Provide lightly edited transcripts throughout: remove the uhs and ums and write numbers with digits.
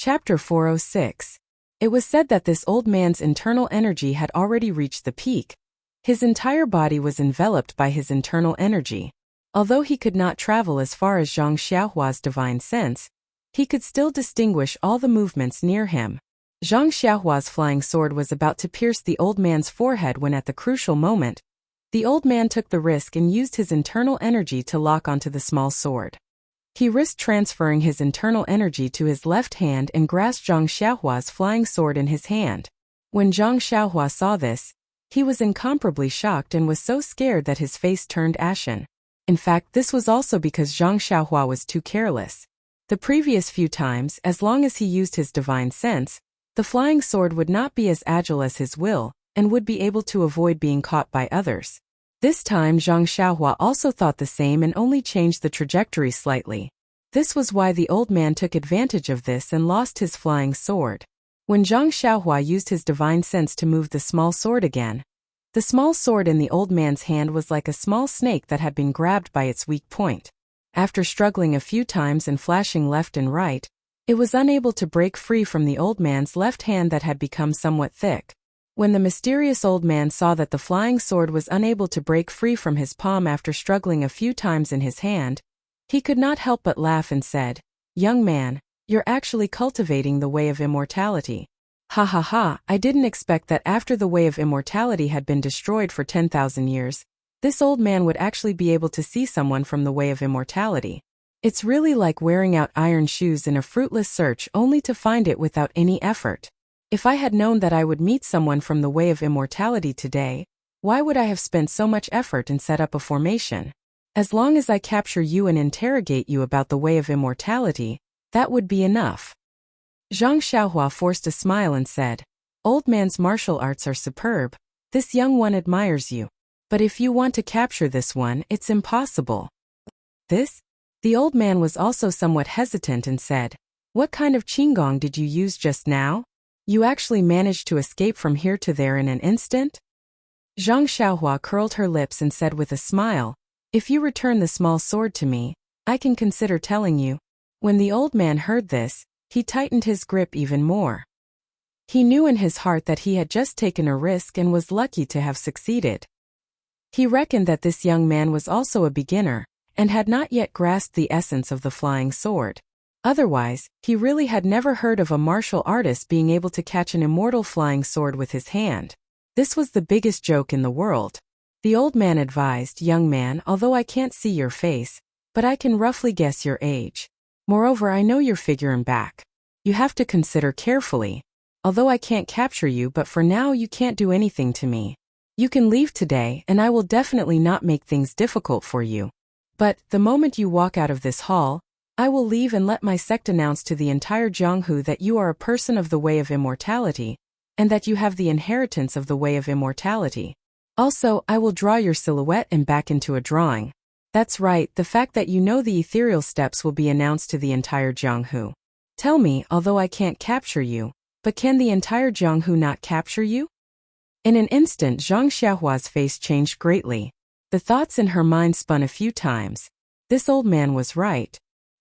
Chapter 406. It was said that this old man's internal energy had already reached the peak. His entire body was enveloped by his internal energy. Although he could not travel as far as Zhang Xiaohua's divine sense, he could still distinguish all the movements near him. Zhang Xiaohua's flying sword was about to pierce the old man's forehead when at the crucial moment, the old man took the risk and used his internal energy to lock onto the small sword. He risked transferring his internal energy to his left hand and grasped Zhang Xiaohua's flying sword in his hand. When Zhang Xiaohua saw this, he was incomparably shocked and was so scared that his face turned ashen. In fact, this was also because Zhang Xiaohua was too careless. The previous few times, as long as he used his divine sense, the flying sword would not be as agile as his will, and would be able to avoid being caught by others. This time Zhang Xiaohua also thought the same and only changed the trajectory slightly. This was why the old man took advantage of this and lost his flying sword. When Zhang Xiaohua used his divine sense to move the small sword again, the small sword in the old man's hand was like a small snake that had been grabbed by its weak point. After struggling a few times and flashing left and right, it was unable to break free from the old man's left hand that had become somewhat thick. When the mysterious old man saw that the flying sword was unable to break free from his palm after struggling a few times in his hand, he could not help but laugh and said, "Young man, you're actually cultivating the way of immortality. Ha ha ha, I didn't expect that after the way of immortality had been destroyed for 10,000 years, this old man would actually be able to see someone from the way of immortality. It's really like wearing out iron shoes in a fruitless search only to find it without any effort. If I had known that I would meet someone from the way of immortality today, why would I have spent so much effort and set up a formation? As long as I capture you and interrogate you about the way of immortality, that would be enough." Zhang Xiaohua forced a smile and said, "Old man's martial arts are superb. This young one admires you. But if you want to capture this one, it's impossible." "This?" The old man was also somewhat hesitant and said, "What kind of qinggong did you use just now? You actually managed to escape from here to there in an instant?" Zhang Xiaohua curled her lips and said with a smile, "If you return the small sword to me, I can consider telling you." When the old man heard this, he tightened his grip even more. He knew in his heart that he had just taken a risk and was lucky to have succeeded. He reckoned that this young man was also a beginner, and had not yet grasped the essence of the flying sword. Otherwise, he really had never heard of a martial artist being able to catch an immortal flying sword with his hand. This was the biggest joke in the world. The old man advised, "Young man, although I can't see your face, but I can roughly guess your age. Moreover, I know your figure and back. You have to consider carefully. Although I can't capture you, but for now you can't do anything to me. You can leave today and I will definitely not make things difficult for you. But, the moment you walk out of this hall, I will leave and let my sect announce to the entire Jianghu that you are a person of the way of immortality, and that you have the inheritance of the way of immortality. Also, I will draw your silhouette and back into a drawing. That's right, the fact that you know the ethereal steps will be announced to the entire Jianghu. Tell me, although I can't capture you, but can the entire Jianghu not capture you?" In an instant Zhang Xiaohua's face changed greatly. The thoughts in her mind spun a few times. This old man was right.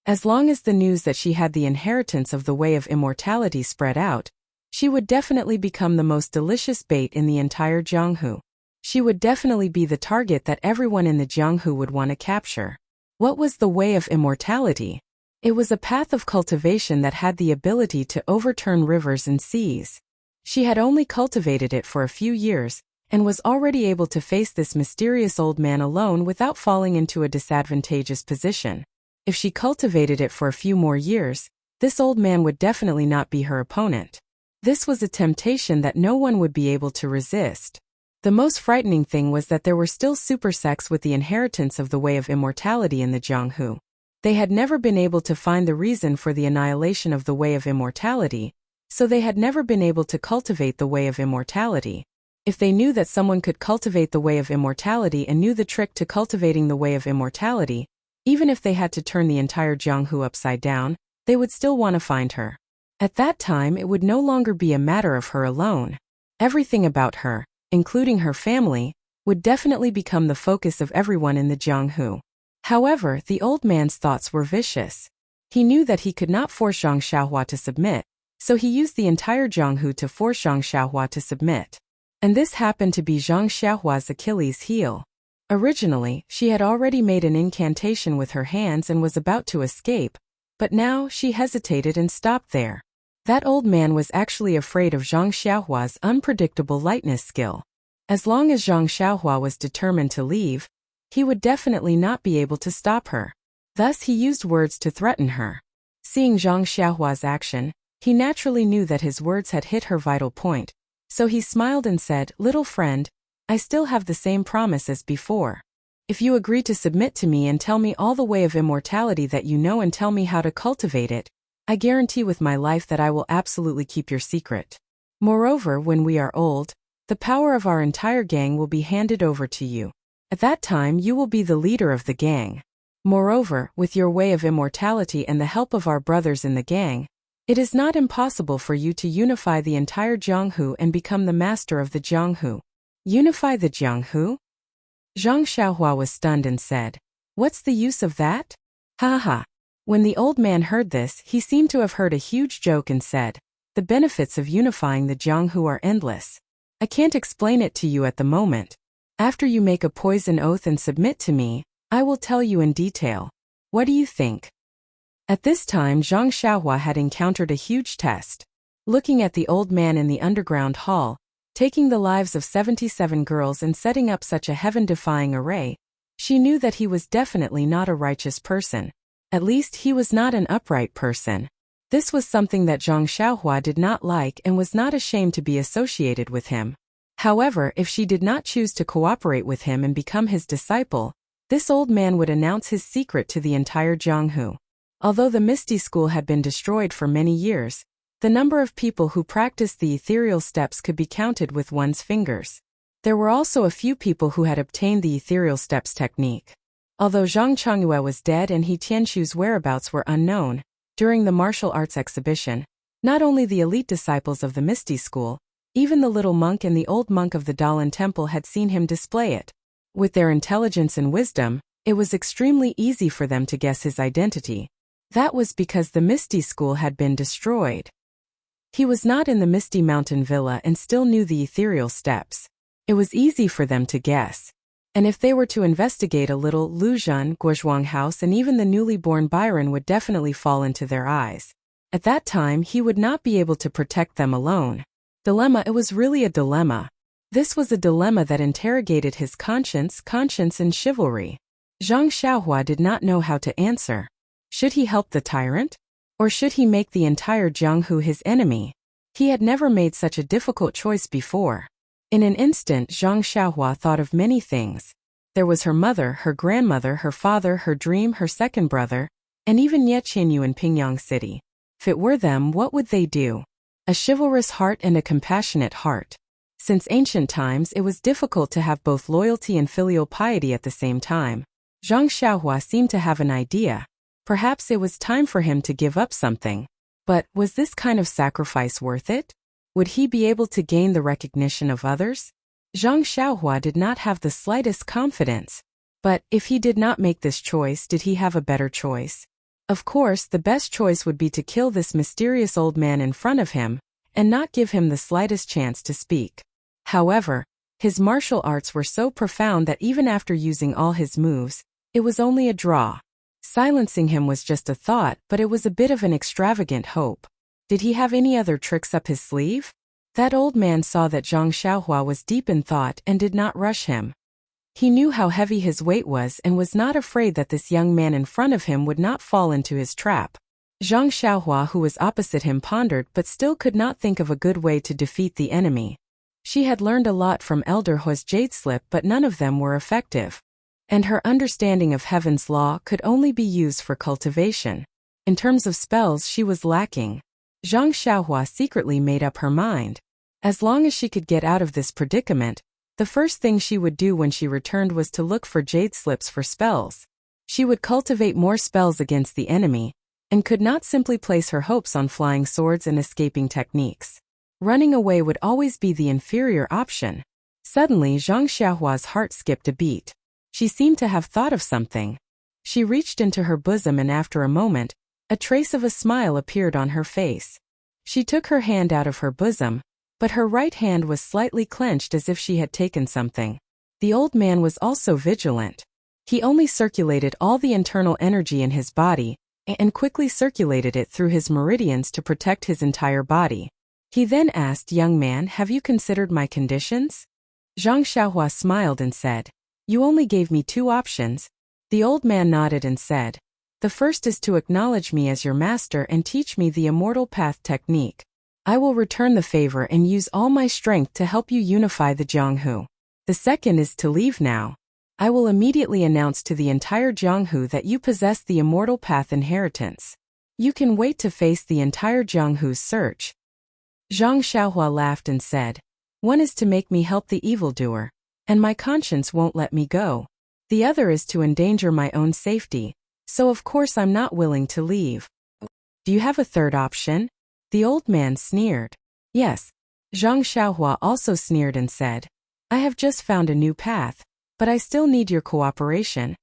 As long as the news that she had the inheritance of the way of immortality spread out, she would definitely become the most delicious bait in the entire Jianghu. She would definitely be the target that everyone in the Jianghu would want to capture. What was the way of immortality? It was a path of cultivation that had the ability to overturn rivers and seas. She had only cultivated it for a few years, and was already able to face this mysterious old man alone without falling into a disadvantageous position. If she cultivated it for a few more years, this old man would definitely not be her opponent. This was a temptation that no one would be able to resist. The most frightening thing was that there were still super sects with the inheritance of the way of immortality in the Jianghu. They had never been able to find the reason for the annihilation of the way of immortality, so they had never been able to cultivate the way of immortality. If they knew that someone could cultivate the way of immortality and knew the trick to cultivating the way of immortality, even if they had to turn the entire Jianghu upside down, they would still want to find her. At that time it would no longer be a matter of her alone. Everything about her, including her family, would definitely become the focus of everyone in the Jianghu. However, the old man's thoughts were vicious. He knew that he could not force Zhang Xiaohua to submit, So he used the entire Jianghu to force Zhang Xiaohua to submit. And this happened to be Zhang Xiaohua's Achilles' heel. Originally, she had already made an incantation with her hands and was about to escape, but now she hesitated and stopped there. That old man was actually afraid of Zhang Xiaohua's unpredictable lightness skill. As long as Zhang Xiaohua was determined to leave, he would definitely not be able to stop her. Thus he used words to threaten her. Seeing Zhang Xiaohua's action, he naturally knew that his words had hit her vital point, so he smiled and said, "Little friend, I still have the same promise as before. If you agree to submit to me and tell me all the way of immortality that you know and tell me how to cultivate it, I guarantee with my life that I will absolutely keep your secret. Moreover, when we are old, the power of our entire gang will be handed over to you. At that time you will be the leader of the gang. Moreover, with your way of immortality and the help of our brothers in the gang, it is not impossible for you to unify the entire Jianghu and become the master of the Jianghu." "Unify the Jianghu?" Zhang Xiaohua was stunned and said, "What's the use of that? Ha ha." When the old man heard this, he seemed to have heard a huge joke and said, "The benefits of unifying the Jianghu are endless. I can't explain it to you at the moment. After you make a poison oath and submit to me, I will tell you in detail. What do you think?" At this time Zhang Xiaohua had encountered a huge test. Looking at the old man in the underground hall, taking the lives of 77 girls and setting up such a heaven-defying array, she knew that he was definitely not a righteous person. At least he was not an upright person. This was something that Zhang Xiaohua did not like and was not ashamed to be associated with him. However, if she did not choose to cooperate with him and become his disciple, this old man would announce his secret to the entire Jianghu. Although the Misty School had been destroyed for many years, the number of people who practiced the ethereal steps could be counted with one's fingers. There were also a few people who had obtained the ethereal steps technique. Although Zhang Changyue was dead and He Tianshu's whereabouts were unknown, during the martial arts exhibition, not only the elite disciples of the Misty School, even the little monk and the old monk of the Dalan Temple had seen him display it. With their intelligence and wisdom, it was extremely easy for them to guess his identity. That was because the Misty School had been destroyed. He was not in the Misty Mountain Villa and still knew the ethereal steps. It was easy for them to guess. And if they were to investigate a little, Luzhan, Guozhuang House and even the newly born Byron would definitely fall into their eyes. At that time he would not be able to protect them alone. Dilemma. It was really a dilemma. This was a dilemma that interrogated his conscience and chivalry. Zhang Xiaohua did not know how to answer. Should he help the tyrant? Or should he make the entire Jianghu his enemy? He had never made such a difficult choice before. In an instant Zhang Xiaohua thought of many things. There was her mother, her grandmother, her father, her dream, her second brother, and even Ye Qianyu in Pingyang City. If it were them, what would they do? A chivalrous heart and a compassionate heart. Since ancient times it was difficult to have both loyalty and filial piety at the same time. Zhang Xiaohua seemed to have an idea. Perhaps it was time for him to give up something. But was this kind of sacrifice worth it? Would he be able to gain the recognition of others? Zhang Xiaohua did not have the slightest confidence. But if he did not make this choice, did he have a better choice? Of course, the best choice would be to kill this mysterious old man in front of him, and not give him the slightest chance to speak. However, his martial arts were so profound that even after using all his moves, it was only a draw. Silencing him was just a thought, but it was a bit of an extravagant hope. Did he have any other tricks up his sleeve? That old man saw that Zhang Xiaohua was deep in thought and did not rush him. He knew how heavy his weight was and was not afraid that this young man in front of him would not fall into his trap. Zhang Xiaohua, who was opposite him, pondered but still could not think of a good way to defeat the enemy. She had learned a lot from Elder Huo's jade slip, but none of them were effective. And her understanding of heaven's law could only be used for cultivation. In terms of spells she was lacking. Zhang Xiaohua secretly made up her mind. As long as she could get out of this predicament, the first thing she would do when she returned was to look for jade slips for spells. She would cultivate more spells against the enemy, and could not simply place her hopes on flying swords and escaping techniques. Running away would always be the inferior option. Suddenly Zhang Xiaohua's heart skipped a beat. She seemed to have thought of something. She reached into her bosom and after a moment, a trace of a smile appeared on her face. She took her hand out of her bosom, but her right hand was slightly clenched as if she had taken something. The old man was also vigilant. He only circulated all the internal energy in his body, and quickly circulated it through his meridians to protect his entire body. He then asked, "Young man, have you considered my conditions?" Zhang Xiaohua smiled and said, "You only gave me 2 options." The old man nodded and said, "The first is to acknowledge me as your master and teach me the immortal path technique. I will return the favor and use all my strength to help you unify the Jianghu. The second is to leave now. I will immediately announce to the entire Jianghu that you possess the immortal path inheritance. You can wait to face the entire Jianghu's search." Zhang Xiaohua laughed and said, "One is to make me help the evildoer, and my conscience won't let me go. The other is to endanger my own safety, so of course I'm not willing to leave. Do you have a third option?" The old man sneered. "Yes." Zhang Xiaohua also sneered and said, "I have just found a new path, but I still need your cooperation."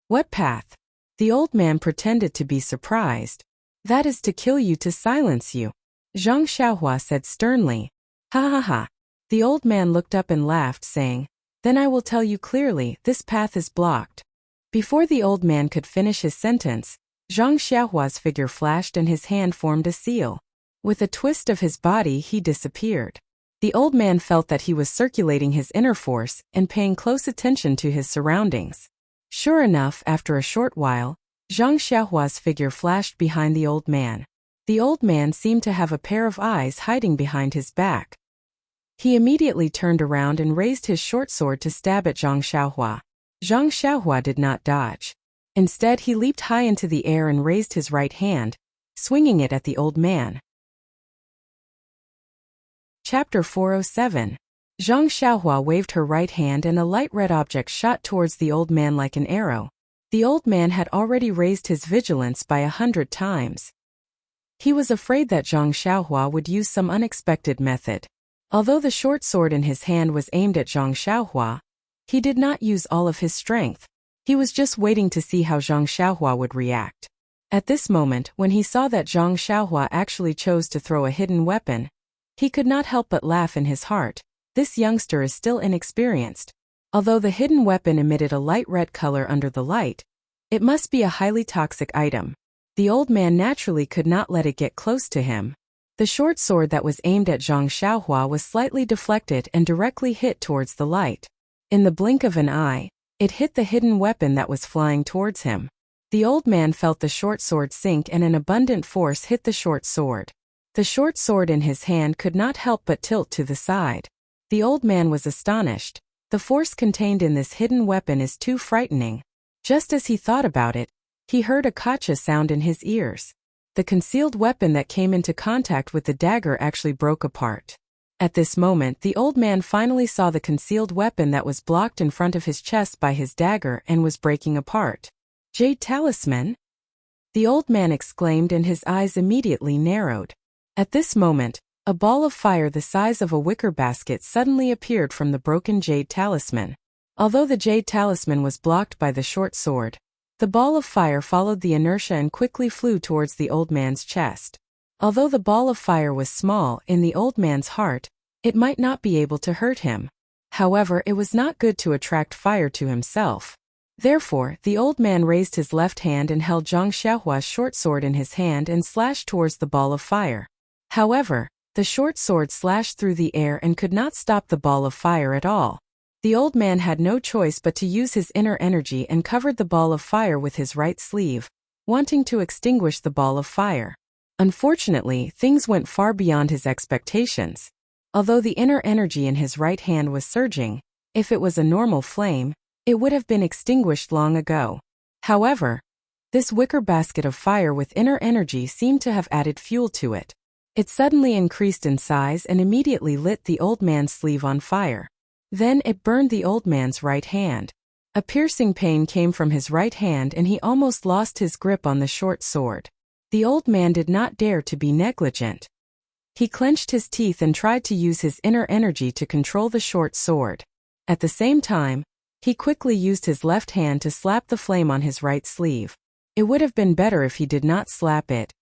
What path?" The old man pretended to be surprised. "That is to kill you to silence you," Zhang Xiaohua said sternly. "Ha ha ha." The old man looked up and laughed, saying, "Then I will tell you clearly, this path is blocked." Before the old man could finish his sentence, Zhang Xiaohua's figure flashed and his hand formed a seal. With a twist of his body, he disappeared. The old man felt that he was circulating his inner force and paying close attention to his surroundings. Sure enough, after a short while, Zhang Xiaohua's figure flashed behind the old man. The old man seemed to have a pair of eyes hiding behind his back. He immediately turned around and raised his short sword to stab at Zhang Xiaohua. Zhang Xiaohua did not dodge. Instead, he leaped high into the air and raised his right hand, swinging it at the old man. Chapter 407. Zhang Xiaohua waved her right hand and a light red object shot towards the old man like an arrow. The old man had already raised his vigilance by 100 times. He was afraid that Zhang Xiaohua would use some unexpected method. Although the short sword in his hand was aimed at Zhang Xiaohua, he did not use all of his strength. He was just waiting to see how Zhang Xiaohua would react. At this moment, when he saw that Zhang Xiaohua actually chose to throw a hidden weapon, he could not help but laugh in his heart. This youngster is still inexperienced. Although the hidden weapon emitted a light red color under the light, it must be a highly toxic item. The old man naturally could not let it get close to him. The short sword that was aimed at Zhang Xiaohua was slightly deflected and directly hit towards the light. In the blink of an eye, it hit the hidden weapon that was flying towards him. The old man felt the short sword sink and an abundant force hit the short sword. The short sword in his hand could not help but tilt to the side. The old man was astonished. The force contained in this hidden weapon is too frightening. Just as he thought about it, he heard a kacha sound in his ears. The concealed weapon that came into contact with the dagger actually broke apart. At this moment, the old man finally saw the concealed weapon that was blocked in front of his chest by his dagger and was breaking apart. "Jade talisman?" The old man exclaimed and his eyes immediately narrowed. At this moment, a ball of fire the size of a wicker basket suddenly appeared from the broken jade talisman. Although the jade talisman was blocked by the short sword, the ball of fire followed the inertia and quickly flew towards the old man's chest. Although the ball of fire was small in the old man's heart, it might not be able to hurt him. However, it was not good to attract fire to himself. Therefore, the old man raised his left hand and held Zhang Xiaohua's short sword in his hand and slashed towards the ball of fire. However, the short sword slashed through the air and could not stop the ball of fire at all. The old man had no choice but to use his inner energy and covered the ball of fire with his right sleeve, wanting to extinguish the ball of fire. Unfortunately, things went far beyond his expectations. Although the inner energy in his right hand was surging, if it was a normal flame, it would have been extinguished long ago. However, this wicker basket of fire with inner energy seemed to have added fuel to it. It suddenly increased in size and immediately lit the old man's sleeve on fire. Then it burned the old man's right hand. A piercing pain came from his right hand and he almost lost his grip on the short sword. The old man did not dare to be negligent. He clenched his teeth and tried to use his inner energy to control the short sword. At the same time, he quickly used his left hand to slap the flame on his right sleeve. It would have been better if he did not slap it.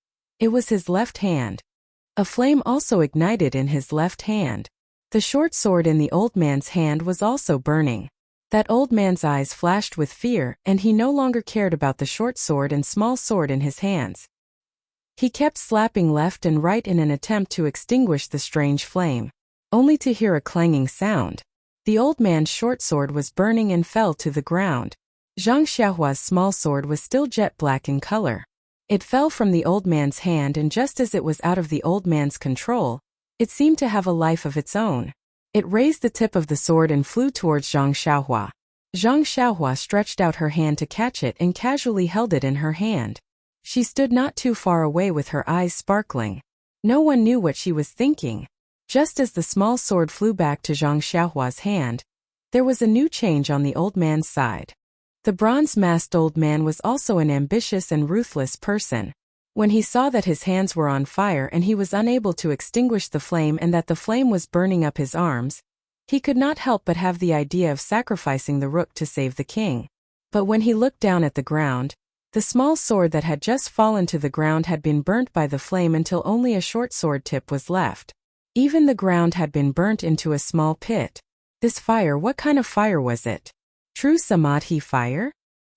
It was his left hand. A flame also ignited in his left hand. The short sword in the old man's hand was also burning. That old man's eyes flashed with fear, and he no longer cared about the short sword and small sword in his hands. He kept slapping left and right in an attempt to extinguish the strange flame, only to hear a clanging sound. The old man's short sword was burning and fell to the ground. Zhang Xiaohua's small sword was still jet black in color. It fell from the old man's hand, and just as it was out of the old man's control, it seemed to have a life of its own. It raised the tip of the sword and flew towards Zhang Xiaohua. Zhang Xiaohua stretched out her hand to catch it and casually held it in her hand. She stood not too far away with her eyes sparkling. No one knew what she was thinking. Just as the small sword flew back to Zhang Xiaohua's hand, there was a new change on the old man's side. The bronze-masked old man was also an ambitious and ruthless person. When he saw that his hands were on fire and he was unable to extinguish the flame and that the flame was burning up his arms, he could not help but have the idea of sacrificing the rook to save the king. But when he looked down at the ground, the small sword that had just fallen to the ground had been burnt by the flame until only a short sword tip was left. Even the ground had been burnt into a small pit. This fire, what kind of fire was it? True Samadhi fire?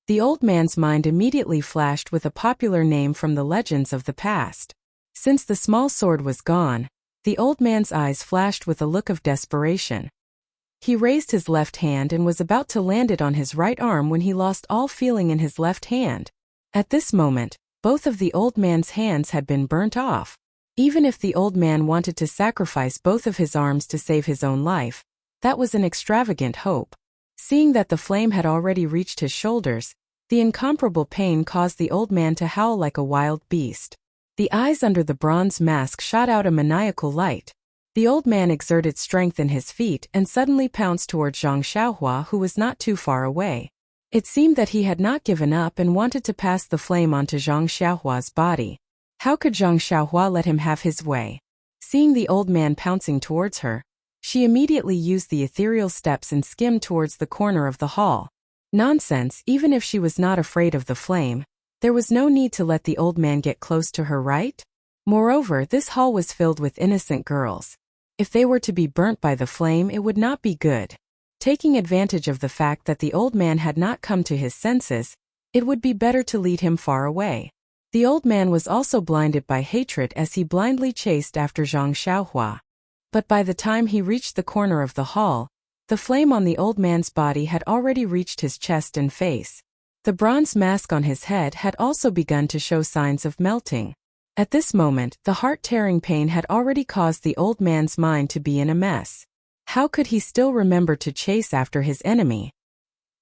The old man's mind immediately flashed with a popular name from the legends of the past. Since the small sword was gone, the old man's eyes flashed with a look of desperation. He raised his left hand and was about to land it on his right arm when he lost all feeling in his left hand. At this moment, both of the old man's hands had been burnt off. Even if the old man wanted to sacrifice both of his arms to save his own life, that was an extravagant hope. Seeing that the flame had already reached his shoulders, the incomparable pain caused the old man to howl like a wild beast. The eyes under the bronze mask shot out a maniacal light. The old man exerted strength in his feet and suddenly pounced towards Zhang Xiaohua, who was not too far away. It seemed that he had not given up and wanted to pass the flame onto Zhang Xiaohua's body. How could Zhang Xiaohua let him have his way? Seeing the old man pouncing towards her, she immediately used the ethereal steps and skimmed towards the corner of the hall. Nonsense, even if she was not afraid of the flame, there was no need to let the old man get close to her, right? Moreover, this hall was filled with innocent girls. If they were to be burnt by the flame, it would not be good. Taking advantage of the fact that the old man had not come to his senses, it would be better to lead him far away. The old man was also blinded by hatred as he blindly chased after Zhang Xiaohua. But by the time he reached the corner of the hall, the flame on the old man's body had already reached his chest and face. The bronze mask on his head had also begun to show signs of melting. At this moment, the heart-tearing pain had already caused the old man's mind to be in a mess. How could he still remember to chase after his enemy?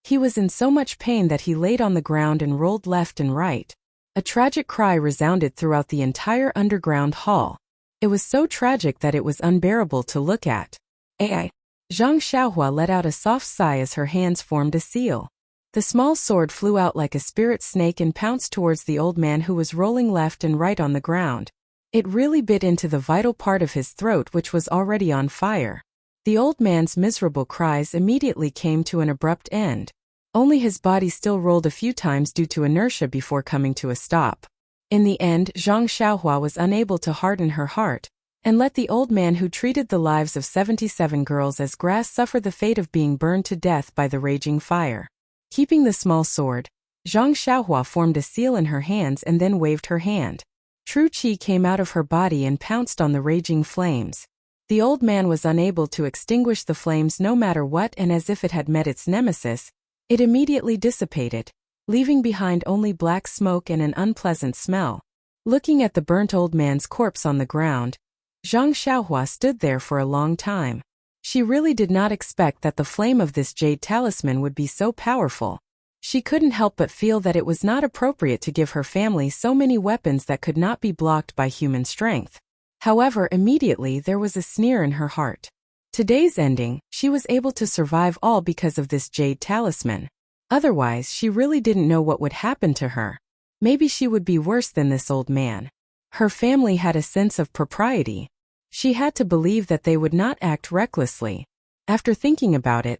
He was in so much pain that he laid on the ground and rolled left and right. A tragic cry resounded throughout the entire underground hall. It was so tragic that it was unbearable to look at. Zhang Xiaohua let out a soft sigh as her hands formed a seal. The small sword flew out like a spirit snake and pounced towards the old man who was rolling left and right on the ground. It really bit into the vital part of his throat, which was already on fire. The old man's miserable cries immediately came to an abrupt end. Only his body still rolled a few times due to inertia before coming to a stop. In the end, Zhang Xiaohua was unable to harden her heart and let the old man who treated the lives of 77 girls as grass suffer the fate of being burned to death by the raging fire. Keeping the small sword, Zhang Xiaohua formed a seal in her hands and then waved her hand. True qi came out of her body and pounced on the raging flames. The old man was unable to extinguish the flames no matter what, and as if it had met its nemesis, it immediately dissipated, leaving behind only black smoke and an unpleasant smell. Looking at the burnt old man's corpse on the ground, Zhang Xiaohua stood there for a long time. She really did not expect that the flame of this jade talisman would be so powerful. She couldn't help but feel that it was not appropriate to give her family so many weapons that could not be blocked by human strength. However, immediately there was a sneer in her heart. Today's ending, she was able to survive all because of this jade talisman. Otherwise, she really didn't know what would happen to her. Maybe she would be worse than this old man. Her family had a sense of propriety. She had to believe that they would not act recklessly. After thinking about it,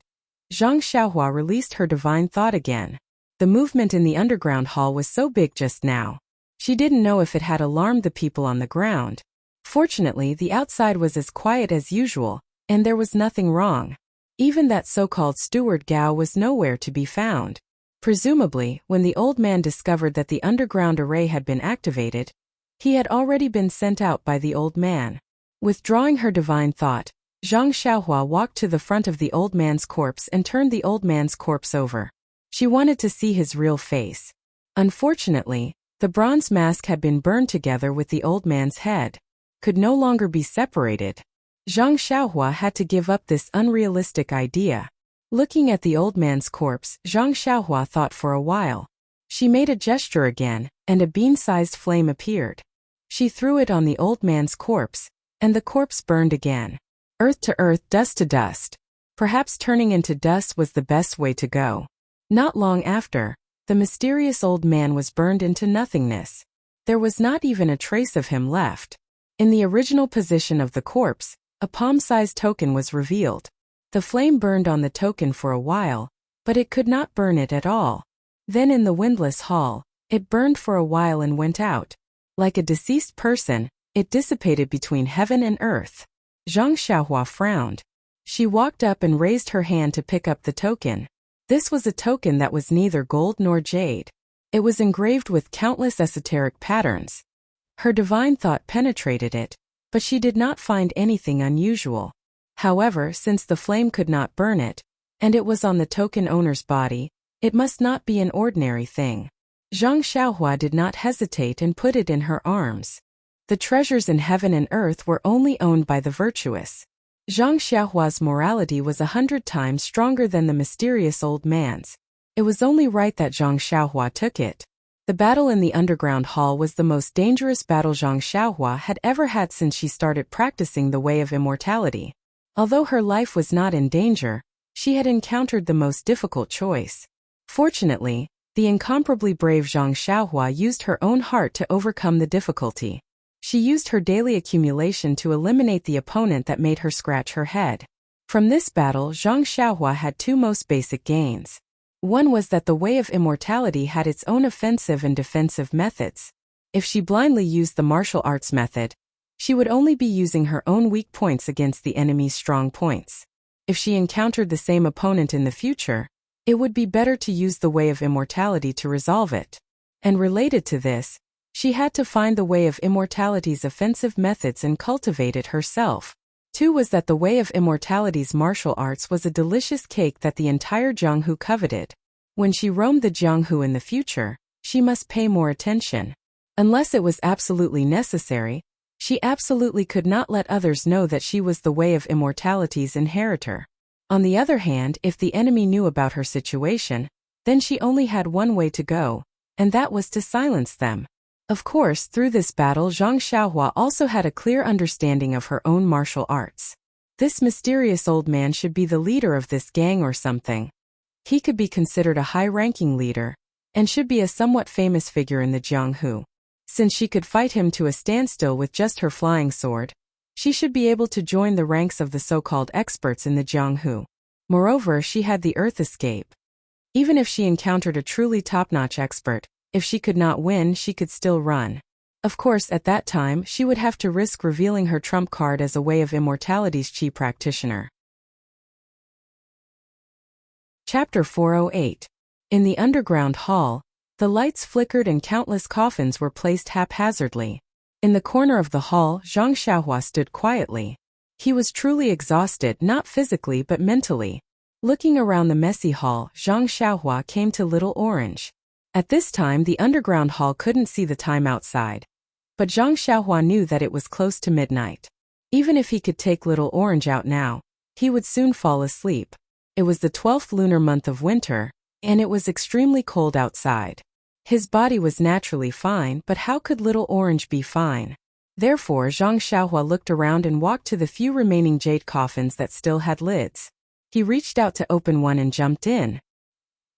Zhang Xiaohua released her divine thought again. The movement in the underground hall was so big just now. She didn't know if it had alarmed the people on the ground. Fortunately, the outside was as quiet as usual, and there was nothing wrong. Even that so-called steward Gao was nowhere to be found. Presumably, when the old man discovered that the underground array had been activated, he had already been sent out by the old man. Withdrawing her divine thought, Zhang Xiaohua walked to the front of the old man's corpse and turned the old man's corpse over. She wanted to see his real face. Unfortunately, the bronze mask had been burned together with the old man's head, could no longer be separated. Zhang Xiaohua had to give up this unrealistic idea. Looking at the old man's corpse, Zhang Xiaohua thought for a while. She made a gesture again, and a bean-sized flame appeared. She threw it on the old man's corpse, and the corpse burned again. Earth to earth, dust to dust. Perhaps turning into dust was the best way to go. Not long after, the mysterious old man was burned into nothingness. There was not even a trace of him left. In the original position of the corpse, a palm-sized token was revealed. The flame burned on the token for a while, but it could not burn it at all. Then in the windless hall, it burned for a while and went out. Like a deceased person, it dissipated between heaven and earth. Zhang Xiaohua frowned. She walked up and raised her hand to pick up the token. This was a token that was neither gold nor jade. It was engraved with countless esoteric patterns. Her divine thought penetrated it, but she did not find anything unusual. However, since the flame could not burn it, and it was on the token owner's body, it must not be an ordinary thing. Zhang Xiaohua did not hesitate and put it in her arms. The treasures in heaven and earth were only owned by the virtuous. Zhang Xiaohua's morality was 100 times stronger than the mysterious old man's. It was only right that Zhang Xiaohua took it. The battle in the underground hall was the most dangerous battle Zhang Xiaohua had ever had since she started practicing the way of immortality. Although her life was not in danger, she had encountered the most difficult choice. Fortunately, the incomparably brave Zhang Xiaohua used her own heart to overcome the difficulty. She used her daily accumulation to eliminate the opponent that made her scratch her head. From this battle, Zhang Xiaohua had two most basic gains. One was that the way of immortality had its own offensive and defensive methods. If she blindly used the martial arts method, she would only be using her own weak points against the enemy's strong points. If she encountered the same opponent in the future, it would be better to use the way of immortality to resolve it. And related to this, she had to find the way of immortality's offensive methods and cultivate it herself. Two was that the way of immortality's martial arts was a delicious cake that the entire Jianghu coveted. When she roamed the Jianghu in the future, she must pay more attention. Unless it was absolutely necessary, she absolutely could not let others know that she was the way of immortality's inheritor. On the other hand, if the enemy knew about her situation, then she only had one way to go, and that was to silence them. Of course, through this battle, Zhang Xiaohua also had a clear understanding of her own martial arts. This mysterious old man should be the leader of this gang or something. He could be considered a high-ranking leader, and should be a somewhat famous figure in the Jianghu. Since she could fight him to a standstill with just her flying sword, she should be able to join the ranks of the so-called experts in the Jianghu. Moreover, she had the earth escape. Even if she encountered a truly top-notch expert, if she could not win, she could still run. Of course, at that time, she would have to risk revealing her trump card as a way of immortality's chi practitioner. Chapter 408. In the underground hall, the lights flickered and countless coffins were placed haphazardly. In the corner of the hall, Zhang Xiaohua stood quietly. He was truly exhausted, not physically but mentally. Looking around the messy hall, Zhang Xiaohua came to Little Orange. At this time, the underground hall couldn't see the time outside. But Zhang Xiaohua knew that it was close to midnight. Even if he could take Little Orange out now, he would soon fall asleep. It was the 12th lunar month of winter, and it was extremely cold outside. His body was naturally fine, but how could Little Orange be fine? Therefore, Zhang Xiaohua looked around and walked to the few remaining jade coffins that still had lids. He reached out to open one and jumped in.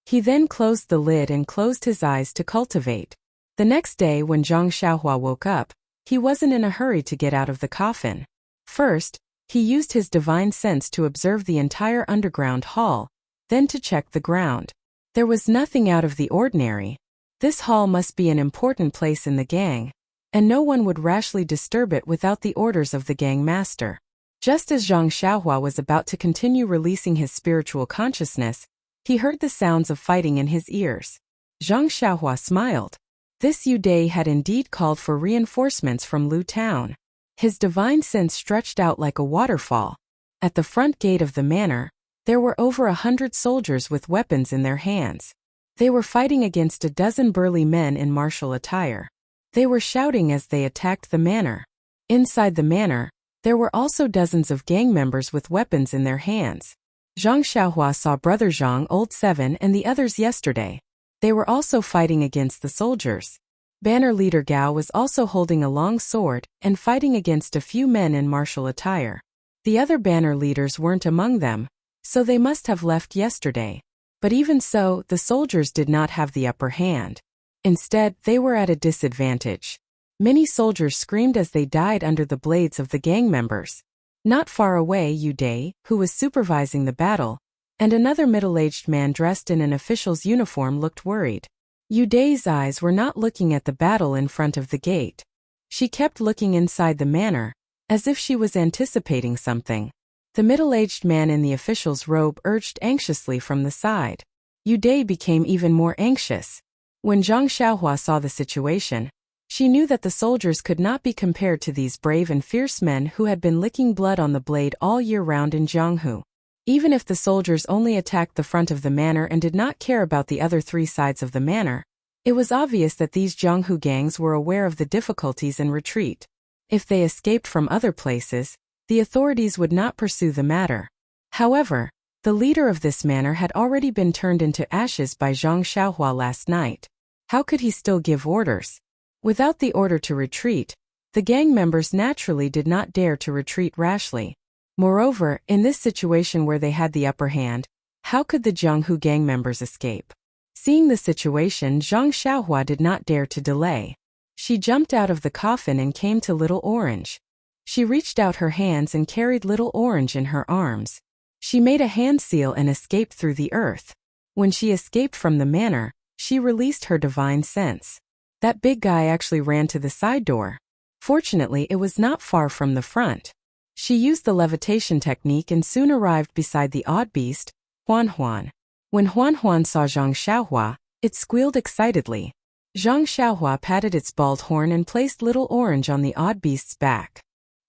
He then closed the lid and closed his eyes to cultivate. The next day, when Zhang Xiaohua woke up, he wasn't in a hurry to get out of the coffin. First, he used his divine sense to observe the entire underground hall, then to check the ground. There was nothing out of the ordinary. This hall must be an important place in the gang. and no one would rashly disturb it without the orders of the gang master. Just as Zhang Xiaohua was about to continue releasing his spiritual consciousness, he heard the sounds of fighting in his ears. Zhang Xiaohua smiled. This Yu Dai had indeed called for reinforcements from Lu Town. His divine sense stretched out like a waterfall. At the front gate of the manor, there were over 100 soldiers with weapons in their hands. They were fighting against a dozen burly men in martial attire. They were shouting as they attacked the manor. Inside the manor, there were also dozens of gang members with weapons in their hands. Zhang Xiaohua saw Brother Zhang Old 7 and the others yesterday. They were also fighting against the soldiers. Banner leader Gao was also holding a long sword and fighting against a few men in martial attire. The other banner leaders weren't among them, so they must have left yesterday. But even so, the soldiers did not have the upper hand. Instead, they were at a disadvantage. Many soldiers screamed as they died under the blades of the gang members. Not far away, Yu Dai, who was supervising the battle, and another middle-aged man dressed in an official's uniform looked worried. Yu Dai's eyes were not looking at the battle in front of the gate. She kept looking inside the manor, as if she was anticipating something. The middle-aged man in the official's robe urged anxiously from the side. Yu Dai became even more anxious. When Zhang Xiaohua saw the situation, she knew that the soldiers could not be compared to these brave and fierce men who had been licking blood on the blade all year round in Jianghu. Even if the soldiers only attacked the front of the manor and did not care about the other three sides of the manor, it was obvious that these Jianghu gangs were aware of the difficulties in retreat. If they escaped from other places, the authorities would not pursue the matter. However, the leader of this manor had already been turned into ashes by Zhang Xiaohua last night. How could he still give orders? Without the order to retreat, the gang members naturally did not dare to retreat rashly. Moreover, in this situation where they had the upper hand, how could the Jianghu gang members escape? Seeing the situation, Zhang Xiaohua did not dare to delay. She jumped out of the coffin and came to Little Orange. She reached out her hands and carried Little Orange in her arms. She made a hand seal and escaped through the earth. When she escaped from the manor, she released her divine sense. That big guy actually ran to the side door. Fortunately, it was not far from the front. She used the levitation technique and soon arrived beside the odd beast, Huan Huan. When Huan Huan saw Zhang Xiaohua, it squealed excitedly. Zhang Xiaohua patted its bald horn and placed Little Orange on the odd beast's back.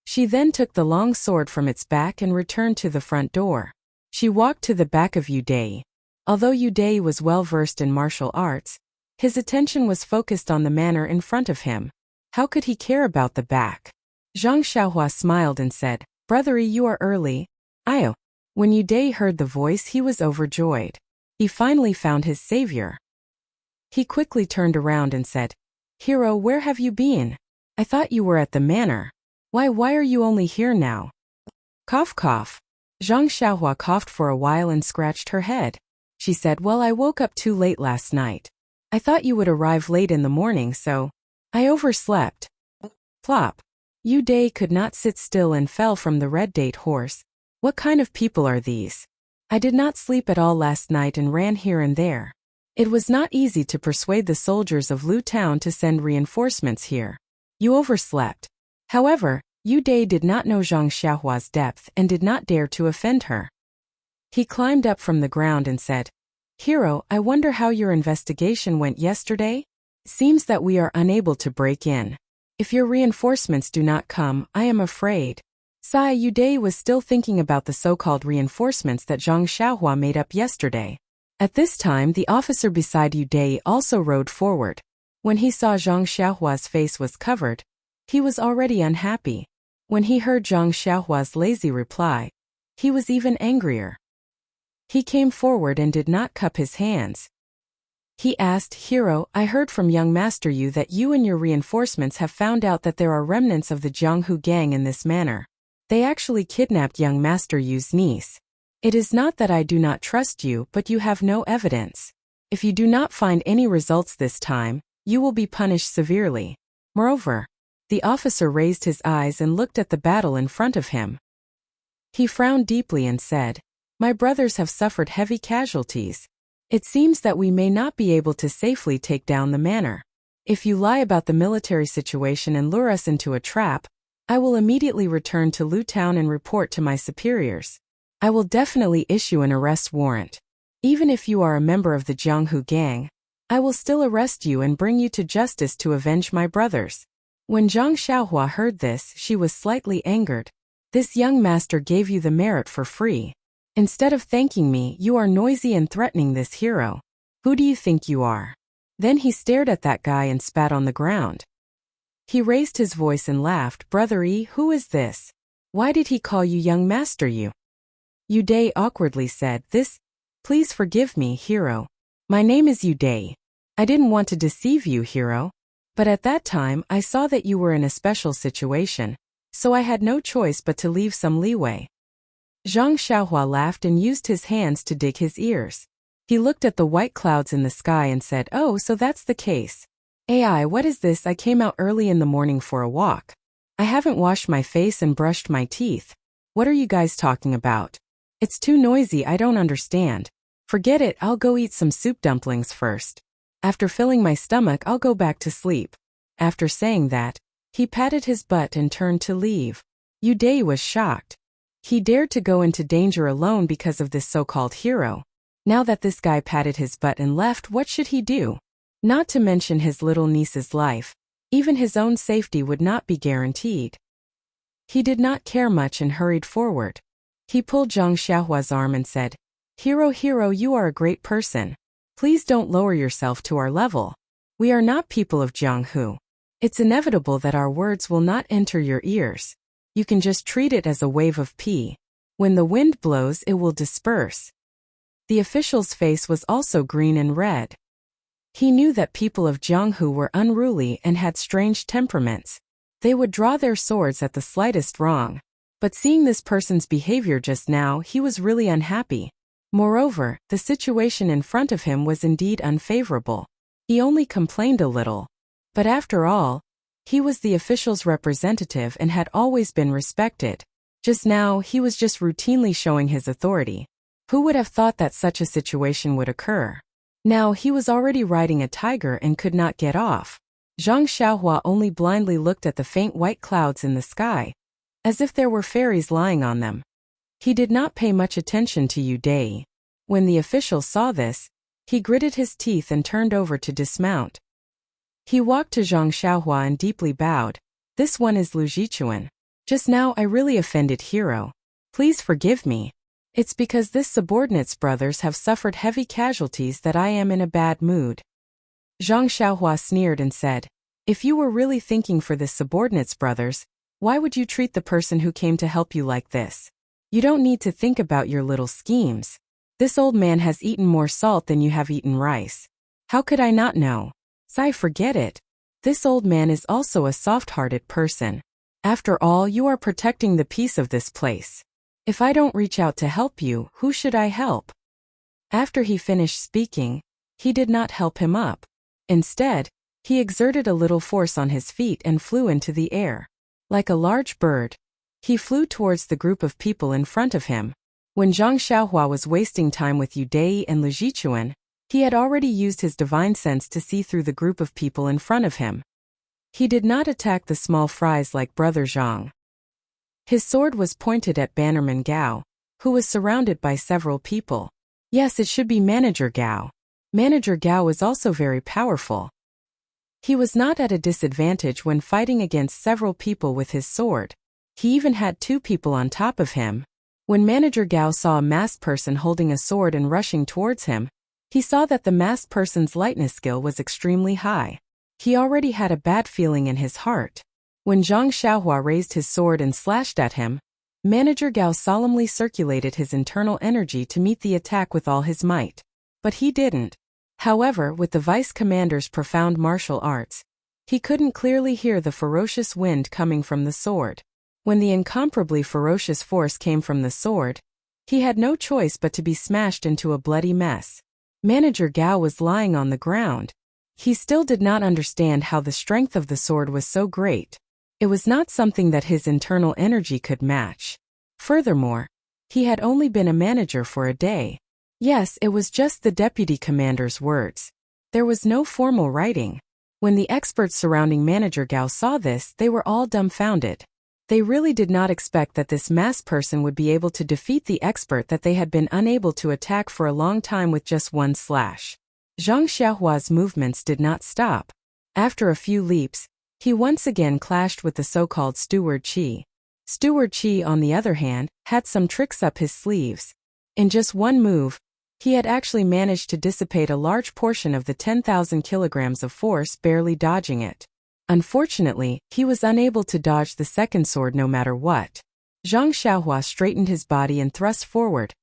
She then took the long sword from its back and returned to the front door. She walked to the back of Yu Dai. Although Yu Dai was well versed in martial arts, his attention was focused on the manor in front of him. How could he care about the back? Zhang Xiaohua smiled and said, "Brothery, you are early." Ayo. When Yu Dai heard the voice, he was overjoyed. He finally found his savior. He quickly turned around and said, "Hero, where have you been? I thought you were at the manor. Why are you only here now?" Cough cough. Zhang Xiaohua coughed for a while and scratched her head. She said, "Well, I woke up too late last night. I thought you would arrive late in the morning, so I overslept." Plop. Yu Dai could not sit still and fell from the red date horse. What kind of people are these? I did not sleep at all last night and ran here and there. It was not easy to persuade the soldiers of Lu Town to send reinforcements here. You overslept. However, Yu Dai did not know Zhang Xiaohua's depth and did not dare to offend her. He climbed up from the ground and said, "Hero, I wonder how your investigation went yesterday? Seems that we are unable to break in. If your reinforcements do not come, I am afraid." Yu Dai was still thinking about the so-called reinforcements that Zhang Xiaohua made up yesterday. At this time, the officer beside Yu Dai also rode forward. When he saw Zhang Xiaohua's face was covered, he was already unhappy. When he heard Zhang Xiaohua's lazy reply, he was even angrier. He came forward and did not cup his hands. He asked, "Hero, I heard from young Master Yu that you and your reinforcements have found out that there are remnants of the Jianghu gang in this manor. They actually kidnapped young Master Yu's niece. It is not that I do not trust you, but you have no evidence. If you do not find any results this time, you will be punished severely." Moreover, the officer raised his eyes and looked at the battle in front of him. He frowned deeply and said, "My brothers have suffered heavy casualties. It seems that we may not be able to safely take down the manor. If you lie about the military situation and lure us into a trap, I will immediately return to Lu Town and report to my superiors. I will definitely issue an arrest warrant. Even if you are a member of the Jianghu gang, I will still arrest you and bring you to justice to avenge my brothers. When Zhang Xiaohua heard this, she was slightly angered. This young master gave you the merit for free. Instead of thanking me, you are noisy and threatening this hero. Who do you think you are? Then he stared at that guy and spat on the ground. He raised his voice and laughed. Brother Yi, who is this? Why did he call you young master you? Yu Dai awkwardly said, Please forgive me, hero. My name is Yu Dai. I didn't want to deceive you, hero. But at that time, I saw that you were in a special situation, so I had no choice but to leave some leeway. Zhang Xiaohua laughed and used his hands to dig his ears. He looked at the white clouds in the sky and said, Oh, so that's the case. AI, what is this? I came out early in the morning for a walk. I haven't washed my face and brushed my teeth. What are you guys talking about? It's too noisy, I don't understand. Forget it, I'll go eat some soup dumplings first. After filling my stomach, I'll go back to sleep. After saying that, he patted his butt and turned to leave. Yu Dai was shocked. He dared to go into danger alone because of this so-called hero. Now that this guy patted his butt and left, what should he do? Not to mention his little niece's life. Even his own safety would not be guaranteed. He did not care much and hurried forward. He pulled Zhang Xiaohua's arm and said, Hero, you are a great person. Please don't lower yourself to our level. We are not people of Jianghu. It's inevitable that our words will not enter your ears. You can just treat it as a wave of pee. When the wind blows, it will disperse. The official's face was also green and red. He knew that people of Jianghu were unruly and had strange temperaments. They would draw their swords at the slightest wrong. But seeing this person's behavior just now, he was really unhappy. Moreover, the situation in front of him was indeed unfavorable. He only complained a little. But after all, he was the official's representative and had always been respected. Just now, he was just routinely showing his authority. Who would have thought that such a situation would occur? Now he was already riding a tiger and could not get off. Zhang Xiaohua only blindly looked at the faint white clouds in the sky, as if there were fairies lying on them. He did not pay much attention to Yu Dai. When the official saw this, he gritted his teeth and turned over to dismount. He walked to Zhang Xiaohua and deeply bowed. This one is Lu Jichuan. Just now I really offended hero. Please forgive me. It's because this subordinate's brothers have suffered heavy casualties that I am in a bad mood. Zhang Xiaohua sneered and said, If you were really thinking for this subordinate's brothers, why would you treat the person who came to help you like this? You don't need to think about your little schemes. This old man has eaten more salt than you have eaten rice. How could I not know? Sai, forget it. This old man is also a soft-hearted person. After all, you are protecting the peace of this place. If I don't reach out to help you, who should I help? After he finished speaking, he did not help him up. Instead, he exerted a little force on his feet and flew into the air. Like a large bird, he flew towards the group of people in front of him. When Zhang Xiaohua was wasting time with Yu Dai and Lu Jichuan, he had already used his divine sense to see through the group of people in front of him. He did not attack the small fries like Brother Zhang. His sword was pointed at Bannerman Gao, who was surrounded by several people. Yes, it should be Manager Gao. Manager Gao was also very powerful. He was not at a disadvantage when fighting against several people with his sword. He even had 2 people on top of him. When Manager Gao saw a masked person holding a sword and rushing towards him, he saw that the masked person's lightness skill was extremely high. He already had a bad feeling in his heart. When Zhang Xiaohua raised his sword and slashed at him, Manager Gao solemnly circulated his internal energy to meet the attack with all his might. But he didn't. However, with the vice commander's profound martial arts, he couldn't clearly hear the ferocious wind coming from the sword. When the incomparably ferocious force came from the sword, he had no choice but to be smashed into a bloody mess. Manager Gao was lying on the ground. He still did not understand how the strength of the sword was so great. It was not something that his internal energy could match. Furthermore, he had only been a manager for a day. Yes, it was just the deputy commander's words. There was no formal writing. When the experts surrounding Manager Gao saw this, they were all dumbfounded. They really did not expect that this masked person would be able to defeat the expert that they had been unable to attack for a long time with just one slash. Zhang Xiaohua's movements did not stop. After a few leaps, he once again clashed with the so-called Steward Qi. Steward Qi, on the other hand, had some tricks up his sleeves. In just one move, he had actually managed to dissipate a large portion of the 10,000 kilograms of force, barely dodging it. Unfortunately, he was unable to dodge the second sword no matter what. Zhang Xiaohua straightened his body and thrust forward,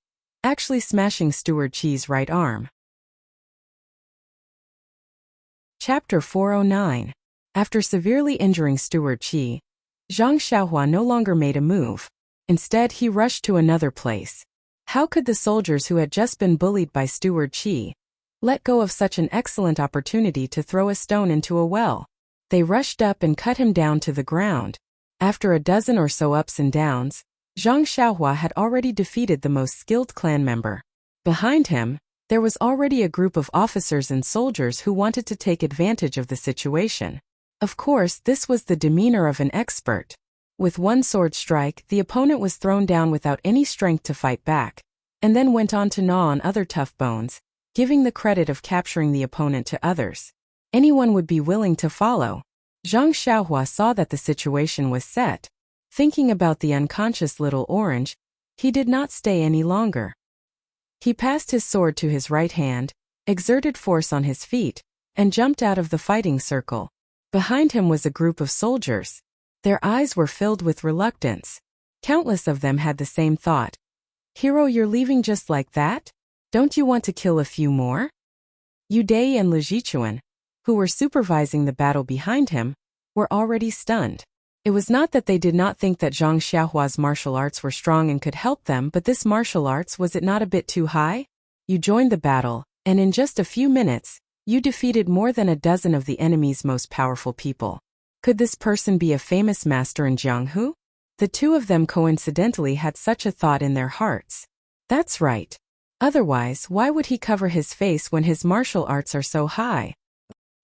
actually smashing Steward Qi's right arm. Chapter 409. After severely injuring Steward Qi, Zhang Xiaohua no longer made a move. Instead, he rushed to another place. How could the soldiers who had just been bullied by Steward Qi let go of such an excellent opportunity to throw a stone into a well? They rushed up and cut him down to the ground. After a dozen or so ups and downs, Zhang Xiaohua had already defeated the most skilled clan member. Behind him, there was already a group of officers and soldiers who wanted to take advantage of the situation. Of course, this was the demeanor of an expert. With one sword strike, the opponent was thrown down without any strength to fight back, and then went on to gnaw on other tough bones, giving the credit of capturing the opponent to others. Anyone would be willing to follow. Zhang Xiaohua saw that the situation was set. Thinking about the unconscious little orange, he did not stay any longer. He passed his sword to his right hand, exerted force on his feet, and jumped out of the fighting circle. Behind him was a group of soldiers. Their eyes were filled with reluctance. Countless of them had the same thought. Hero, you're leaving just like that? Don't you want to kill a few more? Yu Dai and Lu Jichuan, who were supervising the battle behind him, were already stunned. It was not that they did not think that Zhang Xiaohua's martial arts were strong and could help them, but this martial arts, was it not a bit too high? You joined the battle, and in just a few minutes, you defeated more than a dozen of the enemy's most powerful people. Could this person be a famous master in Jianghu? The two of them coincidentally had such a thought in their hearts. That's right. Otherwise, why would he cover his face when his martial arts are so high?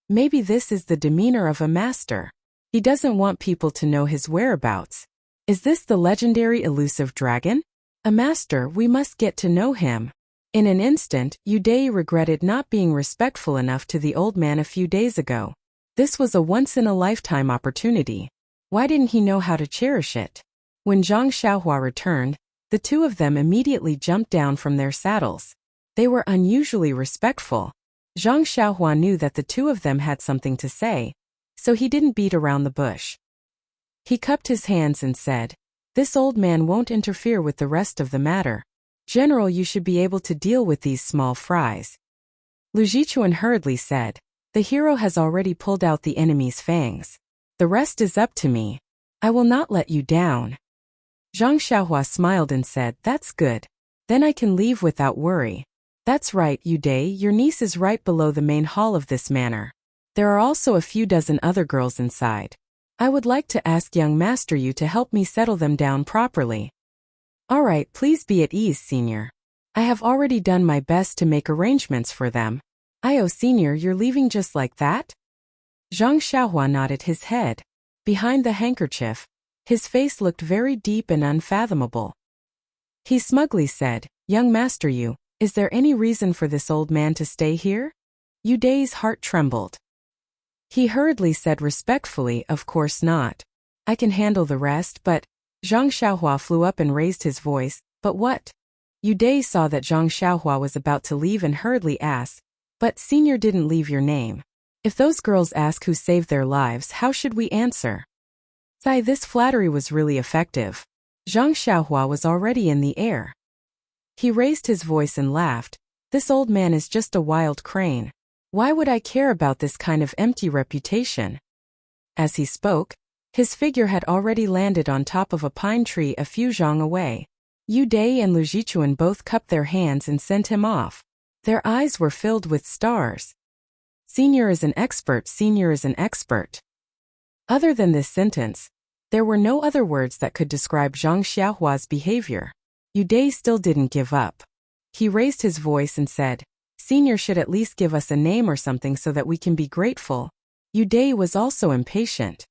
Maybe this is the demeanor of a master. He doesn't want people to know his whereabouts. Is this the legendary elusive dragon? A master, we must get to know him. In an instant, Yu Dai regretted not being respectful enough to the old man a few days ago. This was a once-in-a-lifetime opportunity. Why didn't he know how to cherish it? When Zhang Xiaohua returned, the two of them immediately jumped down from their saddles. They were unusually respectful. Zhang Xiaohua knew that the two of them had something to say, so he didn't beat around the bush. He cupped his hands and said, "This old man won't interfere with the rest of the matter. General, you should be able to deal with these small fries." Lu Jichuan hurriedly said, "The hero has already pulled out the enemy's fangs. The rest is up to me. I will not let you down." Zhang Xiaohua smiled and said, "That's good. Then I can leave without worry. That's right, Yu Dai, your niece is right below the main hall of this manor. There are also a few dozen other girls inside. I would like to ask young Master Yu to help me settle them down properly." "All right, please be at ease, Senior. I have already done my best to make arrangements for them." Senior, you're leaving just like that?" Zhang Xiaohua nodded his head. Behind the handkerchief, his face looked very deep and unfathomable. He smugly said, "Young Master Yu, is there any reason for this old man to stay here?" Yu Dai's heart trembled. He hurriedly said respectfully, "Of course not. I can handle the rest, but—" Zhang Xiaohua flew up and raised his voice, "But what?" Yu Dai saw that Zhang Xiaohua was about to leave and hurriedly asked, "But Senior didn't leave your name. If those girls ask who saved their lives, how should we answer?" This flattery was really effective. Zhang Xiaohua was already in the air. He raised his voice and laughed. "This old man is just a wild crane. Why would I care about this kind of empty reputation?" As he spoke, his figure had already landed on top of a pine tree a few zhang away. Yu Dai and Lu Jichuan both cupped their hands and sent him off. Their eyes were filled with stars. "Senior is an expert, Senior is an expert." Other than this sentence, there were no other words that could describe Zhang Xiaohua's behavior. Yu Dai still didn't give up. He raised his voice and said, "Senior should at least give us a name or something so that we can be grateful." Yu Dai was also impatient.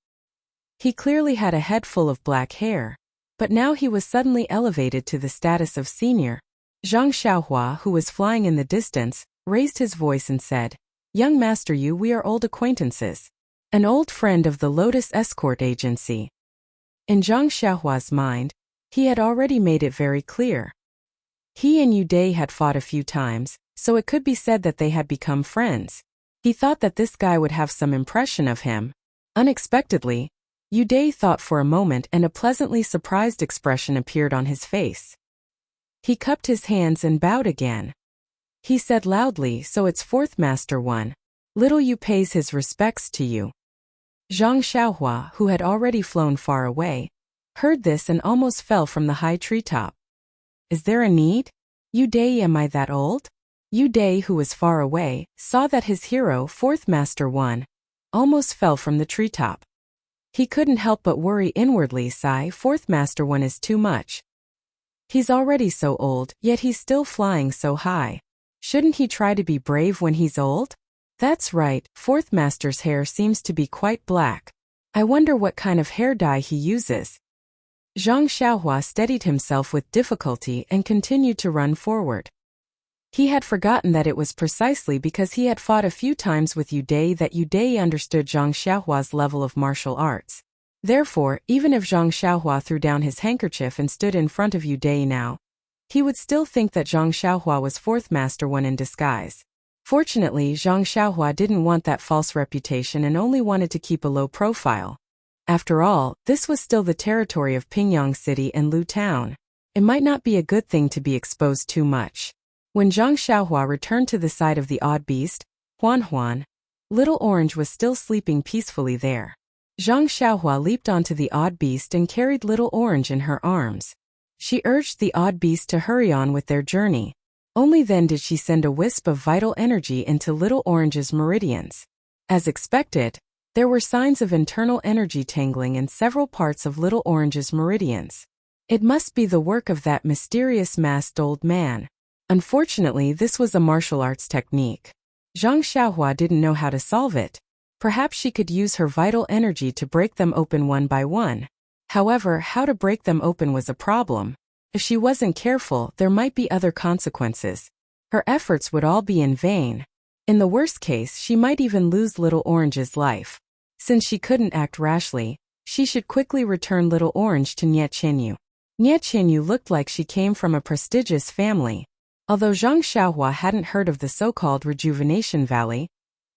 He clearly had a head full of black hair, but now he was suddenly elevated to the status of senior. Zhang Xiaohua, who was flying in the distance, raised his voice and said, "Young Master Yu, we are old acquaintances. An old friend of the Lotus Escort Agency." In Zhang Xiaohua's mind, he had already made it very clear. He and Yu Dai had fought a few times, so it could be said that they had become friends. He thought that this guy would have some impression of him. Unexpectedly, Yu Dai thought for a moment and a pleasantly surprised expression appeared on his face. He cupped his hands and bowed again. He said loudly, "So it's Fourth Master One. Little Yu pays his respects to you." Zhang Xiaohua, who had already flown far away, heard this and almost fell from the high treetop. "Is there a need? Yu Dai, am I that old?" Yu Dai, who was far away, saw that his hero, Fourth Master One, almost fell from the treetop. He couldn't help but worry inwardly, sigh, "Fourth Master One is too much. He's already so old, yet he's still flying so high. Shouldn't he try to be brave when he's old?" That's right, Fourth Master's hair seems to be quite black. I wonder what kind of hair dye he uses. Zhang Xiaohua steadied himself with difficulty and continued to run forward. He had forgotten that it was precisely because he had fought a few times with Yu Dai that Yu Dai understood Zhang Xiaohua's level of martial arts. Therefore, even if Zhang Xiaohua threw down his handkerchief and stood in front of Yu Dai now, he would still think that Zhang Xiaohua was Fourth Master One in disguise. Fortunately, Zhang Xiaohua didn't want that false reputation and only wanted to keep a low profile. After all, this was still the territory of Pingyang City and Lu Town. It might not be a good thing to be exposed too much. When Zhang Xiaohua returned to the side of the odd beast, Huan, Little Orange was still sleeping peacefully there. Zhang Xiaohua leaped onto the odd beast and carried Little Orange in her arms. She urged the odd beast to hurry on with their journey. Only then did she send a wisp of vital energy into Little Orange's meridians. As expected, there were signs of internal energy tangling in several parts of Little Orange's meridians. It must be the work of that mysterious masked old man. Unfortunately, this was a martial arts technique. Zhang Xiaohua didn't know how to solve it. Perhaps she could use her vital energy to break them open one by one. However, how to break them open was a problem. If she wasn't careful, there might be other consequences. Her efforts would all be in vain. In the worst case, she might even lose Little Orange's life. Since she couldn't act rashly, she should quickly return Little Orange to Nie Chenyu. Nie Chenyu looked like she came from a prestigious family. Although Zhang Xiaohua hadn't heard of the so-called Rejuvenation Valley,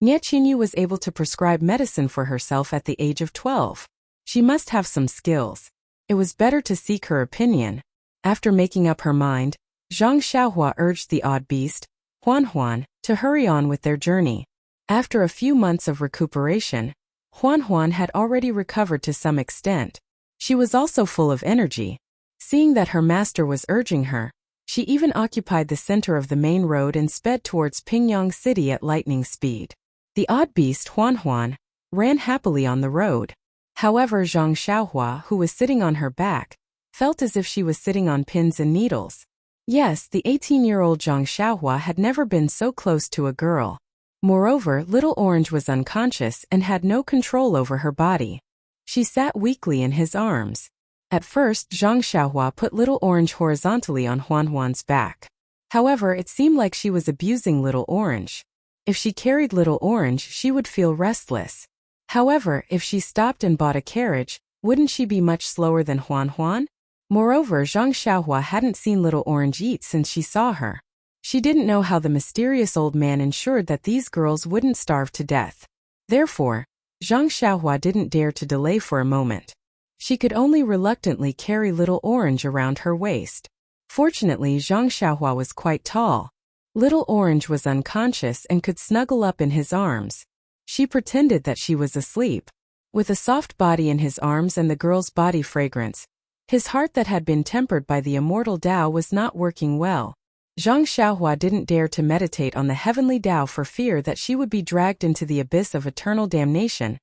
Nie Chenyu was able to prescribe medicine for herself at the age of 12. She must have some skills. It was better to seek her opinion. After making up her mind, Zhang Xiaohua urged the odd beast, Huan, to hurry on with their journey. After a few months of recuperation, Huan had already recovered to some extent. She was also full of energy. Seeing that her master was urging her, she even occupied the center of the main road and sped towards Pingyang City at lightning speed. The odd beast, Huan, ran happily on the road. However, Zhang Xiaohua, who was sitting on her back, felt as if she was sitting on pins and needles. Yes, the 18-year-old Zhang Xiaohua had never been so close to a girl. Moreover, Little Orange was unconscious and had no control over her body. She sat weakly in his arms. At first, Zhang Xiaohua put Little Orange horizontally on Huan's back. However, it seemed like she was abusing Little Orange. If she carried Little Orange, she would feel restless. However, if she stopped and bought a carriage, wouldn't she be much slower than Huan? Moreover, Zhang Xiaohua hadn't seen Little Orange eat since she saw her. She didn't know how the mysterious old man ensured that these girls wouldn't starve to death. Therefore, Zhang Xiaohua didn't dare to delay for a moment. She could only reluctantly carry Little Orange around her waist. Fortunately, Zhang Xiaohua was quite tall. Little Orange was unconscious and could snuggle up in his arms. She pretended that she was asleep. With a soft body in his arms and the girl's body fragrance, his heart that had been tempered by the immortal Tao was not working well. Zhang Xiaohua didn't dare to meditate on the heavenly Tao for fear that she would be dragged into the abyss of eternal damnation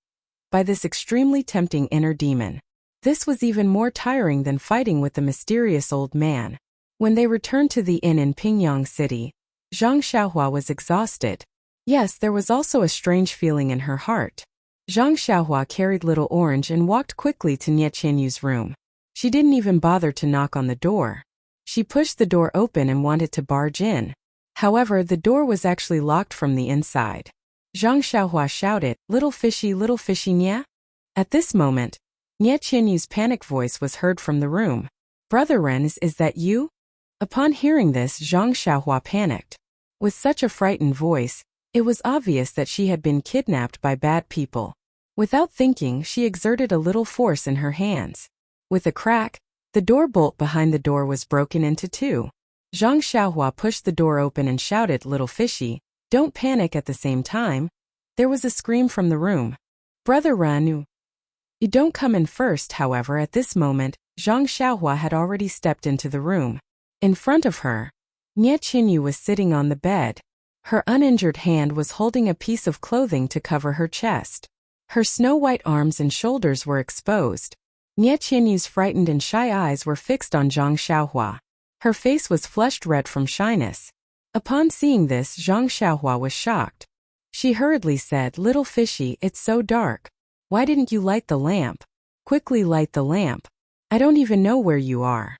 by this extremely tempting inner demon. This was even more tiring than fighting with the mysterious old man. When they returned to the inn in Pingyang City, Zhang Xiaohua was exhausted. Yes, there was also a strange feeling in her heart. Zhang Xiaohua carried Little Orange and walked quickly to Nie Qianyu's room. She didn't even bother to knock on the door. She pushed the door open and wanted to barge in. However, the door was actually locked from the inside. Zhang Xiaohua shouted, little fishy Nya? At this moment, Nie Qianyu's panicked voice was heard from the room. Brother Ren, is that you? Upon hearing this, Zhang Xiaohua panicked. With such a frightened voice, it was obvious that she had been kidnapped by bad people. Without thinking, she exerted a little force in her hands. With a crack, the door bolt behind the door was broken into two. Zhang Xiaohua pushed the door open and shouted, little fishy, don't panic. At the same time, there was a scream from the room. Brother Ranu, you don't come in first. However, at this moment, Zhang Xiaohua had already stepped into the room. In front of her, Nie Qianyu was sitting on the bed. Her uninjured hand was holding a piece of clothing to cover her chest. Her snow-white arms and shoulders were exposed. Nie Qianyu's frightened and shy eyes were fixed on Zhang Xiaohua. Her face was flushed red from shyness. Upon seeing this, Zhang Xiaohua was shocked. She hurriedly said, little fishy, it's so dark. Why didn't you light the lamp? Quickly light the lamp. I don't even know where you are.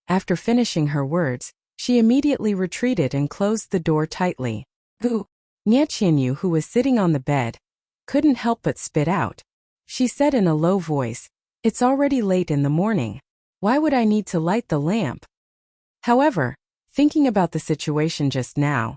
After finishing her words, she immediately retreated and closed the door tightly. Nie Qianyu, who was sitting on the bed, couldn't help but spit out. She said in a low voice, it's already late in the morning. Why would I need to light the lamp? However, thinking about the situation just now,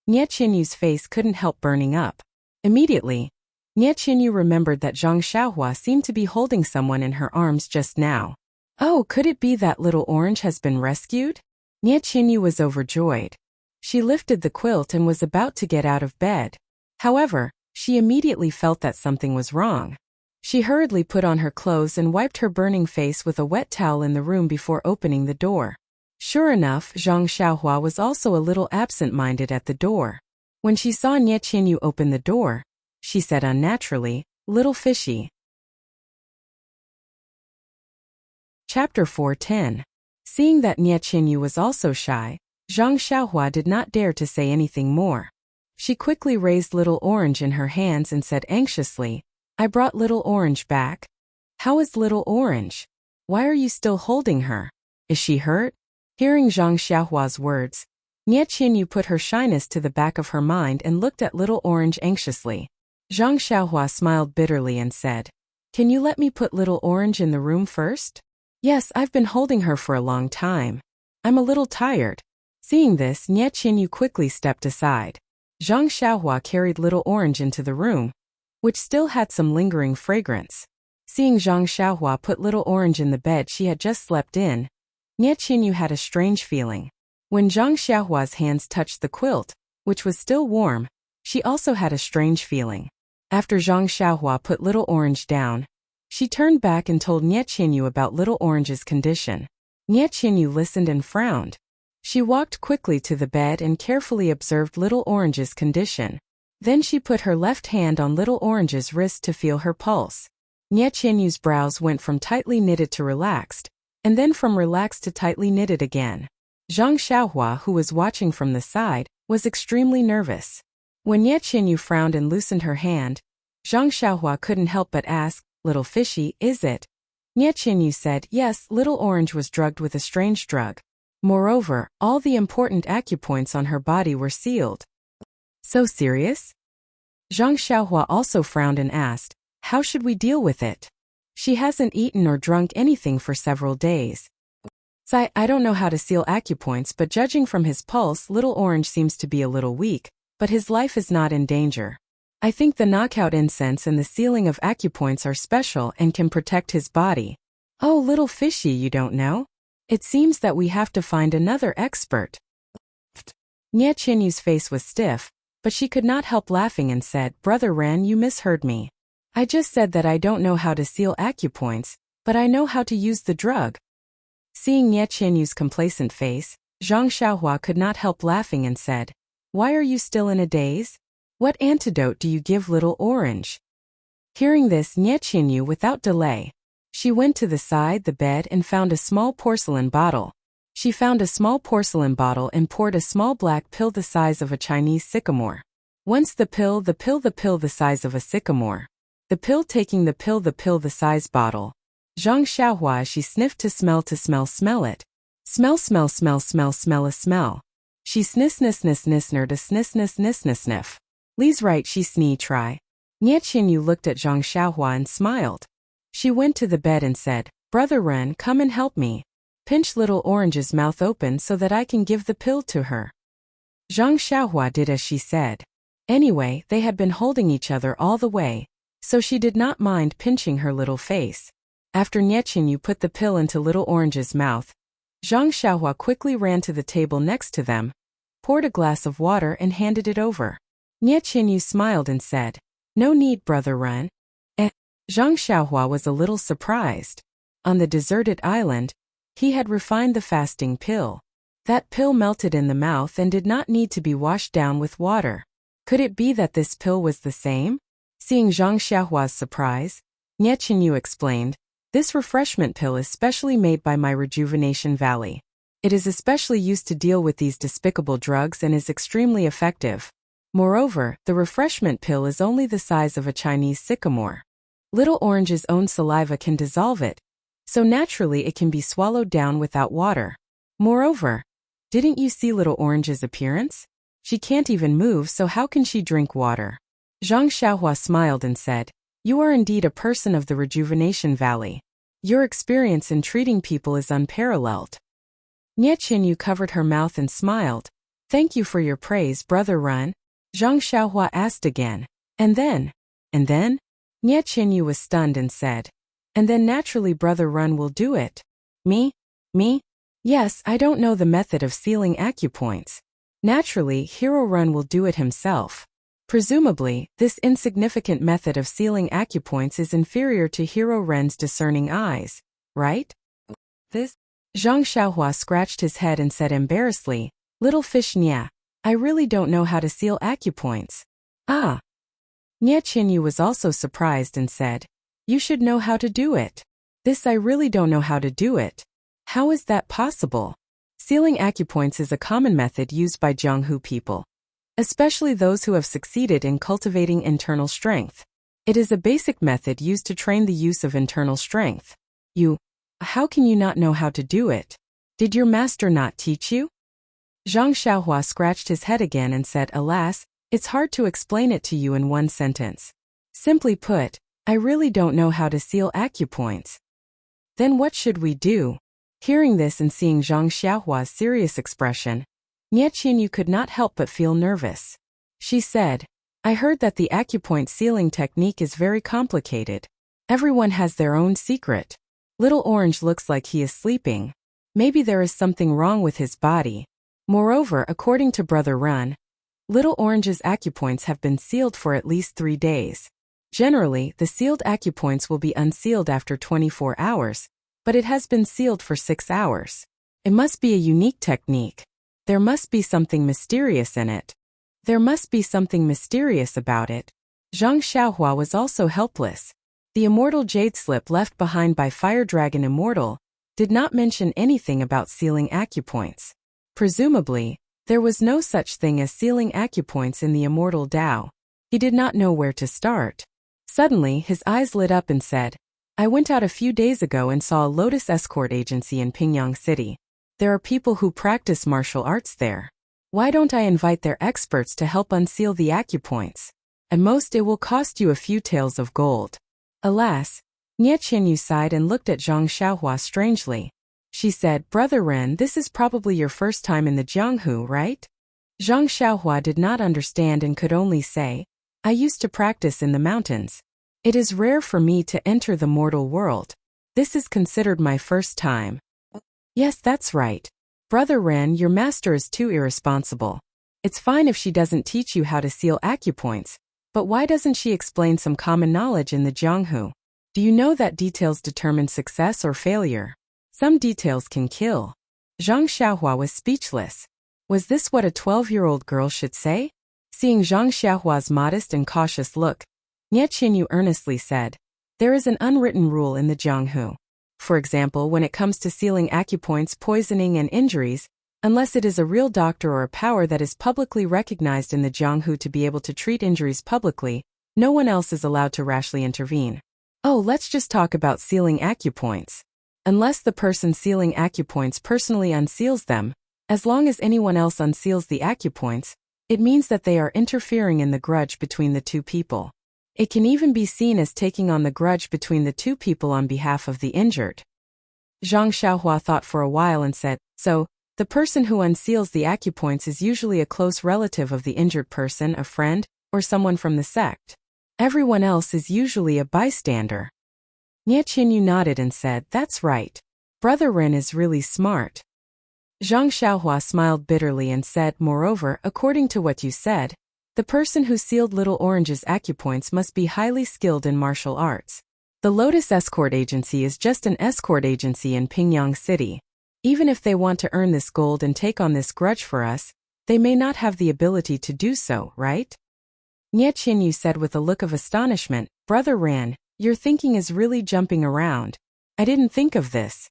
Nie Qianyu's face couldn't help burning up. Immediately, Nie Qianyu remembered that Zhang Xiaohua seemed to be holding someone in her arms just now. Oh, could it be that Little Orange has been rescued? Nie Qianyu was overjoyed. She lifted the quilt and was about to get out of bed. However, she immediately felt that something was wrong. She hurriedly put on her clothes and wiped her burning face with a wet towel in the room before opening the door. Sure enough, Zhang Xiaohua was also a little absent-minded at the door. When she saw Nie Qianyu open the door, she said unnaturally, little fishy. Chapter 4:10. Seeing that Nie Qianyu was also shy, Zhang Xiaohua did not dare to say anything more. She quickly raised Little Orange in her hands and said anxiously, I brought Little Orange back. How is Little Orange? Why are you still holding her? Is she hurt? Hearing Zhang Xiaohua's words, Nie Qianyu put her shyness to the back of her mind and looked at Little Orange anxiously. Zhang Xiaohua smiled bitterly and said, can you let me put Little Orange in the room first? Yes, I've been holding her for a long time. I'm a little tired. Seeing this, Nie Qianyu quickly stepped aside. Zhang Xiaohua carried Little Orange into the room, which still had some lingering fragrance. Seeing Zhang Xiaohua put Little Orange in the bed she had just slept in, Nie Qianyu had a strange feeling. When Zhang Xiaohua's hands touched the quilt, which was still warm, she also had a strange feeling. After Zhang Xiaohua put Little Orange down, she turned back and told Nie Qianyu about Little Orange's condition. Nie Qianyu listened and frowned. She walked quickly to the bed and carefully observed Little Orange's condition. Then she put her left hand on Little Orange's wrist to feel her pulse. Nie Qianyu's brows went from tightly knitted to relaxed, and then from relaxed to tightly knitted again. Zhang Xiaohua, who was watching from the side, was extremely nervous. When Nie Qianyu frowned and loosened her hand, Zhang Xiaohua couldn't help but ask, little fishy, is it? Nie Qianyu said, yes, Little Orange was drugged with a strange drug. Moreover, all the important acupoints on her body were sealed. So serious? Zhang Xiaohua also frowned and asked, how should we deal with it? She hasn't eaten or drunk anything for several days. I don't know how to seal acupoints, but judging from his pulse, Little Orange seems to be a little weak, but his life is not in danger. I think the knockout incense and the sealing of acupoints are special and can protect his body. Oh, little fishy, you don't know? It seems that we have to find another expert. Nie Qianyu's face was stiff, but she could not help laughing and said, Brother Ran, you misheard me. I just said that I don't know how to seal acupoints, but I know how to use the drug. Seeing Nie Qianyu's complacent face, Zhang Xiaohua could not help laughing and said, why are you still in a daze? What antidote do you give Little Orange? Hearing this, Nie Qianyu, without delay, she went to the bed and found a small porcelain bottle. She found a small porcelain bottle and poured a small black pill the size of a Chinese sycamore. Once the pill the size of a sycamore. The pill taking the pill the size bottle. Zhang Xiaohua as she sniffed to smell it. Smell a smell. She sniss-ner to sniff. Li's right she snee try. Nie Qinyu looked at Zhang Xiaohua and smiled. She went to the bed and said, Brother Ren, come and help me. Pinch little Orange's mouth open so that I can give the pill to her. Zhang Xiaohua did as she said. Anyway, they had been holding each other all the way, so she did not mind pinching her little face. After Nie Qinyu put the pill into little Orange's mouth, Zhang Xiaohua quickly ran to the table next to them, poured a glass of water and handed it over. Nie Qinyu smiled and said, No need, Brother Ren. Zhang Xiaohua was a little surprised. On the deserted island, he had refined the fasting pill. That pill melted in the mouth and did not need to be washed down with water. Could it be that this pill was the same? Seeing Zhang Xiaohua's surprise, Nie Qinyu explained, This refreshment pill is specially made by my Rejuvenation Valley. It is especially used to deal with these despicable drugs and is extremely effective. Moreover, the refreshment pill is only the size of a Chinese sycamore. Little Orange's own saliva can dissolve it, so naturally it can be swallowed down without water. Moreover, didn't you see Little Orange's appearance? She can't even move, so how can she drink water? Zhang Xiaohua smiled and said, You are indeed a person of the Rejuvenation Valley. Your experience in treating people is unparalleled. Nie Qinyu covered her mouth and smiled. Thank you for your praise, Brother Ren. Zhang Xiaohua asked again. And then? Nie Qinyu was stunned and said, And then naturally Brother Ren will do it. Me? Yes, I don't know the method of sealing acupoints. Naturally, Hero Ren will do it himself. Presumably, this insignificant method of sealing acupoints is inferior to Hero Ren's discerning eyes, right? This? Zhang Xiaohua scratched his head and said embarrassedly, Little fish Nya, I really don't know how to seal acupoints. Ah. Nie Qinyu was also surprised and said, You should know how to do it. This I really don't know how to do it. How is that possible? Sealing acupoints is a common method used by Jianghu people, especially those who have succeeded in cultivating internal strength. It is a basic method used to train the use of internal strength. How can you not know how to do it? Did your master not teach you? Zhang Xiaohua scratched his head again and said, Alas, it's hard to explain it to you in one sentence. Simply put, I really don't know how to seal acupoints. Then what should we do? Hearing this and seeing Zhang Xiaohua's serious expression, Nie Qinyu could not help but feel nervous. She said, I heard that the acupoint sealing technique is very complicated. Everyone has their own secret. Little Orange looks like he is sleeping. Maybe there is something wrong with his body. Moreover, according to Brother Ren, Little Orange's acupoints have been sealed for at least 3 days. Generally, the sealed acupoints will be unsealed after 24 hours, but it has been sealed for 6 hours. It must be a unique technique. There must be something mysterious in it. There must be something mysterious about it. Zhang Xiaohua was also helpless. The immortal jade slip left behind by Fire Dragon Immortal did not mention anything about sealing acupoints. Presumably, there was no such thing as sealing acupoints in the immortal Tao. He did not know where to start. Suddenly, his eyes lit up and said, I went out a few days ago and saw a Lotus escort agency in Pingyang City. There are people who practice martial arts there. Why don't I invite their experts to help unseal the acupoints? At most it will cost you a few taels of gold. Alas, Nie Qinyu sighed and looked at Zhang Xiaohua strangely. She said, Brother Ren, this is probably your first time in the Jianghu, right? Zhang Xiaohua did not understand and could only say, I used to practice in the mountains. It is rare for me to enter the mortal world. This is considered my first time. Yes, that's right. Brother Ren, your master is too irresponsible. It's fine if she doesn't teach you how to seal acupoints, but why doesn't she explain some common knowledge in the Jianghu? Do you know that details determine success or failure? Some details can kill. Zhang Xiaohua was speechless. Was this what a 12-year-old girl should say? Seeing Zhang Xiaohua's modest and cautious look, Nie Qinyu earnestly said, There is an unwritten rule in the Jianghu. For example, when it comes to sealing acupoints, poisoning and injuries, unless it is a real doctor or a power that is publicly recognized in the Jianghu to be able to treat injuries publicly, No one else is allowed to rashly intervene. Oh, let's just talk about sealing acupoints. Unless the person sealing acupoints personally unseals them, as long as anyone else unseals the acupoints, it means that they are interfering in the grudge between the two people. It can even be seen as taking on the grudge between the two people on behalf of the injured. Zhang Xiaohua thought for a while and said, so, the person who unseals the acupoints is usually a close relative of the injured person, a friend, or someone from the sect. Everyone else is usually a bystander. Nie Qinyu nodded and said, that's right. Brother Ren is really smart. Zhang Xiaohua smiled bitterly and said, moreover, according to what you said, the person who sealed Little Orange's acupoints must be highly skilled in martial arts. The Lotus Escort Agency is just an escort agency in Pingyang City. Even if they want to earn this gold and take on this grudge for us, they may not have the ability to do so, right? Nie Qinyu said with a look of astonishment, Brother Ran, your thinking is really jumping around. I didn't think of this.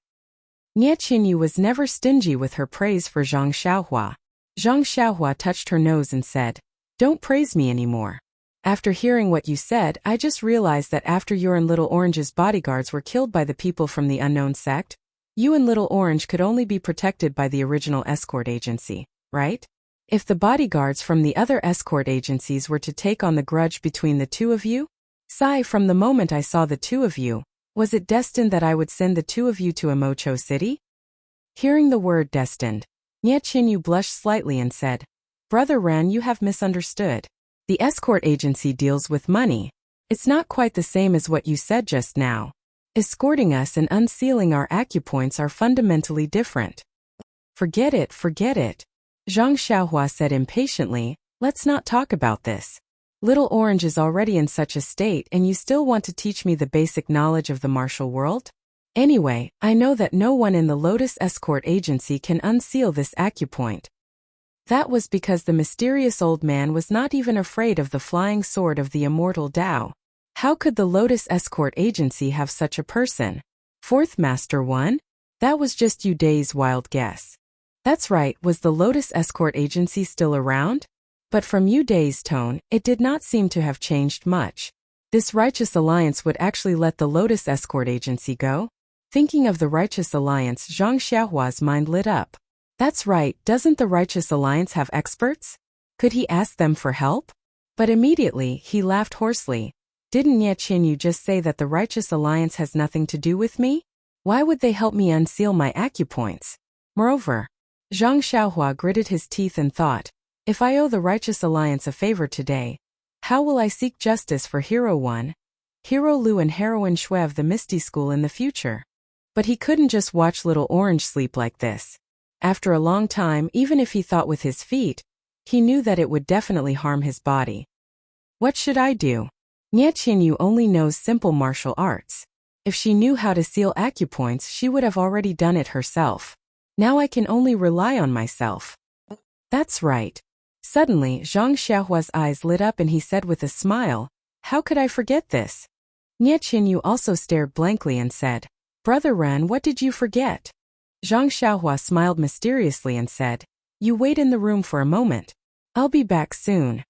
Nie Qinyu was never stingy with her praise for Zhang Xiaohua. Zhang Xiaohua touched her nose and said, don't praise me anymore. After hearing what you said, I just realized that after you and Little Orange's bodyguards were killed by the people from the unknown sect, you and Little Orange could only be protected by the original escort agency, right? If the bodyguards from the other escort agencies were to take on the grudge between the two of you? Sigh, from the moment I saw the two of you, was it destined that I would send the two of you to Emocho City? Hearing the word destined, Nie Qinyu blushed slightly and said, Brother Ran, you have misunderstood. The escort agency deals with money. It's not quite the same as what you said just now. Escorting us and unsealing our acupoints are fundamentally different. Forget it, forget it. Zhang Xiaohua said impatiently, let's not talk about this. Little Orange is already in such a state and you still want to teach me the basic knowledge of the martial world? Anyway, I know that no one in the Lotus Escort Agency can unseal this acupoint. That was because the mysterious old man was not even afraid of the flying sword of the immortal Tao. How could the Lotus Escort Agency have such a person? Fourth Master One? That was just Yu Day's wild guess. That's right, was the Lotus Escort Agency still around? But from Yu Day's tone, it did not seem to have changed much. This righteous alliance would actually let the Lotus Escort Agency go? Thinking of the righteous alliance, Zhang Xiaohua's mind lit up. That's right, doesn't the righteous alliance have experts? Could he ask them for help? But immediately, he laughed hoarsely. Didn't Nie Qinyu just say that the righteous alliance has nothing to do with me? Why would they help me unseal my acupoints? Moreover, Zhang Xiaohua gritted his teeth and thought, if I owe the righteous alliance a favor today, how will I seek justice for Hero 1, Hero Lu and Heroine Shui of the Misty School in the future? But he couldn't just watch Little Orange sleep like this. After a long time, even if he thought with his feet, he knew that it would definitely harm his body. What should I do? Nie Qinyu only knows simple martial arts. If she knew how to seal acupoints, she would have already done it herself. Now I can only rely on myself. That's right. Suddenly, Zhang Xiaohua's eyes lit up and he said with a smile, how could I forget this? Nie Qinyu also stared blankly and said, Brother Ren, what did you forget? Zhang Xiaohua smiled mysteriously and said, you wait in the room for a moment. I'll be back soon.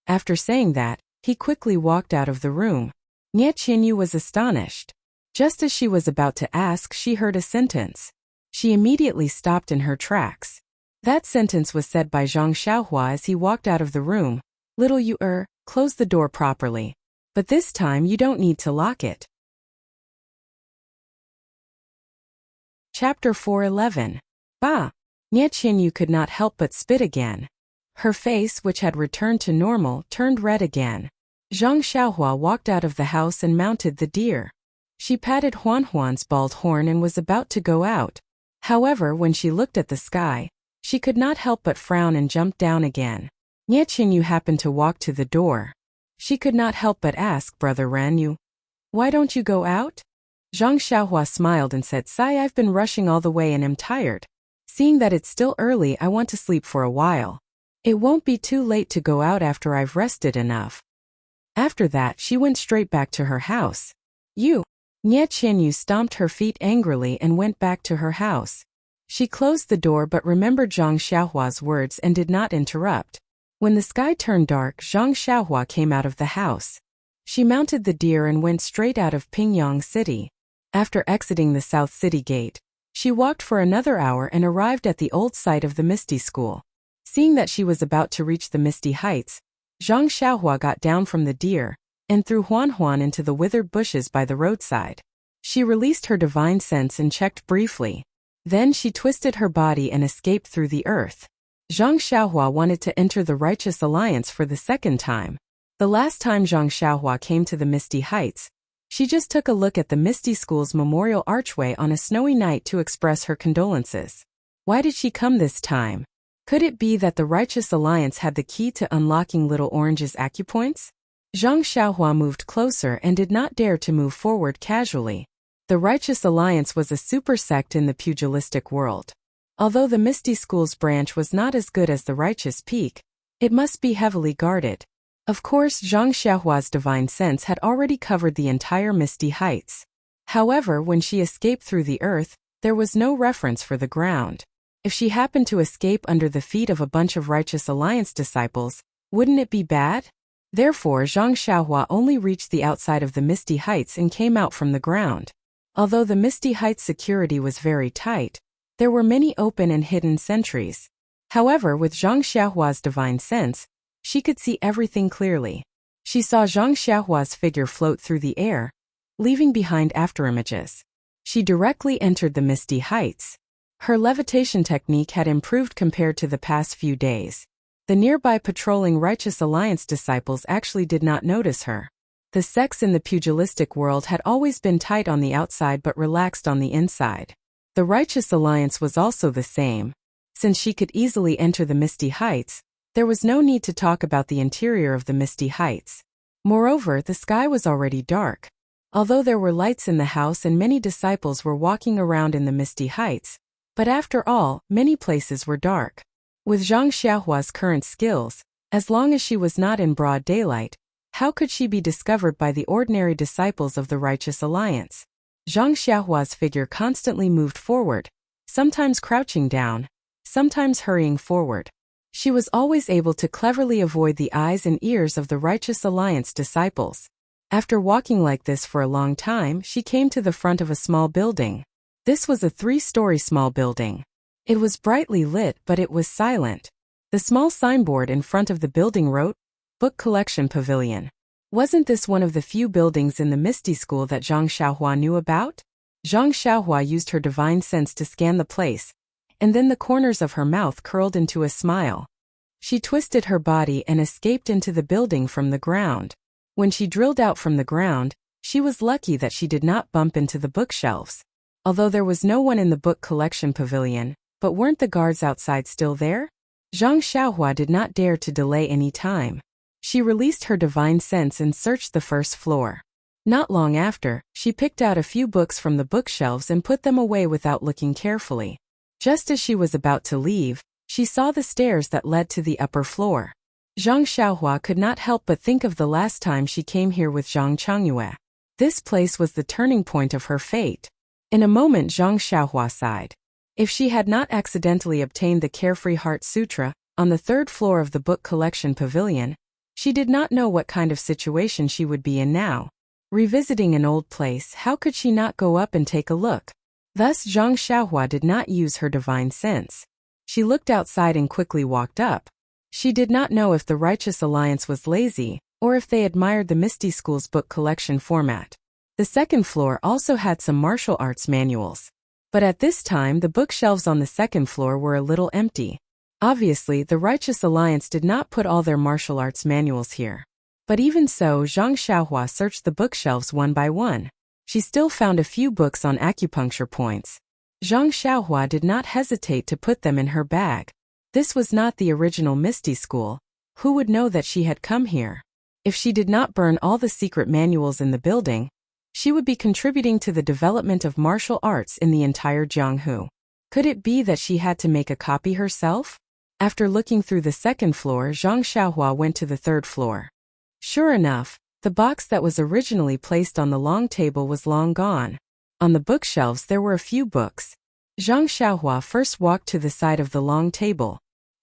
After saying that, he quickly walked out of the room. Nie Qinyu was astonished. Just as she was about to ask, she heard a sentence. She immediately stopped in her tracks. That sentence was said by Zhang Xiaohua as he walked out of the room. Little you close the door properly. But this time you don't need to lock it. Chapter 411. Bah! Nie Qinyu could not help but spit again. Her face, which had returned to normal, turned red again. Zhang Xiaohua walked out of the house and mounted the deer. She patted Huan Huan's bald horn and was about to go out. However, when she looked at the sky, she could not help but frown and jumped down again. Nie Qinyu happened to walk to the door. She could not help but ask, Brother Ran, why don't you go out? Zhang Xiaohua smiled and said, Sai, I've been rushing all the way and am tired. Seeing that it's still early, I want to sleep for a while. It won't be too late to go out after I've rested enough. After that, she went straight back to her house. Nie Qinyu stomped her feet angrily and went back to her house. She closed the door but remembered Zhang Xiaohua's words and did not interrupt. When the sky turned dark, Zhang Xiaohua came out of the house. She mounted the deer and went straight out of Pingyang City. After exiting the South City Gate, she walked for another hour and arrived at the old site of the Misty School. Seeing that she was about to reach the Misty Heights, Zhang Xiaohua got down from the deer and threw Huan into the withered bushes by the roadside. She released her divine sense and checked briefly. Then she twisted her body and escaped through the earth. Zhang Xiaohua wanted to enter the Righteous Alliance for the second time. The last time Zhang Xiaohua came to the Misty Heights, she just took a look at the Misty School's memorial archway on a snowy night to express her condolences. Why did she come this time? Could it be that the Righteous Alliance had the key to unlocking Little Orange's acupoints? Zhang Xiaohua moved closer and did not dare to move forward casually. The Righteous Alliance was a super sect in the pugilistic world. Although the Misty School's branch was not as good as the Righteous Peak, it must be heavily guarded. Of course, Zhang Xiaohua's divine sense had already covered the entire Misty Heights. However, when she escaped through the earth, there was no reference for the ground. If she happened to escape under the feet of a bunch of Righteous Alliance disciples, wouldn't it be bad? Therefore, Zhang Xiaohua only reached the outside of the Misty Heights and came out from the ground. Although the Misty Heights security was very tight, there were many open and hidden sentries. However, with Zhang Xiaohua's divine sense, she could see everything clearly. She saw Zhang Xiaohua's figure float through the air, leaving behind afterimages. She directly entered the Misty Heights. Her levitation technique had improved compared to the past few days. The nearby patrolling Righteous Alliance disciples actually did not notice her. The sects in the pugilistic world had always been tight on the outside but relaxed on the inside. The Righteous Alliance was also the same. Since she could easily enter the Misty Heights, there was no need to talk about the interior of the Misty Heights. Moreover, the sky was already dark. Although there were lights in the house and many disciples were walking around in the Misty Heights, but after all, many places were dark. With Zhang Xiaohua's current skills, as long as she was not in broad daylight, how could she be discovered by the ordinary disciples of the Righteous Alliance? Zhang Xiaohua's figure constantly moved forward, sometimes crouching down, sometimes hurrying forward. She was always able to cleverly avoid the eyes and ears of the Righteous Alliance disciples. After walking like this for a long time, she came to the front of a small building. This was a 3-story small building. It was brightly lit, but it was silent. The small signboard in front of the building wrote, Book Collection Pavilion. Wasn't this one of the few buildings in the Misty School that Zhang Xiaohua knew about? Zhang Xiaohua used her divine sense to scan the place, and then the corners of her mouth curled into a smile. She twisted her body and escaped into the building from the ground. When she drilled out from the ground, she was lucky that she did not bump into the bookshelves. Although there was no one in the book collection pavilion, but weren't the guards outside still there? Zhang Xiaohua did not dare to delay any time. She released her divine sense and searched the first floor. Not long after, she picked out a few books from the bookshelves and put them away without looking carefully. Just as she was about to leave, she saw the stairs that led to the upper floor. Zhang Xiaohua could not help but think of the last time she came here with Zhang Changyue. This place was the turning point of her fate. In a moment, Zhang Xiaohua sighed. If she had not accidentally obtained the Carefree Heart Sutra on the 3rd floor of the book collection pavilion, she did not know what kind of situation she would be in now. Revisiting an old place, how could she not go up and take a look? Thus, Zhang Xiaohua did not use her divine sense. She looked outside and quickly walked up. She did not know if the Righteous Alliance was lazy, or if they admired the Misty School's book collection format. The 2nd floor also had some martial arts manuals. But at this time, the bookshelves on the 2nd floor were a little empty. Obviously, the Righteous Alliance did not put all their martial arts manuals here. But even so, Zhang Xiaohua searched the bookshelves one by one. She still found a few books on acupuncture points. Zhang Xiaohua did not hesitate to put them in her bag. This was not the original Misty School. Who would know that she had come here? If she did not burn all the secret manuals in the building, she would be contributing to the development of martial arts in the entire Jianghu. Could it be that she had to make a copy herself? After looking through the 2nd floor, Zhang Xiaohua went to the 3rd floor. Sure enough, the box that was originally placed on the long table was long gone. On the bookshelves there were a few books. Zhang Xiaohua first walked to the side of the long table.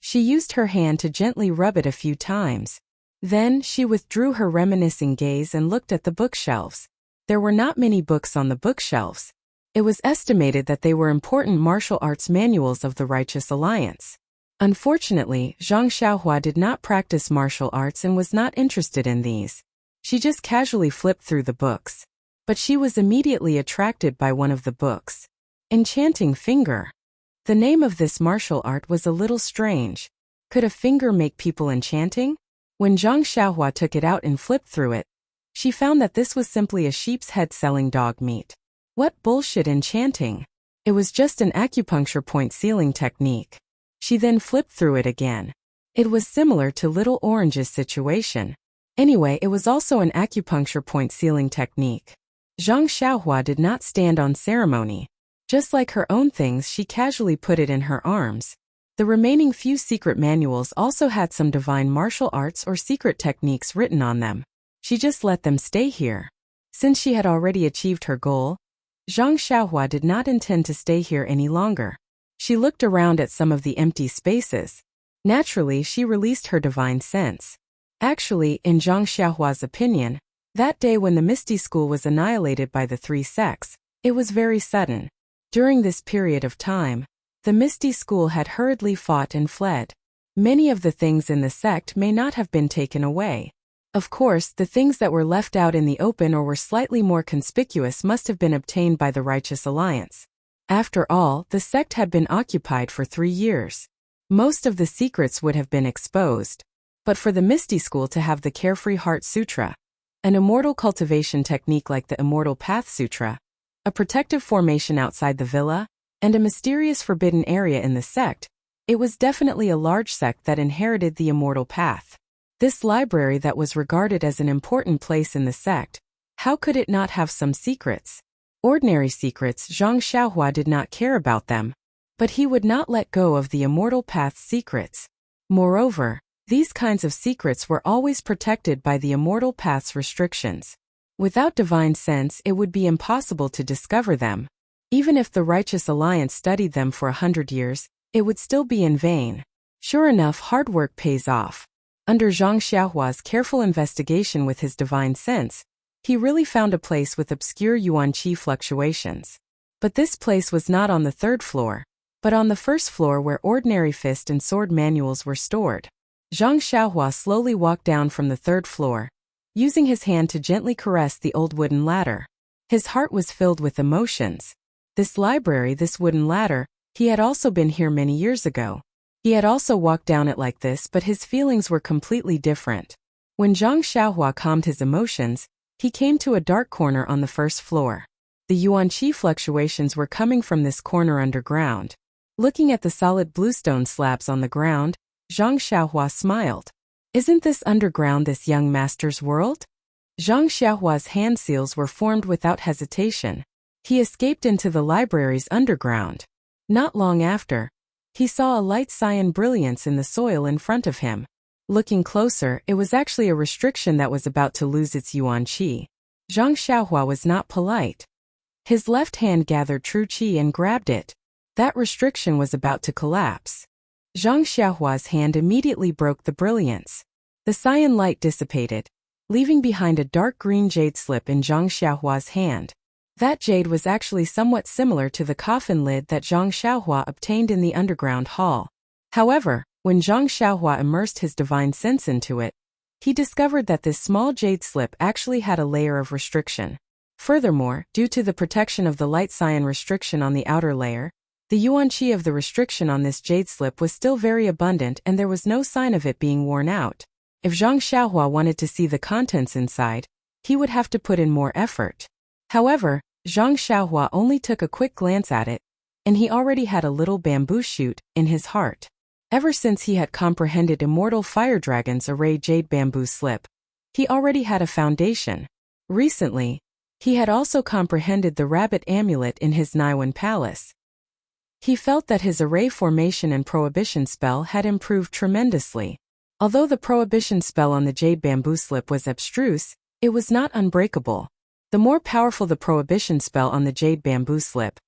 She used her hand to gently rub it a few times. Then, she withdrew her reminiscing gaze and looked at the bookshelves. There were not many books on the bookshelves. It was estimated that they were important martial arts manuals of the Righteous Alliance. Unfortunately, Zhang Xiaohua did not practice martial arts and was not interested in these. She just casually flipped through the books. But she was immediately attracted by one of the books. Enchanting Finger. The name of this martial art was a little strange. Could a finger make people enchanting? When Zhang Xiaohua took it out and flipped through it, she found that this was simply a sheep's head selling dog meat. What bullshit enchanting! It was just an acupuncture point sealing technique. She then flipped through it again. It was similar to Little Orange's situation. Anyway, it was also an acupuncture point sealing technique. Zhang Xiaohua did not stand on ceremony. Just like her own things, she casually put it in her arms. The remaining few secret manuals also had some divine martial arts or secret techniques written on them. She just let them stay here. Since she had already achieved her goal, Zhang Xiaohua did not intend to stay here any longer. She looked around at some of the empty spaces. Naturally, she released her divine sense. Actually, in Zhang Xiaohua's opinion, that day when the Misty School was annihilated by the three sects, it was very sudden. During this period of time, the Misty School had hurriedly fought and fled. Many of the things in the sect may not have been taken away. Of course, the things that were left out in the open or were slightly more conspicuous must have been obtained by the Righteous Alliance. After all, the sect had been occupied for 3 years. Most of the secrets would have been exposed. But for the Misty School to have the Carefree Heart Sutra, an immortal cultivation technique like the Immortal Path Sutra, a protective formation outside the villa, and a mysterious forbidden area in the sect, it was definitely a large sect that inherited the immortal path. This library that was regarded as an important place in the sect, how could it not have some secrets? Ordinary secrets, Zhang Xiaohua did not care about them. But he would not let go of the immortal path's secrets. Moreover, these kinds of secrets were always protected by the immortal path's restrictions. Without divine sense, it would be impossible to discover them. Even if the Righteous Alliance studied them for 100 years, it would still be in vain. Sure enough, hard work pays off. Under Zhang Xiaohua's careful investigation with his divine sense, he really found a place with obscure yuan qi fluctuations. But this place was not on the 3rd floor, but on the 1st floor where ordinary fist and sword manuals were stored. Zhang Xiaohua slowly walked down from the 3rd floor, using his hand to gently caress the old wooden ladder. His heart was filled with emotions. This library, this wooden ladder, he had also been here many years ago. He had also walked down it like this, but his feelings were completely different. When Zhang Xiaohua calmed his emotions, he came to a dark corner on the 1st floor. The yuan qi fluctuations were coming from this corner underground. Looking at the solid bluestone slabs on the ground, Zhang Xiaohua smiled. Isn't this underground this young master's world? Zhang Xiaohua's hand seals were formed without hesitation. He escaped into the library's underground. Not long after, he saw a light cyan brilliance in the soil in front of him. Looking closer, it was actually a restriction that was about to lose its yuan qi. Zhang Xiaohua was not polite. His left hand gathered true qi and grabbed it. That restriction was about to collapse. Zhang Xiaohua's hand immediately broke the brilliance. The cyan light dissipated, leaving behind a dark green jade slip in Zhang Xiaohua's hand. That jade was actually somewhat similar to the coffin lid that Zhang Xiaohua obtained in the underground hall. However, when Zhang Xiaohua immersed his divine sense into it, he discovered that this small jade slip actually had a layer of restriction. Furthermore, due to the protection of the light cyan restriction on the outer layer, the yuan qi of the restriction on this jade slip was still very abundant and there was no sign of it being worn out. If Zhang Xiaohua wanted to see the contents inside, he would have to put in more effort. However, Zhang Xiaohua only took a quick glance at it, and he already had a little bamboo shoot in his heart. Ever since he had comprehended Immortal Fire Dragon's array jade bamboo slip, he already had a foundation. Recently, he had also comprehended the rabbit amulet in his Naiwan palace. He felt that his array formation and prohibition spell had improved tremendously. Although the prohibition spell on the jade bamboo slip was abstruse, it was not unbreakable. The more powerful the prohibition spell on the jade bamboo slip,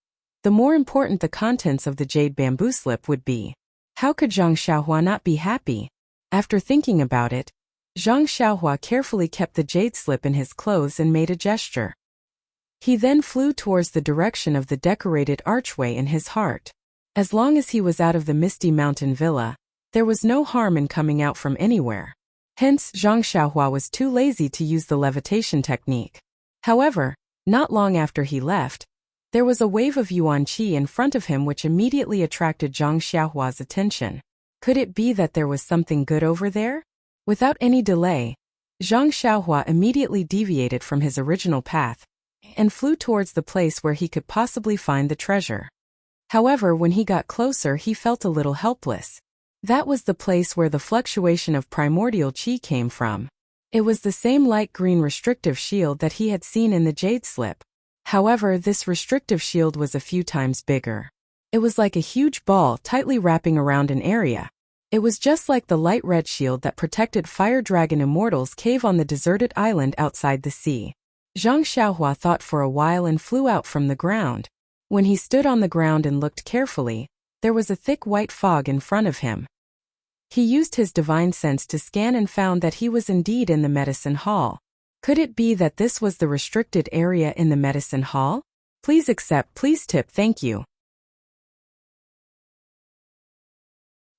the more important the contents of the jade bamboo slip would be. How could Zhang Xiaohua not be happy? After thinking about it, Zhang Xiaohua carefully kept the jade slip in his clothes and made a gesture. He then flew towards the direction of the decorated archway in his heart. As long as he was out of the misty mountain villa, there was no harm in coming out from anywhere. Hence, Zhang Xiaohua was too lazy to use the levitation technique. However, not long after he left, there was a wave of yuan qi in front of him which immediately attracted Zhang Xiaohua's attention. Could it be that there was something good over there? Without any delay, Zhang Xiaohua immediately deviated from his original path and flew towards the place where he could possibly find the treasure. However, when he got closer, he felt a little helpless. That was the place where the fluctuation of primordial qi came from. It was the same light green restrictive shield that he had seen in the jade slip. However, this restrictive shield was a few times bigger. It was like a huge ball tightly wrapping around an area. It was just like the light red shield that protected Fire Dragon Immortal's cave on the deserted island outside the sea. Zhang Xiaohua thought for a while and flew out from the ground. When he stood on the ground and looked carefully, there was a thick white fog in front of him. He used his divine sense to scan and found that he was indeed in the medicine hall. Could it be that this was the restricted area in the medicine hall? Please accept, please tip, thank you.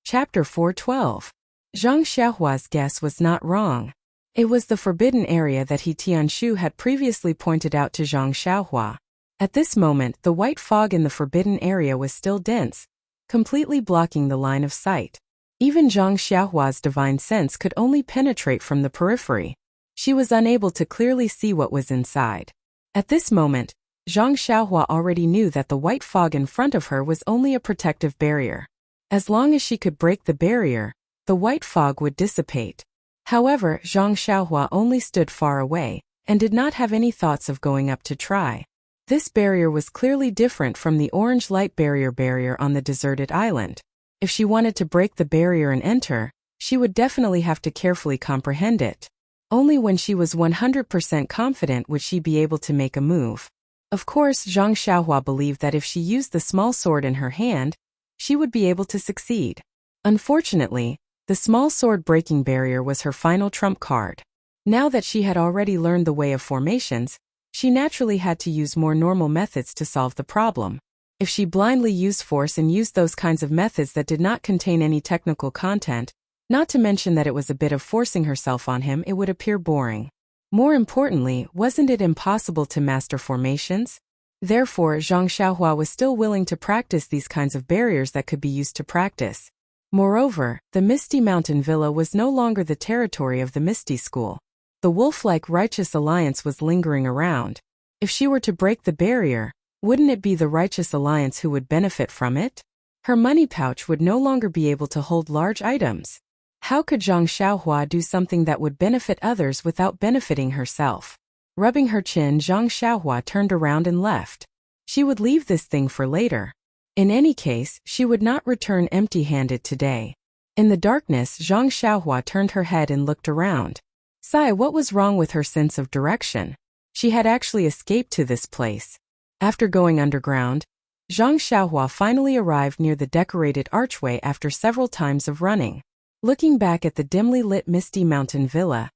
Chapter 412. Zhang Xiaohua's guess was not wrong. It was the forbidden area that He Tianshu had previously pointed out to Zhang Xiaohua. At this moment, the white fog in the forbidden area was still dense, completely blocking the line of sight. Even Zhang Xiaohua's divine sense could only penetrate from the periphery. She was unable to clearly see what was inside. At this moment, Zhang Xiaohua already knew that the white fog in front of her was only a protective barrier. As long as she could break the barrier, the white fog would dissipate. However, Zhang Xiaohua only stood far away and did not have any thoughts of going up to try. This barrier was clearly different from the orange light barrier on the deserted island. If she wanted to break the barrier and enter, she would definitely have to carefully comprehend it. Only when she was 100% confident would she be able to make a move. Of course, Zhang Xiaohua believed that if she used the small sword in her hand, she would be able to succeed. Unfortunately, the small sword breaking barrier was her final trump card. Now that she had already learned the way of formations, she naturally had to use more normal methods to solve the problem. If she blindly used force and used those kinds of methods that did not contain any technical content, not to mention that it was a bit of forcing herself on him, it would appear boring. More importantly, wasn't it impossible to master formations? Therefore, Zhang Xiaohua was still willing to practice these kinds of barriers that could be used to practice. Moreover, the Misty Mountain Villa was no longer the territory of the Misty School. The wolf-like Righteous Alliance was lingering around. If she were to break the barrier, wouldn't it be the Righteous Alliance who would benefit from it? Her money pouch would no longer be able to hold large items. How could Zhang Xiaohua do something that would benefit others without benefiting herself? Rubbing her chin, Zhang Xiaohua turned around and left. She would leave this thing for later. In any case, she would not return empty-handed today. In the darkness, Zhang Xiaohua turned her head and looked around. Sigh, what was wrong with her sense of direction? She had actually escaped to this place. After going underground, Zhang Xiaohua finally arrived near the decorated archway after several times of running. Looking back at the dimly lit Misty Mountain Villa,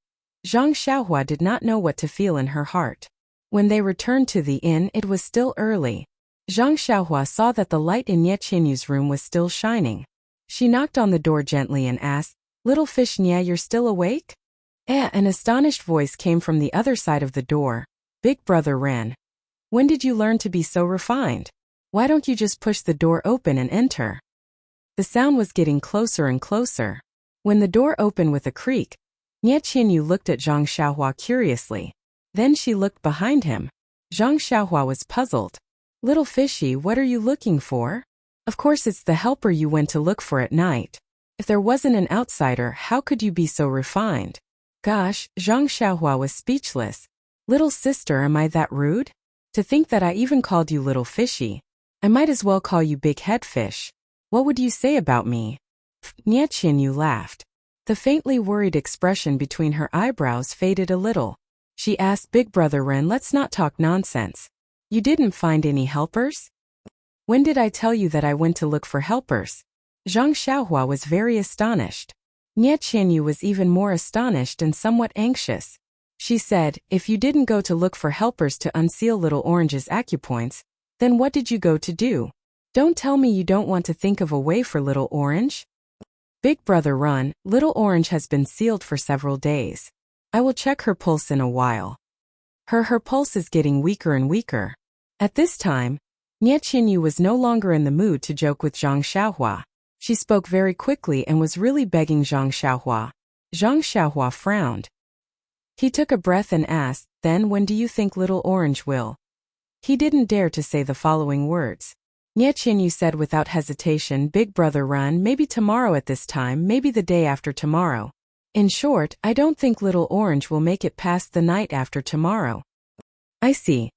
Zhang Xiaohua did not know what to feel in her heart. When they returned to the inn, it was still early. Zhang Xiaohua saw that the light in Nye Qianyu's room was still shining. She knocked on the door gently and asked, "Little fish Nye, you're still awake?" An astonished voice came from the other side of the door. "Big brother Ren. When did you learn to be so refined? Why don't you just push the door open and enter?" The sound was getting closer and closer. When the door opened with a creak, Nye Qianyu looked at Zhang Xiaohua curiously. Then she looked behind him. Zhang Xiaohua was puzzled. "Little fishy, what are you looking for?" "Of course it's the helper you went to look for at night. If there wasn't an outsider, how could you be so refined?" Gosh, Zhang Xiaohua was speechless. "Little sister, am I that rude? To think that I even called you little fishy. I might as well call you big head fish. What would you say about me?" Nye Qianyu laughed. The faintly worried expression between her eyebrows faded a little. She asked, "Big brother Ren, let's not talk nonsense. You didn't find any helpers?" "When did I tell you that I went to look for helpers?" Zhang Xiaohua was very astonished. Nie Qianyu was even more astonished and somewhat anxious. She said, "If you didn't go to look for helpers to unseal Little Orange's acupoints, then what did you go to do? Don't tell me you don't want to think of a way for Little Orange?" "Big brother Run, Little Orange has been sealed for several days. I will check her pulse in a while. Her pulse is getting weaker and weaker." At this time, Nie Qianyu was no longer in the mood to joke with Zhang Xiaohua. She spoke very quickly and was really begging Zhang Xiaohua. Zhang Xiaohua frowned. He took a breath and asked, "Then when do you think Little Orange will?" He didn't dare to say the following words. Nie Qianyu said without hesitation, "Big brother Run, maybe tomorrow at this time, maybe the day after tomorrow. In short, I don't think Little Orange will make it past the night after tomorrow." "I see."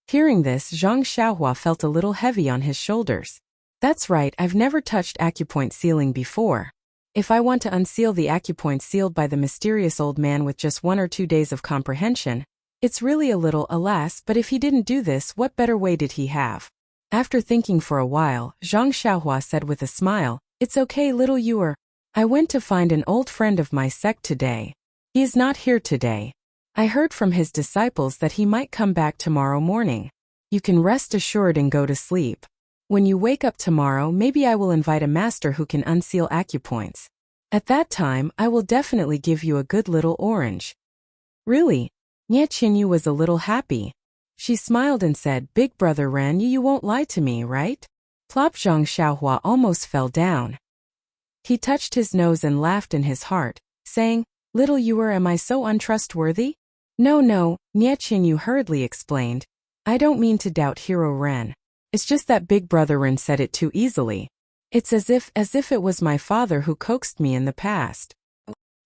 Hearing this, Zhang Xiaohua felt a little heavy on his shoulders. "That's right, I've never touched acupoint sealing before. If I want to unseal the acupoint sealed by the mysterious old man with just 1 or 2 days of comprehension, it's really a little, alas, but if he didn't do this, what better way did he have?" After thinking for a while, Zhang Xiaohua said with a smile, "It's okay, little Yuer. I went to find an old friend of my sect today. He is not here today. I heard from his disciples that he might come back tomorrow morning. You can rest assured and go to sleep. When you wake up tomorrow, maybe I will invite a master who can unseal acupoints. At that time, I will definitely give you a good Little Orange." "Really?" Nie Qianyu was a little happy. She smiled and said, "Big brother Ren, you won't lie to me, right?" Plop. Zhang Xiaohua almost fell down. He touched his nose and laughed in his heart, saying, "Little Yuer, am I so untrustworthy?" No, Nie Qianyu hurriedly explained. "I don't mean to doubt Hero Ren. It's just that Big brother Ren said it too easily. It's as if it was my father who coaxed me in the past."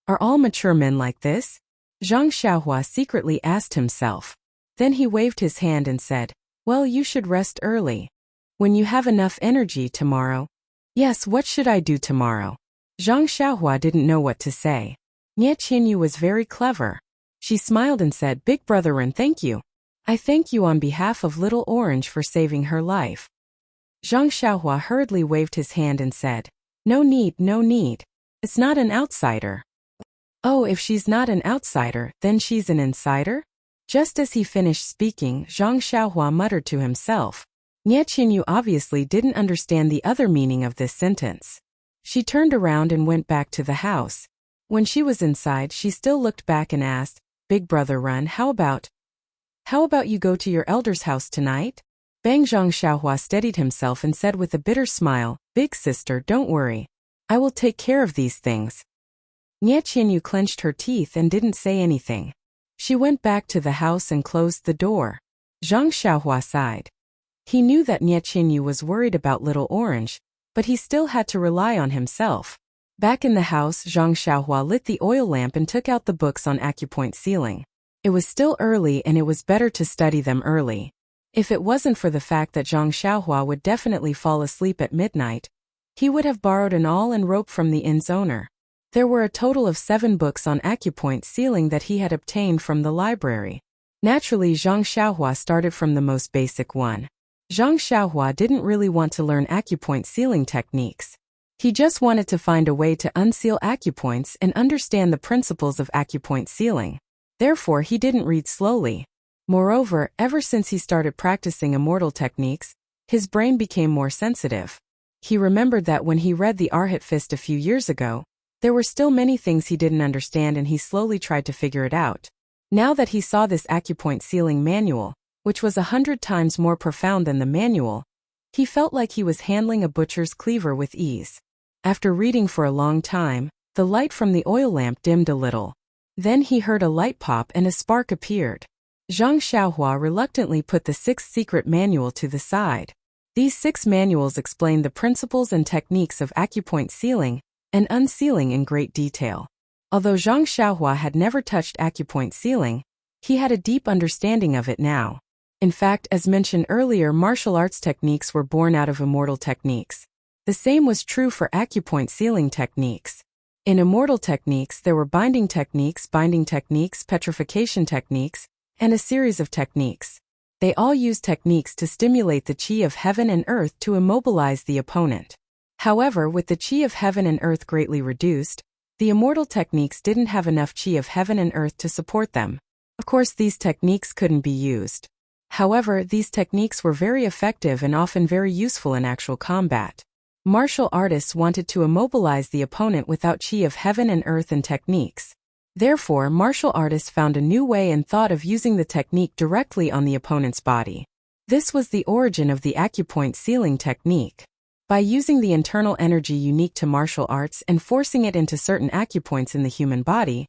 Are all mature men like this? Zhang Xiaohua secretly asked himself. Then he waved his hand and said, "Well, you should rest early. When you have enough energy tomorrow." "Yes, what should I do tomorrow?" Zhang Xiaohua didn't know what to say. Nie Qianyu was very clever. She smiled and said, "Big brother Ren, thank you. I thank you on behalf of Little Orange for saving her life." Zhang Xiaohua hurriedly waved his hand and said, No need. It's not an outsider." "Oh, if she's not an outsider, then she's an insider?" Just as he finished speaking, Zhang Xiaohua muttered to himself. Nie Qianyu obviously didn't understand the other meaning of this sentence. She turned around and went back to the house. When she was inside, she still looked back and asked, "Big brother Run, how about you go to your elder's house tonight?" Bang. Zhang Xiaohua steadied himself and said with a bitter smile, "Big sister, don't worry. I will take care of these things." Nie Qianyu clenched her teeth and didn't say anything. She went back to the house and closed the door. Zhang Xiaohua sighed. He knew that Nie Qianyu was worried about Little Orange, but he still had to rely on himself. Back in the house, Zhang Xiaohua lit the oil lamp and took out the books on acupoint sealing. It was still early and it was better to study them early. If it wasn't for the fact that Zhang Xiaohua would definitely fall asleep at midnight, he would have borrowed an awl and rope from the inn's owner. There were a total of 7 books on acupoint sealing that he had obtained from the library. Naturally, Zhang Xiaohua started from the most basic one. Zhang Xiaohua didn't really want to learn acupoint sealing techniques. He just wanted to find a way to unseal acupoints and understand the principles of acupoint sealing. Therefore, he didn't read slowly. Moreover, ever since he started practicing immortal techniques, his brain became more sensitive. He remembered that when he read the Arhat Fist a few years ago, there were still many things he didn't understand and he slowly tried to figure it out. Now that he saw this acupoint sealing manual, which was 100 times more profound than the manual, he felt like he was handling a butcher's cleaver with ease. After reading for a long time, the light from the oil lamp dimmed a little. Then he heard a light pop and a spark appeared. Zhang Xiaohua reluctantly put the 6th secret manual to the side. These 6 manuals explain the principles and techniques of acupoint sealing and unsealing in great detail. Although Zhang Xiaohua had never touched acupoint sealing, he had a deep understanding of it now. In fact, as mentioned earlier, martial arts techniques were born out of immortal techniques. The same was true for acupoint sealing techniques. In immortal techniques, there were binding techniques, petrification techniques, and a series of techniques. They all used techniques to stimulate the qi of heaven and earth to immobilize the opponent. However, with the qi of heaven and earth greatly reduced, the immortal techniques didn't have enough qi of heaven and earth to support them. Of course, these techniques couldn't be used. However, these techniques were very effective and often very useful in actual combat. Martial artists wanted to immobilize the opponent without qi of heaven and earth and techniques. Therefore, martial artists found a new way and thought of using the technique directly on the opponent's body. This was the origin of the acupoint sealing technique. By using the internal energy unique to martial arts and forcing it into certain acupoints in the human body,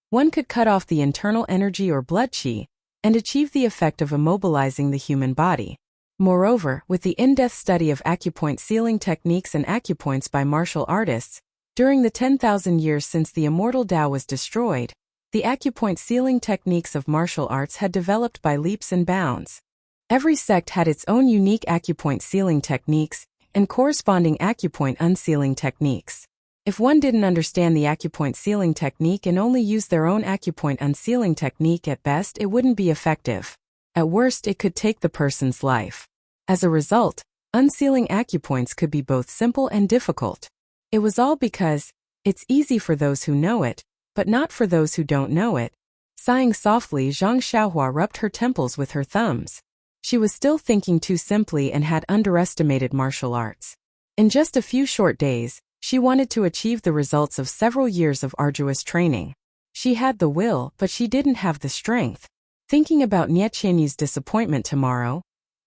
one could cut off the internal energy or blood qi and achieve the effect of immobilizing the human body. Moreover, with the in-depth study of acupoint sealing techniques and acupoints by martial artists, during the 10,000 years since the immortal Tao was destroyed, the acupoint sealing techniques of martial arts had developed by leaps and bounds. Every sect had its own unique acupoint sealing techniques and corresponding acupoint unsealing techniques. If one didn't understand the acupoint sealing technique and only used their own acupoint unsealing technique, at best it wouldn't be effective. At worst, it could take the person's life. As a result, unsealing acupoints could be both simple and difficult. It was all because it's easy for those who know it, but not for those who don't know it. Sighing softly, Zhang Xiaohua rubbed her temples with her thumbs. She was still thinking too simply and had underestimated martial arts. In just a few short days, she wanted to achieve the results of several years of arduous training. She had the will, but she didn't have the strength. Thinking about Nie Qianyu's disappointment tomorrow,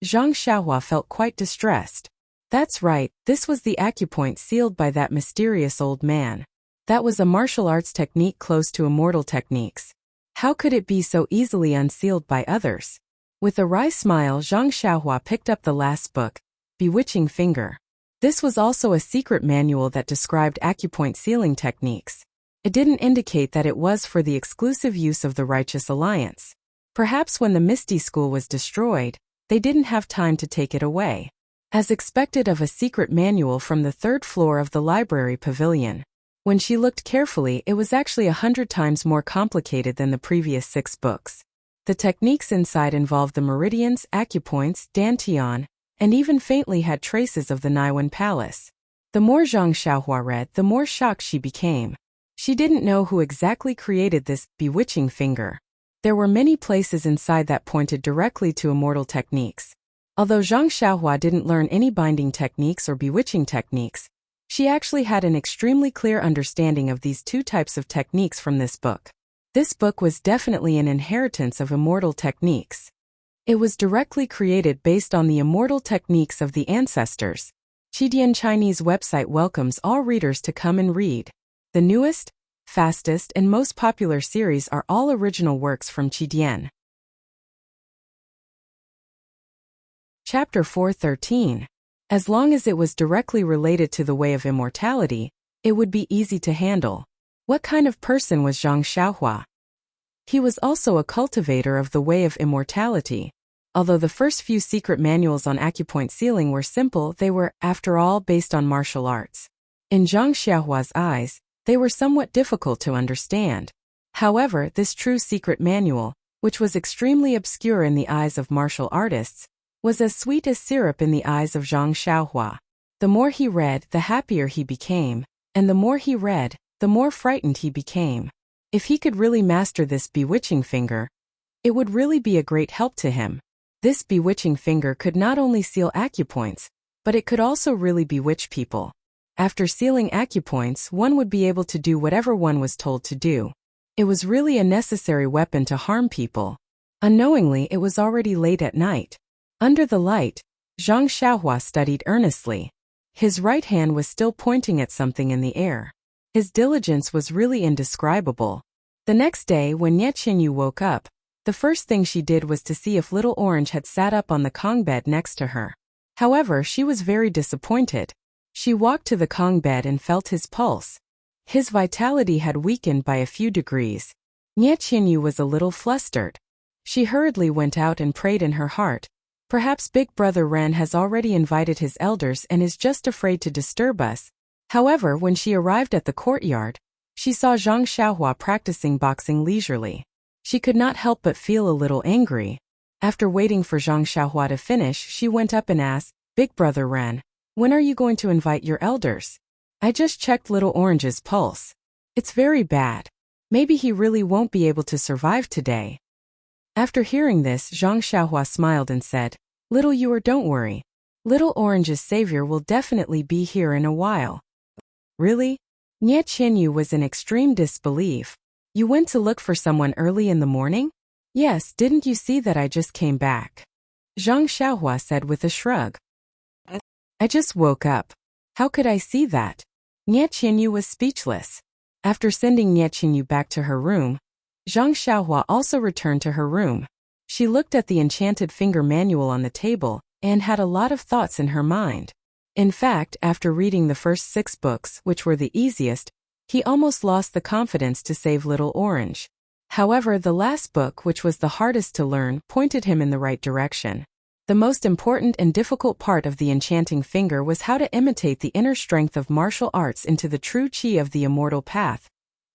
Zhang Xiaohua felt quite distressed. That's right, this was the acupoint sealed by that mysterious old man. That was a martial arts technique close to immortal techniques. How could it be so easily unsealed by others? With a wry smile, Zhang Xiaohua picked up the last book, Bewitching Finger. This was also a secret manual that described acupoint sealing techniques. It didn't indicate that it was for the exclusive use of the Righteous Alliance. Perhaps when the Misty School was destroyed, they didn't have time to take it away. As expected of a secret manual from the third floor of the library pavilion. When she looked carefully, it was actually 100 times more complicated than the previous 6 books. The techniques inside involved the meridians, acupoints, dantian, and even faintly had traces of the Naiwan Palace. The more Zhang Xiaohua read, the more shocked she became. She didn't know who exactly created this bewitching finger. There were many places inside that pointed directly to immortal techniques. Although Zhang Xiaohua didn't learn any binding techniques or bewitching techniques, she actually had an extremely clear understanding of these 2 types of techniques from this book. This book was definitely an inheritance of immortal techniques. It was directly created based on the immortal techniques of the ancestors. Qidian Chinese website welcomes all readers to come and read. The newest, fastest, and most popular series are all original works from Qidian. Chapter 413. As long as it was directly related to the way of immortality, it would be easy to handle. What kind of person was Zhang Xiaohua? He was also a cultivator of the way of immortality. Although the first few secret manuals on acupoint sealing were simple, they were, after all, based on martial arts. In Zhang Xiaohua's eyes, they were somewhat difficult to understand. However, this true secret manual, which was extremely obscure in the eyes of martial artists, was as sweet as syrup in the eyes of Zhang Xiaohua. The more he read, the happier he became, and the more he read, the more frightened he became. If he could really master this bewitching finger, it would really be a great help to him. This bewitching finger could not only seal acupoints, but it could also really bewitch people. After sealing acupoints, one would be able to do whatever one was told to do. It was really a necessary weapon to harm people. Unknowingly, it was already late at night. Under the light, Zhang Xiaohua studied earnestly. His right hand was still pointing at something in the air. His diligence was really indescribable. The next day, when Nie Qianyu woke up, the first thing she did was to see if Little Orange had sat up on the Kong bed next to her. However, she was very disappointed. She walked to the Kong bed and felt his pulse. His vitality had weakened by a few degrees. Nie Qianyu was a little flustered. She hurriedly went out and prayed in her heart. Perhaps Big Brother Ren has already invited his elders and is just afraid to disturb us. However, when she arrived at the courtyard, she saw Zhang Xiaohua practicing boxing leisurely. She could not help but feel a little angry. After waiting for Zhang Xiaohua to finish, she went up and asked, "Big Brother Ren, When are you going to invite your elders? I just checked Little Orange's pulse. It's very bad. Maybe he really won't be able to survive today. After hearing this, Zhang Xiaohua smiled and said, Little Yuer, don't worry. Little Orange's savior will definitely be here in a while. Really? Nie Qianyu was in extreme disbelief. You went to look for someone early in the morning? Yes, didn't you see that I just came back? Zhang Xiaohua said with a shrug. I just woke up. How could I see that? Nie Qianyu was speechless. After sending Nie Qianyu back to her room, Zhang Xiaohua also returned to her room. She looked at the enchanted finger manual on the table and had a lot of thoughts in her mind. In fact, after reading the first 6 books, which were the easiest, he almost lost the confidence to save Little Orange. However, the last book, which was the hardest to learn, pointed him in the right direction. The most important and difficult part of the enchanting finger was how to imitate the inner strength of martial arts into the true qi of the immortal path,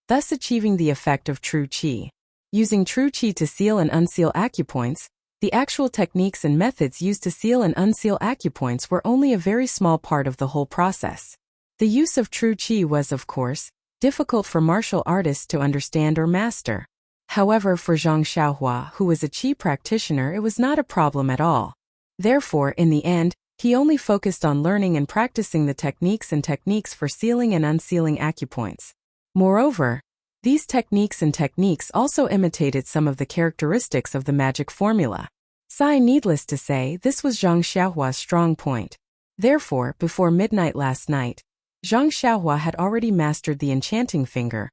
thus achieving the effect of true qi. Using true qi to seal and unseal acupoints, the actual techniques and methods used to seal and unseal acupoints were only a very small part of the whole process. The use of true qi was, of course, difficult for martial artists to understand or master. However, for Zhang Xiaohua, who was a qi practitioner, it was not a problem at all. Therefore, in the end, he only focused on learning and practicing the techniques for sealing and unsealing acupoints. Moreover, these techniques also imitated some of the characteristics of the magic formula. Needless to say, this was Zhang Xiaohua's strong point. Therefore, before midnight last night, Zhang Xiaohua had already mastered the enchanting finger,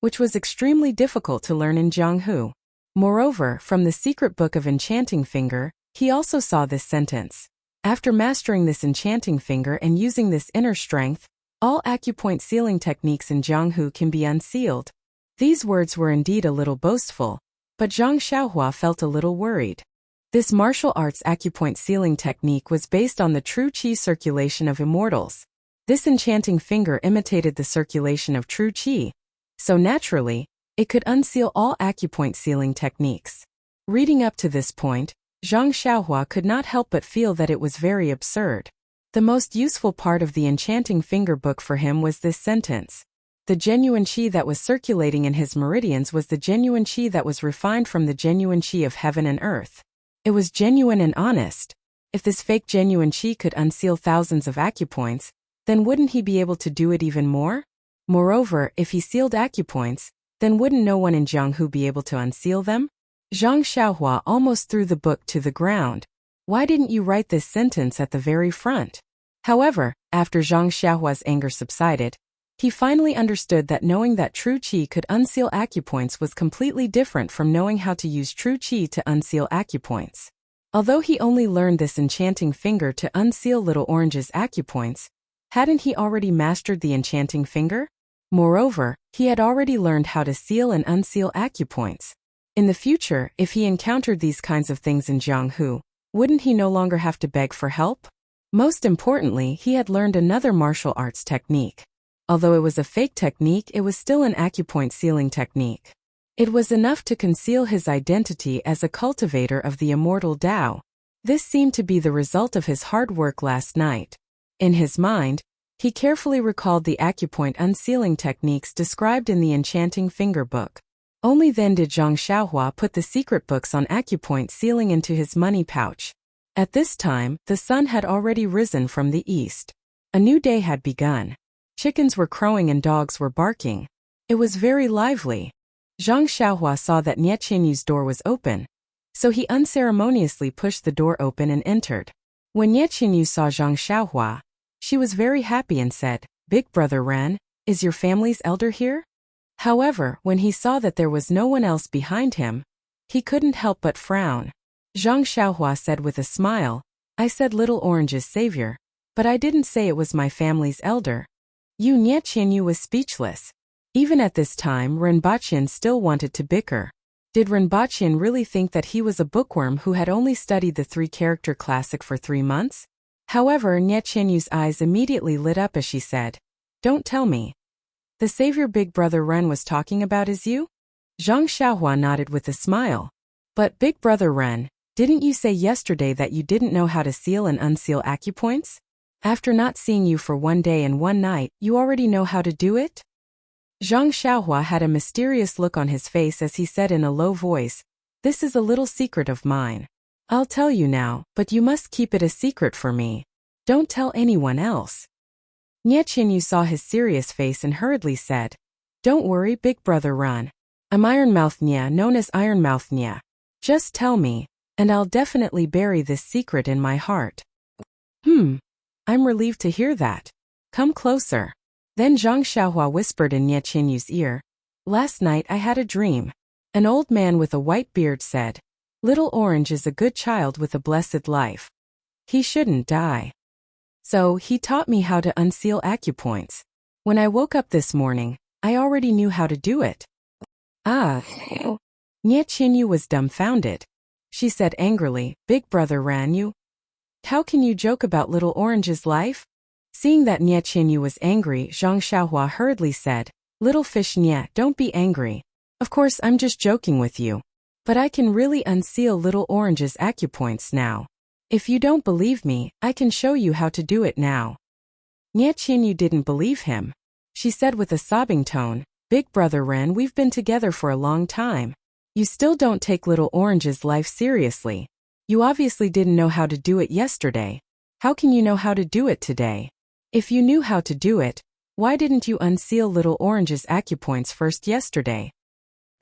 which was extremely difficult to learn in Jianghu. Moreover, from the secret book of enchanting finger, he also saw this sentence. After mastering this enchanting finger and using this inner strength, all acupoint sealing techniques in Jianghu can be unsealed. These words were indeed a little boastful, but Zhang Xiaohua felt a little worried. This martial arts acupoint sealing technique was based on the true qi circulation of immortals. This enchanting finger imitated the circulation of true qi, so naturally, it could unseal all acupoint sealing techniques. Reading up to this point, Zhang Xiaohua could not help but feel that it was very absurd. The most useful part of the enchanting finger book for him was this sentence. The genuine qi that was circulating in his meridians was the genuine qi that was refined from the genuine qi of heaven and earth. It was genuine and honest. If this fake genuine qi could unseal thousands of acupoints, then wouldn't he be able to do it even more? Moreover, if he sealed acupoints, then wouldn't no one in Jianghu be able to unseal them? Zhang Xiaohua almost threw the book to the ground. Why didn't you write this sentence at the very front? However, after Zhang Xiaohua's anger subsided, he finally understood that knowing that true qi could unseal acupoints was completely different from knowing how to use true qi to unseal acupoints. Although he only learned this enchanting finger to unseal Little Orange's acupoints, hadn't he already mastered the enchanting finger? Moreover, he had already learned how to seal and unseal acupoints. In the future, if he encountered these kinds of things in Jianghu, wouldn't he no longer have to beg for help? Most importantly, he had learned another martial arts technique. Although it was a fake technique, it was still an acupoint sealing technique. It was enough to conceal his identity as a cultivator of the immortal Tao. This seemed to be the result of his hard work last night. In his mind, he carefully recalled the acupoint unsealing techniques described in the enchanting finger book. Only then did Zhang Xiaohua put the secret books on acupoint sealing into his money pouch. At this time, the sun had already risen from the east. A new day had begun. Chickens were crowing and dogs were barking. It was very lively. Zhang Xiaohua saw that Nie Qianyu's door was open, so he unceremoniously pushed the door open and entered. When Nie Qianyu saw Zhang Xiaohua, she was very happy and said, "Big brother Ren, is your family's elder here?" However, when he saw that there was no one else behind him, he couldn't help but frown. Zhang Xiaohua said with a smile, "I said Little Orange's savior, but I didn't say it was my family's elder." Nie Qianyu was speechless. Even at this time, Renbaqian still wanted to bicker. Did Renbaqian really think that he was a bookworm who had only studied the 3-character classic for 3 months? However, Nie Qianyu's eyes immediately lit up as she said, "Don't tell me. The savior Big Brother Ren was talking about is you?" Zhang Xiaohua nodded with a smile. "But Big Brother Ren, didn't you say yesterday that you didn't know how to seal and unseal acupoints?" After not seeing you for 1 day and 1 night, you already know how to do it? Zhang Xiaohua had a mysterious look on his face as he said in a low voice, "This is a little secret of mine. I'll tell you now, but you must keep it a secret for me. Don't tell anyone else." Nie Qinyu saw his serious face and hurriedly said, "Don't worry, big brother Run. I'm Ironmouth Nie, known as Ironmouth Nie. Just tell me, and I'll definitely bury this secret in my heart." I'm relieved to hear that. Come closer. Then Zhang Xiaohua whispered in Nie Qinyu's ear, "Last night I had a dream. An old man with a white beard said, 'Little Orange is a good child with a blessed life. He shouldn't die.' So he taught me how to unseal acupoints. When I woke up this morning, I already knew how to do it." Ah. Nie Qinyu was dumbfounded. She said angrily, "Big brother Ran you? How can you joke about Little Orange's life?" Seeing that Nie Qinyu was angry, Zhang Xiaohua hurriedly said, "Little fish Nie, don't be angry. Of course I'm just joking with you. But I can really unseal Little Orange's acupoints now. If you don't believe me, I can show you how to do it now." Nie Qinyu didn't believe him. She said with a sobbing tone, "Big brother Ren, we've been together for a long time. You still don't take Little Orange's life seriously. You obviously didn't know how to do it yesterday. How can you know how to do it today? If you knew how to do it, why didn't you unseal Little Orange's acupoints first yesterday?"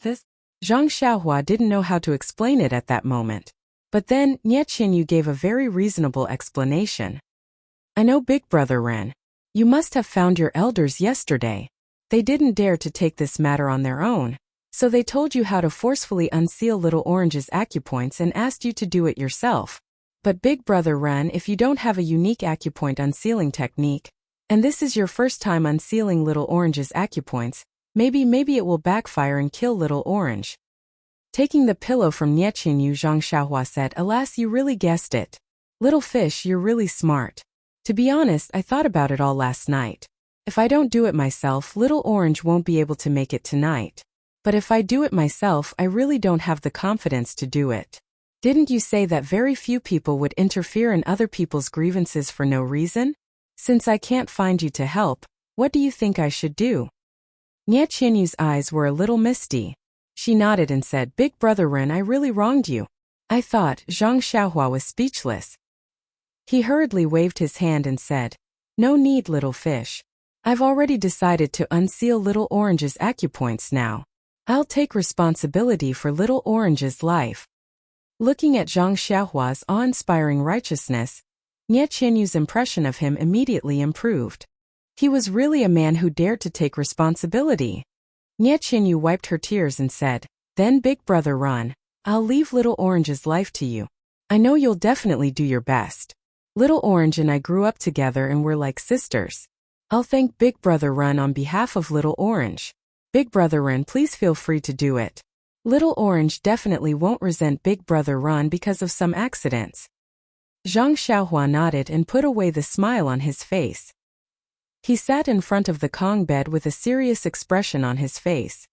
Zhang Xiaohua didn't know how to explain it at that moment. But then, Nie Qinyu gave a very reasonable explanation. "I know, big brother Ren. You must have found your elders yesterday. They didn't dare to take this matter on their own, so they told you how to forcefully unseal Little Orange's acupoints and asked you to do it yourself. But big brother Ren, if you don't have a unique acupoint unsealing technique, and this is your first time unsealing Little Orange's acupoints, maybe it will backfire and kill Little Orange." Taking the pillow from Nie Qinyu, Zhang Xiaohua said, "Alas, you really guessed it. Little fish, you're really smart. To be honest, I thought about it all last night. If I don't do it myself, Little Orange won't be able to make it tonight. But if I do it myself, I really don't have the confidence to do it. Didn't you say that very few people would interfere in other people's grievances for no reason? Since I can't find you to help, what do you think I should do?" Nie Qinyu's eyes were a little misty. She nodded and said, "Big brother Ren, I really wronged you." I thought. Zhang Xiaohua was speechless. He hurriedly waved his hand and said, "No need, little fish. I've already decided to unseal Little Orange's acupoints now. I'll take responsibility for Little Orange's life." Looking at Zhang Xiaohua's awe-inspiring righteousness, Nie Qinyu's impression of him immediately improved. He was really a man who dared to take responsibility. Nie Qinyu wiped her tears and said, "Then big brother Run, I'll leave Little Orange's life to you. I know you'll definitely do your best. Little Orange and I grew up together and we're like sisters. I'll thank big brother Run on behalf of Little Orange. Big brother Run, please feel free to do it. Little Orange definitely won't resent big brother Run because of some accidents." Zhang Xiaohua nodded and put away the smile on his face. He sat in front of the Kong bed with a serious expression on his face.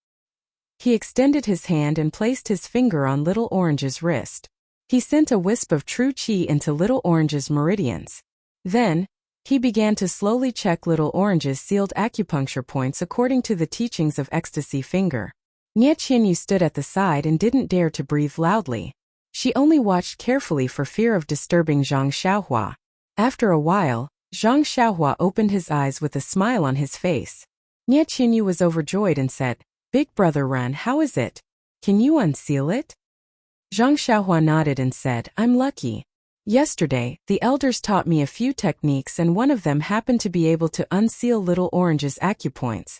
He extended his hand and placed his finger on Little Orange's wrist. He sent a wisp of true qi into Little Orange's meridians. Then, he began to slowly check Little Orange's sealed acupuncture points according to the teachings of Ecstasy Finger. Nie Qinyu stood at the side and didn't dare to breathe loudly. She only watched carefully for fear of disturbing Zhang Xiaohua. After a while, Zhang Xiaohua opened his eyes with a smile on his face. Nie Qinyu was overjoyed and said, "Big brother Ren, how is it? Can you unseal it?" Zhang Xiaohua nodded and said, "I'm lucky. Yesterday, the elders taught me a few techniques and one of them happened to be able to unseal Little Orange's acupoints."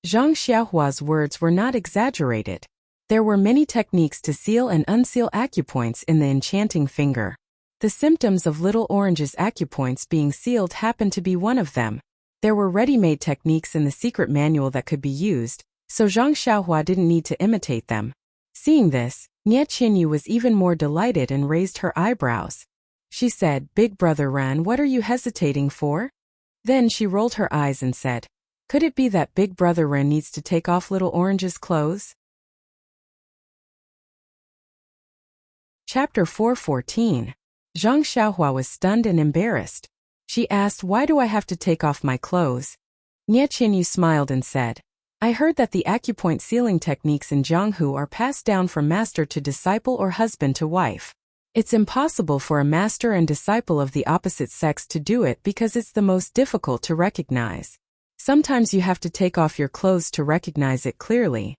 Zhang Xiaohua's words were not exaggerated. There were many techniques to seal and unseal acupoints in the enchanting finger. The symptoms of Little Orange's acupoints being sealed happened to be one of them. There were ready-made techniques in the secret manual that could be used, so Zhang Xiaohua didn't need to imitate them. Seeing this, Nie Qinyu was even more delighted and raised her eyebrows. She said, "Big brother Ran, what are you hesitating for?" Then she rolled her eyes and said, "Could it be that big brother Ran needs to take off Little Orange's clothes?" Chapter 4:14. Zhang Xiaohua was stunned and embarrassed. She asked, "Why do I have to take off my clothes?" Nie Qinyu smiled and said, "I heard that the acupoint sealing techniques in Jianghu are passed down from master to disciple or husband to wife. It's impossible for a master and disciple of the opposite sex to do it because it's the most difficult to recognize. Sometimes you have to take off your clothes to recognize it clearly."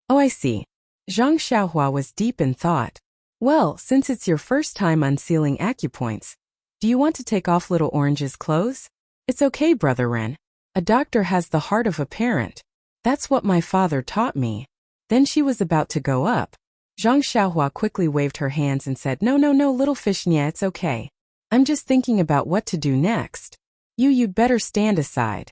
"Oh, I see." Zhang Xiaohua was deep in thought. "Well, since it's your first time unsealing acupoints, do you want to take off little Orange's clothes?" "It's okay, Brother Ren. A doctor has the heart of a parent. That's what my father taught me." Then she was about to go up. Zhang Xiaohua quickly waved her hands and said, No, little fish, yeah, it's okay. I'm just thinking about what to do next. You'd better stand aside."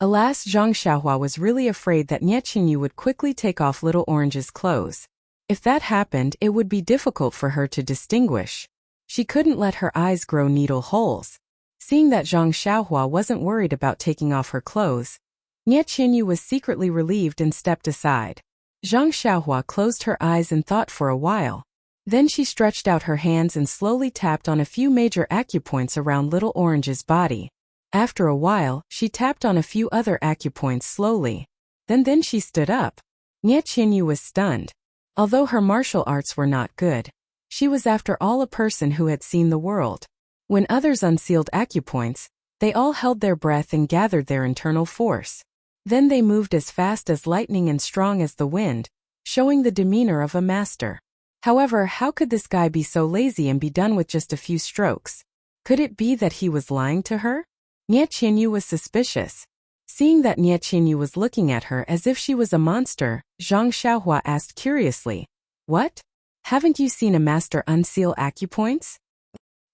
Alas, Zhang Xiaohua was really afraid that Nie Qinyu would quickly take off little Orange's clothes. If that happened, it would be difficult for her to distinguish. She couldn't let her eyes grow needle holes. Seeing that Zhang Xiaohua wasn't worried about taking off her clothes, Nie Qinyu was secretly relieved and stepped aside. Zhang Xiaohua closed her eyes and thought for a while. Then she stretched out her hands and slowly tapped on a few major acupoints around little Orange's body. After a while, she tapped on a few other acupoints slowly. Then she stood up. Nie Qinyu was stunned. Although her martial arts were not good, she was after all a person who had seen the world. When others unsealed acupoints, they all held their breath and gathered their internal force. Then they moved as fast as lightning and strong as the wind, showing the demeanor of a master. However, how could this guy be so lazy and be done with just a few strokes? Could it be that he was lying to her? Nie Qinyu was suspicious. Seeing that Nie Qinyu was looking at her as if she was a monster, Zhang Xiaohua asked curiously, "What? Haven't you seen a master unseal acupoints?"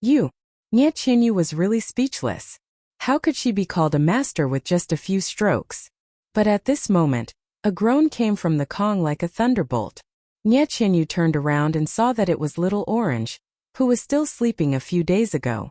Nie Qinyu was really speechless. How could she be called a master with just a few strokes? But at this moment, a groan came from the Kong like a thunderbolt. Nie Qinyu turned around and saw that it was little Orange, who was still sleeping a few days ago.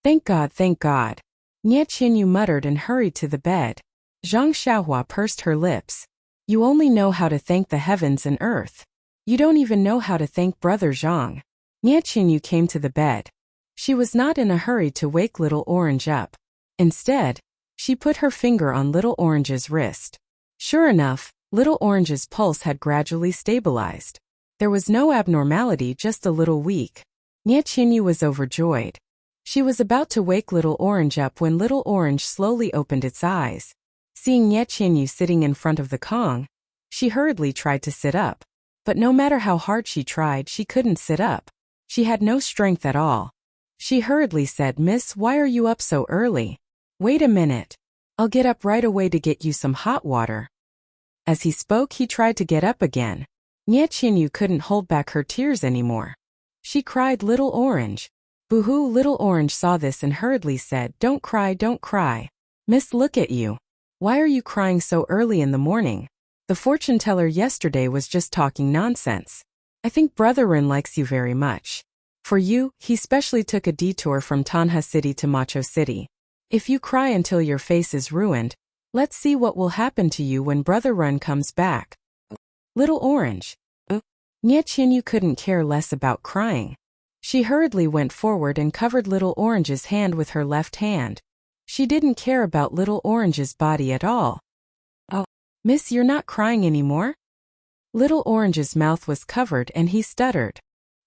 Thank God, thank God." Nie Qinyu muttered and hurried to the bed. Zhang Xiaohua pursed her lips. "You only know how to thank the heavens and earth. You don't even know how to thank Brother Zhang." Nie Qinyu came to the bed. She was not in a hurry to wake little Orange up. Instead, she put her finger on little Orange's wrist. Sure enough, little Orange's pulse had gradually stabilized. There was no abnormality, just a little weak. Nie Qinyu was overjoyed. She was about to wake little Orange up when little Orange slowly opened its eyes. Seeing Nie Qinyu sitting in front of the Kong, she hurriedly tried to sit up. But no matter how hard she tried, she couldn't sit up. She had no strength at all. She hurriedly said, "Miss, why are you up so early?" "Wait a minute. I'll get up right away to get you some hot water." As he spoke, he tried to get up again. Nie Qinyu couldn't hold back her tears anymore. She cried, "Little Orange." Boo-hoo! Little Orange saw this and hurriedly said, "Don't cry, don't cry. Miss, look at you. Why are you crying so early in the morning? The fortune teller yesterday was just talking nonsense. I think Brother Rin likes you very much. For you, he specially took a detour from Tanha City to Macho City. If you cry until your face is ruined, let's see what will happen to you when Brother Ren comes back." Little Orange. Nie Qinyu couldn't care less about crying. She hurriedly went forward and covered little Orange's hand with her left hand. She didn't care about little Orange's body at all. "Oh, Miss, you're not crying anymore?" Little Orange's mouth was covered and he stuttered.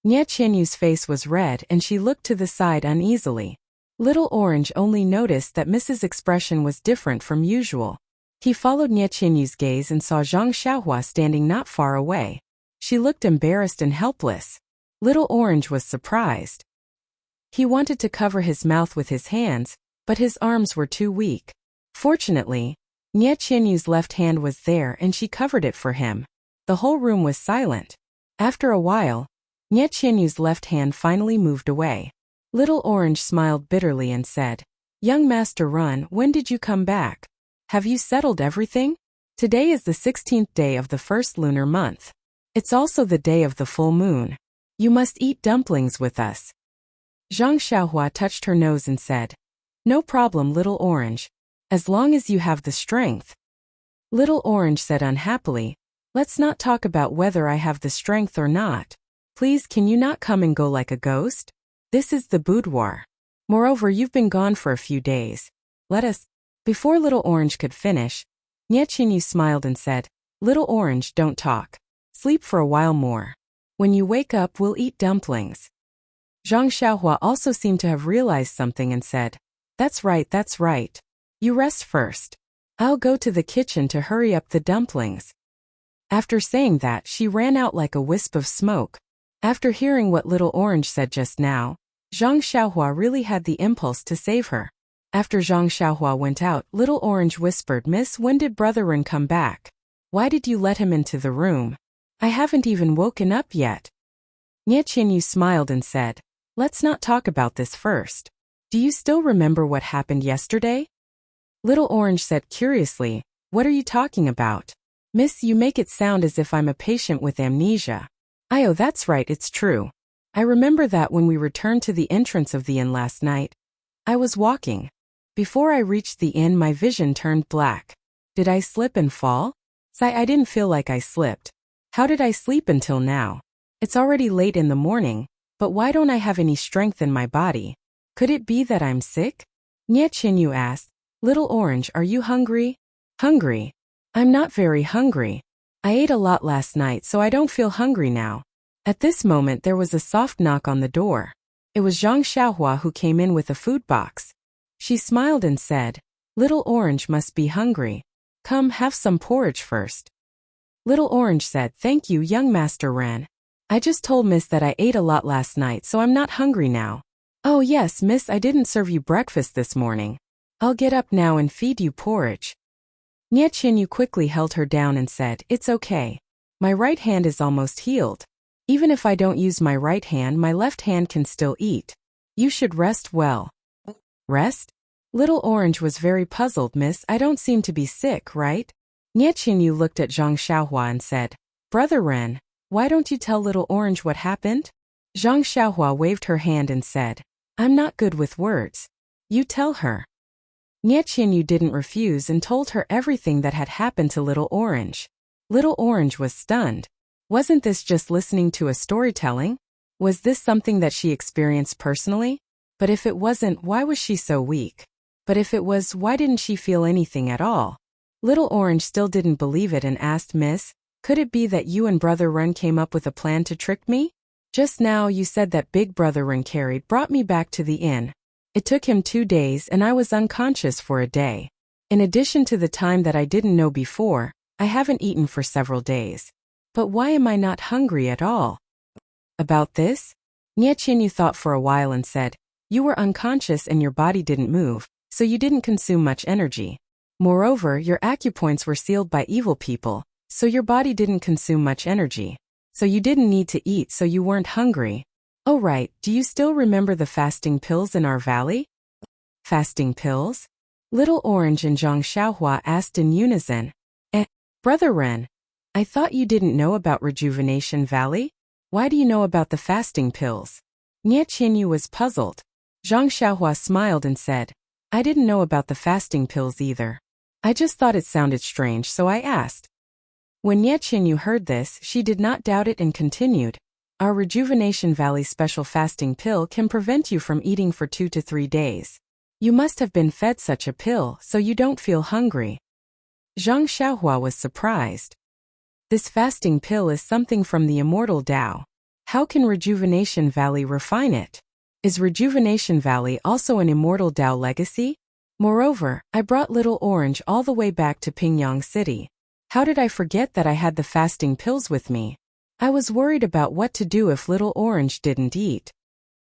Nie Qinyu's face was red and she looked to the side uneasily. Little Orange only noticed that Mrs. expression was different from usual. He followed Nie Qinyu's gaze and saw Zhang Xiaohua standing not far away. She looked embarrassed and helpless. Little Orange was surprised. He wanted to cover his mouth with his hands, but his arms were too weak. Fortunately, Nie Qinyu's left hand was there and she covered it for him. The whole room was silent. After a while, Nie Qinyu's left hand finally moved away. Little Orange smiled bitterly and said, "Young Master Run, when did you come back? Have you settled everything? Today is the 16th day of the first lunar month. It's also the day of the full moon. You must eat dumplings with us." Zhang Xiaohua touched her nose and said, "No problem, Little Orange, as long as you have the strength." Little Orange said unhappily, "Let's not talk about whether I have the strength or not. Please, can you not come and go like a ghost? This is the boudoir." Moreover, you've been gone for a few days. Let us. Before Little Orange could finish, Nie Qinyu smiled and said, Little Orange, don't talk. Sleep for a while more. When you wake up, we'll eat dumplings. Zhang Xiaohua also seemed to have realized something and said, That's right, that's right. You rest first. I'll go to the kitchen to hurry up the dumplings. After saying that, she ran out like a wisp of smoke. After hearing what Little Orange said just now, Zhang Xiaohua really had the impulse to save her. After Zhang Xiaohua went out, Little Orange whispered, Miss, when did Brother Ren come back? Why did you let him into the room? I haven't even woken up yet. Nie Qinyu smiled and said, Let's not talk about this first. Do you still remember what happened yesterday? Little Orange said curiously, What are you talking about? Miss, you make it sound as if I'm a patient with amnesia. Oh, that's right, it's true. I remember that when we returned to the entrance of the inn last night. I was walking. Before I reached the inn, my vision turned black. Did I slip and fall? I didn't feel like I slipped. How did I sleep until now? It's already late in the morning, but why don't I have any strength in my body? Could it be that I'm sick? Nie Qinyu asked, Little Orange, are you hungry? Hungry? I'm not very hungry. I ate a lot last night, so I don't feel hungry now. At this moment, there was a soft knock on the door. It was Zhang Xiaohua who came in with a food box. She smiled and said, Little Orange must be hungry. Come, have some porridge first. Little Orange said, Thank you, young Master Ren. I just told Miss that I ate a lot last night, so I'm not hungry now. Oh yes, Miss, I didn't serve you breakfast this morning. I'll get up now and feed you porridge. Nie Qinyu quickly held her down and said, It's okay. My right hand is almost healed. Even if I don't use my right hand, my left hand can still eat. You should rest well. Rest? Little Orange was very puzzled. Miss, I don't seem to be sick, right? Nie Qinyu looked at Zhang Xiaohua and said, Brother Ren, why don't you tell Little Orange what happened? Zhang Xiaohua waved her hand and said, I'm not good with words. You tell her. Nie Qinyu didn't refuse and told her everything that had happened to Little Orange. Little Orange was stunned. Wasn't this just listening to a storytelling? Was this something that she experienced personally? But if it wasn't, why was she so weak? But if it was, why didn't she feel anything at all? Little Orange still didn't believe it and asked, Miss, could it be that you and Brother Ren came up with a plan to trick me? Just now you said that Big Brother Ren brought me back to the inn. It took him 2 days and I was unconscious for a day. In addition to the time that I didn't know before, I haven't eaten for several days. But why am I not hungry at all? About this? Nie Qinyu thought for a while and said, You were unconscious and your body didn't move, so you didn't consume much energy. Moreover, your acupoints were sealed by evil people, so your body didn't consume much energy. So you didn't need to eat, so you weren't hungry. Oh right, do you still remember the fasting pills in our valley? Fasting pills? Little Orange and Zhang Xiaohua asked in unison. Brother Ren, I thought you didn't know about Rejuvenation Valley? Why do you know about the fasting pills? Nie Qinyu was puzzled. Zhang Xiaohua smiled and said, I didn't know about the fasting pills either. I just thought it sounded strange, so I asked. When Nie Qinyu heard this, she did not doubt it and continued, Our Rejuvenation Valley special fasting pill can prevent you from eating for 2 to 3 days. You must have been fed such a pill, so you don't feel hungry. Zhang Xiaohua was surprised. This fasting pill is something from the immortal Tao. How can Rejuvenation Valley refine it? Is Rejuvenation Valley also an immortal Tao legacy? Moreover, I brought Little Orange all the way back to Pingyang City. How did I forget that I had the fasting pills with me? I was worried about what to do if Little Orange didn't eat.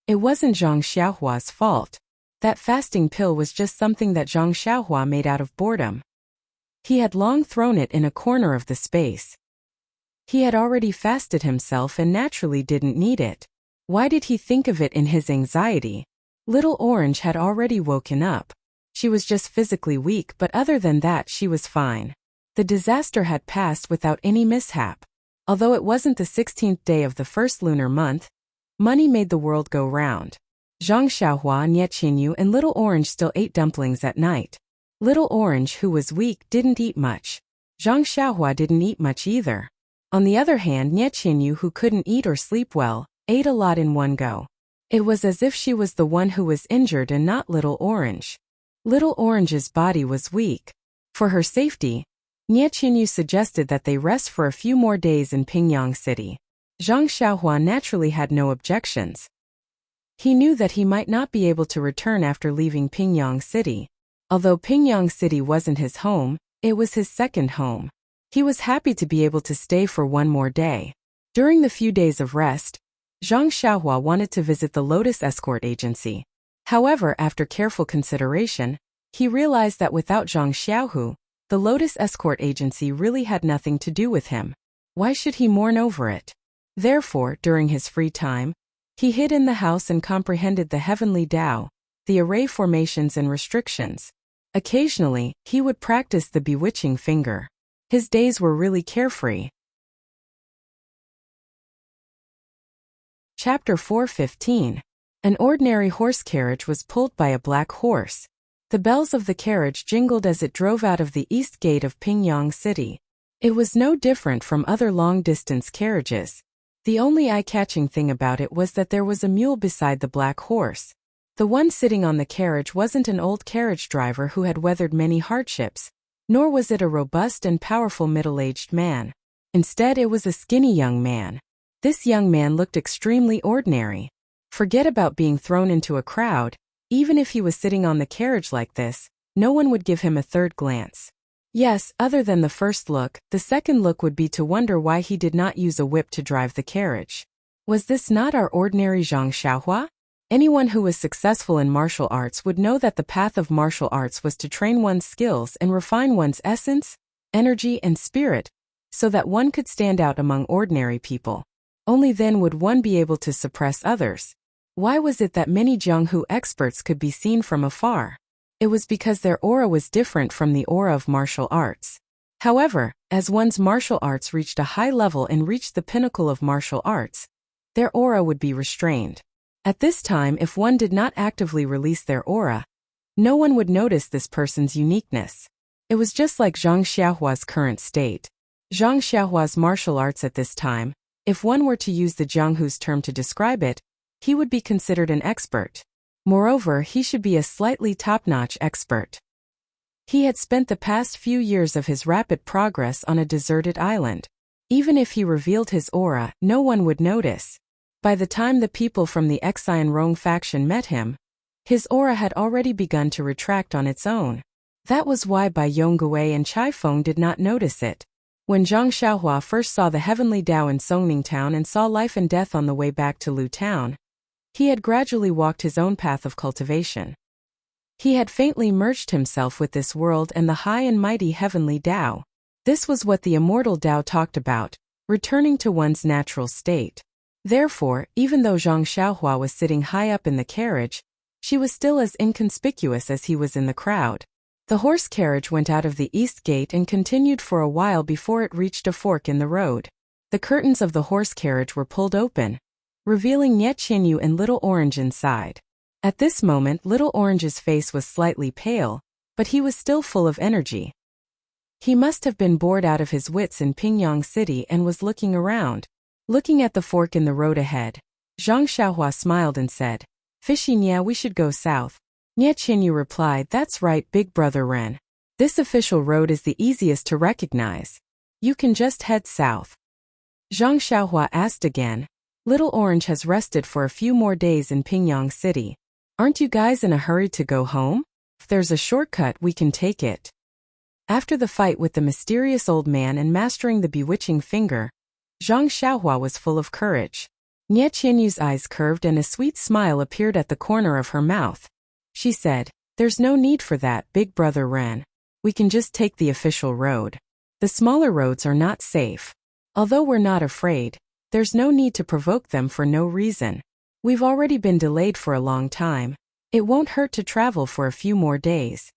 It wasn't Zhang Xiaohua's fault. That fasting pill was just something that Zhang Xiaohua made out of boredom. He had long thrown it in a corner of the space. He had already fasted himself and naturally didn't need it. Why did he think of it in his anxiety? Little Orange had already woken up. She was just physically weak, but other than that she was fine. The disaster had passed without any mishap. Although it wasn't the 16th day of the first lunar month, money made the world go round. Zhang Xiaohua, Nie Qinyu, and Little Orange still ate dumplings at night. Little Orange, who was weak, didn't eat much. Zhang Xiaohua didn't eat much either. On the other hand, Nie Qinyu, who couldn't eat or sleep well, ate a lot in one go. It was as if she was the one who was injured and not Little Orange. Little Orange's body was weak. For her safety, Nie Qinyu suggested that they rest for a few more days in Pingyang City. Zhang Xiaohua naturally had no objections. He knew that he might not be able to return after leaving Pingyang City. Although Pingyang City wasn't his home, it was his second home. He was happy to be able to stay for one more day. During the few days of rest, Zhang Xiaohua wanted to visit the Lotus Escort Agency. However, after careful consideration, he realized that without Zhang Xiaohu, the Lotus Escort Agency really had nothing to do with him. Why should he mourn over it? Therefore, during his free time, he hid in the house and comprehended the heavenly Tao, the array formations and restrictions. Occasionally, he would practice the bewitching finger. His days were really carefree. Chapter 4:15. An ordinary horse carriage was pulled by a black horse. The bells of the carriage jingled as it drove out of the east gate of Pingyang City. It was no different from other long-distance carriages. The only eye-catching thing about it was that there was a mule beside the black horse. The one sitting on the carriage wasn't an old carriage driver who had weathered many hardships, nor was it a robust and powerful middle-aged man. Instead, it was a skinny young man. This young man looked extremely ordinary. Forget about being thrown into a crowd. Even if he was sitting on the carriage like this, no one would give him a third glance. Yes, other than the first look, the second look would be to wonder why he did not use a whip to drive the carriage. Was this not our ordinary Zhang Xiaohua? Anyone who was successful in martial arts would know that the path of martial arts was to train one's skills and refine one's essence, energy, and spirit, so that one could stand out among ordinary people. Only then would one be able to suppress others. Why was it that many Jianghu experts could be seen from afar? It was because their aura was different from the aura of martial arts. However, as one's martial arts reached a high level and reached the pinnacle of martial arts, their aura would be restrained. At this time, if one did not actively release their aura, no one would notice this person's uniqueness. It was just like Zhang Xiaohua's current state. Zhang Xiaohua's martial arts at this time, if one were to use the Jianghu's term to describe it, he would be considered an expert. Moreover, he should be a slightly top-notch expert. He had spent the past few years of his rapid progress on a deserted island. Even if he revealed his aura, no one would notice. By the time the people from the Xian Rong faction met him, his aura had already begun to retract on its own. That was why Bai Yonggui and Chai Feng did not notice it. When Zhang Xiaohua first saw the heavenly Tao in Songning Town and saw life and death on the way back to Lu Town, he had gradually walked his own path of cultivation. He had faintly merged himself with this world and the high and mighty heavenly Tao. This was what the immortal Tao talked about, returning to one's natural state. Therefore, even though Zhang Xiaohua was sitting high up in the carriage, she was still as inconspicuous as he was in the crowd. The horse carriage went out of the east gate and continued for a while before it reached a fork in the road. The curtains of the horse carriage were pulled open, revealing Nie Qinyu and Little Orange inside. At this moment, Little Orange's face was slightly pale, but he was still full of energy. He must have been bored out of his wits in Pingyang City and was looking around. Looking at the fork in the road ahead, Zhang Xiaohua smiled and said, "Fishy Nia, we should go south." Nie Qinyu replied, "That's right, big brother Ren. This official road is the easiest to recognize. You can just head south." Zhang Xiaohua asked again, "Little Orange has rested for a few more days in Pingyang City. Aren't you guys in a hurry to go home? If there's a shortcut, we can take it." After the fight with the mysterious old man and mastering the bewitching finger, Zhang Xiaohua was full of courage. Nie Qinyu's eyes curved and a sweet smile appeared at the corner of her mouth. She said, "There's no need for that, big brother Ren. We can just take the official road. The smaller roads are not safe. Although we're not afraid, there's no need to provoke them for no reason. We've already been delayed for a long time. It won't hurt to travel for a few more days."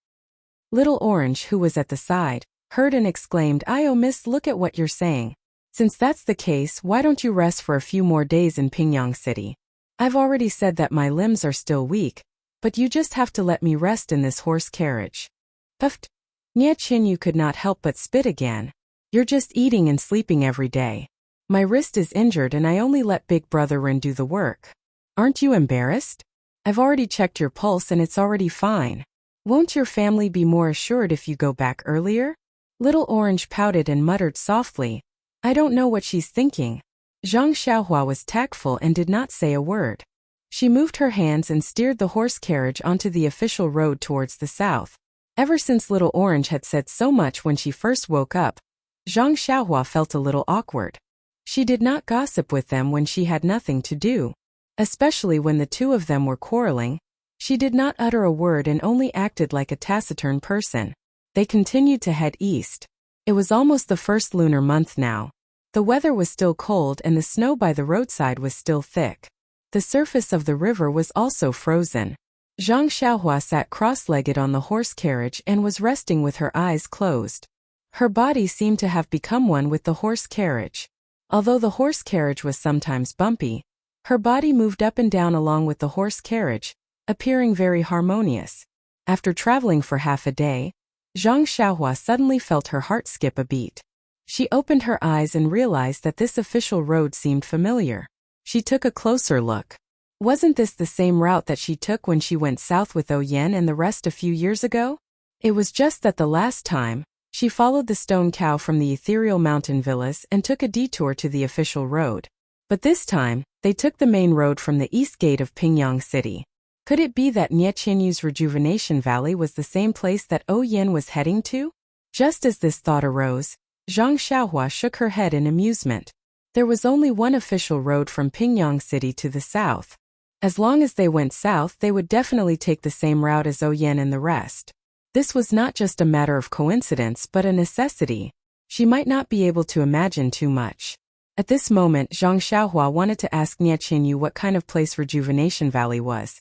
Little Orange, who was at the side, heard and exclaimed, "Oh miss, look at what you're saying. Since that's the case, why don't you rest for a few more days in Pingyang City? I've already said that my limbs are still weak, but you just have to let me rest in this horse carriage." Puffed. Nie Qinyu could not help but spit again. "You're just eating and sleeping every day. My wrist is injured and I only let big brother Ren do the work. Aren't you embarrassed? I've already checked your pulse and it's already fine. Won't your family be more assured if you go back earlier? Little Orange pouted and muttered softly, I don't know what she's thinking. Zhang Xiaohua was tactful and did not say a word. She moved her hands and steered the horse carriage onto the official road towards the south. Ever since Little Orange had said so much when she first woke up, Zhang Xiaohua felt a little awkward. She did not gossip with them when she had nothing to do. Especially when the two of them were quarreling. She did not utter a word and only acted like a taciturn person. They continued to head east. It was almost the first lunar month now. The weather was still cold and the snow by the roadside was still thick. The surface of the river was also frozen. Zhang Xiaohua sat cross-legged on the horse carriage and was resting with her eyes closed. Her body seemed to have become one with the horse carriage. Although the horse carriage was sometimes bumpy, her body moved up and down along with the horse carriage, appearing very harmonious. After traveling for half a day, Zhang Xiaohua suddenly felt her heart skip a beat. She opened her eyes and realized that this official road seemed familiar. She took a closer look. Wasn't this the same route that she took when she went south with Oyen and the rest a few years ago? It was just that the last time, she followed the stone cow from the ethereal mountain villas and took a detour to the official road. But this time, they took the main road from the east gate of Pingyang City. Could it be that Nie Qianyu's rejuvenation valley was the same place that Oyen was heading to? Just as this thought arose, Zhang Xiaohua shook her head in amusement. There was only one official road from Pingyang City to the south. As long as they went south, they would definitely take the same route as Oyen and the rest. This was not just a matter of coincidence but a necessity. She might not be able to imagine too much. At this moment, Zhang Xiaohua wanted to ask Nie Qianyu what kind of place Rejuvenation Valley was.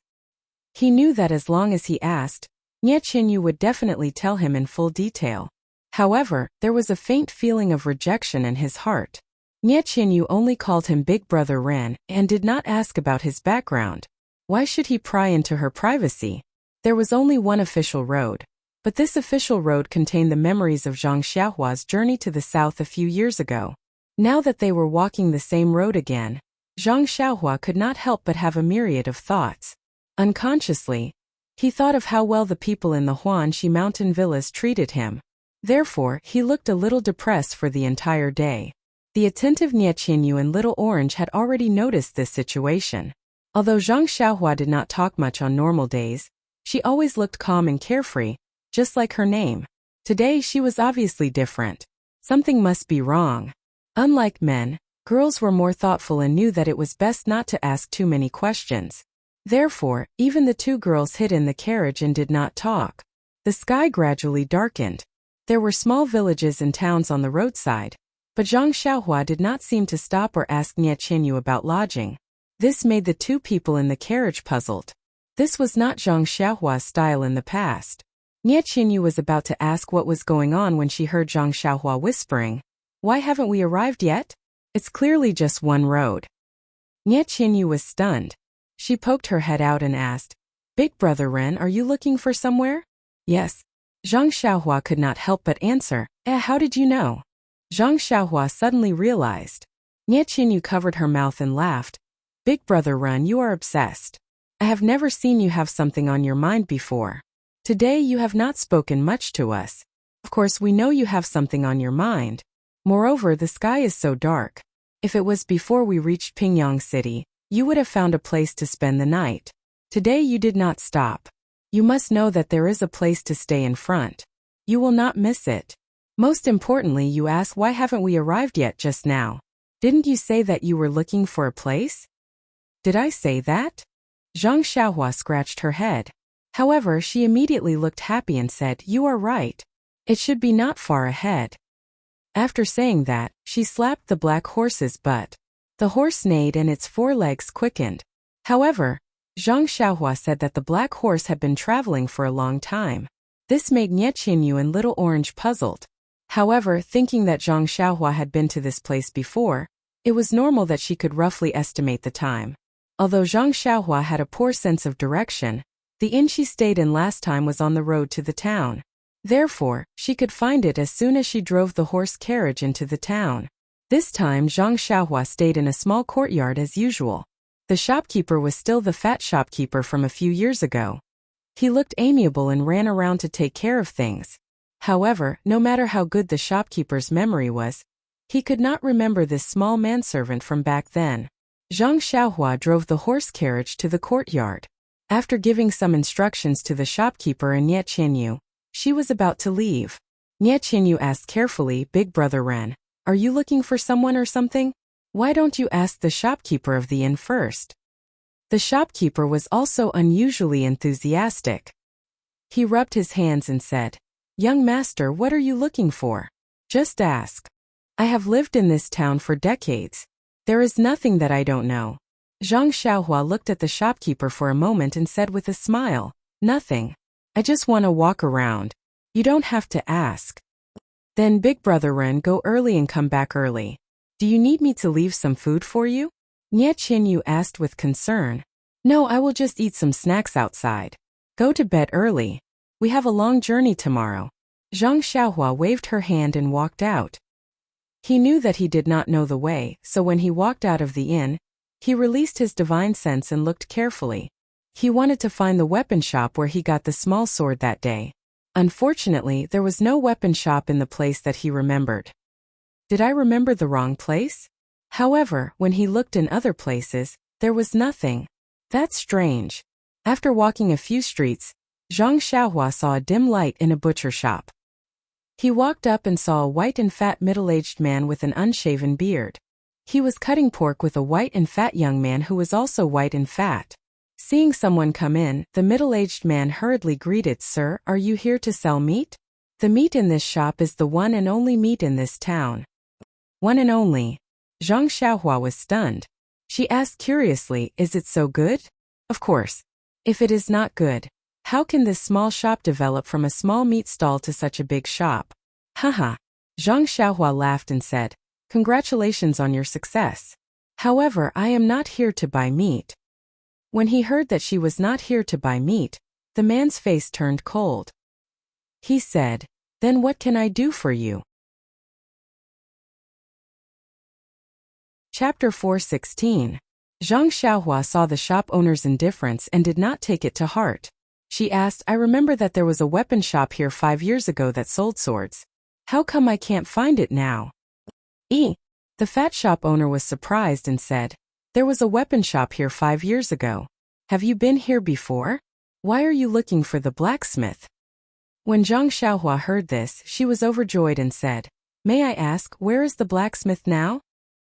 He knew that as long as he asked, Nie Qianyu would definitely tell him in full detail. However, there was a faint feeling of rejection in his heart. Nie Qianyu only called him Big Brother Ren and did not ask about his background. Why should he pry into her privacy? There was only one official road. But this official road contained the memories of Zhang Xiaohua's journey to the south a few years ago. Now that they were walking the same road again, Zhang Xiaohua could not help but have a myriad of thoughts. Unconsciously, he thought of how well the people in the Huanxi mountain villas treated him. Therefore, he looked a little depressed for the entire day. The attentive Nie Qianyu and Little Orange had already noticed this situation. Although Zhang Xiaohua did not talk much on normal days, she always looked calm and carefree, just like her name. Today she was obviously different. Something must be wrong. Unlike men, girls were more thoughtful and knew that it was best not to ask too many questions. Therefore, even the two girls hid in the carriage and did not talk. The sky gradually darkened. There were small villages and towns on the roadside, but Zhang Xiaohua did not seem to stop or ask Nie Qianyu about lodging. This made the two people in the carriage puzzled. This was not Zhang Xiaohua's style in the past. Nie Qianyu was about to ask what was going on when she heard Zhang Xiaohua whispering, "Why haven't we arrived yet? It's clearly just one road." Nie Qianyu was stunned. She poked her head out and asked, "Big Brother Ren, are you looking for somewhere?" "Yes." Zhang Xiaohua could not help but answer, how did you know?" Zhang Xiaohua suddenly realized. Nie Qianyu covered her mouth and laughed. "Big Brother Ren, you are obsessed. I have never seen you have something on your mind before. Today you have not spoken much to us. Of course we know you have something on your mind. Moreover, the sky is so dark. If it was before we reached Pingyang City, you would have found a place to spend the night. Today you did not stop. You must know that there is a place to stay in front. You will not miss it. Most importantly, you ask why haven't we arrived yet just now. Didn't you say that you were looking for a place?" "Did I say that?" Zhang Xiaohua scratched her head. However, she immediately looked happy and said, "You are right. It should be not far ahead." After saying that, she slapped the black horse's butt. The horse neighed and its four legs quickened. However, Zhang Xiaohua said that the black horse had been traveling for a long time. This made Nie Qianyu and Little Orange puzzled. However, thinking that Zhang Xiaohua had been to this place before, it was normal that she could roughly estimate the time. Although Zhang Xiaohua had a poor sense of direction, the inn she stayed in last time was on the road to the town. Therefore, she could find it as soon as she drove the horse carriage into the town. This time Zhang Xiaohua stayed in a small courtyard as usual. The shopkeeper was still the fat shopkeeper from a few years ago. He looked amiable and ran around to take care of things. However, no matter how good the shopkeeper's memory was, he could not remember this small manservant from back then. Zhang Xiaohua drove the horse carriage to the courtyard. After giving some instructions to the shopkeeper and Nie Qianyu, she was about to leave. Nie Qianyu asked carefully, "Big brother Ren, are you looking for someone or something? Why don't you ask the shopkeeper of the inn first?" The shopkeeper was also unusually enthusiastic. He rubbed his hands and said, "Young master, what are you looking for? Just ask. I have lived in this town for decades. There is nothing that I don't know." Zhang Xiaohua looked at the shopkeeper for a moment and said with a smile, "Nothing. I just want to walk around. You don't have to ask." "Then Big Brother Ren, go early and come back early. Do you need me to leave some food for you?" Nie Qianyu asked with concern. "No, I will just eat some snacks outside. Go to bed early. We have a long journey tomorrow." Zhang Xiaohua waved her hand and walked out. He knew that he did not know the way, so when he walked out of the inn, he released his divine sense and looked carefully. He wanted to find the weapon shop where he got the small sword that day. Unfortunately, there was no weapon shop in the place that he remembered. Did I remember the wrong place? However, when he looked in other places, there was nothing. That's strange. After walking a few streets, Zhang Xiaohua saw a dim light in a butcher shop. He walked up and saw a white and fat middle-aged man with an unshaven beard. He was cutting pork with a white and fat young man who was also white and fat. Seeing someone come in, the middle-aged man hurriedly greeted, "Sir, are you here to sell meat? The meat in this shop is the one and only meat in this town." One and only. Zhang Xiaohua was stunned. She asked curiously, "Is it so good?" "Of course. If it is not good, how can this small shop develop from a small meat stall to such a big shop?" Haha. Zhang Xiaohua laughed and said, "Congratulations on your success. However, I am not here to buy meat." When he heard that she was not here to buy meat, the man's face turned cold. He said, "Then what can I do for you?" Chapter 416. Zhang Xiaohua saw the shop owner's indifference and did not take it to heart. She asked, "I remember that there was a weapon shop here 5 years ago that sold swords. How come I can't find it now?" The fat shop owner was surprised and said, "There was a weapon shop here 5 years ago. Have you been here before? Why are you looking for the blacksmith?" When Zhang Xiaohua heard this, she was overjoyed and said, "May I ask, where is the blacksmith now?"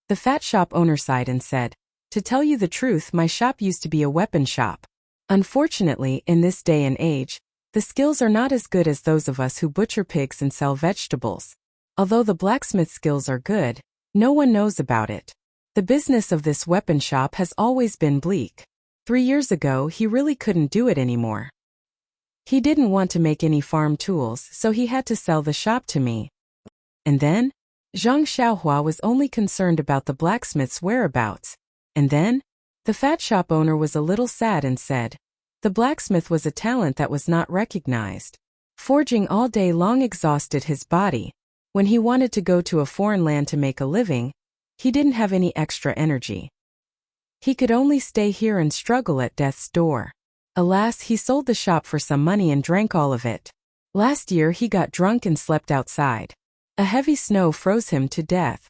The fat shop owner sighed and said, "To tell you the truth, my shop used to be a weapon shop. Unfortunately, in this day and age, the skills are not as good as those of us who butcher pigs and sell vegetables. Although the blacksmith skills are good, no one knows about it. The business of this weapon shop has always been bleak. 3 years ago, he really couldn't do it anymore. He didn't want to make any farm tools, so he had to sell the shop to me." And then? Zhang Xiaohua was only concerned about the blacksmith's whereabouts. And then? The fat shop owner was a little sad and said, "The blacksmith was a talent that was not recognized. Forging all day long exhausted his body. When he wanted to go to a foreign land to make a living, he didn't have any extra energy. He could only stay here and struggle at death's door. Alas, he sold the shop for some money and drank all of it. Last year he got drunk and slept outside. A heavy snow froze him to death."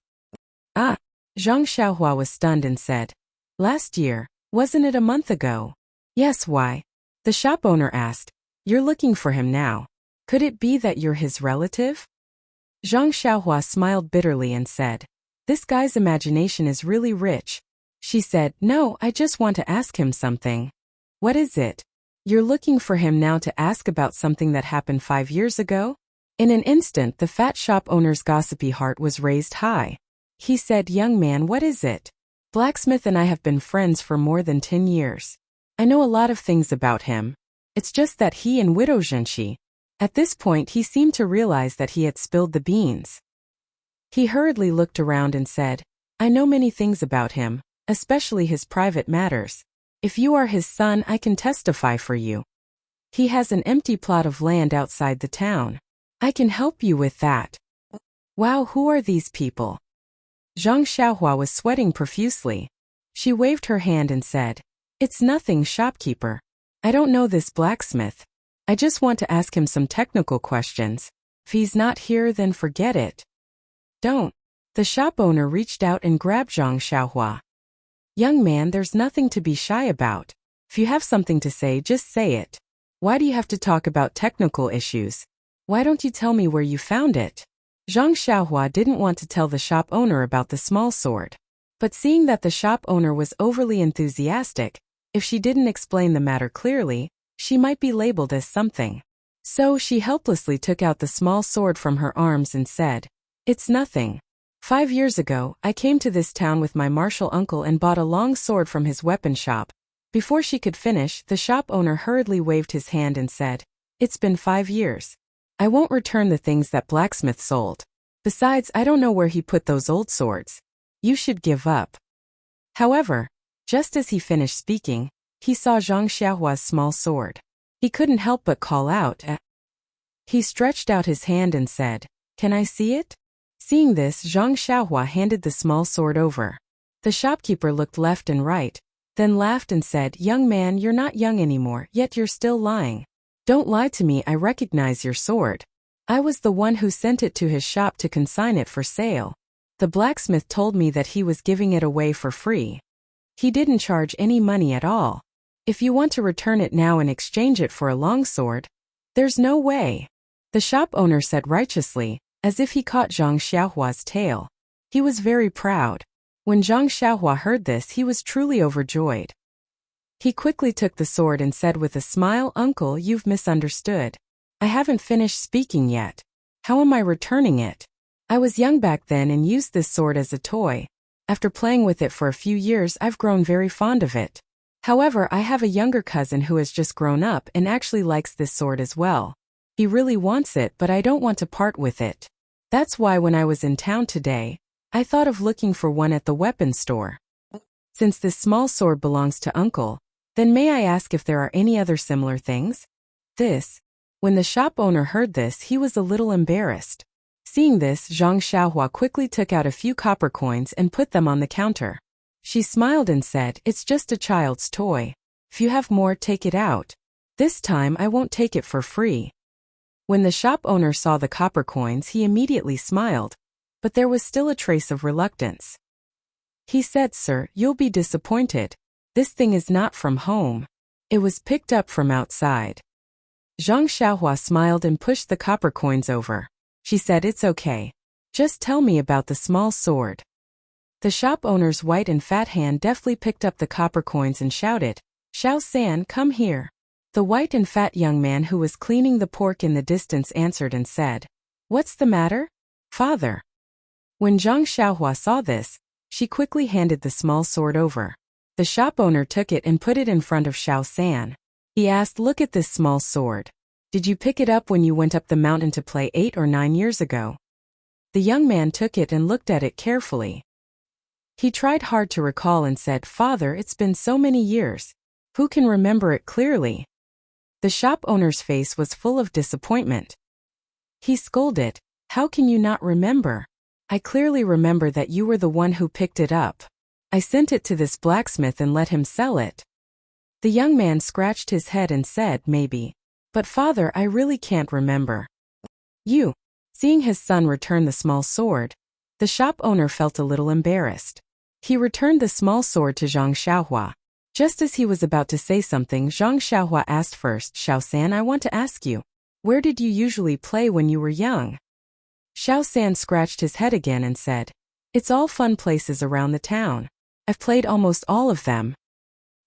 Zhang Xiaohua was stunned and said, "Last year, wasn't it a month ago?" "Yes, why?" The shop owner asked. "You're looking for him now. Could it be that you're his relative?" Zhang Xiaohua smiled bitterly and said, "This guy's imagination is really rich." She said, "No, I just want to ask him something." "What is it?" "You're looking for him now to ask about something that happened 5 years ago?" In an instant, the fat shop owner's gossipy heart was raised high. He said, "Young man, what is it? Blacksmith and I have been friends for more than 10 years. I know a lot of things about him. It's just that he and widow Zhenxi." At this point, he seemed to realize that he had spilled the beans. He hurriedly looked around and said, "I know many things about him, especially his private matters. If you are his son, I can testify for you. He has an empty plot of land outside the town. I can help you with that." "Wow, who are these people?" Zhang Xiaohua was sweating profusely. She waved her hand and said, "It's nothing, shopkeeper. I don't know this blacksmith. I just want to ask him some technical questions. If he's not here, then forget it." "Don't." The shop owner reached out and grabbed Zhang Xiaohua. "Young man, there's nothing to be shy about. If you have something to say, just say it. Why do you have to talk about technical issues? Why don't you tell me where you found it?" Zhang Xiaohua didn't want to tell the shop owner about the small sword. But seeing that the shop owner was overly enthusiastic, if she didn't explain the matter clearly, she might be labeled as something. So she helplessly took out the small sword from her arms and said, "It's nothing. 5 years ago, I came to this town with my martial uncle and bought a long sword from his weapon shop." Before she could finish, the shop owner hurriedly waved his hand and said, "It's been 5 years. I won't return the things that blacksmith sold. Besides, I don't know where he put those old swords. You should give up." However, just as he finished speaking, he saw Zhang Xiaohua's small sword. He couldn't help but call out. He stretched out his hand and said, "Can I see it?" Seeing this, Zhang Xiaohua handed the small sword over. The shopkeeper looked left and right, then laughed and said, "Young man, you're not young anymore, yet you're still lying. Don't lie to me, I recognize your sword. I was the one who sent it to his shop to consign it for sale. The blacksmith told me that he was giving it away for free. He didn't charge any money at all. If you want to return it now and exchange it for a long sword, there's no way." The shop owner said righteously, as if he caught Zhang Xiaohua's tail. He was very proud. When Zhang Xiaohua heard this, he was truly overjoyed. He quickly took the sword and said with a smile, "Uncle, you've misunderstood. I haven't finished speaking yet. How am I returning it? I was young back then and used this sword as a toy. After playing with it for a few years, I've grown very fond of it. However, I have a younger cousin who has just grown up and actually likes this sword as well. He really wants it, but I don't want to part with it. That's why when I was in town today, I thought of looking for one at the weapons store. Since this small sword belongs to Uncle, then may I ask if there are any other similar things?" When the shop owner heard this, he was a little embarrassed. Seeing this, Zhang Xiaohua quickly took out a few copper coins and put them on the counter. She smiled and said, "It's just a child's toy. If you have more, take it out. This time I won't take it for free." When the shop owner saw the copper coins, he immediately smiled, but there was still a trace of reluctance. He said, "Sir, you'll be disappointed. This thing is not from home. It was picked up from outside." Zhang Xiaohua smiled and pushed the copper coins over. She said, "It's okay. Just tell me about the small sword." The shop owner's white and fat hand deftly picked up the copper coins and shouted, "Xiao San, come here." The white and fat young man who was cleaning the pork in the distance answered and said, "What's the matter, father?" When Zhang Xiaohua saw this, she quickly handed the small sword over. The shop owner took it and put it in front of Xiao San. He asked, "Look at this small sword. Did you pick it up when you went up the mountain to play 8 or 9 years ago?" The young man took it and looked at it carefully. He tried hard to recall and said, "Father, it's been so many years. Who can remember it clearly?" The shop owner's face was full of disappointment. He scolded, "How can you not remember? I clearly remember that you were the one who picked it up. I sent it to this blacksmith and let him sell it." The young man scratched his head and said, "Maybe. But father, I really can't remember." "You." Seeing his son return the small sword, the shop owner felt a little embarrassed. He returned the small sword to Zhang Xiaohua. Just as he was about to say something, Zhang Xiaohua asked first, "Xiao San, I want to ask you, where did you usually play when you were young?" Xiao San scratched his head again and said, "It's all fun places around the town. I've played almost all of them."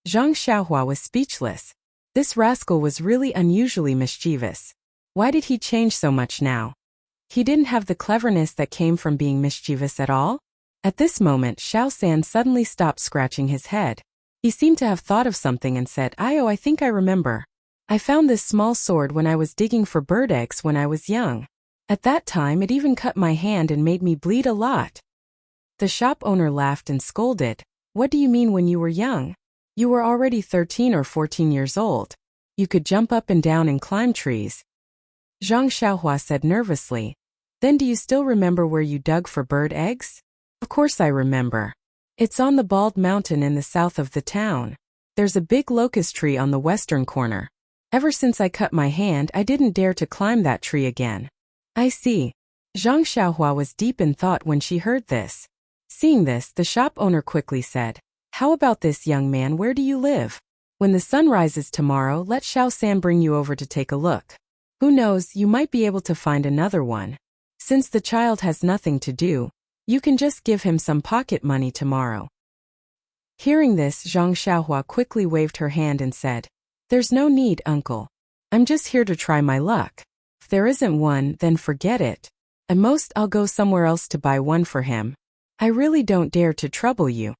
Zhang Xiaohua was speechless. This rascal was really unusually mischievous. Why did he change so much now? He didn't have the cleverness that came from being mischievous at all? At this moment, Xiao San suddenly stopped scratching his head. He seemed to have thought of something and said, I think I remember. I found this small sword when I was digging for bird eggs when I was young. At that time it even cut my hand and made me bleed a lot." The shop owner laughed and scolded, "What do you mean when you were young? You were already 13 or 14 years old. You could jump up and down and climb trees." Zhang Xiaohua said nervously, "Then do you still remember where you dug for bird eggs?" "Of course I remember. It's on the bald mountain in the south of the town. There's a big locust tree on the western corner. Ever since I cut my hand, I didn't dare to climb that tree again. I see. Zhang Xiaohua was deep in thought when she heard this. Seeing this, the shop owner quickly said, "How about this, young man, where do you live? When the sun rises tomorrow, let Xiao San bring you over to take a look. Who knows, you might be able to find another one. Since the child has nothing to do, you can just give him some pocket money tomorrow." Hearing this, Zhang Xiaohua quickly waved her hand and said, "There's no need, uncle. I'm just here to try my luck. If there isn't one, then forget it. At most, I'll go somewhere else to buy one for him. I really don't dare to trouble you."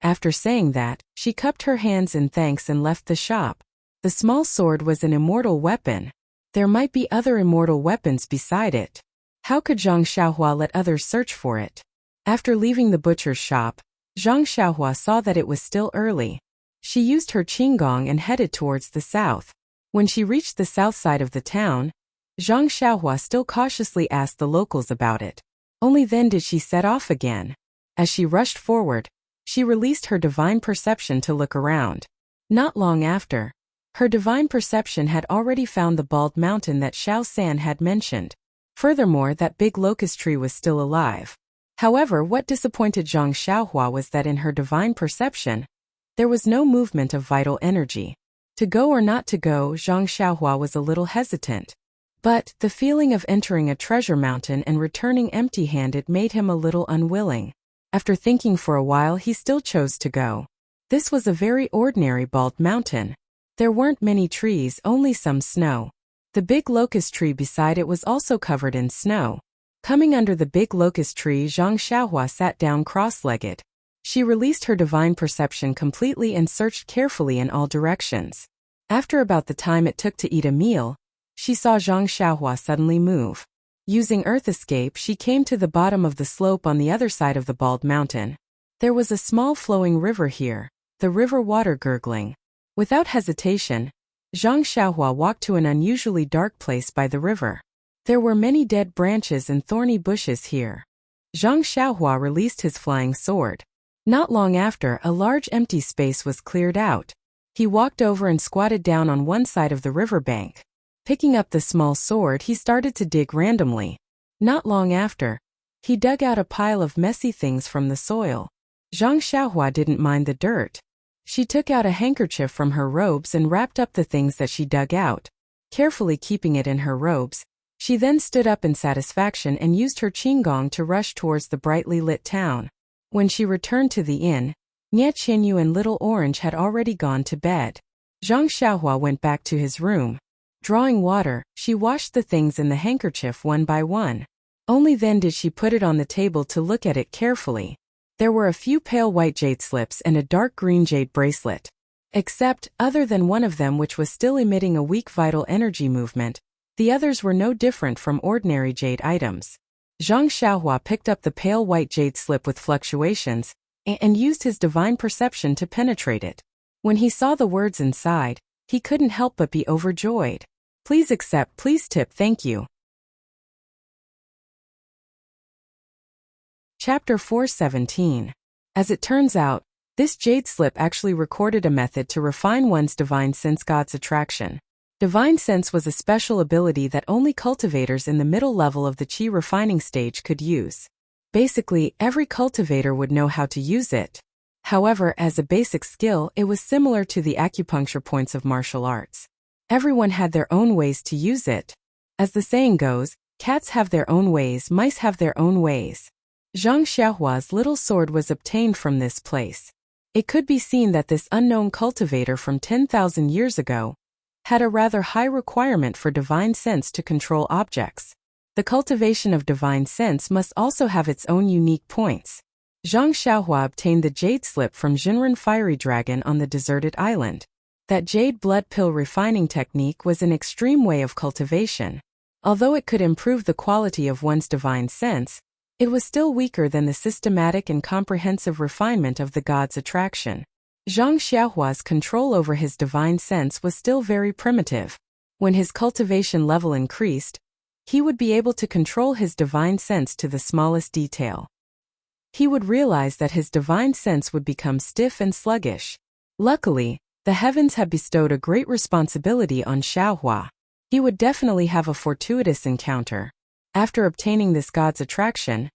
After saying that, she cupped her hands in thanks and left the shop. The small sword was an immortal weapon. There might be other immortal weapons beside it. How could Zhang Xiaohua let others search for it? After leaving the butcher's shop, Zhang Xiaohua saw that it was still early. She used her qinggong and headed towards the south. When she reached the south side of the town, Zhang Xiaohua still cautiously asked the locals about it. Only then did she set off again. As she rushed forward, she released her divine perception to look around. Not long after, her divine perception had already found the bald mountain that Xiao San had mentioned. Furthermore, that big locust tree was still alive. However, what disappointed Zhang Xiaohua was that in her divine perception, there was no movement of vital energy. To go or not to go, Zhang Xiaohua was a little hesitant. But the feeling of entering a treasure mountain and returning empty-handed made him a little unwilling. After thinking for a while, he still chose to go. This was a very ordinary bald mountain. There weren't many trees, only some snow. The big locust tree beside it was also covered in snow. Coming under the big locust tree, Zhang Xiaohua sat down cross-legged. She released her divine perception completely and searched carefully in all directions. After about the time it took to eat a meal, she saw Zhang Xiaohua suddenly move. Using Earth Escape, she came to the bottom of the slope on the other side of the bald mountain. There was a small flowing river here, the river water gurgling. Without hesitation, Zhang Xiaohua walked to an unusually dark place by the river. There were many dead branches and thorny bushes here. Zhang Xiaohua released his flying sword. Not long after, a large empty space was cleared out. He walked over and squatted down on one side of the riverbank. Picking up the small sword, he started to dig randomly. Not long after, he dug out a pile of messy things from the soil. Zhang Xiaohua didn't mind the dirt. She took out a handkerchief from her robes and wrapped up the things that she dug out, carefully keeping it in her robes. She then stood up in satisfaction and used her qinggong to rush towards the brightly lit town. When she returned to the inn, Nie Qinyu and Little Orange had already gone to bed. Zhang Xiaohua went back to his room. Drawing water, she washed the things in the handkerchief one by one. Only then did she put it on the table to look at it carefully. There were a few pale white jade slips and a dark green jade bracelet. Except, other than one of them which was still emitting a weak vital energy movement, the others were no different from ordinary jade items. Zhang Xiaohua picked up the pale white jade slip with fluctuations, and used his divine perception to penetrate it. When he saw the words inside, he couldn't help but be overjoyed. "Please accept, please tip, thank you." Chapter 417. As it turns out, this jade slip actually recorded a method to refine one's divine sense God's attraction. Divine sense was a special ability that only cultivators in the middle level of the qi refining stage could use. Basically, every cultivator would know how to use it. However, as a basic skill, it was similar to the acupuncture points of martial arts. Everyone had their own ways to use it. As the saying goes, cats have their own ways, mice have their own ways. Zhang Xiaohua's little sword was obtained from this place. It could be seen that this unknown cultivator from 10,000 years ago had a rather high requirement for divine sense to control objects. The cultivation of divine sense must also have its own unique points. Zhang Xiaohua obtained the jade slip from Jinren Fiery Dragon on the deserted island. That jade blood pill refining technique was an extreme way of cultivation. Although it could improve the quality of one's divine sense, it was still weaker than the systematic and comprehensive refinement of the god's attraction. Zhang Xiaohua's control over his divine sense was still very primitive. When his cultivation level increased, he would be able to control his divine sense to the smallest detail. he would realize that his divine sense would become stiff and sluggish. Luckily, the heavens had bestowed a great responsibility on Xiaohua. He would definitely have a fortuitous encounter. After obtaining this god's attraction,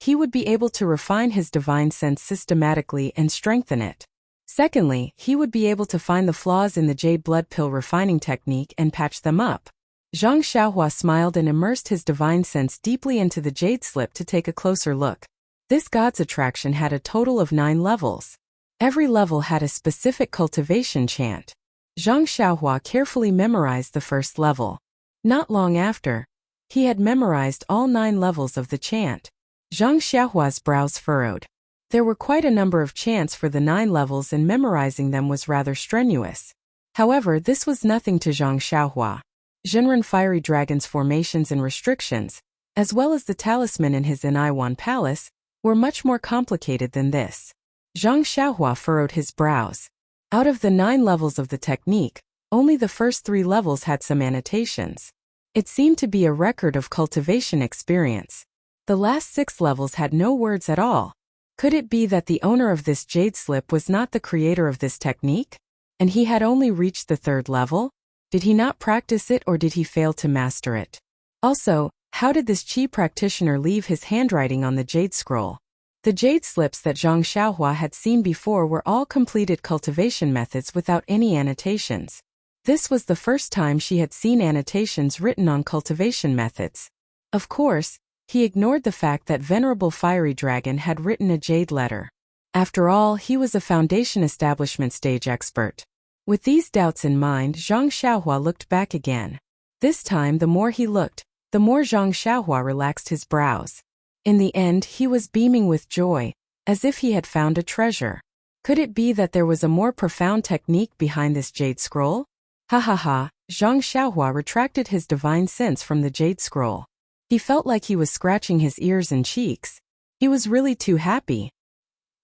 he would be able to refine his divine sense systematically and strengthen it. Secondly, he would be able to find the flaws in the jade blood pill refining technique and patch them up. Zhang Xiaohua smiled and immersed his divine sense deeply into the jade slip to take a closer look. This god's attraction had a total of 9 levels. Every level had a specific cultivation chant. Zhang Xiaohua carefully memorized the first level. Not long after, he had memorized all 9 levels of the chant. Zhang Xiaohua's brows furrowed. There were quite a number of chants for the 9 levels and memorizing them was rather strenuous. However, this was nothing to Zhang Xiaohua. Zhenren Fiery Dragon's formations and restrictions, as well as the talisman in his Inaiwan Palace, were much more complicated than this. Zhang Xiaohua furrowed his brows. Out of the 9 levels of the technique, only the first 3 levels had some annotations. It seemed to be a record of cultivation experience. The last 6 levels had no words at all. Could it be that the owner of this jade slip was not the creator of this technique? And he had only reached the 3rd level? Did he not practice it or did he fail to master it? Also, how did this Qi practitioner leave his handwriting on the jade scroll? The jade slips that Zhang Xiaohua had seen before were all completed cultivation methods without any annotations. This was the first time she had seen annotations written on cultivation methods. Of course, he ignored the fact that Venerable Fiery Dragon had written a jade letter. After all, he was a foundation establishment stage expert. With these doubts in mind, Zhang Xiaohua looked back again. This time, the more he looked, the more Zhang Xiaohua relaxed his brows. In the end, he was beaming with joy, as if he had found a treasure. Could it be that there was a more profound technique behind this jade scroll? Ha ha ha, Zhang Xiaohua retracted his divine sense from the jade scroll. He felt like he was scratching his ears and cheeks. He was really too happy.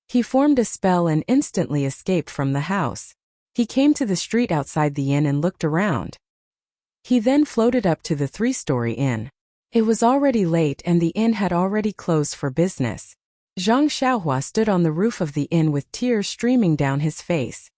He formed a spell and instantly escaped from the house. He came to the street outside the inn and looked around. He then floated up to the 3-story inn. It was already late and the inn had already closed for business. Zhang Xiaohua stood on the roof of the inn with tears streaming down his face.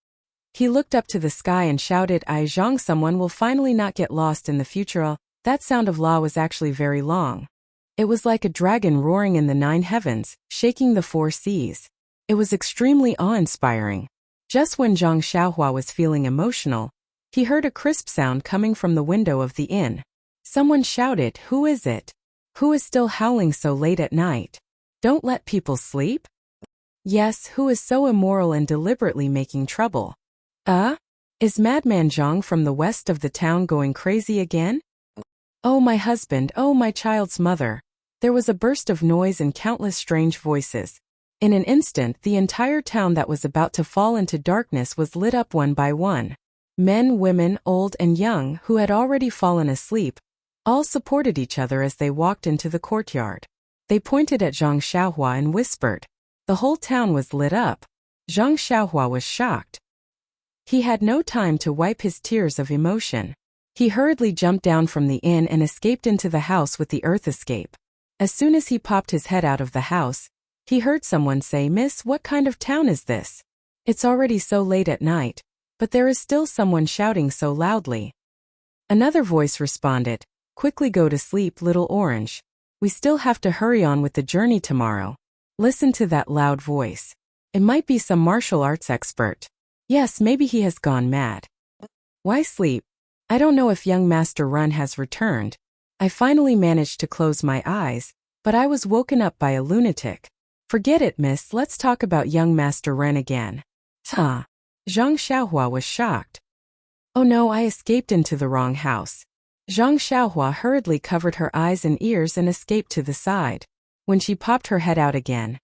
He looked up to the sky and shouted, "I Zhang, someone will finally not get lost in the future." That sound of law was actually very long. It was like a dragon roaring in the 9 heavens, shaking the 4 seas. It was extremely awe-inspiring. Just when Zhang Xiaohua was feeling emotional, he heard a crisp sound coming from the window of the inn. Someone shouted, "Who is it? Who is still howling so late at night? Don't let people sleep?" Yes, who is so immoral and deliberately making trouble? Is Madman Zhang from the west of the town going crazy again? Oh my husband, oh my child's mother. There was a burst of noise and countless strange voices. In an instant, the entire town that was about to fall into darkness was lit up one by one. Men, women, old and young, who had already fallen asleep, all supported each other as they walked into the courtyard. They pointed at Zhang Xiaohua and whispered. The whole town was lit up. Zhang Xiaohua was shocked. He had no time to wipe his tears of emotion. He hurriedly jumped down from the inn and escaped into the house with the earth escape. As soon as he popped his head out of the house, he heard someone say, "Miss, what kind of town is this? It's already so late at night, but there is still someone shouting so loudly." Another voice responded, "Quickly go to sleep, little orange. We still have to hurry on with the journey tomorrow." Listen to that loud voice. It might be some martial arts expert. Yes, maybe he has gone mad. Why sleep? I don't know if young Master Run has returned. I finally managed to close my eyes, but I was woken up by a lunatic. Forget it, miss, let's talk about young Master Ren again. Zhang Xiaohua was shocked. Oh no, I escaped into the wrong house. Zhang Xiaohua hurriedly covered her eyes and ears and escaped to the side. When she popped her head out again.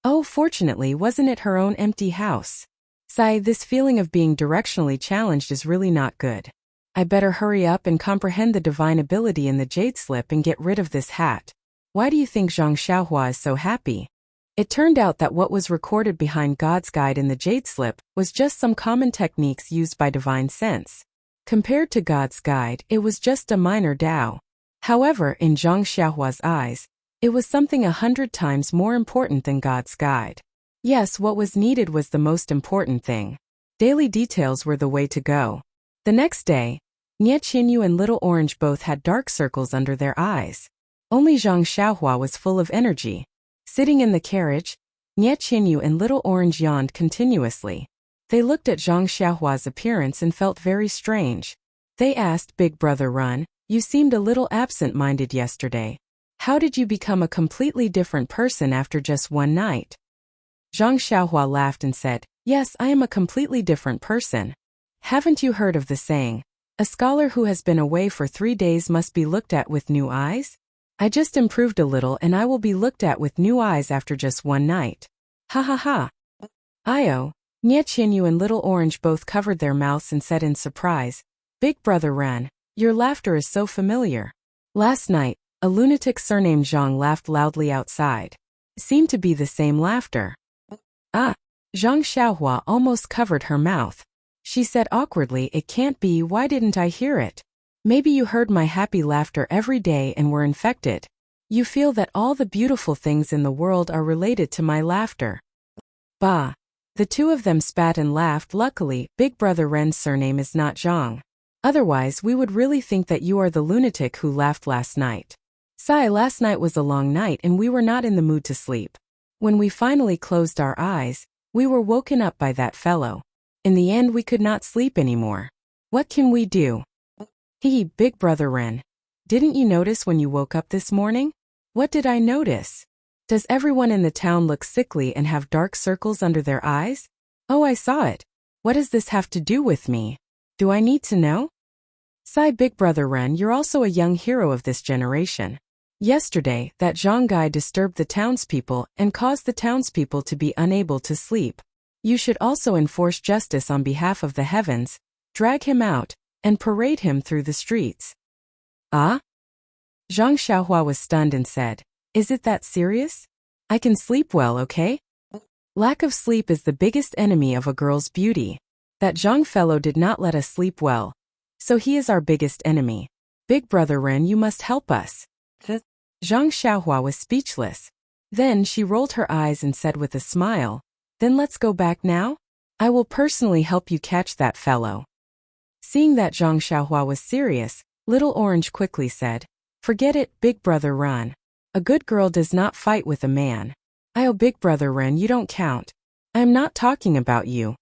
Oh, fortunately, wasn't it her own empty house? Sigh, this feeling of being directionally challenged is really not good. I better hurry up and comprehend the divine ability in the jade slip and get rid of this hat. Why do you think Zhang Xiaohua is so happy? It turned out that what was recorded behind God's guide in the jade slip was just some common techniques used by divine sense. Compared to God's guide, it was just a minor Tao. However, in Zhang Xiaohua's eyes, It was something 100 times more important than God's guide. Yes, what was needed was the most important thing. Daily details were the way to go. The next day, Nie Qinyu and Little Orange both had dark circles under their eyes. Only Zhang Xiaohua was full of energy. Sitting in the carriage, Nie Qinyu and Little Orange yawned continuously. They looked at Zhang Xiaohua's appearance and felt very strange. They asked Big Brother Run, "You seemed a little absent-minded yesterday. How did you become a completely different person after just one night?" Zhang Xiaohua laughed and said, "Yes, I am a completely different person. Haven't you heard of the saying, a scholar who has been away for 3 days must be looked at with new eyes? I just improved a little and I will be looked at with new eyes after just one night. Ha ha ha." Io, Nie Qinyu and Little Orange both covered their mouths and said in surprise, "Big Brother Ran, your laughter is so familiar. Last night, a lunatic surnamed Zhang laughed loudly outside. It seemed to be the same laughter." Ah! Zhang Xiaohua almost covered her mouth. She said awkwardly, "It can't be, why didn't I hear it? Maybe you heard my happy laughter every day and were infected. You feel that all the beautiful things in the world are related to my laughter." Bah! The two of them spat and laughed. Luckily, Big Brother Ren's surname is not Zhang. Otherwise we would really think that you are the lunatic who laughed last night. Sigh, last night was a long night and we were not in the mood to sleep. When we finally closed our eyes, we were woken up by that fellow. In the end we could not sleep anymore. What can we do? Hee, Big Brother Ren. Didn't you notice when you woke up this morning? What did I notice? Does everyone in the town look sickly and have dark circles under their eyes? Oh, I saw it. What does this have to do with me? Do I need to know? Sigh, Big Brother Ren, you're also a young hero of this generation. Yesterday, that Zhang guy disturbed the townspeople and caused the townspeople to be unable to sleep. You should also enforce justice on behalf of the heavens, drag him out, and parade him through the streets. Ah? Zhang Xiaohua was stunned and said, "Is it that serious? I can sleep well, okay?" Lack of sleep is the biggest enemy of a girl's beauty. That Zhang fellow did not let us sleep well. So he is our biggest enemy. Big Brother Ren, you must help us. Zhang Xiaohua was speechless. Then she rolled her eyes and said with a smile, "Then let's go back now? I will personally help you catch that fellow." Seeing that Zhang Xiaohua was serious, Little Orange quickly said, "Forget it, Big Brother Ren. A good girl does not fight with a man. Oh, Big Brother Ren, you don't count. I am not talking about you."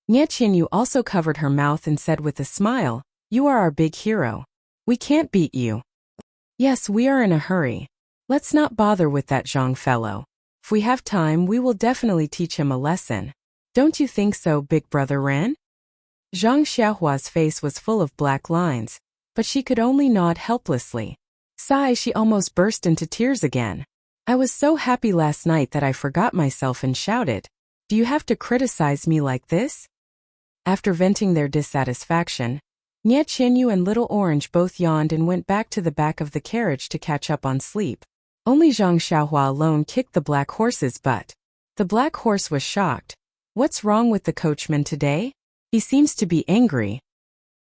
Nie Qinyu also covered her mouth and said with a smile, "You are our big hero. We can't beat you." Yes, we are in a hurry. Let's not bother with that Zhang fellow. If we have time, we will definitely teach him a lesson. Don't you think so, Big Brother Ren? Zhang Xiaohua's face was full of black lines, but she could only nod helplessly. Sigh, she almost burst into tears again. I was so happy last night that I forgot myself and shouted, "Do you have to criticize me like this?" After venting their dissatisfaction, Nie Qinyu and Little Orange both yawned and went back to the back of the carriage to catch up on sleep. Only Zhang Xiaohua alone kicked the black horse's butt. The black horse was shocked. What's wrong with the coachman today? He seems to be angry.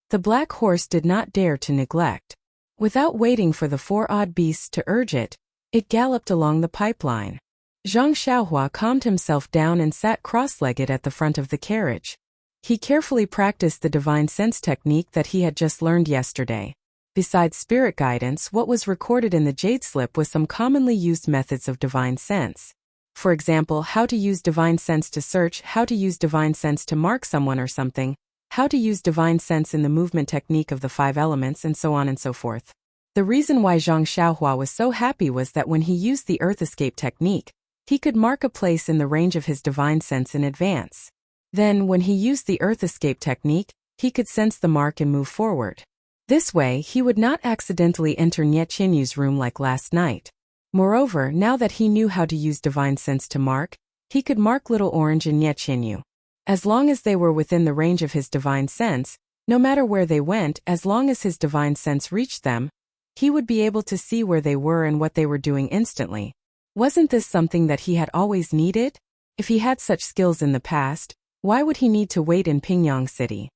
The black horse did not dare to neglect. Without waiting for the four odd beasts to urge it, it galloped along the pipeline. Zhang Xiaohua calmed himself down and sat cross-legged at the front of the carriage. He carefully practiced the divine sense technique that he had just learned yesterday. Besides spirit guidance, what was recorded in the jade slip was some commonly used methods of divine sense. For example, how to use divine sense to search, how to use divine sense to mark someone or something, how to use divine sense in the movement technique of the 5 elements, and so on and so forth. The reason why Zhang Xiaohua was so happy was that when he used the earth escape technique, he could mark a place in the range of his divine sense in advance. Then, when he used the earth escape technique, he could sense the mark and move forward. This way, he would not accidentally enter Nie Qinyu's room like last night. Moreover, now that he knew how to use divine sense to mark, he could mark Little Orange and Nie Qinyu. As long as they were within the range of his divine sense, no matter where they went, as long as his divine sense reached them, he would be able to see where they were and what they were doing instantly. Wasn't this something that he had always needed? If he had such skills in the past, why would he need to wait in Pingyang City?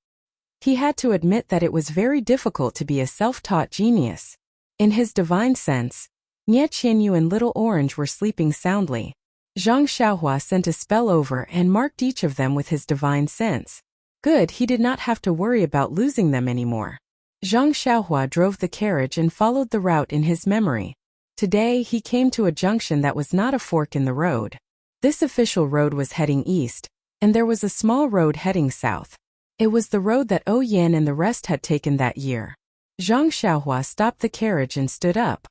He had to admit that it was very difficult to be a self-taught genius. In his divine sense, Nie Qianyu and Little Orange were sleeping soundly. Zhang Xiaohua sent a spell over and marked each of them with his divine sense. Good, he did not have to worry about losing them anymore. Zhang Xiaohua drove the carriage and followed the route in his memory. Today, he came to a junction that was not a fork in the road. This official road was heading east, and there was a small road heading south. It was the road that O Yan and the rest had taken that year. Zhang Xiaohua stopped the carriage and stood up.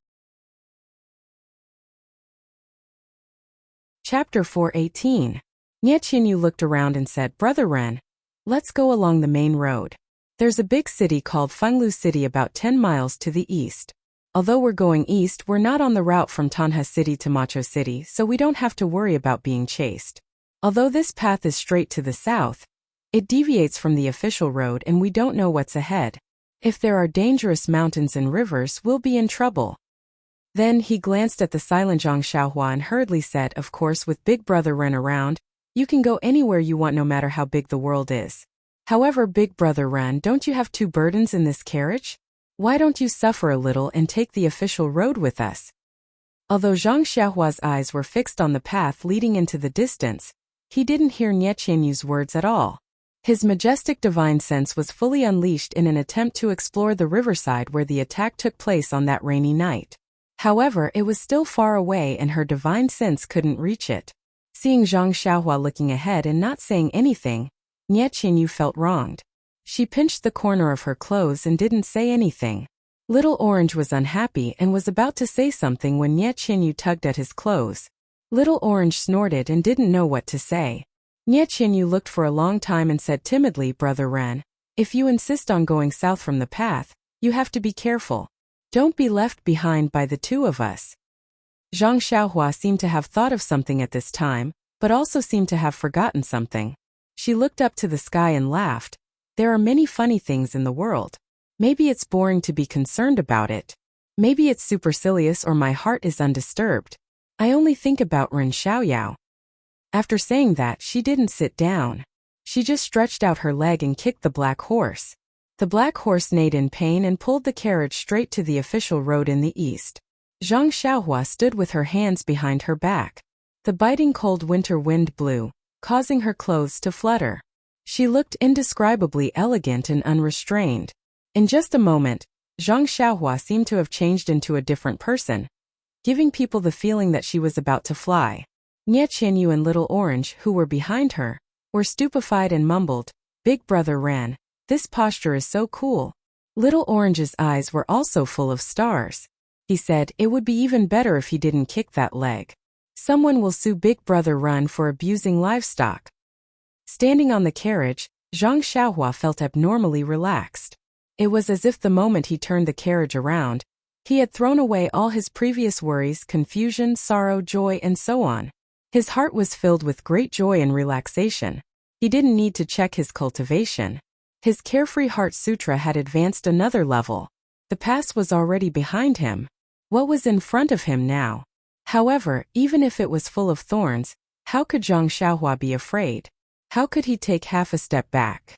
Chapter 418. Nie Qianyu looked around and said, Brother Ren, let's go along the main road. There's a big city called Fenglu City about 10 miles to the east. Although we're going east, we're not on the route from Tanha City to Macho City, so we don't have to worry about being chased. Although this path is straight to the south, it deviates from the official road and we don't know what's ahead. If there are dangerous mountains and rivers, we'll be in trouble. Then he glanced at the silent Zhang Xiaohua and hurriedly said, Of course, with Big Brother Ren around, you can go anywhere you want no matter how big the world is. However, Big Brother Ren, don't you have two burdens in this carriage? Why don't you suffer a little and take the official road with us? Although Zhang Xiaohua's eyes were fixed on the path leading into the distance, he didn't hear Nie Qianyu's words at all. His majestic divine sense was fully unleashed in an attempt to explore the riverside where the attack took place on that rainy night. However, it was still far away and her divine sense couldn't reach it. Seeing Zhang Xiaohua looking ahead and not saying anything, Nie Qianyu felt wronged. She pinched the corner of her clothes and didn't say anything. Little Orange was unhappy and was about to say something when Nie Qianyu tugged at his clothes. Little Orange snorted and didn't know what to say. Nie Qianyu looked for a long time and said timidly, Brother Ren, if you insist on going south from the path, you have to be careful. Don't be left behind by the two of us. Zhang Xiaohua seemed to have thought of something at this time, but also seemed to have forgotten something. She looked up to the sky and laughed. There are many funny things in the world. Maybe it's boring to be concerned about it. Maybe it's supercilious or my heart is undisturbed. I only think about Ren Xiaoyao. After saying that, she didn't sit down. She just stretched out her leg and kicked the black horse. The black horse neighed in pain and pulled the carriage straight to the official road in the east. Zhang Xiaohua stood with her hands behind her back. The biting cold winter wind blew, causing her clothes to flutter. She looked indescribably elegant and unrestrained. In just a moment, Zhang Xiaohua seemed to have changed into a different person, giving people the feeling that she was about to fly. Nie Qianyu and Little Orange, who were behind her, were stupefied and mumbled, Big Brother Ren, this posture is so cool. Little Orange's eyes were also full of stars. He said, it would be even better if he didn't kick that leg. Someone will sue Big Brother Ren for abusing livestock. Standing on the carriage, Zhang Xiaohua felt abnormally relaxed. It was as if the moment he turned the carriage around, he had thrown away all his previous worries, confusion, sorrow, joy, and so on. His heart was filled with great joy and relaxation. He didn't need to check his cultivation. His carefree heart sutra had advanced another level. The past was already behind him. What was in front of him now? However, even if it was full of thorns, how could Zhang Xiaohua be afraid? How could he take half a step back?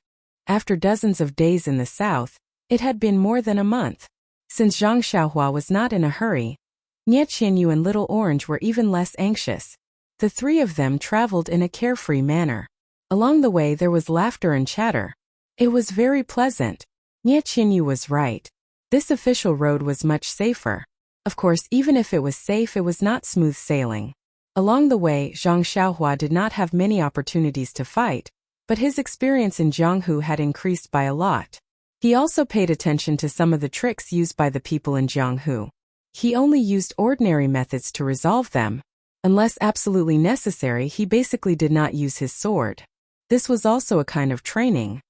After dozens of days in the south, it had been more than a month. Since Zhang Xiaohua was not in a hurry, Nie Qianyu and Little Orange were even less anxious. The three of them traveled in a carefree manner. Along the way there was laughter and chatter. It was very pleasant. Nie Qianyu was right. This official road was much safer. Of course, even if it was safe, it was not smooth sailing. Along the way, Zhang Xiaohua did not have many opportunities to fight, but his experience in Jianghu had increased by a lot. He also paid attention to some of the tricks used by the people in Jianghu. He only used ordinary methods to resolve them. Unless absolutely necessary, he basically did not use his sword. This was also a kind of training.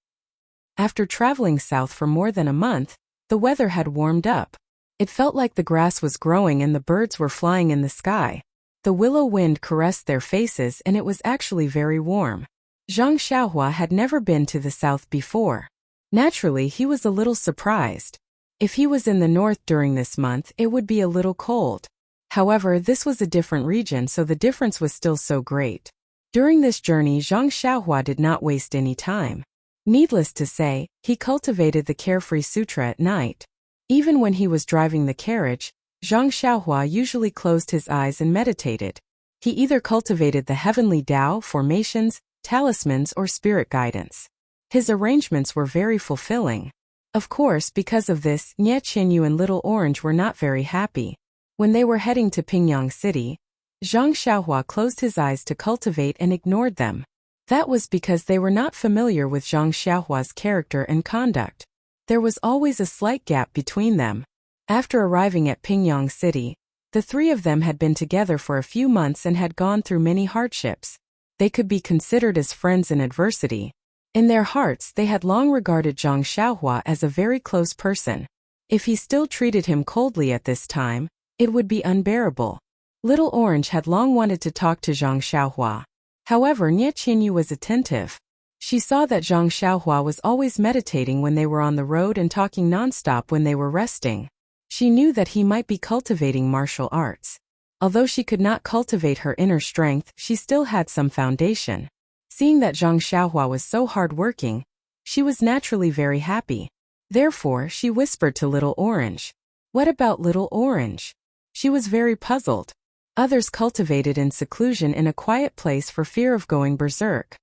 After traveling south for more than a month, the weather had warmed up. It felt like the grass was growing and the birds were flying in the sky. The willow wind caressed their faces and it was actually very warm. Zhang Xiaohua had never been to the south before. Naturally, he was a little surprised. If he was in the north during this month, it would be a little cold. However, this was a different region, so the difference was still so great. During this journey, Zhang Xiaohua did not waste any time. Needless to say, he cultivated the Carefree Sutra at night. Even when he was driving the carriage, Zhang Xiaohua usually closed his eyes and meditated. He either cultivated the heavenly Tao, formations, talismans, or spirit guidance. His arrangements were very fulfilling. Of course, because of this, Nie Qinyu and Little Orange were not very happy. When they were heading to Pingyang City, Zhang Xiaohua closed his eyes to cultivate and ignored them. That was because they were not familiar with Zhang Xiaohua's character and conduct. There was always a slight gap between them. After arriving at Pingyang City, the three of them had been together for a few months and had gone through many hardships. They could be considered as friends in adversity. In their hearts, they had long regarded Zhang Xiaohua as a very close person. If he still treated him coldly at this time, it would be unbearable. Little Orange had long wanted to talk to Zhang Xiaohua. However, Nie Qinyu was attentive. She saw that Zhang Xiaohua was always meditating when they were on the road and talking nonstop when they were resting. She knew that he might be cultivating martial arts. Although she could not cultivate her inner strength, she still had some foundation. Seeing that Zhang Xiaohua was so hard-working, she was naturally very happy. Therefore, she whispered to Little Orange, "What about Little Orange?" She was very puzzled. Others cultivated in seclusion in a quiet place for fear of going berserk.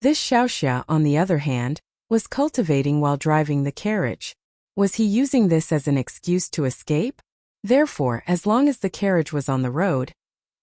This Xiaoxia, on the other hand, was cultivating while driving the carriage. Was he using this as an excuse to escape? Therefore, as long as the carriage was on the road,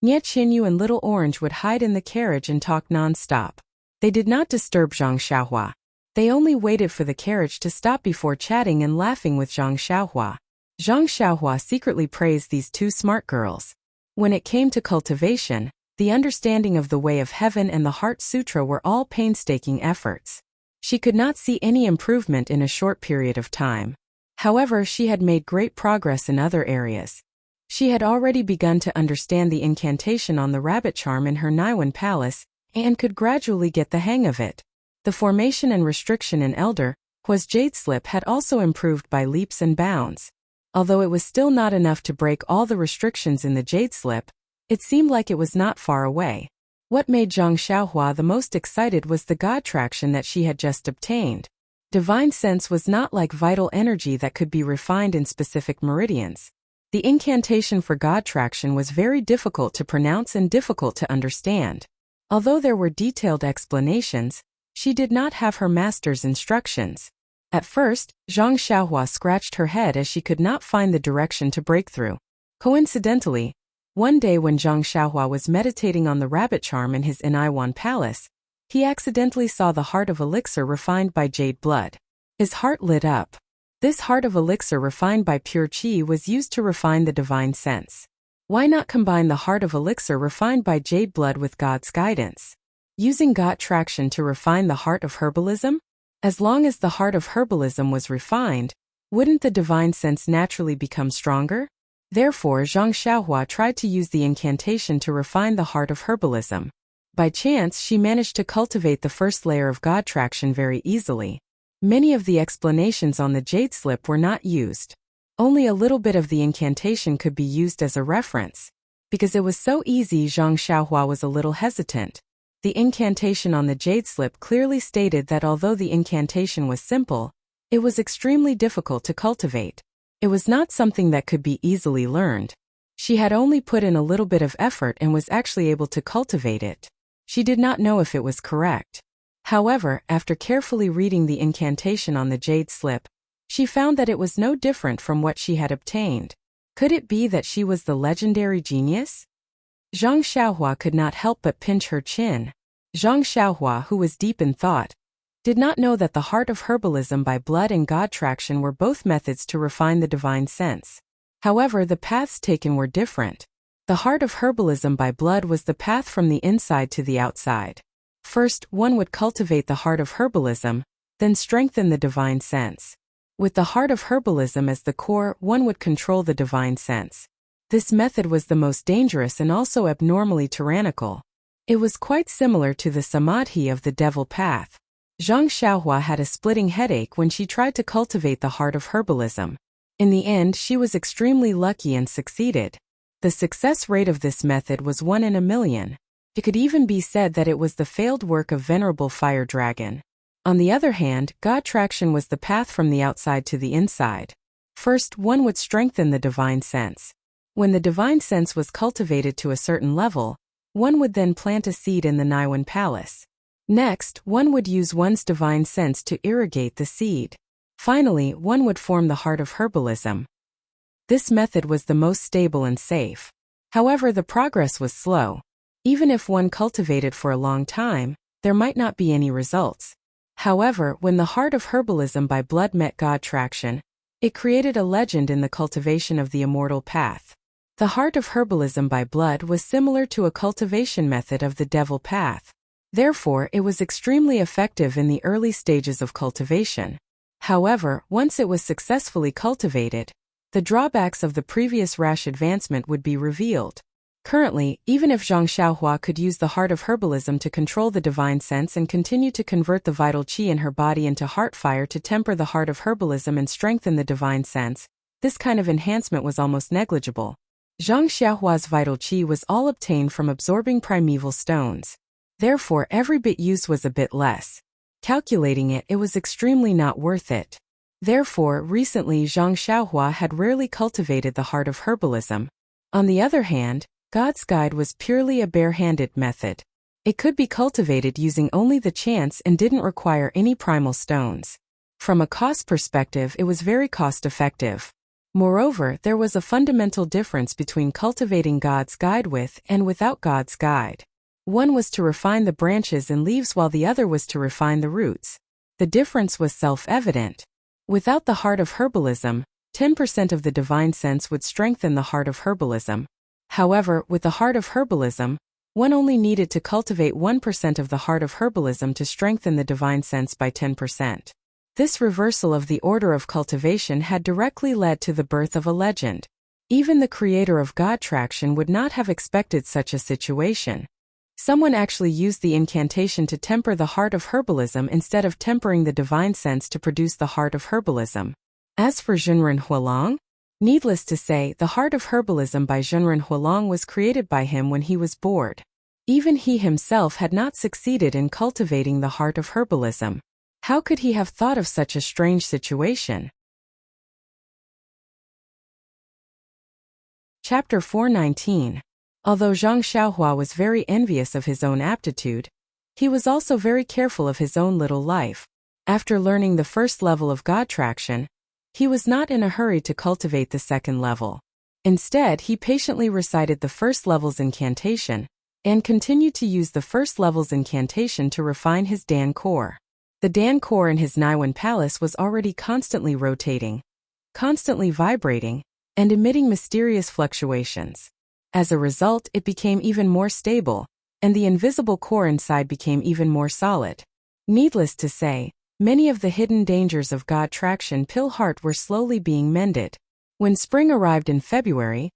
Nie Qinyu and Little Orange would hide in the carriage and talk non-stop. They did not disturb Zhang Xiaohua. They only waited for the carriage to stop before chatting and laughing with Zhang Xiaohua. Zhang Xiaohua secretly praised these two smart girls. When it came to cultivation, the understanding of the Way of Heaven and the Heart Sutra were all painstaking efforts. She could not see any improvement in a short period of time. However, she had made great progress in other areas. She had already begun to understand the incantation on the rabbit charm in her Naiwan palace, and could gradually get the hang of it. The formation and restriction in Elder Hua's jade slip had also improved by leaps and bounds. Although it was still not enough to break all the restrictions in the jade slip, it seemed like it was not far away. What made Zhang Xiaohua the most excited was the God traction that she had just obtained. Divine sense was not like vital energy that could be refined in specific meridians. The incantation for God traction was very difficult to pronounce and difficult to understand. Although there were detailed explanations, she did not have her master's instructions. At first, Zhang Xiaohua scratched her head as she could not find the direction to break through. Coincidentally, one day when Zhang Xiaohua was meditating on the rabbit charm in his Naiwan palace, he accidentally saw the heart of elixir refined by jade blood. His heart lit up. This heart of elixir refined by pure qi was used to refine the divine sense. Why not combine the heart of elixir refined by jade blood with God's guidance? Using God traction to refine the heart of herbalism? As long as the heart of herbalism was refined, wouldn't the divine sense naturally become stronger? Therefore, Zhang Xiaohua tried to use the incantation to refine the heart of herbalism. By chance, she managed to cultivate the first layer of God traction very easily. Many of the explanations on the jade slip were not used. Only a little bit of the incantation could be used as a reference. Because it was so easy, Zhang Xiaohua was a little hesitant. The incantation on the jade slip clearly stated that although the incantation was simple, it was extremely difficult to cultivate. It was not something that could be easily learned. She had only put in a little bit of effort and was actually able to cultivate it. She did not know if it was correct. However, after carefully reading the incantation on the jade slip, she found that it was no different from what she had obtained. Could it be that she was the legendary genius? Zhang Xiaohua could not help but pinch her chin. Zhang Xiaohua, who was deep in thought, did not know that the heart of herbalism by blood and God traction were both methods to refine the divine sense. However, the paths taken were different. The heart of herbalism by blood was the path from the inside to the outside. First, one would cultivate the heart of herbalism, then strengthen the divine sense. With the heart of herbalism as the core, one would control the divine sense. This method was the most dangerous and also abnormally tyrannical. It was quite similar to the samadhi of the devil path. Zhang Xiaohua had a splitting headache when she tried to cultivate the heart of herbalism. In the end, she was extremely lucky and succeeded. The success rate of this method was 1 in a million. It could even be said that it was the failed work of Venerable Fire Dragon. On the other hand, God traction was the path from the outside to the inside. First, one would strengthen the divine sense. When the divine sense was cultivated to a certain level, one would then plant a seed in the Niwen palace. Next, one would use one's divine sense to irrigate the seed. Finally, one would form the heart of herbalism. This method was the most stable and safe. However, the progress was slow. Even if one cultivated for a long time, there might not be any results. However, when the heart of herbalism by blood met God traction, it created a legend in the cultivation of the immortal path. The heart of herbalism by blood was similar to a cultivation method of the devil path. Therefore, it was extremely effective in the early stages of cultivation. However, once it was successfully cultivated, the drawbacks of the previous rash advancement would be revealed. Currently, even if Zhang Xiaohua could use the heart of herbalism to control the divine sense and continue to convert the vital qi in her body into heart fire to temper the heart of herbalism and strengthen the divine sense, this kind of enhancement was almost negligible. Zhang Xiaohua's vital qi was all obtained from absorbing primeval stones. Therefore, every bit used was a bit less. Calculating it, it was extremely not worth it. Therefore, recently Zhang Xiaohua had rarely cultivated the heart of herbalism. On the other hand, God's guide was purely a bare-handed method. It could be cultivated using only the chants and didn't require any primal stones. From a cost perspective, it was very cost-effective. Moreover, there was a fundamental difference between cultivating God's guide with and without God's guide. One was to refine the branches and leaves while the other was to refine the roots. The difference was self-evident. Without the heart of herbalism, 10% of the divine sense would strengthen the heart of herbalism. However, with the heart of herbalism, one only needed to cultivate 1% of the heart of herbalism to strengthen the divine sense by 10%. This reversal of the order of cultivation had directly led to the birth of a legend. Even the creator of God traction would not have expected such a situation. Someone actually used the incantation to temper the heart of herbalism instead of tempering the divine sense to produce the heart of herbalism. As for Zhenren Hualong, needless to say, the heart of herbalism by Zhenren Hualong was created by him when he was bored. Even he himself had not succeeded in cultivating the heart of herbalism. How could he have thought of such a strange situation? Chapter 419. Although Zhang Xiaohua was very envious of his own aptitude, he was also very careful of his own little life. After learning the first level of God traction, he was not in a hurry to cultivate the second level. Instead, he patiently recited the first level's incantation, and continued to use the first level's incantation to refine his Dan core. The Dan core in his Niwen palace was already constantly rotating, constantly vibrating, and emitting mysterious fluctuations. As a result, it became even more stable, and the invisible core inside became even more solid. Needless to say, many of the hidden dangers of God traction pill heart were slowly being mended. When spring arrived in February,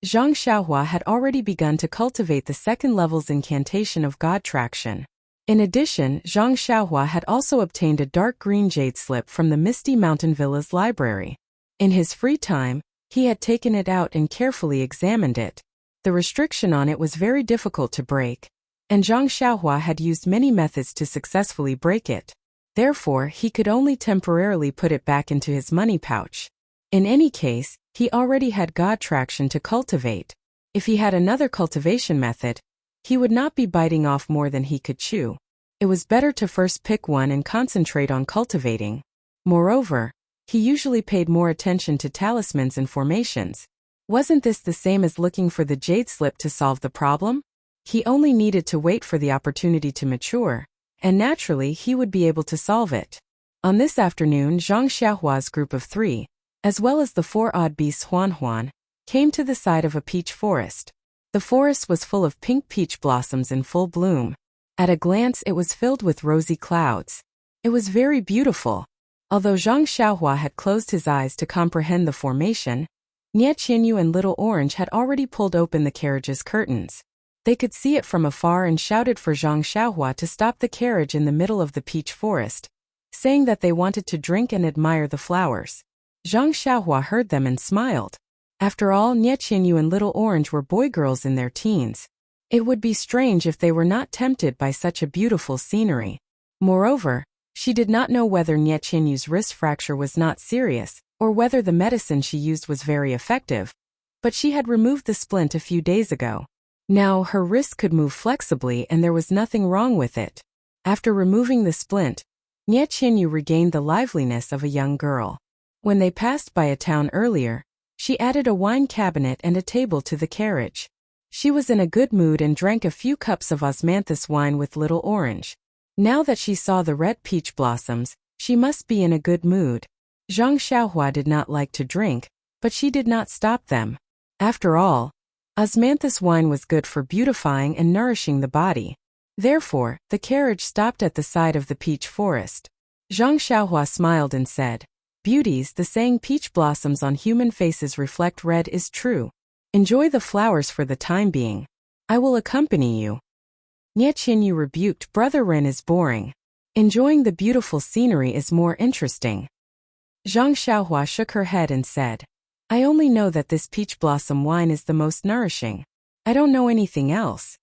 Zhang Xiaohua had already begun to cultivate the second level's incantation of God traction. In addition, Zhang Xiaohua had also obtained a dark green jade slip from the Misty Mountain Villa's library. In his free time, he had taken it out and carefully examined it. The restriction on it was very difficult to break, and Zhang Xiaohua had used many methods to successfully break it. Therefore, he could only temporarily put it back into his money pouch. In any case, he already had God traction to cultivate. If he had another cultivation method, he would not be biting off more than he could chew. It was better to first pick one and concentrate on cultivating. Moreover, he usually paid more attention to talismans and formations. Wasn't this the same as looking for the jade slip to solve the problem? He only needed to wait for the opportunity to mature, and naturally he would be able to solve it. On this afternoon, Zhang Xiaohua's group of 3, as well as the 4 odd beasts Huan, came to the side of a peach forest. The forest was full of pink peach blossoms in full bloom. At a glance it was filled with rosy clouds. It was very beautiful. Although Zhang Xiaohua had closed his eyes to comprehend the formation, Nie Qianyu and Little Orange had already pulled open the carriage's curtains. They could see it from afar and shouted for Zhang Xiaohua to stop the carriage in the middle of the peach forest, saying that they wanted to drink and admire the flowers. Zhang Xiaohua heard them and smiled. After all, Nie Qianyu and Little Orange were boy-girls in their teens. It would be strange if they were not tempted by such a beautiful scenery. Moreover, she did not know whether Nie Qianyu's wrist fracture was not serious, or whether the medicine she used was very effective. but she had removed the splint a few days ago. Now her wrist could move flexibly and there was nothing wrong with it. After removing the splint, Nie Qinyu regained the liveliness of a young girl. When they passed by a town earlier, she added a wine cabinet and a table to the carriage. She was in a good mood and drank a few cups of osmanthus wine with Little Orange. Now that she saw the red peach blossoms, she must be in a good mood. Zhang Xiaohua did not like to drink, but she did not stop them. After all, osmanthus wine was good for beautifying and nourishing the body. Therefore, the carriage stopped at the side of the peach forest. Zhang Xiaohua smiled and said, "Beauties, the saying peach blossoms on human faces reflect red is true. Enjoy the flowers for the time being. I will accompany you." Nie Qinyu rebuked, "Brother Ren is boring. Enjoying the beautiful scenery is more interesting." Zhang Xiaohua shook her head and said, "I only know that this peach blossom wine is the most nourishing. I don't know anything else."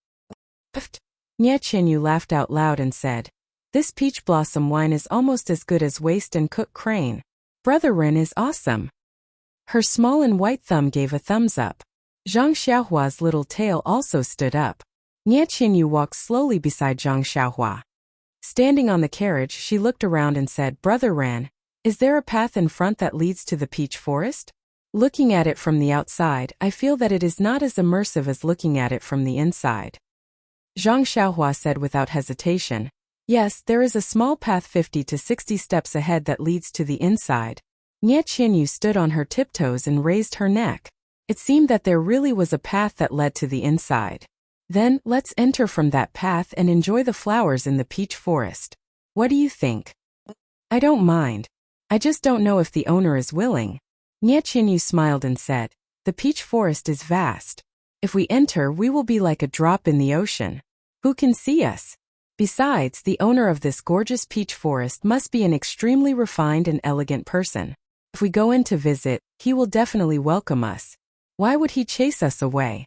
Nie Qinyu laughed out loud and said, "This peach blossom wine is almost as good as waste and cook crane. Brother Ren is awesome." Her small and white thumb gave a thumbs up. Zhang Xiaohua's little tail also stood up. Nie Qinyu walked slowly beside Zhang Xiaohua. Standing on the carriage, she looked around and said, "Brother Ran, is there a path in front that leads to the peach forest? Looking at it from the outside, I feel that it is not as immersive as looking at it from the inside." Zhang Xiaohua said without hesitation, "Yes, there is a small path 50 to 60 steps ahead that leads to the inside." Nie Qinyu stood on her tiptoes and raised her neck. It seemed that there really was a path that led to the inside. "Then, let's enter from that path and enjoy the flowers in the peach forest. What do you think?" "I don't mind. I just don't know if the owner is willing." Nie Qinyu smiled and said, "The peach forest is vast. If we enter, we will be like a drop in the ocean. Who can see us? Besides, the owner of this gorgeous peach forest must be an extremely refined and elegant person. If we go in to visit, he will definitely welcome us. Why would he chase us away?"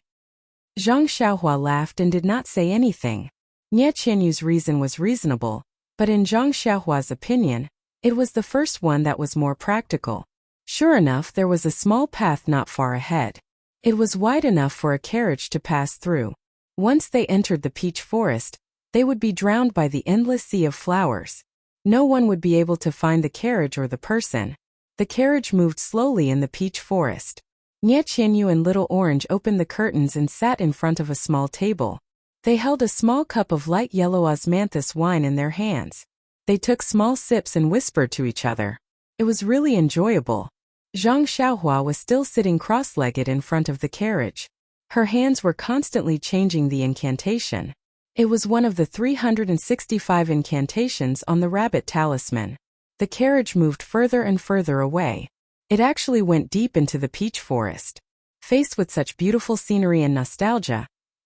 Zhang Xiaohua laughed and did not say anything. Nie Qinyu's reason was reasonable, but in Zhang Xiaohua's opinion, it was the first one that was more practical. Sure enough, there was a small path not far ahead. It was wide enough for a carriage to pass through. Once they entered the peach forest, they would be drowned by the endless sea of flowers. No one would be able to find the carriage or the person. The carriage moved slowly in the peach forest. Nie Qinyu and Little Orange opened the curtains and sat in front of a small table. They held a small cup of light yellow osmanthus wine in their hands. They took small sips and whispered to each other. It was really enjoyable. Zhang Xiaohua was still sitting cross-legged in front of the carriage. Her hands were constantly changing the incantation. It was one of the 365 incantations on the rabbit talisman. The carriage moved further and further away. It actually went deep into the peach forest. Faced with such beautiful scenery and nostalgia,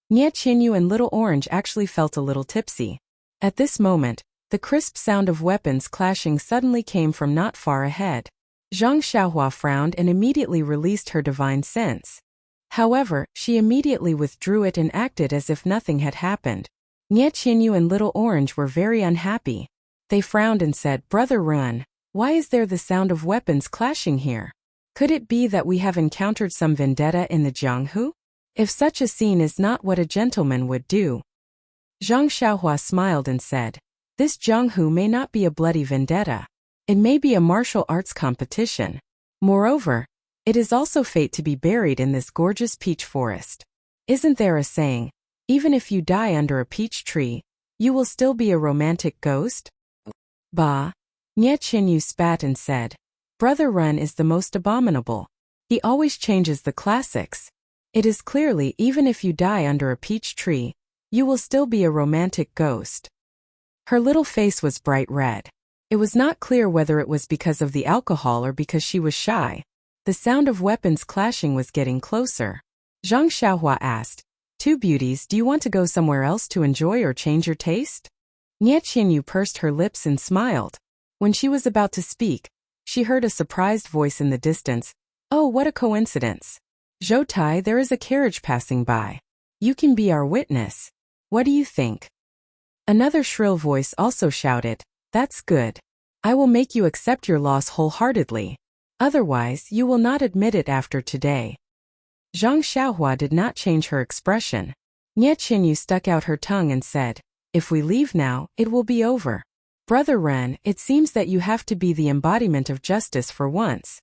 Nie Qinyu and Little Orange actually felt a little tipsy. At this moment, the crisp sound of weapons clashing suddenly came from not far ahead. Zhang Xiaohua frowned and immediately released her divine sense. However, she immediately withdrew it and acted as if nothing had happened. Nie Qinyu and Little Orange were very unhappy. They frowned and said, "Brother Run, why is there the sound of weapons clashing here? Could it be that we have encountered some vendetta in the Jianghu? If such a scene is not what a gentleman would do." Zhang Xiaohua smiled and said, "This Jianghu may not be a bloody vendetta. It may be a martial arts competition. Moreover, it is also fate to be buried in this gorgeous peach forest. Isn't there a saying, even if you die under a peach tree, you will still be a romantic ghost?" "Bah." Nie Qinyu spat and said, "Brother Run is the most abominable. He always changes the classics. It is clearly even if you die under a peach tree, you will still be a romantic ghost." Her little face was bright red. It was not clear whether it was because of the alcohol or because she was shy. The sound of weapons clashing was getting closer. Zhang Xiaohua asked, "Two beauties, do you want to go somewhere else to enjoy or change your taste?" Nie Qinyu pursed her lips and smiled. When she was about to speak, she heard a surprised voice in the distance. "Oh, what a coincidence. Zhou, there is a carriage passing by. You can be our witness. What do you think?" Another shrill voice also shouted, "That's good. I will make you accept your loss wholeheartedly. Otherwise, you will not admit it after today." Zhang Xiaohua did not change her expression. Nie Qinyu stuck out her tongue and said, "If we leave now, it will be over. Brother Ren, it seems that you have to be the embodiment of justice for once."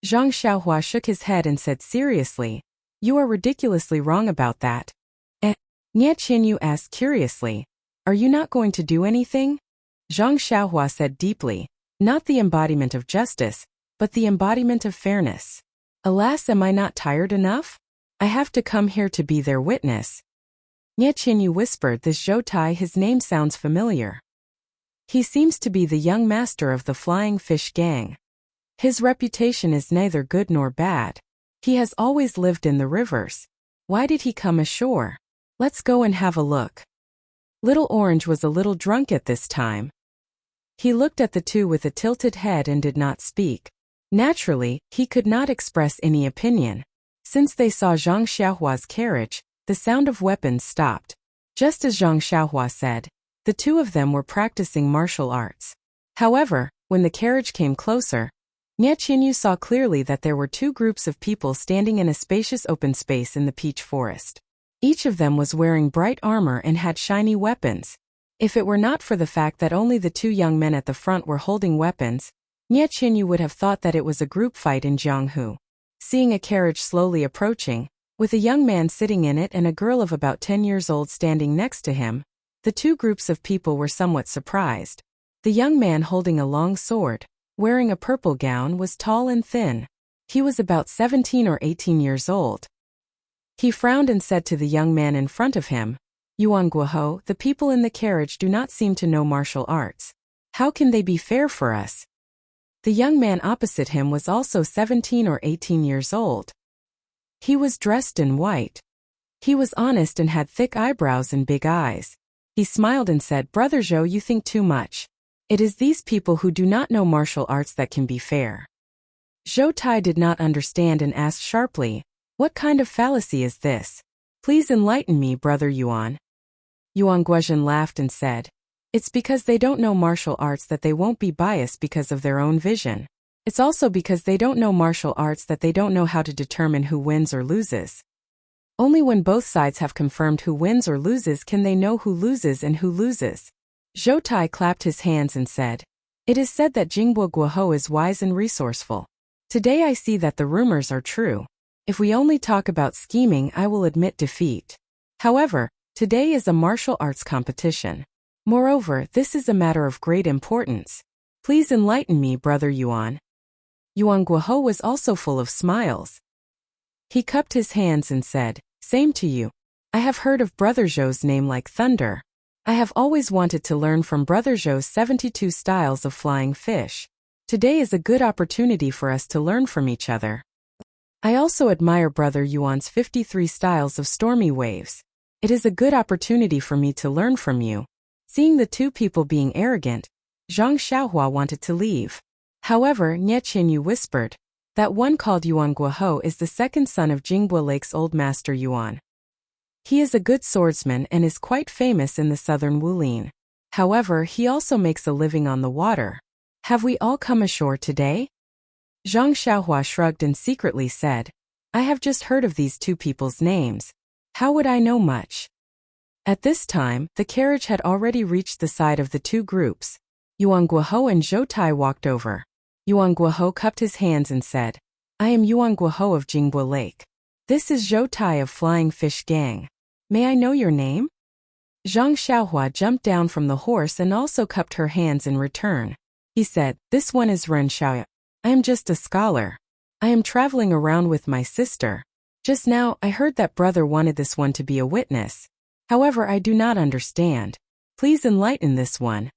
Zhang Xiaohua shook his head and said seriously, "You are ridiculously wrong about that." Nie Qinyu asked curiously, "Are you not going to do anything?" Zhang Xiaohua said deeply, "Not the embodiment of justice, but the embodiment of fairness. Alas, am I not tired enough? I have to come here to be their witness." Nie Qinyu whispered, "This Zhou Tai, his name sounds familiar. He seems to be the young master of the Flying Fish Gang. His reputation is neither good nor bad. He has always lived in the rivers. Why did he come ashore? Let's go and have a look." Little Orange was a little drunk at this time. He looked at the two with a tilted head and did not speak. Naturally, he could not express any opinion. Since they saw Zhang Xiaohua's carriage, the sound of weapons stopped. Just as Zhang Xiaohua said, the two of them were practicing martial arts. However, when the carriage came closer, Nie Qinyu saw clearly that there were two groups of people standing in a spacious open space in the peach forest. Each of them was wearing bright armor and had shiny weapons. If it were not for the fact that only the two young men at the front were holding weapons, Nie Qinyu would have thought that it was a group fight in Jianghu. Seeing a carriage slowly approaching, with a young man sitting in it and a girl of about 10 years old standing next to him, the two groups of people were somewhat surprised. The young man holding a long sword, wearing a purple gown, was tall and thin. He was about 17 or 18 years old. He frowned and said to the young man in front of him, "Yuan Guohou, the people in the carriage do not seem to know martial arts. How can they be fair for us?" The young man opposite him was also 17 or 18 years old. He was dressed in white. He was honest and had thick eyebrows and big eyes. He smiled and said, "Brother Zhou, you think too much. It is these people who do not know martial arts that can be fair." Zhou Tai did not understand and asked sharply, "What kind of fallacy is this? Please enlighten me, Brother Yuan." Yuan Guozhen laughed and said, "It's because they don't know martial arts that they won't be biased because of their own vision. It's also because they don't know martial arts that they don't know how to determine who wins or loses. Only when both sides have confirmed who wins or loses can they know who loses and who loses." Zhou Tai clapped his hands and said, "It is said that Jingbo Guohou is wise and resourceful. Today I see that the rumors are true. If we only talk about scheming, I will admit defeat. However, today is a martial arts competition. Moreover, this is a matter of great importance. Please enlighten me, Brother Yuan." Yuan Guohou was also full of smiles. He cupped his hands and said, "Same to you. I have heard of Brother Zhou's name like thunder. I have always wanted to learn from Brother Zhou's 72 styles of flying fish. Today is a good opportunity for us to learn from each other. I also admire Brother Yuan's 53 styles of stormy waves. It is a good opportunity for me to learn from you." Seeing the two people being arrogant, Zhang Xiaohua wanted to leave. However, Nie Qinyu whispered, "That one called Yuan Guohou is the second son of Jingbo Lake's old master Yuan. He is a good swordsman and is quite famous in the southern Wulin. However, he also makes a living on the water. Have we all come ashore today?" Zhang Xiaohua shrugged and secretly said, "I have just heard of these two people's names. How would I know much?" At this time, the carriage had already reached the side of the two groups. Yuan Guohou and Zhou Tai walked over. Yuan Guohou cupped his hands and said, "I am Yuan Guohou of Jingbo Lake. This is Zhou Tai of Flying Fish Gang. May I know your name?" Zhang Xiaohua jumped down from the horse and also cupped her hands in return. He said, "This one is Ren Xiaoya. I am just a scholar. I am traveling around with my sister. Just now, I heard that brother wanted this one to be a witness. However, I do not understand. Please enlighten this one."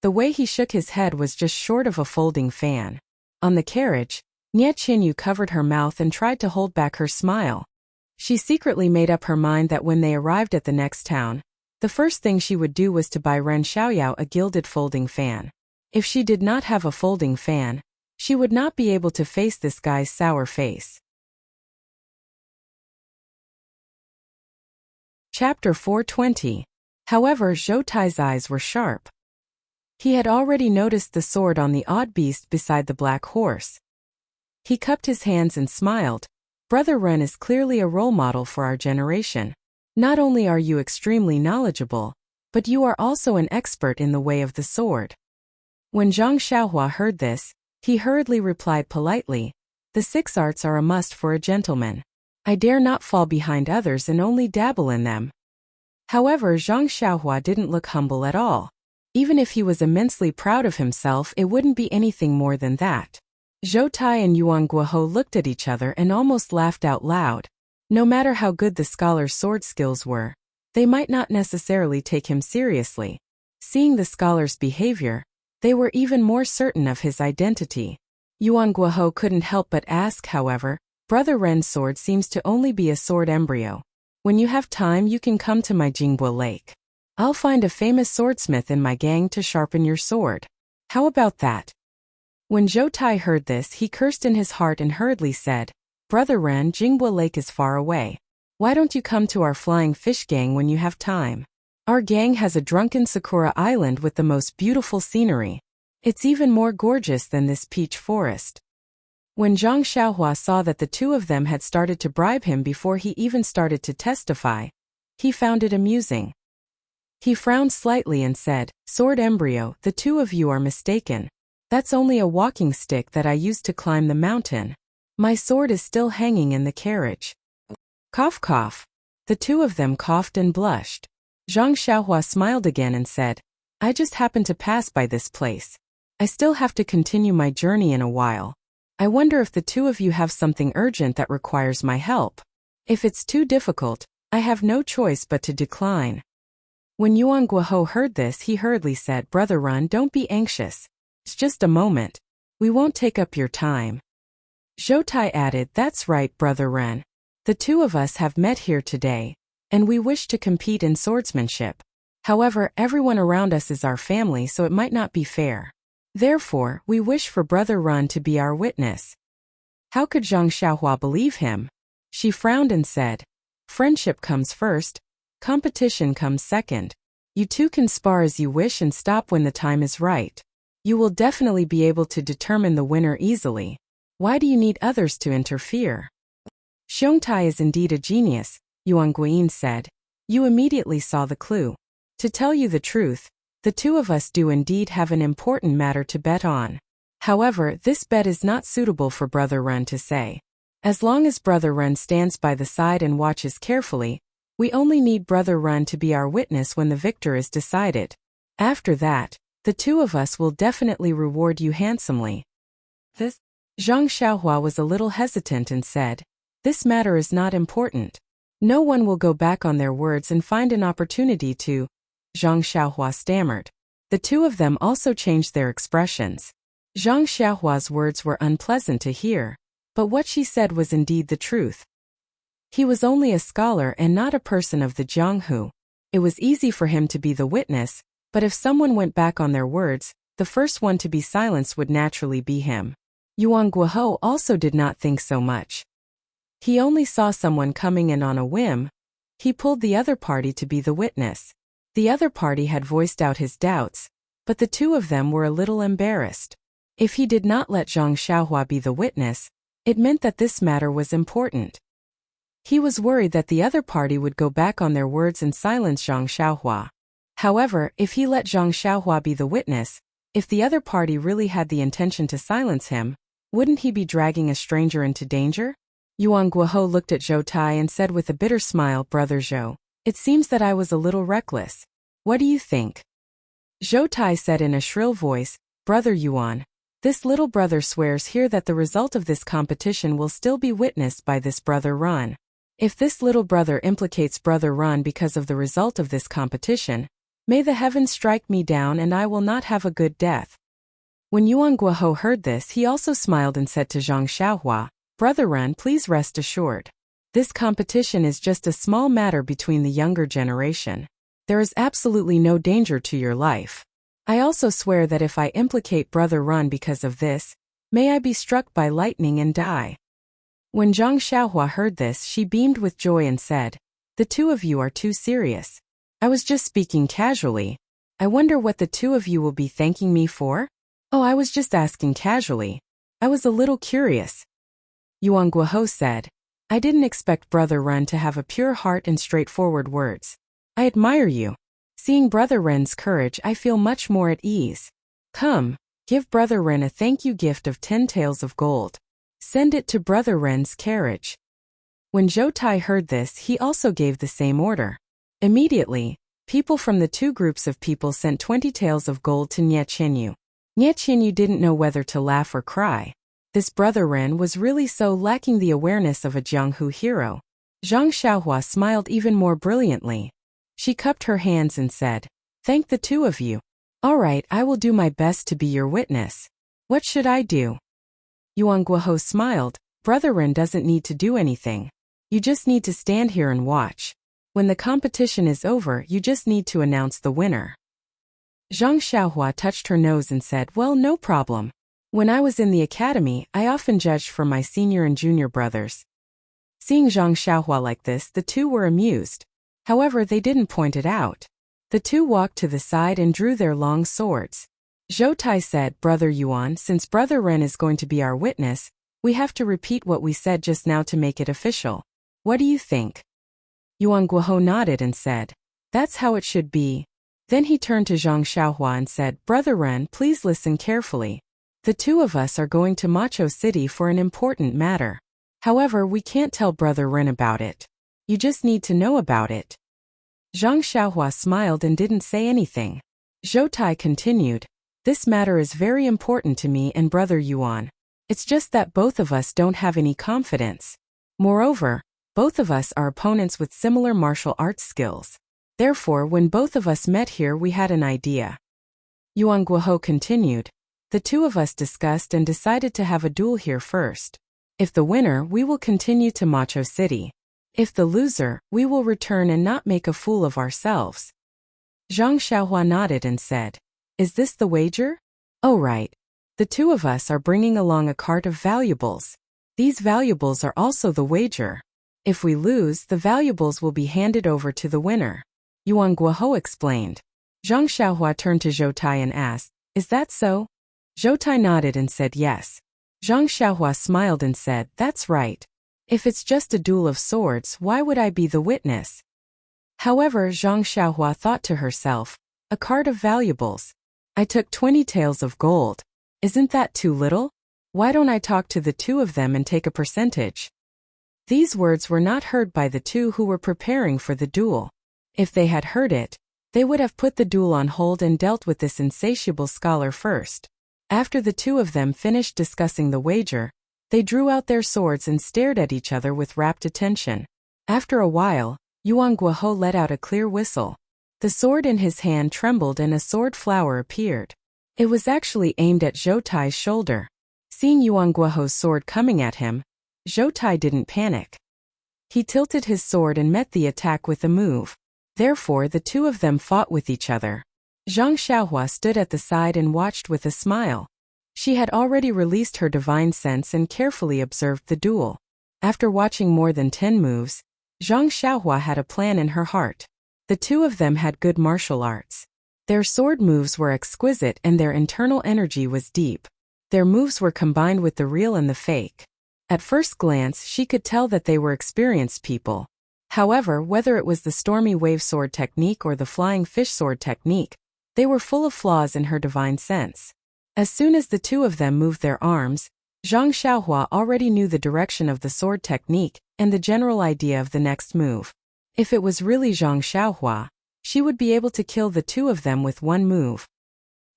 The way he shook his head was just short of a folding fan. On the carriage, Nie Qinyu covered her mouth and tried to hold back her smile. She secretly made up her mind that when they arrived at the next town, the first thing she would do was to buy Ren Xiaoyao a gilded folding fan. If she did not have a folding fan, she would not be able to face this guy's sour face. Chapter 420. However, Zhou Tai's eyes were sharp. He had already noticed the sword on the odd beast beside the black horse. He cupped his hands and smiled. Brother Ren is clearly a role model for our generation. Not only are you extremely knowledgeable, but you are also an expert in the way of the sword. When Zhang Xiaohua heard this, he hurriedly replied politely, "The 6 arts are a must for a gentleman. I dare not fall behind others and only dabble in them." However, Zhang Xiaohua didn't look humble at all. Even if he was immensely proud of himself, it wouldn't be anything more than that. Zhou Tai and Yuan Guohou looked at each other and almost laughed out loud. No matter how good the scholar's sword skills were, they might not necessarily take him seriously. Seeing the scholar's behavior, they were even more certain of his identity. Yuan Guohou couldn't help but ask, however, "Brother Ren's sword seems to only be a sword embryo. When you have time, you can come to my Jingbo Lake. I'll find a famous swordsmith in my gang to sharpen your sword. How about that?" When Zhou Tai heard this, he cursed in his heart and hurriedly said, "Brother Ren, Jingbo Lake is far away. Why don't you come to our flying fish gang when you have time? Our gang has a drunken Sakura island with the most beautiful scenery. It's even more gorgeous than this peach forest." When Zhang Xiaohua saw that the two of them had started to bribe him before he even started to testify, he found it amusing. He frowned slightly and said, "Sword embryo, the two of you are mistaken. That's only a walking stick that I used to climb the mountain. My sword is still hanging in the carriage." Cough cough. The two of them coughed and blushed. Zhang Xiaohua smiled again and said, "I just happened to pass by this place. I still have to continue my journey in a while. I wonder if the two of you have something urgent that requires my help. If it's too difficult, I have no choice but to decline." When Yuan Guohou heard this, he hurriedly said, "Brother Ren, don't be anxious. It's just a moment. We won't take up your time." Zhou Tai added, "That's right, Brother Ren. The two of us have met here today, and we wish to compete in swordsmanship. However, everyone around us is our family, so it might not be fair. Therefore, we wish for Brother Ren to be our witness." How could Zhang Xiaohua believe him? She frowned and said, "Friendship comes first. Competition comes second. You two can spar as you wish and stop when the time is right. You will definitely be able to determine the winner easily. Why do you need others to interfere?" "Xiong Tai is indeed a genius," Yuan Guoyin said. "You immediately saw the clue. To tell you the truth, the two of us do indeed have an important matter to bet on. However, this bet is not suitable for Brother Ren to say. As long as Brother Ren stands by the side and watches carefully, we only need Brother Ren to be our witness when the victor is decided. After that, the two of us will definitely reward you handsomely." This Zhang Xiaohua was a little hesitant and said, "This matter is not important. No one will go back on their words and find an opportunity to—" Zhang Xiaohua stammered. The two of them also changed their expressions. Zhang Xiaohua's words were unpleasant to hear, but what she said was indeed the truth. He was only a scholar and not a person of the Jianghu. It was easy for him to be the witness, but if someone went back on their words, the first one to be silenced would naturally be him. Yuan Guohou also did not think so much. He only saw someone coming in on a whim. He pulled the other party to be the witness. The other party had voiced out his doubts, but the two of them were a little embarrassed. If he did not let Zhang Xiaohua be the witness, it meant that this matter was important. He was worried that the other party would go back on their words and silence Zhang Xiaohua. However, if he let Zhang Xiaohua be the witness, if the other party really had the intention to silence him, wouldn't he be dragging a stranger into danger? Yuan Guohou looked at Zhou Tai and said with a bitter smile, "Brother Zhou, it seems that I was a little reckless. What do you think?" Zhou Tai said in a shrill voice, "Brother Yuan, this little brother swears here that the result of this competition will still be witnessed by this Brother Ren. If this little brother implicates Brother Ren because of the result of this competition, may the heavens strike me down and I will not have a good death." When Yuan Guohou heard this, he also smiled and said to Zhang Xiaohua, "Brother Ren, please rest assured. This competition is just a small matter between the younger generation. There is absolutely no danger to your life. I also swear that if I implicate Brother Ren because of this, may I be struck by lightning and die." When Zhang Xiaohua heard this, she beamed with joy and said, "The two of you are too serious. I was just speaking casually. I wonder what the two of you will be thanking me for? Oh, I was just asking casually. I was a little curious." Yuan Guohou said, I didn't expect Brother Ren to have a pure heart and straightforward words. I admire you. Seeing Brother Ren's courage, I feel much more at ease. Come, give Brother Ren a thank you gift of 10 taels of gold. Send it to Brother Ren's carriage. When Zhou Tai heard this, he also gave the same order. Immediately, people from the two groups of people sent 20 taels of gold to Nie Qianyu. Nie Qianyu didn't know whether to laugh or cry. This Brother Ren was really so lacking the awareness of a Jianghu hero. Zhang Xiaohua smiled even more brilliantly. She cupped her hands and said, "Thank the two of you. All right, I will do my best to be your witness. What should I do?" Yuan Guohou smiled. "Brother Ren doesn't need to do anything. You just need to stand here and watch. When the competition is over, you just need to announce the winner." Zhang Xiaohua touched her nose and said, "Well, no problem. When I was in the academy, I often judged for my senior and junior brothers." Seeing Zhang Xiaohua like this, the two were amused. However, they didn't point it out. The two walked to the side and drew their long swords. Zhou Tai said, "Brother Yuan, since Brother Ren is going to be our witness, we have to repeat what we said just now to make it official. What do you think?" Yuan Guohou nodded and said, "That's how it should be." Then he turned to Zhang Xiaohua and said, "Brother Ren, please listen carefully. The two of us are going to Macho City for an important matter. However, we can't tell Brother Ren about it. You just need to know about it." Zhang Xiaohua smiled and didn't say anything. Zhou Tai continued, "This matter is very important to me and Brother Yuan. It's just that both of us don't have any confidence. Moreover, both of us are opponents with similar martial arts skills. Therefore, when both of us met here, we had an idea." Yuan Guohou continued, "The two of us discussed and decided to have a duel here first. If the winner, we will continue to Macho City. If the loser, we will return and not make a fool of ourselves." Zhang Xiaohua nodded and said, "Is this the wager?" "Oh right. The two of us are bringing along a cart of valuables. These valuables are also the wager. If we lose, the valuables will be handed over to the winner," Yuan Guohou explained. Zhang Xiaohua turned to Zhou Tai and asked, "Is that so?" Zhou Tai nodded and said yes. Zhang Xiaohua smiled and said, "That's right. If it's just a duel of swords, why would I be the witness?" However, Zhang Xiaohua thought to herself, "A cart of valuables. I took 20 taels of gold. Isn't that too little? Why don't I talk to the two of them and take a percentage?" These words were not heard by the two who were preparing for the duel. If they had heard it, they would have put the duel on hold and dealt with this insatiable scholar first. After the two of them finished discussing the wager, they drew out their swords and stared at each other with rapt attention. After a while, Yuan Guohou let out a clear whistle. The sword in his hand trembled and a sword flower appeared. It was actually aimed at Zhou Tai's shoulder. Seeing Yuan Guohou's sword coming at him, Zhou Tai didn't panic. He tilted his sword and met the attack with a move. Therefore, the two of them fought with each other. Zhang Xiaohua stood at the side and watched with a smile. She had already released her divine sense and carefully observed the duel. After watching more than 10 moves, Zhang Xiaohua had a plan in her heart. The two of them had good martial arts. Their sword moves were exquisite and their internal energy was deep. Their moves were combined with the real and the fake. At first glance, she could tell that they were experienced people. However, whether it was the stormy wave sword technique or the flying fish sword technique, they were full of flaws in her divine sense. As soon as the two of them moved their arms, Zhang Xiaohua already knew the direction of the sword technique and the general idea of the next move. If it was really Zhang Xiaohua, she would be able to kill the two of them with one move.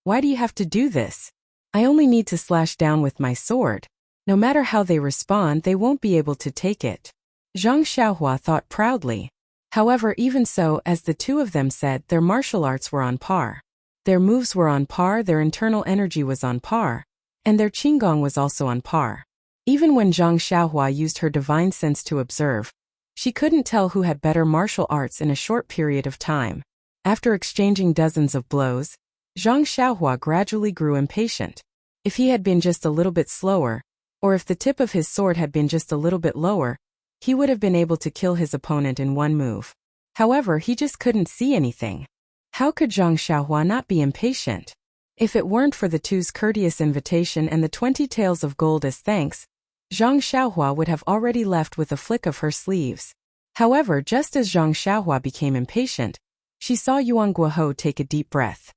"Why do you have to do this? I only need to slash down with my sword. No matter how they respond, they won't be able to take it," Zhang Xiaohua thought proudly. However, even so, as the two of them said, their martial arts were on par. Their moves were on par, their internal energy was on par, and their qigong was also on par. Even when Zhang Xiaohua used her divine sense to observe, she couldn't tell who had better martial arts in a short period of time. After exchanging dozens of blows, Zhang Xiaohua gradually grew impatient. If he had been just a little bit slower, or if the tip of his sword had been just a little bit lower, he would have been able to kill his opponent in one move. However, he just couldn't see anything. How could Zhang Xiaohua not be impatient? If it weren't for the two's courteous invitation and the 20 taels of gold as thanks, Zhang Xiaohua would have already left with a flick of her sleeves. However, just as Zhang Xiaohua became impatient, she saw Yuan Guohou take a deep breath.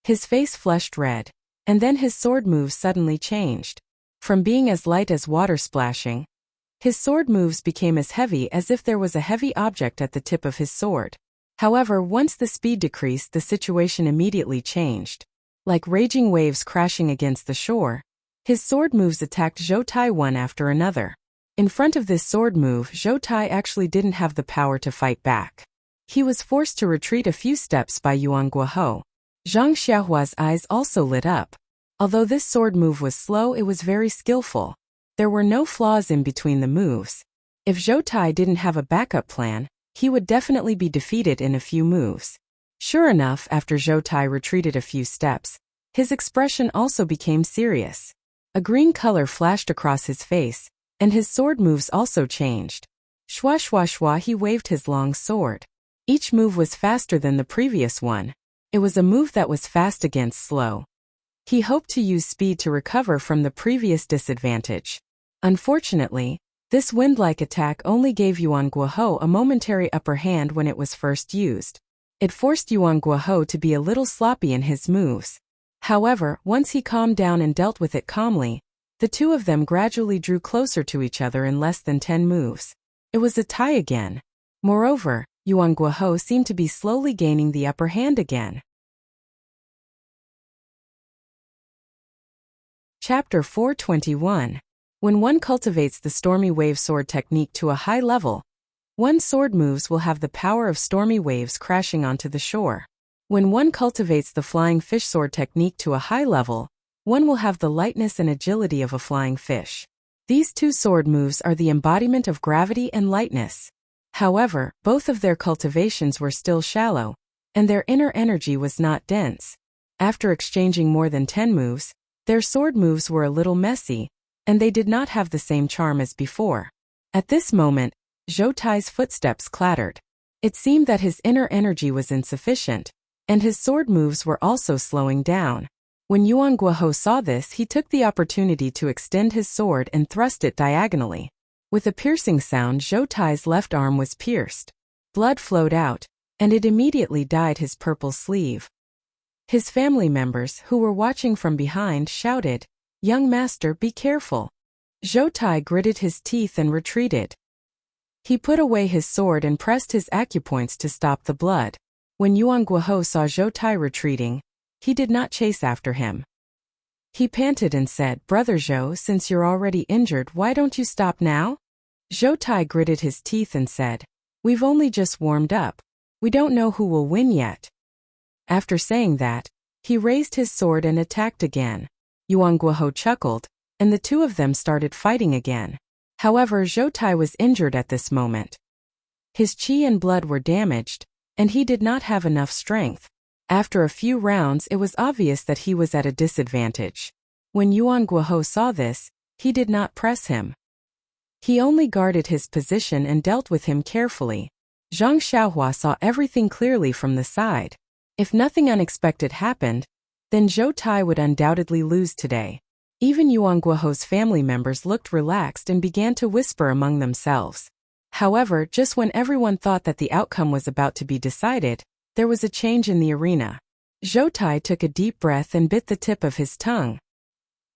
His face flushed red, and then his sword moves suddenly changed. From being as light as water splashing, his sword moves became as heavy as if there was a heavy object at the tip of his sword. However, once the speed decreased, the situation immediately changed. Like raging waves crashing against the shore, his sword moves attacked Zhou Tai one after another. In front of this sword move, Zhou Tai actually didn't have the power to fight back. He was forced to retreat a few steps by Yuan Guohou. Zhang Xiaohua's eyes also lit up. Although this sword move was slow, it was very skillful. There were no flaws in between the moves. If Zhou Tai didn't have a backup plan, he would definitely be defeated in a few moves. Sure enough, after Zhou Tai retreated a few steps, his expression also became serious. A green color flashed across his face, and his sword moves also changed. Shwa shwa shwa, he waved his long sword. Each move was faster than the previous one. It was a move that was fast against slow. He hoped to use speed to recover from the previous disadvantage. Unfortunately, this wind-like attack only gave Yuan Guohou a momentary upper hand when it was first used. It forced Yuan Guohou to be a little sloppy in his moves. However, once he calmed down and dealt with it calmly, the two of them gradually drew closer to each other in less than 10 moves. It was a tie again. Moreover, Yuan Guohou seemed to be slowly gaining the upper hand again. Chapter 421. When one cultivates the Stormy Wave Sword technique to a high level, one's sword moves will have the power of stormy waves crashing onto the shore. When one cultivates the Flying Fish Sword technique to a high level, one will have the lightness and agility of a flying fish. These two sword moves are the embodiment of gravity and lightness. However, both of their cultivations were still shallow, and their inner energy was not dense. After exchanging more than 10 moves, their sword moves were a little messy, and they did not have the same charm as before. At this moment, Zhou Tai's footsteps clattered. It seemed that his inner energy was insufficient, and his sword moves were also slowing down. When Yuan Guohou saw this, he took the opportunity to extend his sword and thrust it diagonally. With a piercing sound, Zhou Tai's left arm was pierced. Blood flowed out, and it immediately dyed his purple sleeve. His family members, who were watching from behind, shouted, "Young master, be careful." Zhou Tai gritted his teeth and retreated. He put away his sword and pressed his acupoints to stop the blood. When Yuan Guohou saw Zhou Tai retreating, he did not chase after him. He panted and said, "Brother Zhou, since you're already injured, why don't you stop now?" Zhou Tai gritted his teeth and said, "We've only just warmed up. We don't know who will win yet." After saying that, he raised his sword and attacked again. Yuan Guohou chuckled, and the two of them started fighting again. However, Zhou Tai was injured at this moment. His qi and blood were damaged, and he did not have enough strength. After a few rounds, it was obvious that he was at a disadvantage. When Yuan Guohou saw this, he did not press him. He only guarded his position and dealt with him carefully. Zhang Xiaohua saw everything clearly from the side. If nothing unexpected happened, then Zhou Tai would undoubtedly lose today. Even Yuan Guohou's family members looked relaxed and began to whisper among themselves. However, just when everyone thought that the outcome was about to be decided, there was a change in the arena. Zhou Tai took a deep breath and bit the tip of his tongue.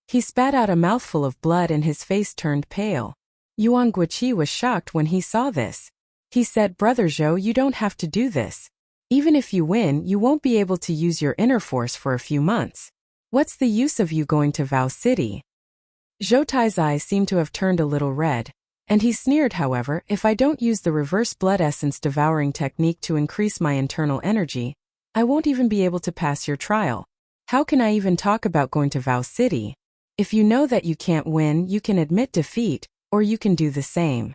He spat out a mouthful of blood and his face turned pale. Yuan Guoqi was shocked when he saw this. He said, "Brother Zhou, you don't have to do this. Even if you win, you won't be able to use your inner force for a few months. What's the use of you going to Vow City?" Zhou Tai's eyes seemed to have turned a little red, and he sneered, "However, if I don't use the reverse blood essence devouring technique to increase my internal energy, I won't even be able to pass your trial. How can I even talk about going to Vow City? If you know that you can't win, you can admit defeat, or you can do the same."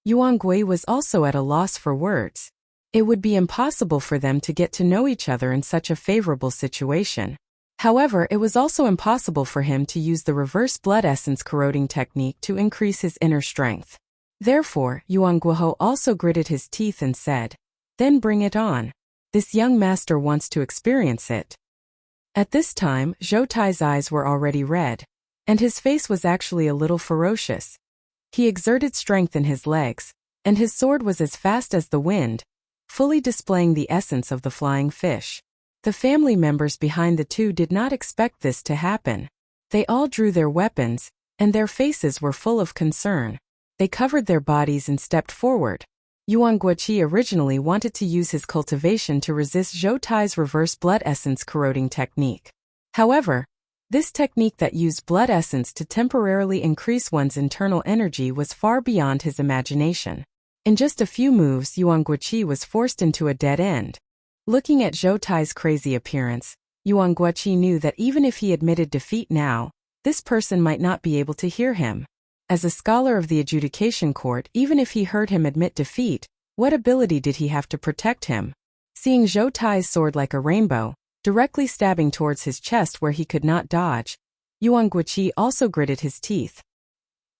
Yuan Gui was also at a loss for words. It would be impossible for them to get to know each other in such a favorable situation. However, it was also impossible for him to use the reverse blood essence corroding technique to increase his inner strength. Therefore, Yuan Guohou also gritted his teeth and said, "Then bring it on. This young master wants to experience it." At this time, Zhou Tai's eyes were already red. and his face was actually a little ferocious. He exerted strength in his legs, and his sword was as fast as the wind, fully displaying the essence of the flying fish. The family members behind the two did not expect this to happen. They all drew their weapons, and their faces were full of concern. They covered their bodies and stepped forward. Yuan Guoqi originally wanted to use his cultivation to resist Zhou Tai's reverse blood essence corroding technique. However, this technique that used blood essence to temporarily increase one's internal energy was far beyond his imagination. In just a few moves, Yuan Guoqi was forced into a dead end. Looking at Zhou Tai's crazy appearance, Yuan Guoqi knew that even if he admitted defeat now, this person might not be able to hear him. As a scholar of the adjudication court, even if he heard him admit defeat, what ability did he have to protect him? Seeing Zhou Tai's sword like a rainbow, directly stabbing towards his chest where he could not dodge, Yuan Guoqi also gritted his teeth.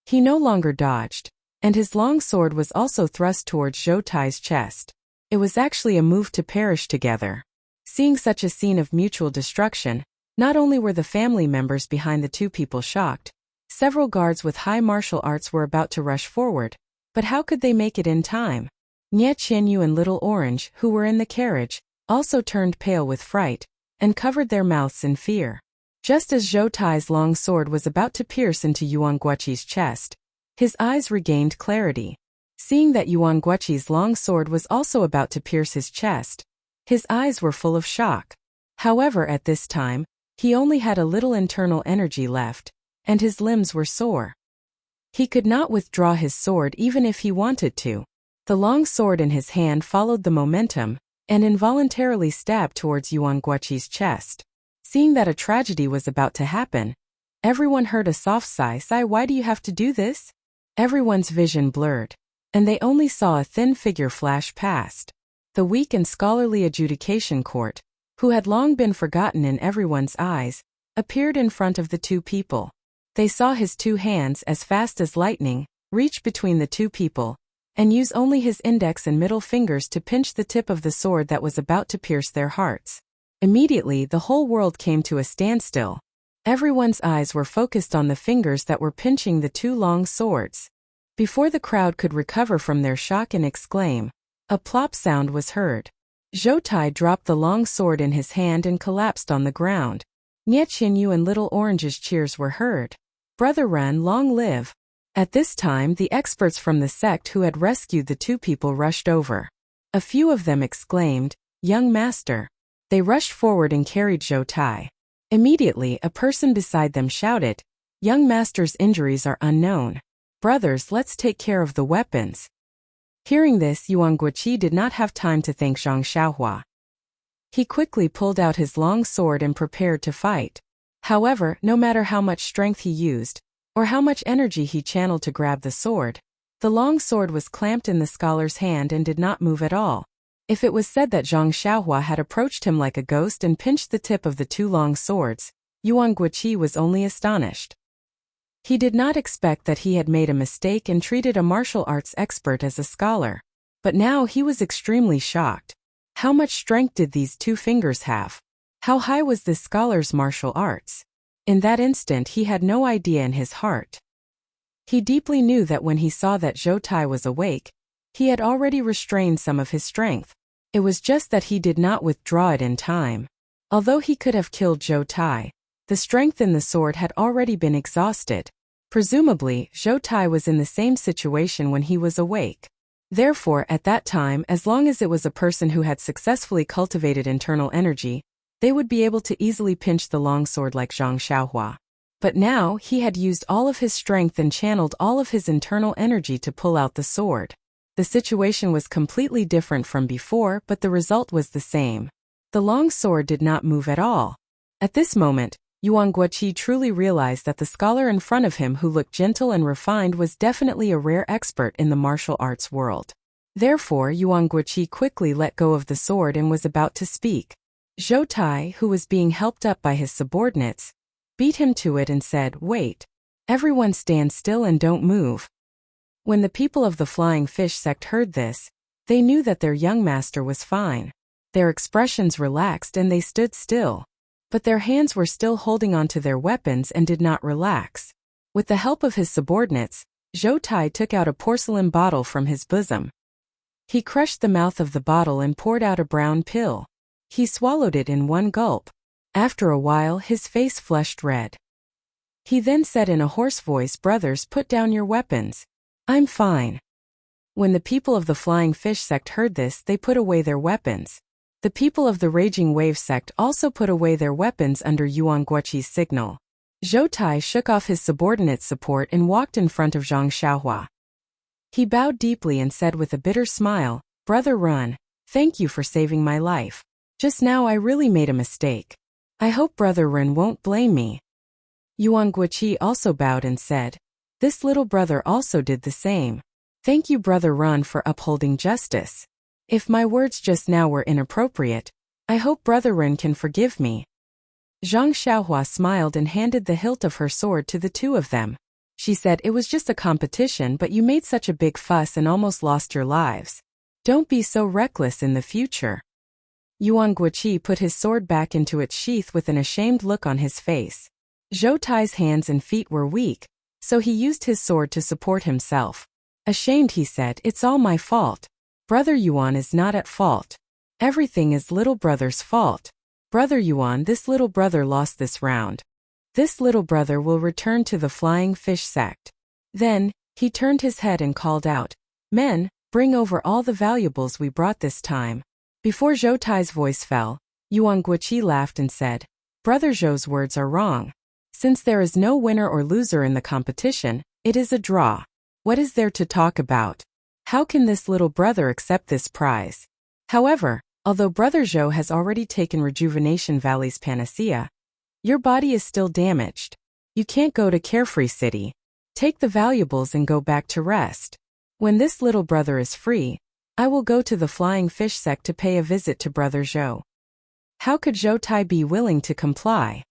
He no longer dodged, and his long sword was also thrust towards Zhou Tai's chest. It was actually a move to perish together. Seeing such a scene of mutual destruction, not only were the family members behind the two people shocked, several guards with high martial arts were about to rush forward, but how could they make it in time? Nie Qianyu and Little Orange, who were in the carriage, also turned pale with fright, and covered their mouths in fear. Just as Zhou Tai's long sword was about to pierce into Yuan Guoqi's chest, his eyes regained clarity. Seeing that Yuan Guoqi's long sword was also about to pierce his chest, his eyes were full of shock. However, at this time, he only had a little internal energy left, and his limbs were sore. He could not withdraw his sword even if he wanted to. The long sword in his hand followed the momentum, and involuntarily stabbed towards Yuan Guoqi's chest. Seeing that a tragedy was about to happen, everyone heard a soft sigh. Why do you have to do this? Everyone's vision blurred, and they only saw a thin figure flash past. The weak and scholarly adjudication court, who had long been forgotten in everyone's eyes, appeared in front of the two people. They saw his two hands, as fast as lightning, reach between the two people, and use only his index and middle fingers to pinch the tip of the sword that was about to pierce their hearts. Immediately, the whole world came to a standstill. Everyone's eyes were focused on the fingers that were pinching the two long swords. Before the crowd could recover from their shock and exclaim, a plop sound was heard. Zhou Tai dropped the long sword in his hand and collapsed on the ground. Nie Qianyu and Little Orange's cheers were heard. Brother Ren, long live! At this time, the experts from the sect who had rescued the two people rushed over. A few of them exclaimed, "Young master!" They rushed forward and carried Zhou Tai. Immediately, a person beside them shouted, "Young master's injuries are unknown. Brothers, let's take care of the weapons." Hearing this, Yuan Guoqi did not have time to thank Zhang Xiaohua. He quickly pulled out his long sword and prepared to fight. However, no matter how much strength he used, or how much energy he channeled to grab the sword, the long sword was clamped in the scholar's hand and did not move at all. If it was said that Zhang Xiaohua had approached him like a ghost and pinched the tip of the two long swords, Yuan Guoqi was only astonished. He did not expect that he had made a mistake and treated a martial arts expert as a scholar. But now he was extremely shocked. How much strength did these two fingers have? How high was this scholar's martial arts? In that instant he had no idea in his heart. He deeply knew that when he saw that Zhou Tai was awake, he had already restrained some of his strength. It was just that he did not withdraw it in time. Although he could have killed Zhou Tai, the strength in the sword had already been exhausted. Presumably, Zhou Tai was in the same situation when he was awake. Therefore, at that time, as long as it was a person who had successfully cultivated internal energy, they would be able to easily pinch the long sword like Zhang Xiaohua. But now, he had used all of his strength and channeled all of his internal energy to pull out the sword. The situation was completely different from before, but the result was the same. The long sword did not move at all. At this moment, Yuan Guoqi truly realized that the scholar in front of him, who looked gentle and refined, was definitely a rare expert in the martial arts world. Therefore, Yuan Guoqi quickly let go of the sword and was about to speak. Zhou Tai, who was being helped up by his subordinates, beat him to it and said, "Wait. Everyone stand still and don't move." When the people of the Flying Fish sect heard this, they knew that their young master was fine. Their expressions relaxed and they stood still. but their hands were still holding onto their weapons and did not relax. With the help of his subordinates, Zhou Tai took out a porcelain bottle from his bosom. He crushed the mouth of the bottle and poured out a brown pill. He swallowed it in one gulp. After a while, his face flushed red. He then said in a hoarse voice, "Brothers, put down your weapons. I'm fine." When the people of the Flying Fish sect heard this, they put away their weapons. The people of the Raging Wave sect also put away their weapons under Yuan Guoqi's signal. Zhou Tai shook off his subordinate's support and walked in front of Zhang Xiaohua. He bowed deeply and said with a bitter smile, "Brother Run, thank you for saving my life. Just now I really made a mistake. I hope Brother Ren won't blame me." Yuan Guoqi also bowed and said, "This little brother also did the same. Thank you Brother Run for upholding justice. If my words just now were inappropriate, I hope Brother Ren can forgive me." Zhang Xiaohua smiled and handed the hilt of her sword to the two of them. She said, "It was just a competition, but you made such a big fuss and almost lost your lives. Don't be so reckless in the future." Yuan Guoqi put his sword back into its sheath with an ashamed look on his face. Zhou Tai's hands and feet were weak, so he used his sword to support himself. Ashamed, he said, "It's all my fault. Brother Yuan is not at fault. Everything is little brother's fault. Brother Yuan, this little brother lost this round. This little brother will return to the Flying Fish sect." Then, he turned his head and called out, "Men, bring over all the valuables we brought this time." Before Zhou Tai's voice fell, Yuan Guoqi laughed and said, "Brother Zhou's words are wrong. Since there is no winner or loser in the competition, it is a draw. What is there to talk about? How can this little brother accept this prize?" However, although Brother Zhou has already taken Rejuvenation Valley's panacea, your body is still damaged. You can't go to Carefree City. Take the valuables and go back to rest. When this little brother is free, I will go to the Flying Fish sect to pay a visit to Brother Zhou." How could Zhou Tai be willing to comply?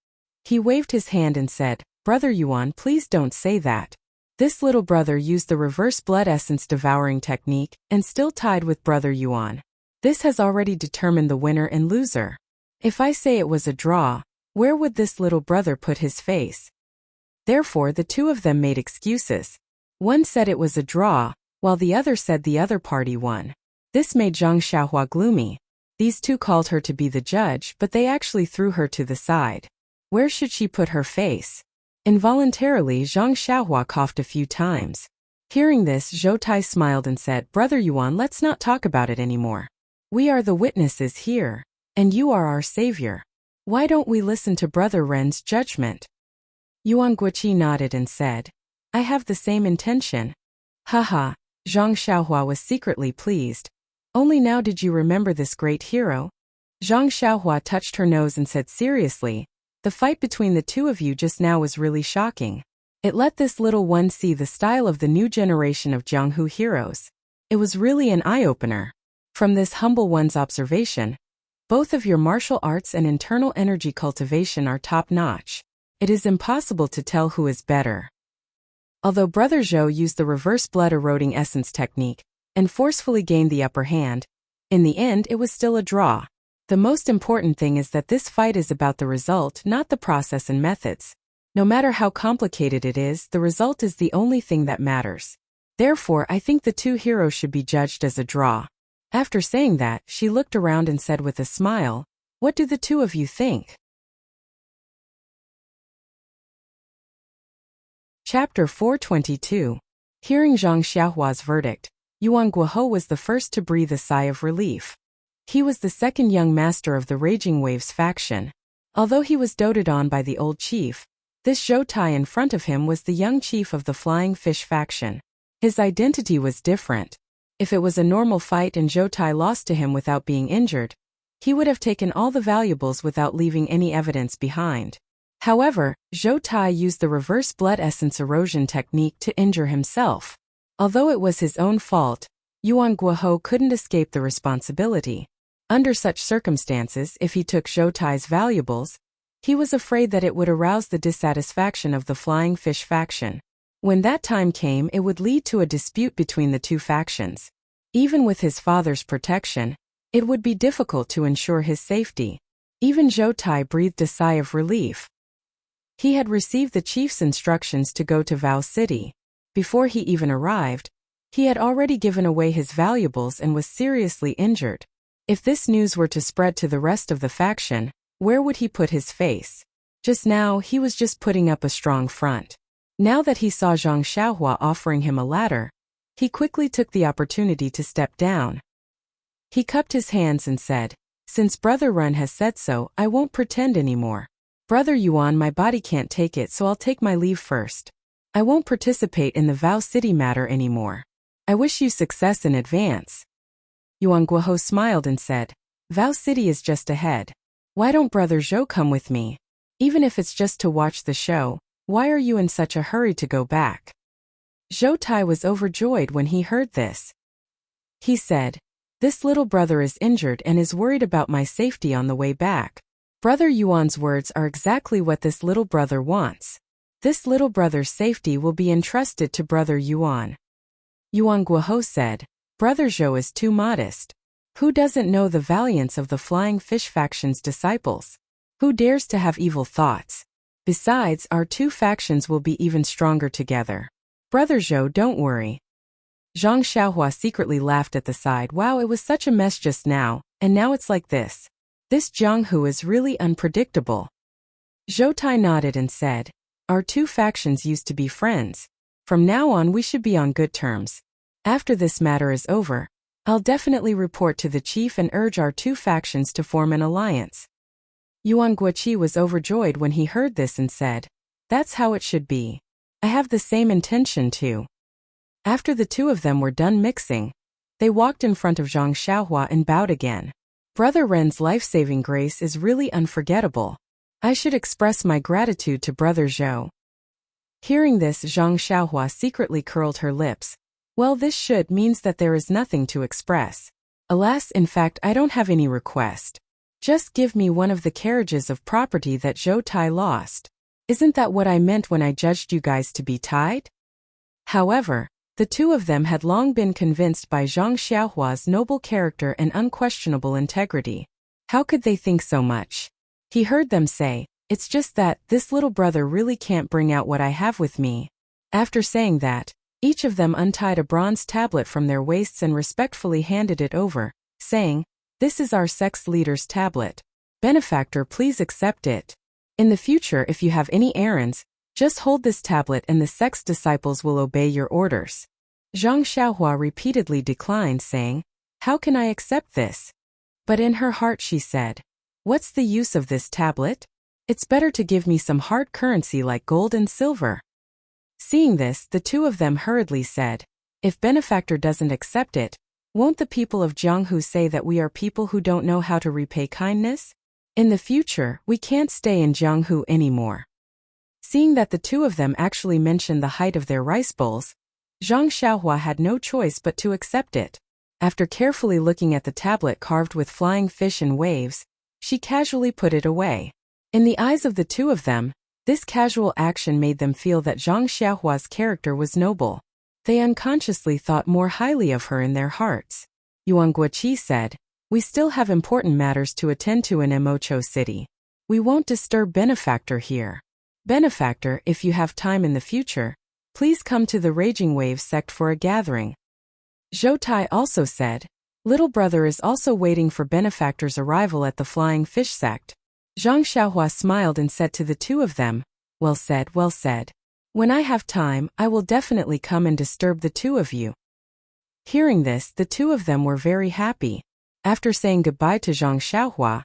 He waved his hand and said, "Brother Yuan, please don't say that. This little brother used the reverse blood essence devouring technique and still tied with Brother Yuan. This has already determined the winner and loser. If I say it was a draw, where would this little brother put his face?" Therefore the two of them made excuses. One said it was a draw, while the other said the other party won. This made Zhang Xiaohua gloomy. These two called her to be the judge, but they actually threw her to the side. Where should she put her face? Involuntarily, Zhang Xiaohua coughed a few times. Hearing this, Zhou Tai smiled and said, "Brother Yuan, let's not talk about it anymore. We are the witnesses here, and you are our savior. Why don't we listen to Brother Ren's judgment?" Yuan Guoqi nodded and said, "I have the same intention." Haha, Zhang Xiaohua was secretly pleased. "Only now did you remember this great hero?" Zhang Xiaohua touched her nose and said seriously, "The fight between the two of you just now was really shocking. It let this little one see the style of the new generation of Jianghu heroes. It was really an eye-opener. From this humble one's observation, both of your martial arts and internal energy cultivation are top-notch. It is impossible to tell who is better." Although Brother Zhou used the reverse blood-eroding essence technique and forcefully gained the upper hand, in the end it was still a draw. The most important thing is that this fight is about the result, not the process and methods. No matter how complicated it is, the result is the only thing that matters. Therefore, I think the two heroes should be judged as a draw. After saying that, she looked around and said with a smile, "What do the two of you think?" Chapter 422. Hearing Zhang Xiaohua's verdict, Yuan Guohou was the first to breathe a sigh of relief. He was the second young master of the Raging Waves faction. Although he was doted on by the old chief, this Zhou Tai in front of him was the young chief of the Flying Fish faction. His identity was different. If it was a normal fight and Zhou Tai lost to him without being injured, he would have taken all the valuables without leaving any evidence behind. However, Zhou Tai used the reverse blood essence erosion technique to injure himself. Although it was his own fault, Yuan Guohou couldn't escape the responsibility. Under such circumstances, if he took Zhou Tai's valuables, he was afraid that it would arouse the dissatisfaction of the Flying Fish faction. When that time came, it would lead to a dispute between the two factions. Even with his father's protection, it would be difficult to ensure his safety. Even Zhou Tai breathed a sigh of relief. He had received the chief's instructions to go to Vow City. Before he even arrived, he had already given away his valuables and was seriously injured. If this news were to spread to the rest of the faction, where would he put his face? Just now, he was just putting up a strong front. Now that he saw Zhang Xiaohua offering him a ladder, he quickly took the opportunity to step down. He cupped his hands and said, "Since Brother Ren has said so, I won't pretend anymore. Brother Yuan, my body can't take it, so I'll take my leave first. I won't participate in the Vow City matter anymore. I wish you success in advance." Yuan Guohou smiled and said, "Vow City is just ahead. Why don't Brother Zhou come with me? Even if it's just to watch the show, why are you in such a hurry to go back?" Zhou Tai was overjoyed when he heard this. He said, "This little brother is injured and is worried about my safety on the way back. Brother Yuan's words are exactly what this little brother wants. This little brother's safety will be entrusted to Brother Yuan." Yuan Guohou said, "Brother Zhou is too modest. Who doesn't know the valiance of the Flying Fish faction's disciples? Who dares to have evil thoughts? Besides, our two factions will be even stronger together. Brother Zhou, don't worry." Zhang Xiaohua secretly laughed at the side. Wow, it was such a mess just now, and now it's like this. This Jiang Hu is really unpredictable. Zhou Tai nodded and said, "Our two factions used to be friends. From now on we should be on good terms. After this matter is over, I'll definitely report to the chief and urge our two factions to form an alliance." Yuan Guoqi was overjoyed when he heard this and said, "That's how it should be. I have the same intention too." After the two of them were done mixing, they walked in front of Zhang Xiaohua and bowed again. "Brother Ren's life-saving grace is really unforgettable. I should express my gratitude to Brother Zhou." Hearing this, Zhang Xiaohua secretly curled her lips. Well, this should means that there is nothing to express. Alas, in fact, I don't have any request. Just give me one of the carriages of property that Zhou Tai lost. Isn't that what I meant when I judged you guys to be tied? However, the two of them had long been convinced by Zhang Xiaohua's noble character and unquestionable integrity. How could they think so much? He heard them say, "It's just that this little brother really can't bring out what I have with me." After saying that, each of them untied a bronze tablet from their waists and respectfully handed it over, saying, "This is our sex leader's tablet. Benefactor, please accept it. In the future, if you have any errands, just hold this tablet and the sex disciples will obey your orders." Zhang Xiaohua repeatedly declined, saying, "How can I accept this?" But in her heart she said, "What's the use of this tablet? It's better to give me some hard currency like gold and silver." Seeing this, the two of them hurriedly said, "If Benefactor doesn't accept it, won't the people of Jianghu say that we are people who don't know how to repay kindness? In the future, we can't stay in Jianghu anymore." Seeing that the two of them actually mentioned the height of their rice bowls, Zhang Xiaohua had no choice but to accept it. After carefully looking at the tablet carved with flying fish and waves, she casually put it away. In the eyes of the two of them, this casual action made them feel that Zhang Xiaohua's character was noble. They unconsciously thought more highly of her in their hearts. Yuan Guoqi said, "We still have important matters to attend to in Emocho City. We won't disturb Benefactor here. Benefactor, if you have time in the future, please come to the Raging Wave sect for a gathering." Zhou Tai also said, "Little brother is also waiting for Benefactor's arrival at the Flying Fish sect." Zhang Xiaohua smiled and said to the two of them, "Well said, well said. When I have time, I will definitely come and disturb the two of you." Hearing this, the two of them were very happy. After saying goodbye to Zhang Xiaohua,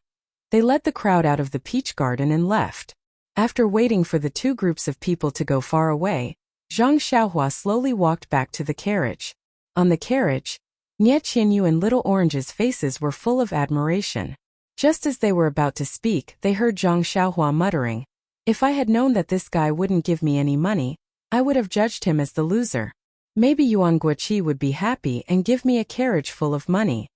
they led the crowd out of the peach garden and left. After waiting for the two groups of people to go far away, Zhang Xiaohua slowly walked back to the carriage. On the carriage, Nie Qinyu and Little Orange's faces were full of admiration. Just as they were about to speak, they heard Zhang Xiaohua muttering, "If I had known that this guy wouldn't give me any money, I would have judged him as the loser. Maybe Yuan Guoqi would be happy and give me a carriage full of money."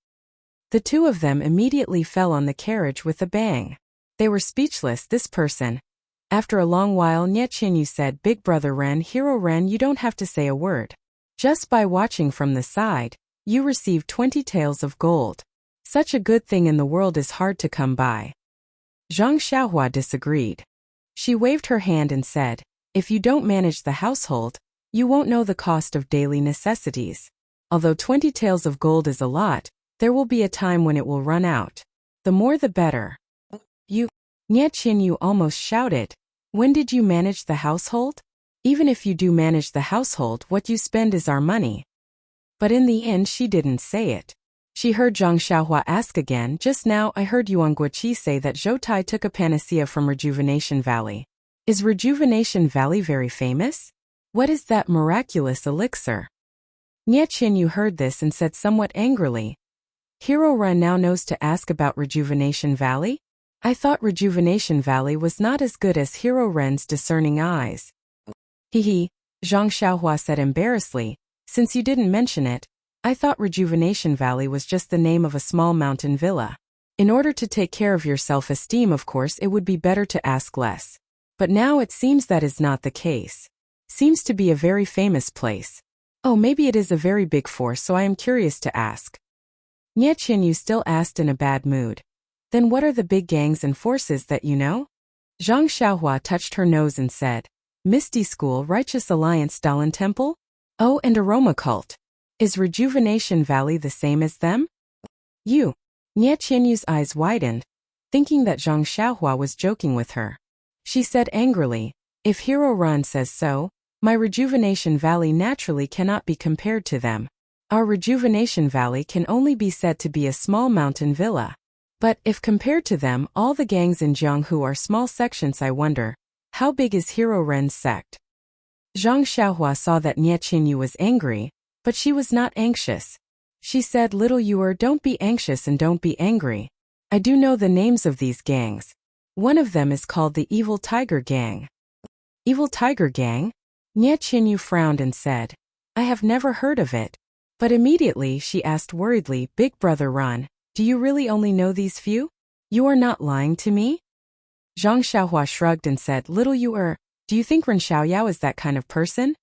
The two of them immediately fell on the carriage with a bang. They were speechless, this person. After a long while, Nie Qinyu said, "Big brother Ren, Hero Ren, you don't have to say a word. Just by watching from the side, you receive 20 taels of gold. Such a good thing in the world is hard to come by." Zhang Xiaohua disagreed. She waved her hand and said, if you don't manage the household, you won't know the cost of daily necessities. Although 20 taels of gold is a lot, there will be a time when it will run out. The more the better. You, Nie Qinyu almost shouted. When did you manage the household? Even if you do manage the household, what you spend is our money. But in the end she didn't say it. She heard Zhang Xiaohua ask again, just now I heard Yuan Guoqi say that Zhou Tai took a panacea from Rejuvenation Valley. Is Rejuvenation Valley very famous? What is that miraculous elixir? Nie Qinyu heard this and said somewhat angrily, Hero Ren now knows to ask about Rejuvenation Valley? I thought Rejuvenation Valley was not as good as Hero Ren's discerning eyes. Hee, Zhang Xiaohua said embarrassedly, since you didn't mention it, I thought Rejuvenation Valley was just the name of a small mountain villa. In order to take care of your self-esteem, of course, it would be better to ask less. But now it seems that is not the case. Seems to be a very famous place. Oh, maybe it is a very big force, so I am curious to ask. Nie Qinyu still asked in a bad mood. Then what are the big gangs and forces that you know? Zhang Xiaohua touched her nose and said, Misty School, Righteous Alliance, Dalan Temple? Oh, and Aroma Cult. Is Rejuvenation Valley the same as them? You. Nie Qinyu's eyes widened, thinking that Zhang Xiaohua was joking with her. She said angrily, if Hero Ren says so, my Rejuvenation Valley naturally cannot be compared to them. Our Rejuvenation Valley can only be said to be a small mountain villa. But if compared to them, all the gangs in Jianghu are small sections. I wonder, how big is Hero Ren's sect? Zhang Xiaohua saw that Nie Qinyu was angry, but she was not anxious. She said, little Yuer, don't be anxious and don't be angry. I do know the names of these gangs. One of them is called the Evil Tiger Gang. Evil Tiger Gang? Nie Qinyu frowned and said, I have never heard of it. But immediately she asked worriedly, Big Brother Ren, do you really only know these few? You are not lying to me? Zhang Xiaohua shrugged and said, little Yuer, do you think Ren Xiaoyao is that kind of person?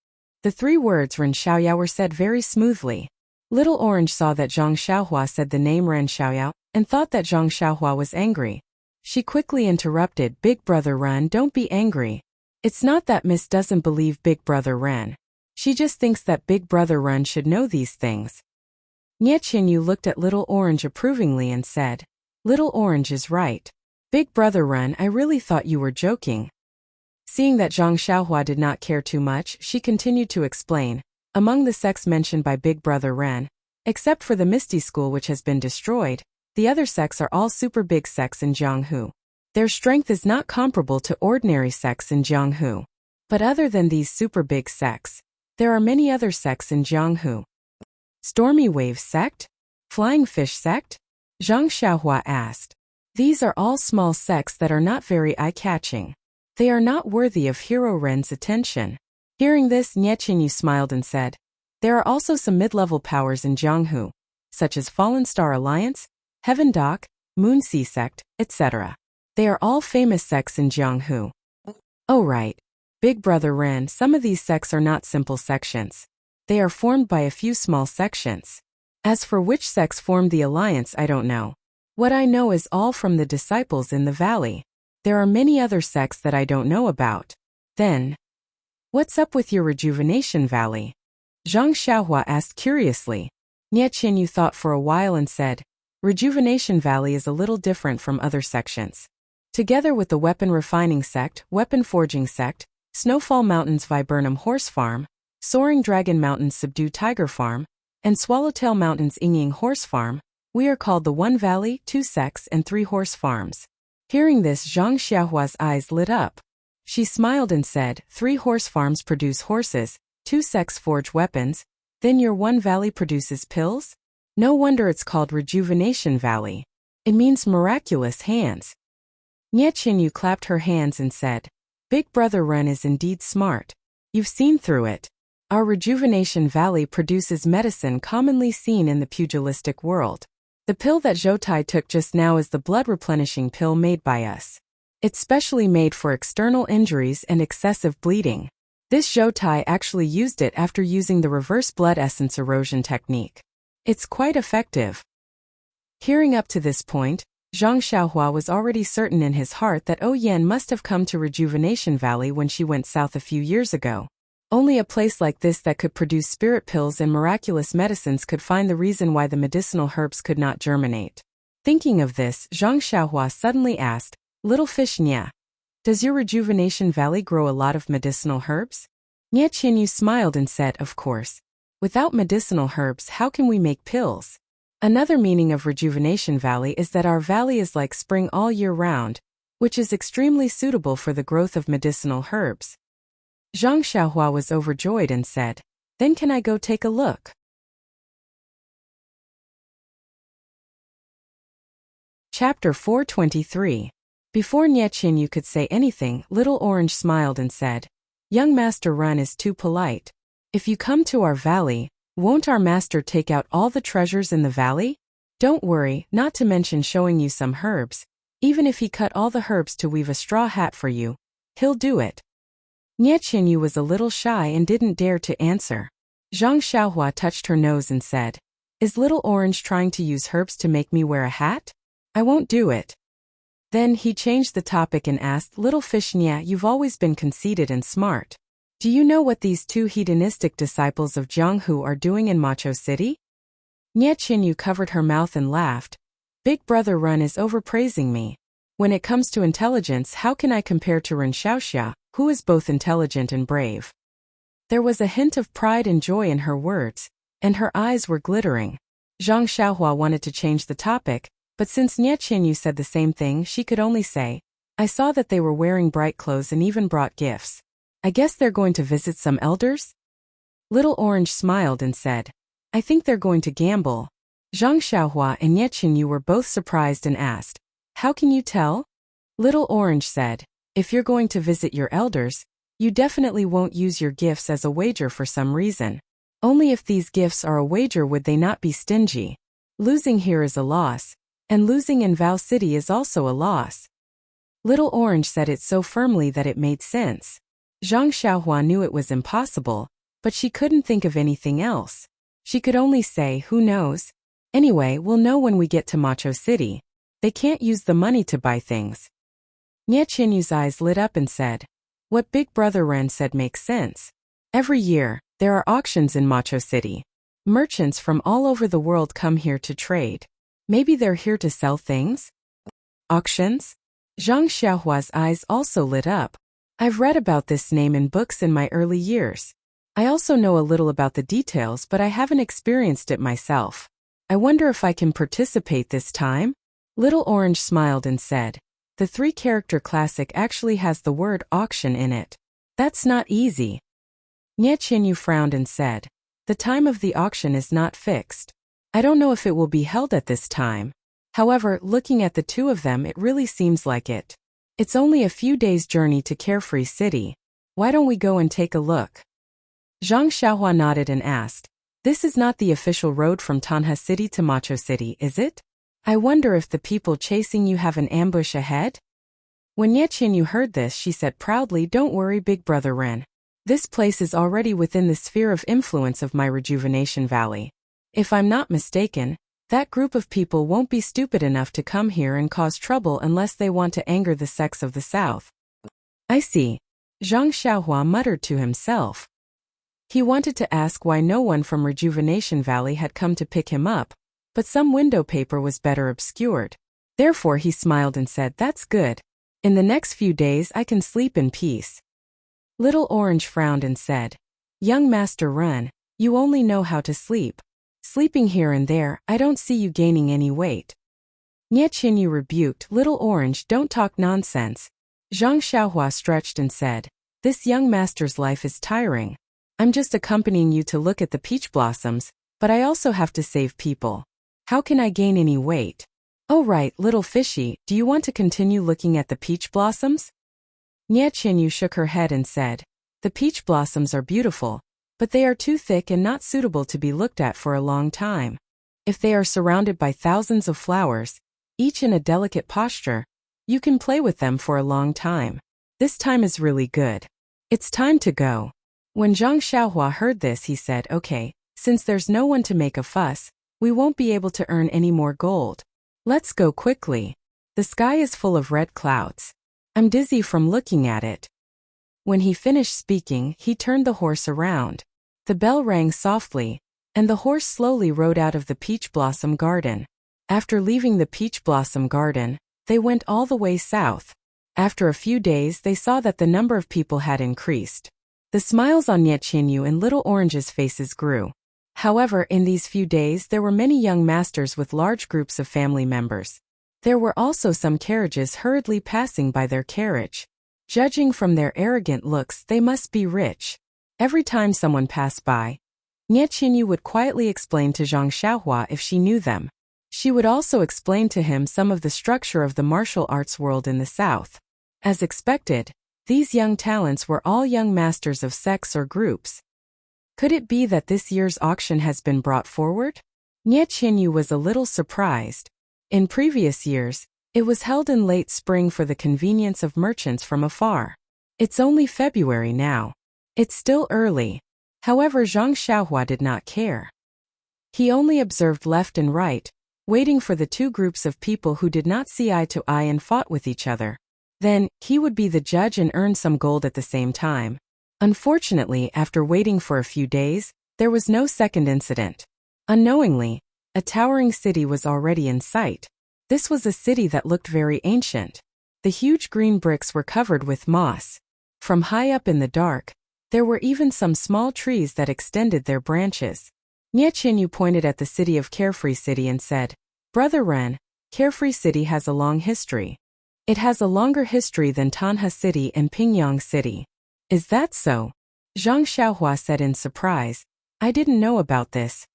The 3 words Ren Xiaoyao were said very smoothly. Little Orange saw that Zhang Xiaohua said the name Ren Xiaoyao and thought that Zhang Xiaohua was angry. She quickly interrupted, Big Brother Ren, don't be angry. It's not that Miss doesn't believe Big Brother Ren. She just thinks that Big Brother Ren should know these things. Nie Qinyu looked at Little Orange approvingly and said, Little Orange is right. Big Brother Ren, I really thought you were joking. Seeing that Zhang Xiaohua did not care too much, she continued to explain, among the sects mentioned by Big Brother Ren, except for the Misty School which has been destroyed, the other sects are all super big sects in Jianghu. Their strength is not comparable to ordinary sects in Jianghu. But other than these super big sects, there are many other sects in Jianghu. Stormy Wave Sect? Flying Fish Sect? Zhang Xiaohua asked. These are all small sects that are not very eye-catching. They are not worthy of Hero Ren's attention. Hearing this, Nie Qinyu smiled and said, there are also some mid-level powers in Jianghu, such as Fallen Star Alliance, Heaven Dock, Moon Sea Sect, etc. They are all famous sects in Jianghu. Oh right. Big Brother Ren, some of these sects are not simple sections. They are formed by a few small sections. As for which sects formed the alliance, I don't know. What I know is all from the disciples in the valley. There are many other sects that I don't know about. Then, what's up with your Rejuvenation Valley? Zhang Xiaohua asked curiously. Nie Qinyu thought for a while and said, Rejuvenation Valley is a little different from other sections. Together with the Weapon Refining Sect, Weapon Forging Sect, Snowfall Mountains Viburnum Horse Farm, Soaring Dragon Mountains Subdue Tiger Farm, and Swallowtail Mountains Yingying Horse Farm, we are called the One Valley, 2 Sects, and 3 Horse Farms. Hearing this, Zhang Xiaohua's eyes lit up. She smiled and said, 3 horse farms produce horses, 2 sects forge weapons, then your One Valley produces pills? No wonder it's called Rejuvenation Valley. It means miraculous hands. Nie Qinyu clapped her hands and said, Big Brother Ren is indeed smart. You've seen through it. Our Rejuvenation Valley produces medicine commonly seen in the pugilistic world. The pill that Zhou Tai took just now is the blood-replenishing pill made by us. It's specially made for external injuries and excessive bleeding. This Zhou Tai actually used it after using the reverse blood essence erosion technique. It's quite effective. Hearing up to this point, Zhang Xiaohua was already certain in his heart that Yan must have come to Rejuvenation Valley when she went south a few years ago. Only a place like this that could produce spirit pills and miraculous medicines could find the reason why the medicinal herbs could not germinate. Thinking of this, Zhang Xiaohua suddenly asked, "Little fish Nya, does your Rejuvenation Valley grow a lot of medicinal herbs?" Nye Qinyu smiled and said, "Of course. Without medicinal herbs, how can we make pills?" Another meaning of Rejuvenation Valley is that our valley is like spring all year round, which is extremely suitable for the growth of medicinal herbs. Zhang Xiaohua was overjoyed and said, "Then can I go take a look?" Chapter 423. Before Nye Qinyu could say anything, Little Orange smiled and said, "Young Master Run is too polite. If you come to our valley, won't our master take out all the treasures in the valley? Don't worry, not to mention showing you some herbs. Even if he cut all the herbs to weave a straw hat for you, he'll do it." Nye Qinyu was a little shy and didn't dare to answer. Zhang Xiaohua touched her nose and said, "Is Little Orange trying to use herbs to make me wear a hat? I won't do it." Then he changed the topic and asked, "Little fish Nya, you've always been conceited and smart. Do you know what these two hedonistic disciples of Jianghu are doing in Macho City?" Nye Qinyu covered her mouth and laughed. "Big Brother Run is overpraising me. When it comes to intelligence, how can I compare to Ren Xiaoxia, who is both intelligent and brave?" There was a hint of pride and joy in her words, and her eyes were glittering. Zhang Xiaohua wanted to change the topic, but since Nye Qinyu said the same thing, she could only say, "I saw that they were wearing bright clothes and even brought gifts. I guess they're going to visit some elders?" Little Orange smiled and said, "I think they're going to gamble." Zhang Xiaohua and Nye Qinyu were both surprised and asked, "How can you tell?" Little Orange said, "If you're going to visit your elders, you definitely won't use your gifts as a wager for some reason. Only if these gifts are a wager would they not be stingy. Losing here is a loss, and losing in Vow City is also a loss." Little Orange said it so firmly that it made sense. Zhang Xiaohua knew it was impossible, but she couldn't think of anything else. She could only say, "Who knows? Anyway, we'll know when we get to Macho City. They can't use the money to buy things." Nye Qinyu's eyes lit up and said, "What Big Brother Ren said makes sense. Every year, there are auctions in Macho City. Merchants from all over the world come here to trade. Maybe they're here to sell things?" Auctions? Zhang Xiaohua's eyes also lit up. "I've read about this name in books in my early years. I also know a little about the details, but I haven't experienced it myself. I wonder if I can participate this time?" Little Orange smiled and said, "The 3-character classic actually has the word auction in it. That's not easy." Nye Qinyu frowned and said, "The time of the auction is not fixed. I don't know if it will be held at this time. However, looking at the two of them, it really seems like it. It's only a few days' journey to Carefree City. Why don't we go and take a look?" Zhang Xiaohua nodded and asked, "This is not the official road from Tanha City to Macho City, is it? I wonder if the people chasing you have an ambush ahead?" When Nye Qinyu heard this, she said proudly, "Don't worry, Big Brother Ren. This place is already within the sphere of influence of my Rejuvenation Valley. If I'm not mistaken, that group of people won't be stupid enough to come here and cause trouble unless they want to anger the sects of the south." "I see," Zhang Xiaohua muttered to himself. He wanted to ask why no one from Rejuvenation Valley had come to pick him up, but some window paper was better obscured. Therefore he smiled and said, "That's good. In the next few days I can sleep in peace." Little Orange frowned and said, "Young Master Run, you only know how to sleep. Sleeping here and there, I don't see you gaining any weight." Nye Qinyu rebuked, "Little Orange, don't talk nonsense." Zhang Xiaohua stretched and said, "This young master's life is tiring. I'm just accompanying you to look at the peach blossoms, but I also have to save people. How can I gain any weight?" "Oh right, little fishy, do you want to continue looking at the peach blossoms?" Nye Qinyu shook her head and said, "The peach blossoms are beautiful, but they are too thick and not suitable to be looked at for a long time. If they are surrounded by thousands of flowers, each in a delicate posture, you can play with them for a long time. This time is really good. It's time to go." When Zhang Xiaohua heard this, he said, "Okay, since there's no one to make a fuss, we won't be able to earn any more gold. Let's go quickly." The sky is full of red clouds. I'm dizzy from looking at it. When he finished speaking, he turned the horse around. The bell rang softly, and the horse slowly rode out of the peach blossom garden. After leaving the peach blossom garden, they went all the way south. After a few days, they saw that the number of people had increased. The smiles on Nietchenyu and Little Orange's faces grew. However, in these few days there were many young masters with large groups of family members. There were also some carriages hurriedly passing by their carriage. Judging from their arrogant looks, they must be rich. Every time someone passed by, Nietchenyu would quietly explain to Zhang Xiaohua if she knew them. She would also explain to him some of the structure of the martial arts world in the south. As expected, these young talents were all young masters of sects or groups. Could it be that this year's auction has been brought forward? Nietchenyu was a little surprised. In previous years, it was held in late spring for the convenience of merchants from afar. It's only February now. It's still early. However, Zhang Xiaohua did not care. He only observed left and right, waiting for the two groups of people who did not see eye to eye and fought with each other. Then, he would be the judge and earn some gold at the same time. Unfortunately, after waiting for a few days, there was no second incident. Unknowingly, a towering city was already in sight. This was a city that looked very ancient. The huge green bricks were covered with moss. From high up in the dark, there were even some small trees that extended their branches. Nietchenyu pointed at the city of Carefree City and said, "Brother Ren, Carefree City has a long history. It has a longer history than Tanha City and Pingyang City." "Is that so?" Zhang Xiaohua said in surprise. "I didn't know about this."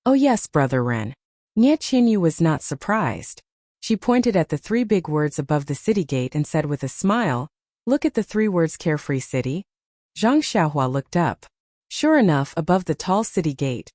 "Oh yes, Brother Ren." Nietchenyu was not surprised. She pointed at the three big words above the city gate and said with a smile, "Look at the three words Carefree City." Zhang Xiaohua looked up. Sure enough, above the tall city gate,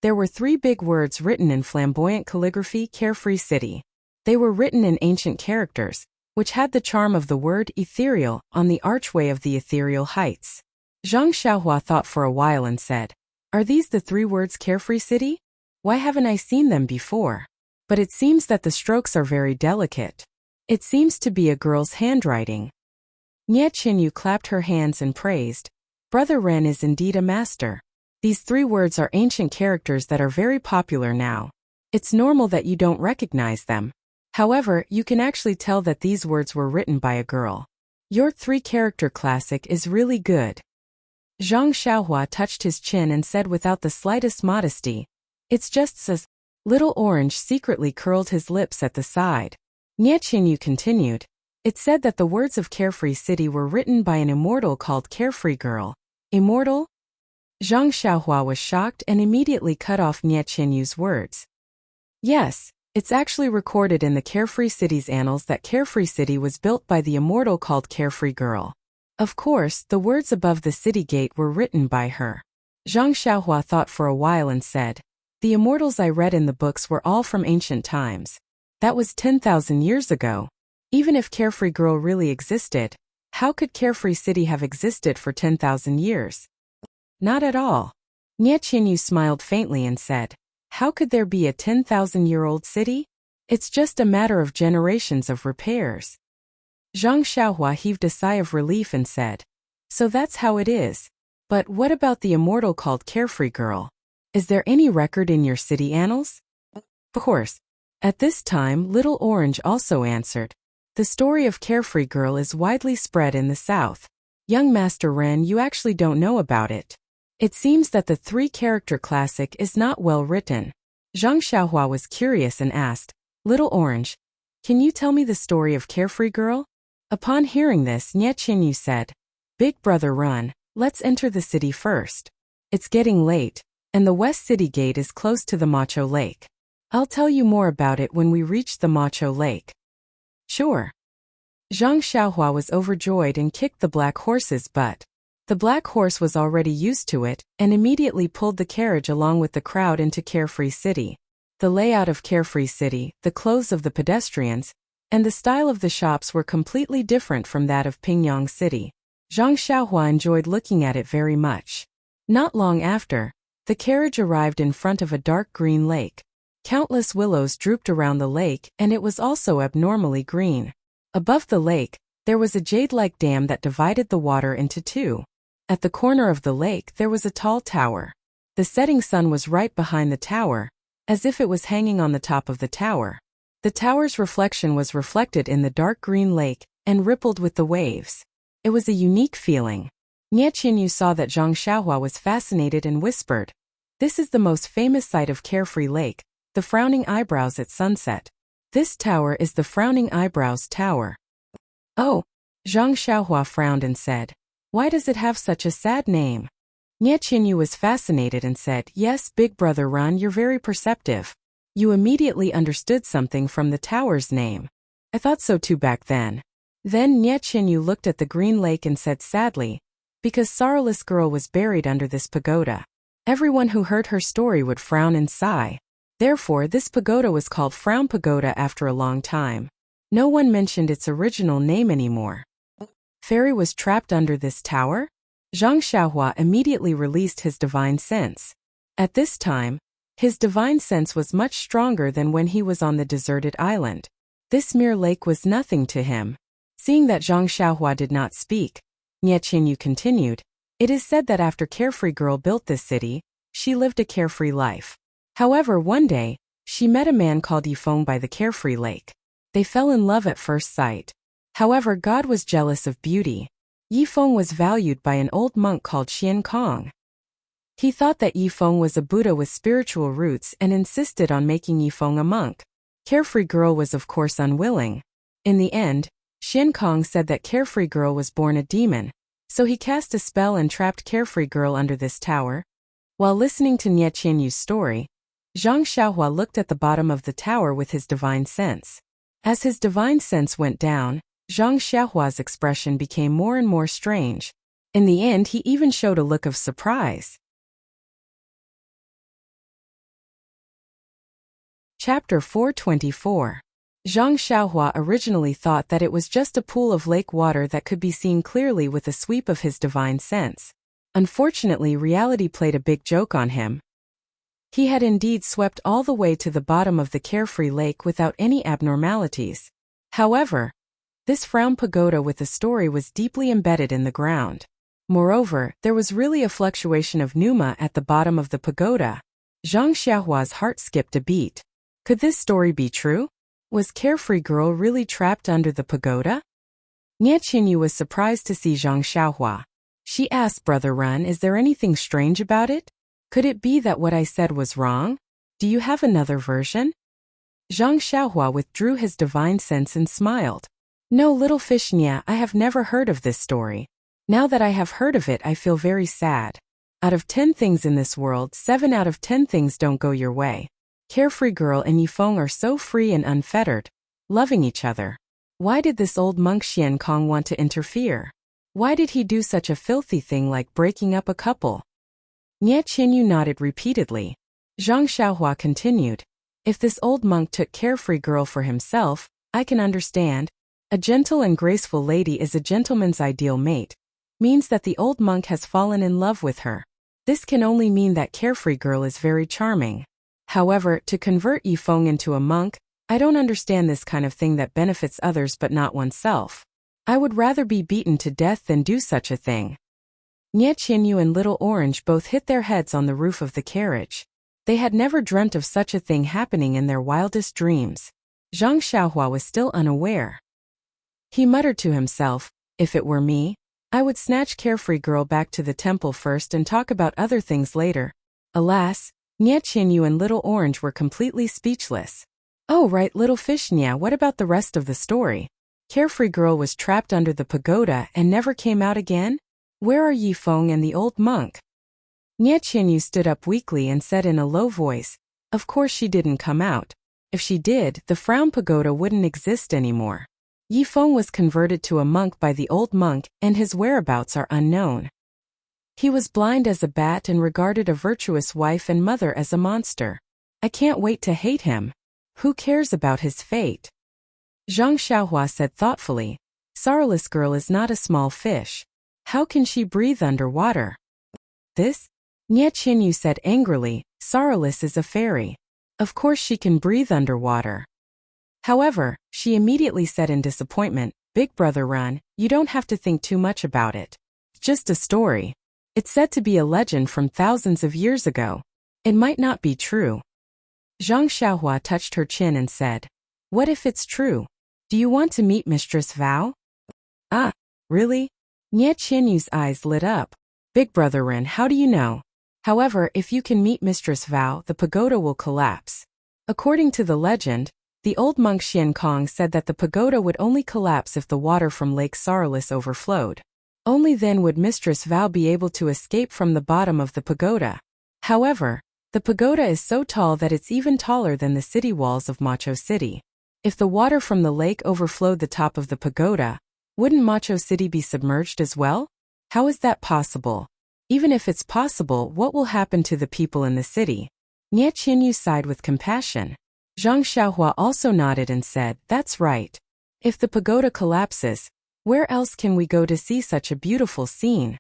there were three big words written in flamboyant calligraphy, Carefree City. They were written in ancient characters, which had the charm of the word ethereal on the archway of the ethereal heights. Zhang Xiaohua thought for a while and said, "Are these the three words Carefree City? Why haven't I seen them before? But it seems that the strokes are very delicate. It seems to be a girl's handwriting." Nietchenyu clapped her hands and praised, "Brother Ren is indeed a master. These three words are ancient characters that are very popular now. It's normal that you don't recognize them. However, you can actually tell that these words were written by a girl. Your three-character classic is really good." Zhang Xiaohua touched his chin and said without the slightest modesty, "It's just sus." Little Orange secretly curled his lips at the side. Nietchenyu continued, "It said that the words of Carefree City were written by an immortal called Carefree Girl." "Immortal?" Zhang Xiaohua was shocked and immediately cut off Nietchenyu's words. "Yes. It's actually recorded in the Carefree City's annals that Carefree City was built by the immortal called Carefree Girl. Of course, the words above the city gate were written by her." Zhang Xiaohua thought for a while and said, "The immortals I read in the books were all from ancient times. That was 10,000 years ago. Even if Carefree Girl really existed, how could Carefree City have existed for 10,000 years? Not at all." Nietchenyu smiled faintly and said, "How could there be a 10,000-year-old city? It's just a matter of generations of repairs." Zhang Xiaohua heaved a sigh of relief and said, "So that's how it is. But what about the immortal called Carefree Girl? Is there any record in your city annals?" "Of course." At this time, Little Orange also answered, "The story of Carefree Girl is widely spread in the south. Young Master Ren, you actually don't know about it. It seems that the three-character classic is not well written." Zhang Xiaohua was curious and asked, "Little Orange, can you tell me the story of Carefree Girl?" Upon hearing this, Nietchenyu said, "Big Brother Run, let's enter the city first. It's getting late, and the West City Gate is close to the Macho Lake. I'll tell you more about it when we reach the Macho Lake." "Sure." Zhang Xiaohua was overjoyed and kicked the black horse's butt. The black horse was already used to it, and immediately pulled the carriage along with the crowd into Carefree City. The layout of Carefree City, the clothes of the pedestrians, and the style of the shops were completely different from that of Pingyang City. Zhang Xiaohua enjoyed looking at it very much. Not long after, the carriage arrived in front of a dark green lake. Countless willows drooped around the lake, and it was also abnormally green. Above the lake, there was a jade-like dam that divided the water into two. At the corner of the lake there was a tall tower. The setting sun was right behind the tower, as if it was hanging on the top of the tower. The tower's reflection was reflected in the dark green lake and rippled with the waves. It was a unique feeling. Nie Qinyu saw that Zhang Xiaohua was fascinated and whispered, "This is the most famous sight of Carefree Lake, the Frowning Eyebrows at sunset. This tower is the Frowning Eyebrows Tower." "Oh," Zhang Xiaohua frowned and said, "Why does it have such a sad name?" Nie Qinyu was fascinated and said, "Yes, big brother Ran, you're very perceptive. You immediately understood something from the tower's name. I thought so too back then." Then Nie Qinyu looked at the green lake and said sadly, "Because sorrowless girl was buried under this pagoda. Everyone who heard her story would frown and sigh. Therefore this pagoda was called Frown Pagoda after a long time. No one mentioned its original name anymore." Fairy was trapped under this tower? Zhang Xiaohua immediately released his divine sense. At this time, his divine sense was much stronger than when he was on the deserted island. This mere lake was nothing to him. Seeing that Zhang Xiaohua did not speak, Nie Qinyu continued, "It is said that after Carefree Girl built this city, she lived a carefree life. However, one day, she met a man called Yifeng by the Carefree Lake. They fell in love at first sight. However, God was jealous of beauty. Yifeng was valued by an old monk called Xian Kong. He thought that Yifeng was a Buddha with spiritual roots and insisted on making Yifeng a monk. Carefree Girl was of course unwilling. In the end, Xian Kong said that Carefree Girl was born a demon, so he cast a spell and trapped Carefree Girl under this tower." While listening to Nie Qinyu's story, Zhang Xiaohua looked at the bottom of the tower with his divine sense. As his divine sense went down, Zhang Xiaohua's expression became more and more strange. In the end, he even showed a look of surprise. Chapter 424. Zhang Xiaohua originally thought that it was just a pool of lake water that could be seen clearly with a sweep of his divine sense. Unfortunately, reality played a big joke on him. He had indeed swept all the way to the bottom of the Carefree Lake without any abnormalities. However, this Frown Pagoda with a story was deeply embedded in the ground. Moreover, there was really a fluctuation of pneuma at the bottom of the pagoda. Zhang Xiaohua's heart skipped a beat. Could this story be true? Was Carefree Girl really trapped under the pagoda? Nie Qinyu was surprised to see Zhang Xiaohua. She asked, "Brother Run, is there anything strange about it? Could it be that what I said was wrong? Do you have another version?" Zhang Xiaohua withdrew his divine sense and smiled. "No, little fish Nya, I have never heard of this story. Now that I have heard of it, I feel very sad. Out of 10 things in this world, 7 out of 10 things don't go your way. Carefree Girl and Yifeng are so free and unfettered, loving each other. Why did this old monk Xian Kong want to interfere? Why did he do such a filthy thing like breaking up a couple?" Nie Qinyu nodded repeatedly. Zhang Xiaohua continued, "If this old monk took Carefree Girl for himself, I can understand. A gentle and graceful lady is a gentleman's ideal mate. Means that the old monk has fallen in love with her. This can only mean that Carefree Girl is very charming. However, to convert Yifeng into a monk, I don't understand this kind of thing that benefits others but not oneself. I would rather be beaten to death than do such a thing." Nie Qinyu and Little Orange both hit their heads on the roof of the carriage. They had never dreamt of such a thing happening in their wildest dreams. Zhang Xiaohua was still unaware. He muttered to himself, "If it were me, I would snatch Carefree Girl back to the temple first and talk about other things later." Alas, Nie Qinyu and Little Orange were completely speechless. "Oh right, Little Fish Nya, what about the rest of the story? Carefree Girl was trapped under the pagoda and never came out again? Where are Yifeng and the old monk?" Nie Qinyu stood up weakly and said in a low voice, "Of course she didn't come out. If she did, the Frown Pagoda wouldn't exist anymore. Yifeng was converted to a monk by the old monk and his whereabouts are unknown. He was blind as a bat and regarded a virtuous wife and mother as a monster. I can't wait to hate him. Who cares about his fate?" Zhang Xiaohua said thoughtfully, "Sorrowless Girl is not a small fish. How can she breathe underwater?" "This?" Nie Qinyu said angrily, "Sorrowless is a fairy. Of course she can breathe underwater. However, she immediately said in disappointment, Big Brother Run, you don't have to think too much about it. It's just a story. It's said to be a legend from thousands of years ago. It might not be true. Zhang Xiaohua touched her chin and said, what if it's true? Do you want to meet Mistress Vao? Ah, really? Nie Qianyu's eyes lit up. Big Brother Ren, how do you know? However, if you can meet Mistress Vao, the pagoda will collapse. According to the legend, the old monk Xian Kong said that the pagoda would only collapse if the water from Lake Sarlis overflowed. Only then would Mistress Vao be able to escape from the bottom of the pagoda. However, the pagoda is so tall that it's even taller than the city walls of Macho City. If the water from the lake overflowed the top of the pagoda, wouldn't Macho City be submerged as well? How is that possible? Even if it's possible, what will happen to the people in the city? Nie Qianyu sighed with compassion. Zhang Xiaohua also nodded and said, that's right. If the pagoda collapses, where else can we go to see such a beautiful scene?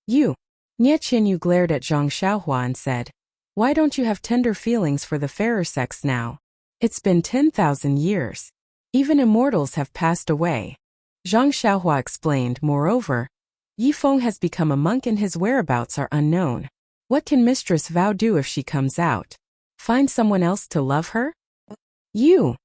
You. Nie Qianyu glared at Zhang Xiaohua and said, why don't you have tender feelings for the fairer sex now? It's been 10,000 years. Even immortals have passed away. Zhang Xiaohua explained, moreover, Yifeng has become a monk and his whereabouts are unknown. What can Mistress Vao do if she comes out? Find someone else to love her? You!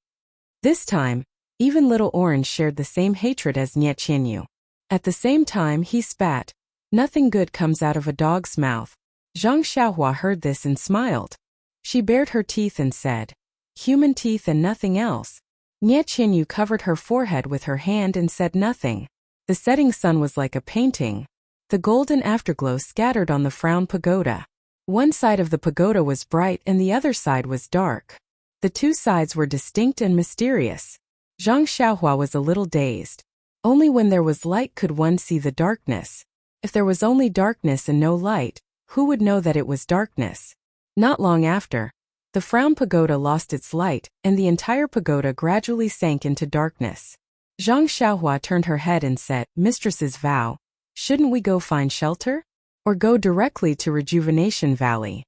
This time, even Little Orange shared the same hatred as Nie Qianyu. At the same time he spat. Nothing good comes out of a dog's mouth. Zhang Xiaohua heard this and smiled. She bared her teeth and said, human teeth and nothing else. Nie Qianyu covered her forehead with her hand and said nothing. The setting sun was like a painting. The golden afterglow scattered on the frown pagoda. One side of the pagoda was bright and the other side was dark. The two sides were distinct and mysterious. Zhang Xiaohua was a little dazed. Only when there was light could one see the darkness. If there was only darkness and no light, who would know that it was darkness? Not long after, the frown pagoda lost its light, and the entire pagoda gradually sank into darkness. Zhang Xiaohua turned her head and said, Mistress's Vow, shouldn't we go find shelter? Or go directly to Rejuvenation Valley?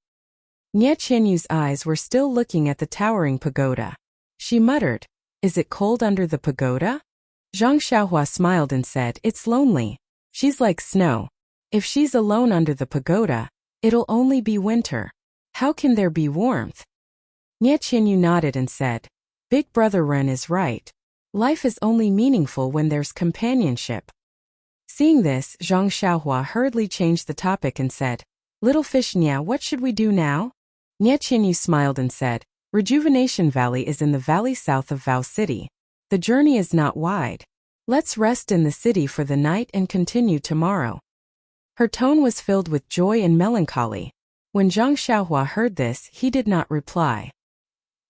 Nie Qianyu's eyes were still looking at the towering pagoda. She muttered, is it cold under the pagoda? Zhang Xiaohua smiled and said, it's lonely. She's like snow. If she's alone under the pagoda, it'll only be winter. How can there be warmth? Nie Qianyu nodded and said, Big Brother Ren is right. Life is only meaningful when there's companionship. Seeing this, Zhang Xiaohua hurriedly changed the topic and said, Little Fish Nya, what should we do now? Nie Qianyu smiled and said, Rejuvenation Valley is in the valley south of Vao City. The journey is not wide. Let's rest in the city for the night and continue tomorrow. Her tone was filled with joy and melancholy. When Zhang Xiaohua heard this, he did not reply.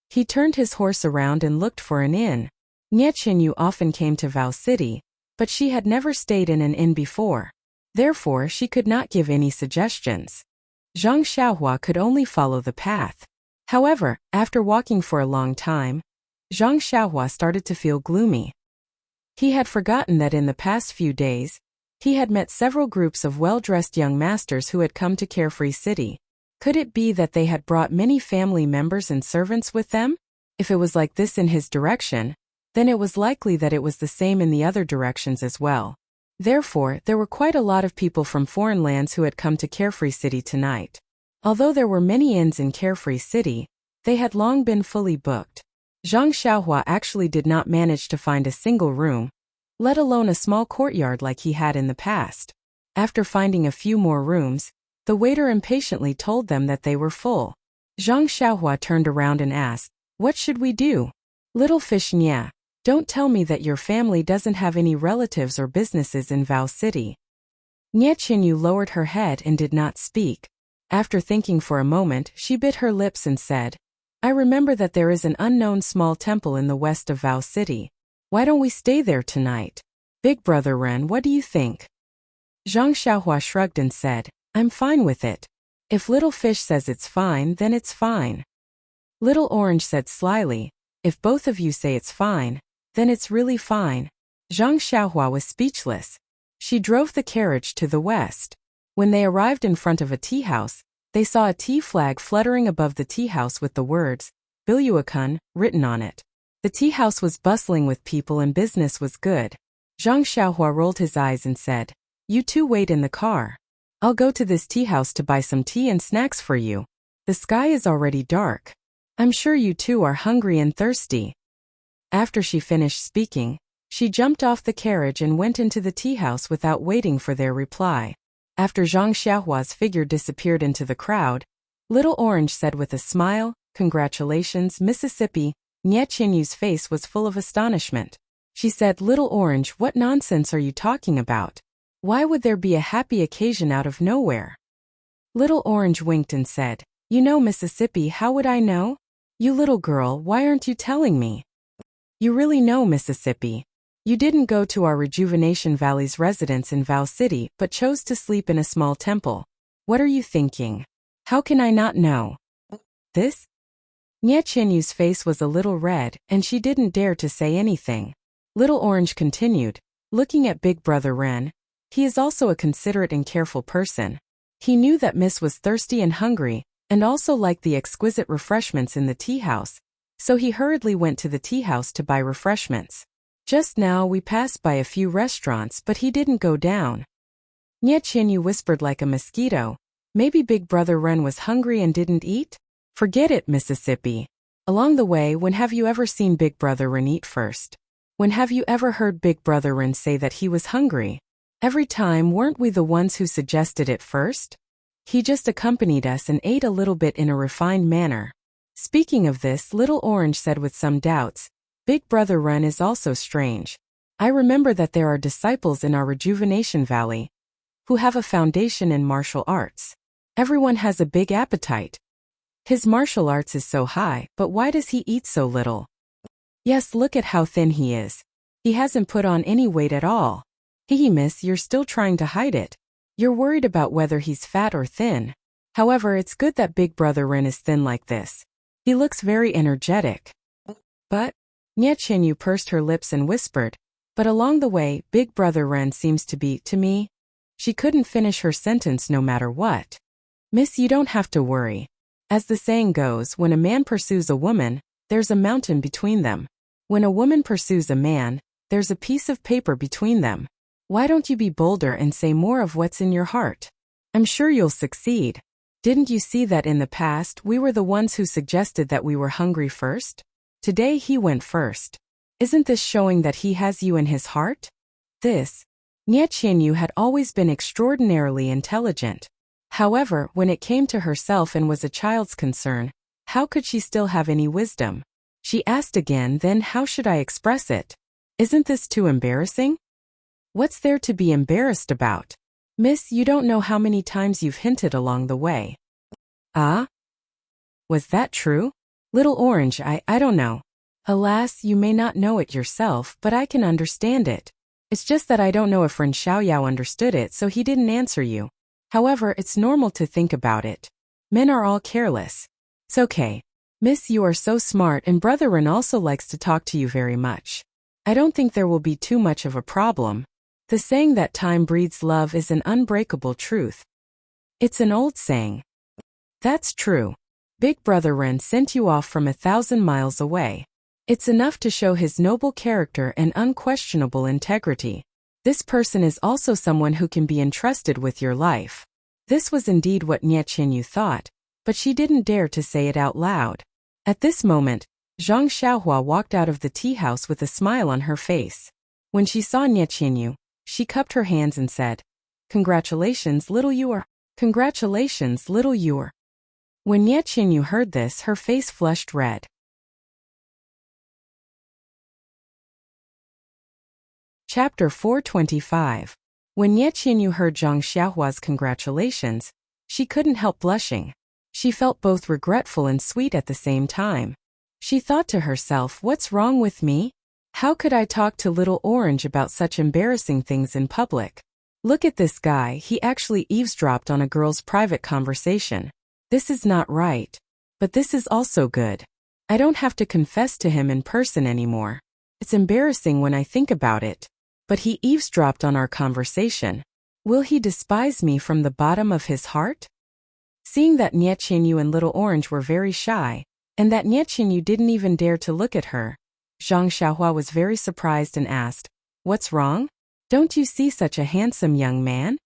He turned his horse around and looked for an inn. Nie Qianyu often came to Vao City, but she had never stayed in an inn before. Therefore, she could not give any suggestions. Zhang Xiaohua could only follow the path. However, after walking for a long time, Zhang Xiaohua started to feel gloomy. He had forgotten that in the past few days, he had met several groups of well-dressed young masters who had come to Carefree City. Could it be that they had brought many family members and servants with them? If it was like this in his direction, then it was likely that it was the same in the other directions as well. Therefore, there were quite a lot of people from foreign lands who had come to Carefree City tonight. Although there were many inns in Carefree City, they had long been fully booked. Zhang Xiaohua actually did not manage to find a single room, let alone a small courtyard like he had in the past. After finding a few more rooms, the waiter impatiently told them that they were full. Zhang Xiaohua turned around and asked, What should we do? Little Fish Nya, don't tell me that your family doesn't have any relatives or businesses in Vao City. Nie Qianyu lowered her head and did not speak. After thinking for a moment, she bit her lips and said, I remember that there is an unknown small temple in the west of Vao City. Why don't we stay there tonight? Big Brother Ren, what do you think? Zhang Xiaohua shrugged and said, I'm fine with it. If Little Fish says it's fine, then it's fine. Little Orange said slyly, if both of you say it's fine, then it's really fine. Zhang Xiaohua was speechless. She drove the carriage to the west. When they arrived in front of a tea house, they saw a tea flag fluttering above the tea house with the words, Bilyuakun, written on it. The tea house was bustling with people and business was good. Zhang Xiaohua rolled his eyes and said, "You two wait in the car. I'll go to this tea house to buy some tea and snacks for you. The sky is already dark. I'm sure you two are hungry and thirsty." After she finished speaking, she jumped off the carriage and went into the tea house without waiting for their reply. After Zhang Xiaohua's figure disappeared into the crowd, Little Orange said with a smile, "Congratulations, Mississippi." Nie Qianyu's face was full of astonishment. She said, "Little Orange, what nonsense are you talking about? Why would there be a happy occasion out of nowhere?" Little Orange winked and said, "You know, Mississippi, how would I know? You little girl, why aren't you telling me? You really know, Mississippi. You didn't go to our Rejuvenation Valley's residence in Val City but chose to sleep in a small temple. What are you thinking? How can I not know this?" Nie Qianyu's face was a little red, and she didn't dare to say anything. Little Orange continued, looking at Big Brother Ren. He is also a considerate and careful person. He knew that Miss was thirsty and hungry, and also liked the exquisite refreshments in the tea house, so he hurriedly went to the tea house to buy refreshments. Just now we passed by a few restaurants, but he didn't go down. Nie Qianyu whispered like a mosquito, "Maybe Big Brother Ren was hungry and didn't eat? Forget it, Mississippi. Along the way, when have you ever seen Big Brother Ren eat first? When have you ever heard Big Brother Ren say that he was hungry? Every time, weren't we the ones who suggested it first? He just accompanied us and ate a little bit in a refined manner." Speaking of this, Little Orange said with some doubts, "Big Brother Ren is also strange. I remember that there are disciples in our Rejuvenation Valley who have a foundation in martial arts. Everyone has a big appetite. His martial arts is so high, but why does he eat so little? Yes, look at how thin he is. He hasn't put on any weight at all. Hee miss, you're still trying to hide it. You're worried about whether he's fat or thin. However, it's good that Big Brother Ren is thin like this. He looks very energetic." But Nie Qianyu pursed her lips and whispered, "But along the way, Big Brother Ren seems to be, to me." She couldn't finish her sentence no matter what. "Miss, you don't have to worry. As the saying goes, when a man pursues a woman, there's a mountain between them. When a woman pursues a man, there's a piece of paper between them. Why don't you be bolder and say more of what's in your heart? I'm sure you'll succeed. Didn't you see that in the past we were the ones who suggested that we were hungry first? Today he went first. Isn't this showing that he has you in his heart?" Nie Qianyu had always been extraordinarily intelligent. However, when it came to herself and was a child's concern, how could she still have any wisdom? She asked again, "Then how should I express it? Isn't this too embarrassing?" "What's there to be embarrassed about? Miss, you don't know how many times you've hinted along the way." "Ah? Was that true? Little Orange, I don't know. Alas, you may not know it yourself, but I can understand it. It's just that I don't know if Ren Xiaoyao understood it, so he didn't answer you. However, it's normal to think about it. Men are all careless. It's okay. Miss, you are so smart and Brother Ren also likes to talk to you very much. I don't think there will be too much of a problem. The saying that time breeds love is an unbreakable truth. It's an old saying. That's true. Big Brother Ren sent you off from 1,000 miles away. It's enough to show his noble character and unquestionable integrity. This person is also someone who can be entrusted with your life." This was indeed what Nie Qianyu thought, but she didn't dare to say it out loud. At this moment, Zhang Xiaohua walked out of the tea house with a smile on her face. When she saw Nie Qianyu, she cupped her hands and said, "Congratulations, little Yuer. Congratulations, little Yuer." When Nie Qianyu heard this, her face flushed red. Chapter 425. When Nie Qianyu heard Zhang Xiaohua's congratulations, she couldn't help blushing. She felt both regretful and sweet at the same time. She thought to herself, "What's wrong with me? How could I talk to Little Orange about such embarrassing things in public? Look at this guy, he actually eavesdropped on a girl's private conversation. This is not right. But this is also good. I don't have to confess to him in person anymore. It's embarrassing when I think about it. But he eavesdropped on our conversation. Will he despise me from the bottom of his heart?" Seeing that Nie Qianyu and Little Orange were very shy, And that Nie Qinyu didn't even dare to look at her. Zhang Xiaohua was very surprised and asked, "What's wrong? Don't you see such a handsome young man?"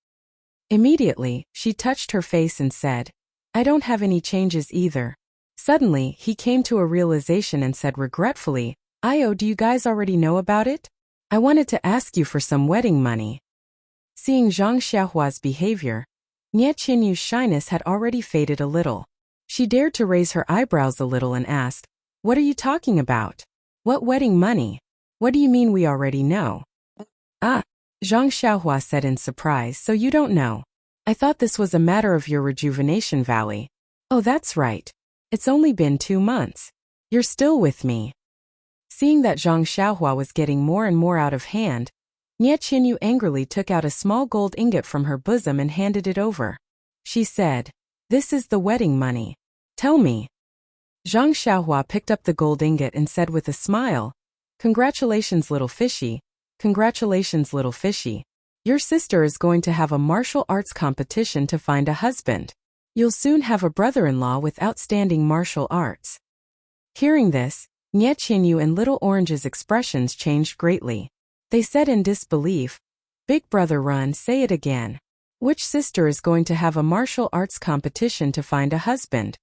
Immediately, she touched her face and said, "I don't have any changes either." Suddenly, he came to a realization and said regretfully, do you guys already know about it? I wanted to ask you for some wedding money." Seeing Zhang Xiaohua's behavior, Nie Qinyu's shyness had already faded a little. She dared to raise her eyebrows a little and asked, "What are you talking about? What wedding money? What do you mean we already know?" Zhang Xiaohua said in surprise, "So you don't know? I thought this was a matter of your rejuvenation valley." "Oh, that's right. It's only been 2 months. You're still with me." Seeing that Zhang Xiaohua was getting more and more out of hand, Nie Qinyu angrily took out a small gold ingot from her bosom and handed it over. She said, "This is the wedding money. Tell me." Zhang Xiaohua picked up the gold ingot and said with a smile, "Congratulations, little fishy. Congratulations, little fishy. Your sister is going to have a martial arts competition to find a husband. You'll soon have a brother-in-law with outstanding martial arts." Hearing this, Nie Qinyu and Little Orange's expressions changed greatly. They said in disbelief, "Big brother, run, say it again. Which sister is going to have a martial arts competition to find a husband?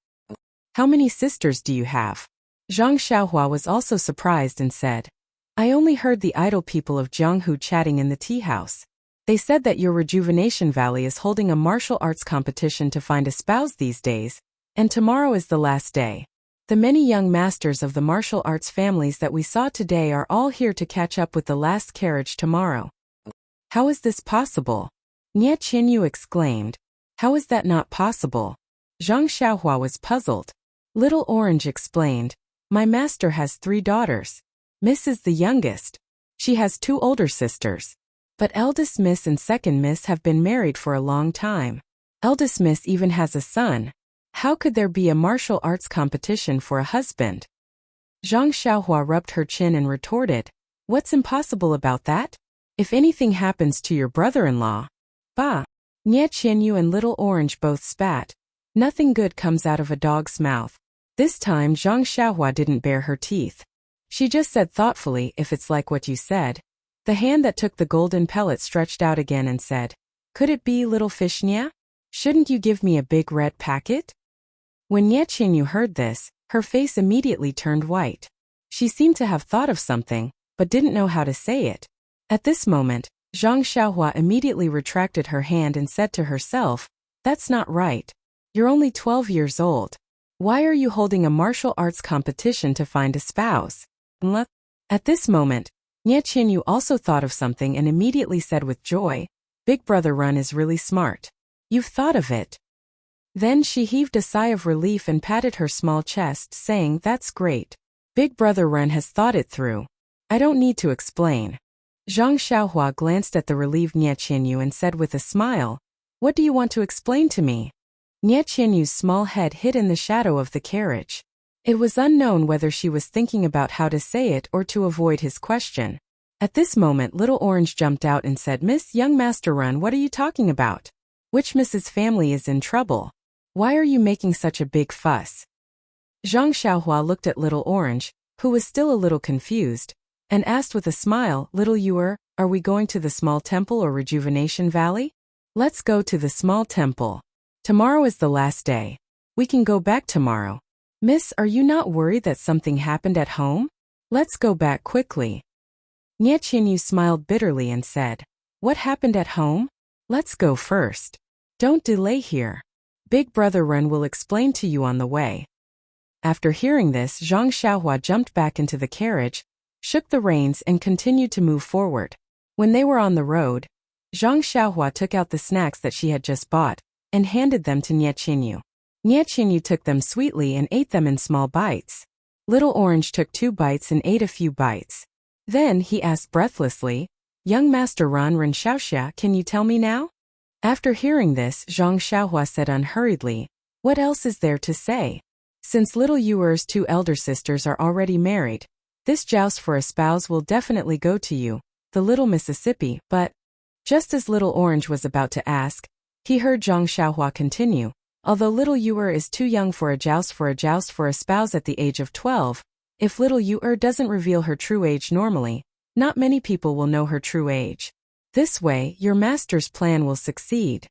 How many sisters do you have?" Zhang Xiaohua was also surprised and said, "I only heard the idle people of Jianghu chatting in the tea house. They said that your Rejuvenation Valley is holding a martial arts competition to find a spouse these days, and tomorrow is the last day. The many young masters of the martial arts families that we saw today are all here to catch up with the last carriage tomorrow." "How is this possible?" Nie Qinyu exclaimed. "How is that not possible?" Zhang Xiaohua was puzzled. Little Orange explained, "My master has 3 daughters. Miss is the youngest. She has 2 older sisters. But eldest Miss and second Miss have been married for a long time. Eldest Miss even has a son. How could there be a martial arts competition for a husband?" Zhang Xiaohua rubbed her chin and retorted, "What's impossible about that? If anything happens to your brother-in-law..." "Bah!" Nie Qinyu and Little Orange both spat. Nothing good comes out of a dog's mouth. This time Zhang Xiaohua didn't bare her teeth. She just said thoughtfully, "If it's like what you said." The hand that took the golden pellet stretched out again and said, "Could it be, little fish Nya? Shouldn't you give me a big red packet?" When Nie Qinyu heard this, her face immediately turned white. She seemed to have thought of something, but didn't know how to say it. At this moment, Zhang Xiaohua immediately retracted her hand and said to herself, "That's not right. You're only 12 years old. Why are you holding a martial arts competition to find a spouse?" At this moment, Nie Qinyu also thought of something and immediately said with joy, "Big brother Run is really smart. You've thought of it." Then she heaved a sigh of relief and patted her small chest, saying, "That's great. Big brother Run has thought it through. I don't need to explain." Zhang Xiaohua glanced at the relieved Nie Qinyu and said with a smile, "What do you want to explain to me?" Nie Qinyu's small head hid in the shadow of the carriage. It was unknown whether she was thinking about how to say it or to avoid his question. At this moment Little Orange jumped out and said, "Miss Young Master Run, what are you talking about? Which Mrs. family is in trouble? Why are you making such a big fuss?" Zhang Xiaohua looked at Little Orange, who was still a little confused, and asked with a smile, "Little Yuer, are we going to the small temple or Rejuvenation Valley?" "Let's go to the small temple. Tomorrow is the last day. We can go back tomorrow." "Miss, are you not worried that something happened at home? Let's go back quickly." Nie Qinyu smiled bitterly and said, "What happened at home? Let's go first. Don't delay here. Big brother Run will explain to you on the way." After hearing this, Zhang Xiaohua jumped back into the carriage, shook the reins and continued to move forward. When they were on the road, Zhang Xiaohua took out the snacks that she had just bought and handed them to Nie Qinyu. Nie Qinyu took them sweetly and ate them in small bites. Little Orange took 2 bites and ate a few bites. Then he asked breathlessly, "Young Master Ran Xiaoxia, can you tell me now?" After hearing this, Zhang Xiaohua said unhurriedly, "What else is there to say? Since little Yuer's 2 elder sisters are already married, this joust for a spouse will definitely go to you, the little Mississippi." But just as Little Orange was about to ask, he heard Zhang Xiaohua continue, Although little Yu is too young for a joust for a spouse at the age of 12, if little Yu doesn't reveal her true age normally, not many people will know her true age. This way, your master's plan will succeed.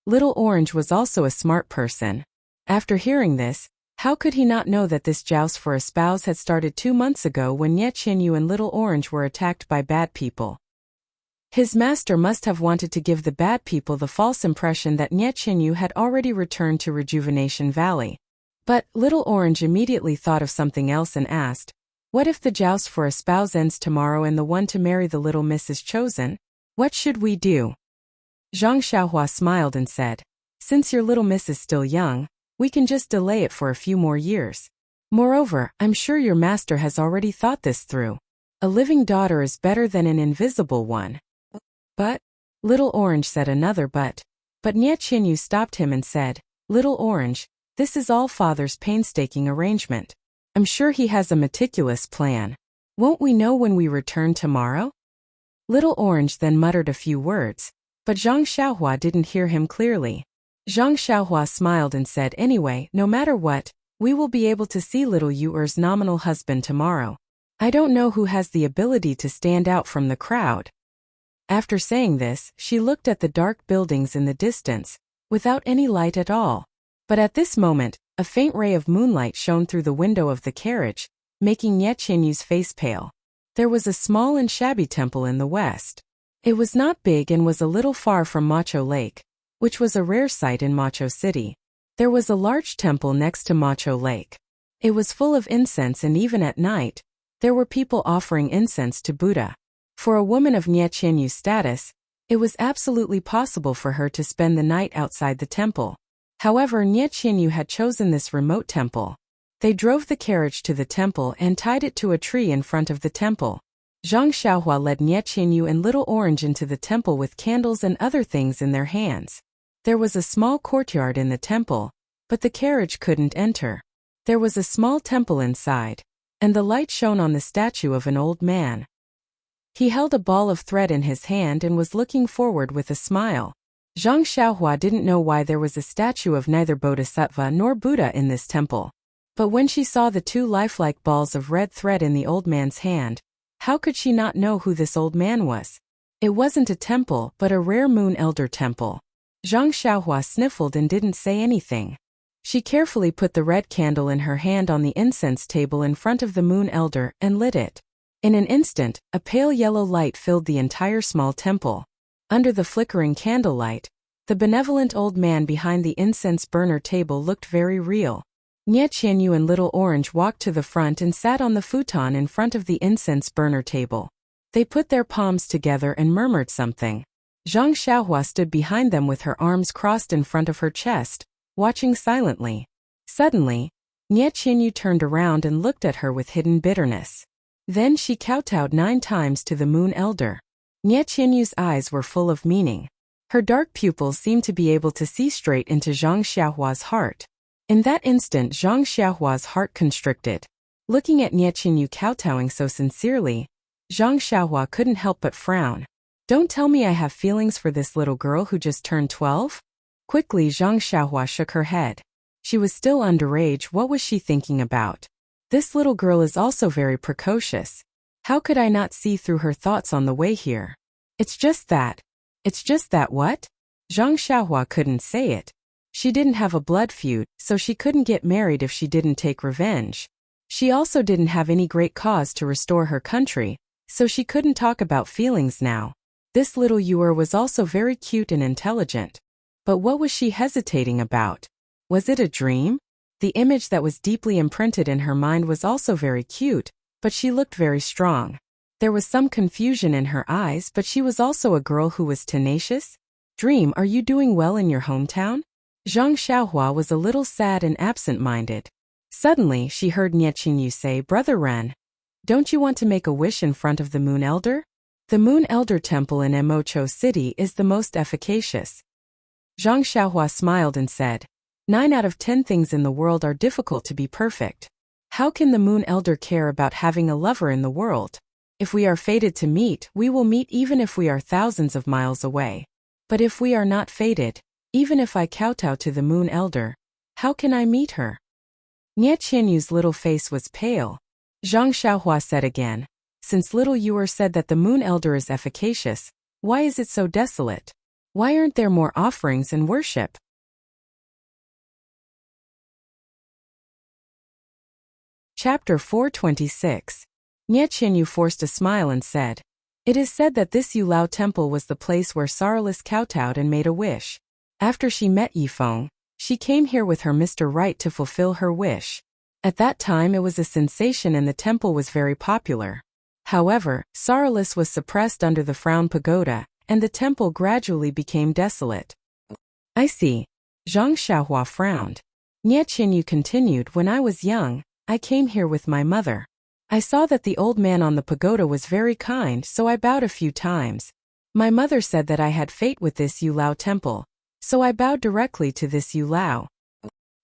Little Orange was also a smart person. After hearing this, how could he not know that this joust for a spouse had started 2 months ago when Nie Qinyu and Little Orange were attacked by bad people? His master must have wanted to give the bad people the false impression that Nie Qinyu had already returned to Rejuvenation Valley. But Little Orange immediately thought of something else and asked, "What if the joust for a spouse ends tomorrow and the one to marry the little miss is chosen? What should we do?" Zhang Xiaohua smiled and said, "Since your little miss is still young, we can just delay it for a few more years. Moreover, I'm sure your master has already thought this through. A living daughter is better than an invisible one." "But," Little Orange said another but. But Nie Qinyu stopped him and said, "Little Orange, this is all father's painstaking arrangement. I'm sure he has a meticulous plan. Won't we know when we return tomorrow?" Little Orange then muttered a few words, but Zhang Xiaohua didn't hear him clearly. Zhang Xiaohua smiled and said, "Anyway, no matter what, we will be able to see little Yuer's nominal husband tomorrow. I don't know who has the ability to stand out from the crowd." After saying this, she looked at the dark buildings in the distance, without any light at all. But at this moment, a faint ray of moonlight shone through the window of the carriage, making Nie Qinyu's face pale. There was a small and shabby temple in the west. It was not big and was a little far from Macho Lake, which was a rare sight in Macho City. There was a large temple next to Macho Lake. It was full of incense and even at night, there were people offering incense to Buddha. For a woman of Nie Qinyu's status, it was absolutely possible for her to spend the night outside the temple. However, Nie Qinyu had chosen this remote temple. They drove the carriage to the temple and tied it to a tree in front of the temple. Zhang Xiaohua led Nie Qinyu and Little Orange into the temple with candles and other things in their hands. There was a small courtyard in the temple, but the carriage couldn't enter. There was a small temple inside, and the light shone on the statue of an old man. He held a ball of thread in his hand and was looking forward with a smile. Zhang Xiaohua didn't know why there was a statue of neither Bodhisattva nor Buddha in this temple. But when she saw the two lifelike balls of red thread in the old man's hand, how could she not know who this old man was? It wasn't a temple but a rare Moon Elder temple. Zhang Xiaohua sniffled and didn't say anything. She carefully put the red candle in her hand on the incense table in front of the Moon Elder and lit it. In an instant, a pale yellow light filled the entire small temple. Under the flickering candlelight, the benevolent old man behind the incense burner table looked very real. Nie Qianyu and Little Orange walked to the front and sat on the futon in front of the incense burner table. They put their palms together and murmured something. Zhang Xiaohua stood behind them with her arms crossed in front of her chest, watching silently. Suddenly, Nie Qianyu turned around and looked at her with hidden bitterness. Then she kowtowed 9 times to the Moon Elder. Nie Qianyu's eyes were full of meaning. Her dark pupils seemed to be able to see straight into Zhang Xiaohua's heart. In that instant, Zhang Xiaohua's heart constricted. Looking at Nie Qianyu kowtowing so sincerely, Zhang Xiaohua couldn't help but frown. "Don't tell me I have feelings for this little girl who just turned 12? Quickly, Zhang Xiaohua shook her head. She was still underage. What was she thinking about? This little girl is also very precocious. How could I not see through her thoughts on the way here? It's just that what? Zhang Xiaohua couldn't say it. She didn't have a blood feud, so she couldn't get married if she didn't take revenge. She also didn't have any great cause to restore her country, so she couldn't talk about feelings now. This little Yuer was also very cute and intelligent. But what was she hesitating about? Was it a dream? The image that was deeply imprinted in her mind was also very cute, but she looked very strong. There was some confusion in her eyes, but she was also a girl who was tenacious. "Dream, are you doing well in your hometown?" Zhang Xiaohua was a little sad and absent-minded. Suddenly, she heard Nie Qinyu say, "Brother Ren, don't you want to make a wish in front of the Moon Elder? The Moon Elder Temple in Emocho City is the most efficacious." Zhang Xiaohua smiled and said, 9 out of 10 things in the world are difficult to be perfect. How can the Moon Elder care about having a lover in the world? If we are fated to meet, we will meet even if we are thousands of miles away. But if we are not fated, Even if I kowtow to the Moon Elder, how can I meet her? Nie Qianyu's little face was pale. Zhang Xiaohua said again, since little Yuer said that the Moon Elder is efficacious, why is it so desolate? Why aren't there more offerings and worship? Chapter 426. Nie Qianyu forced a smile and said, it is said that this Yulao temple was the place where Saralis kowtowed and made a wish. After she met Yifeng, she came here with her Mr. Right to fulfill her wish. At that time it was a sensation and the temple was very popular. However, Saralis was suppressed under the Frown Pagoda, and the temple gradually became desolate. I see. Zhang Xiaohua frowned. Nie Qianyu continued, when I was young, I came here with my mother. I saw that the old man on the pagoda was very kind, so I bowed a few times. My mother said that I had fate with this Yulao temple, so I bowed directly to this Yulao.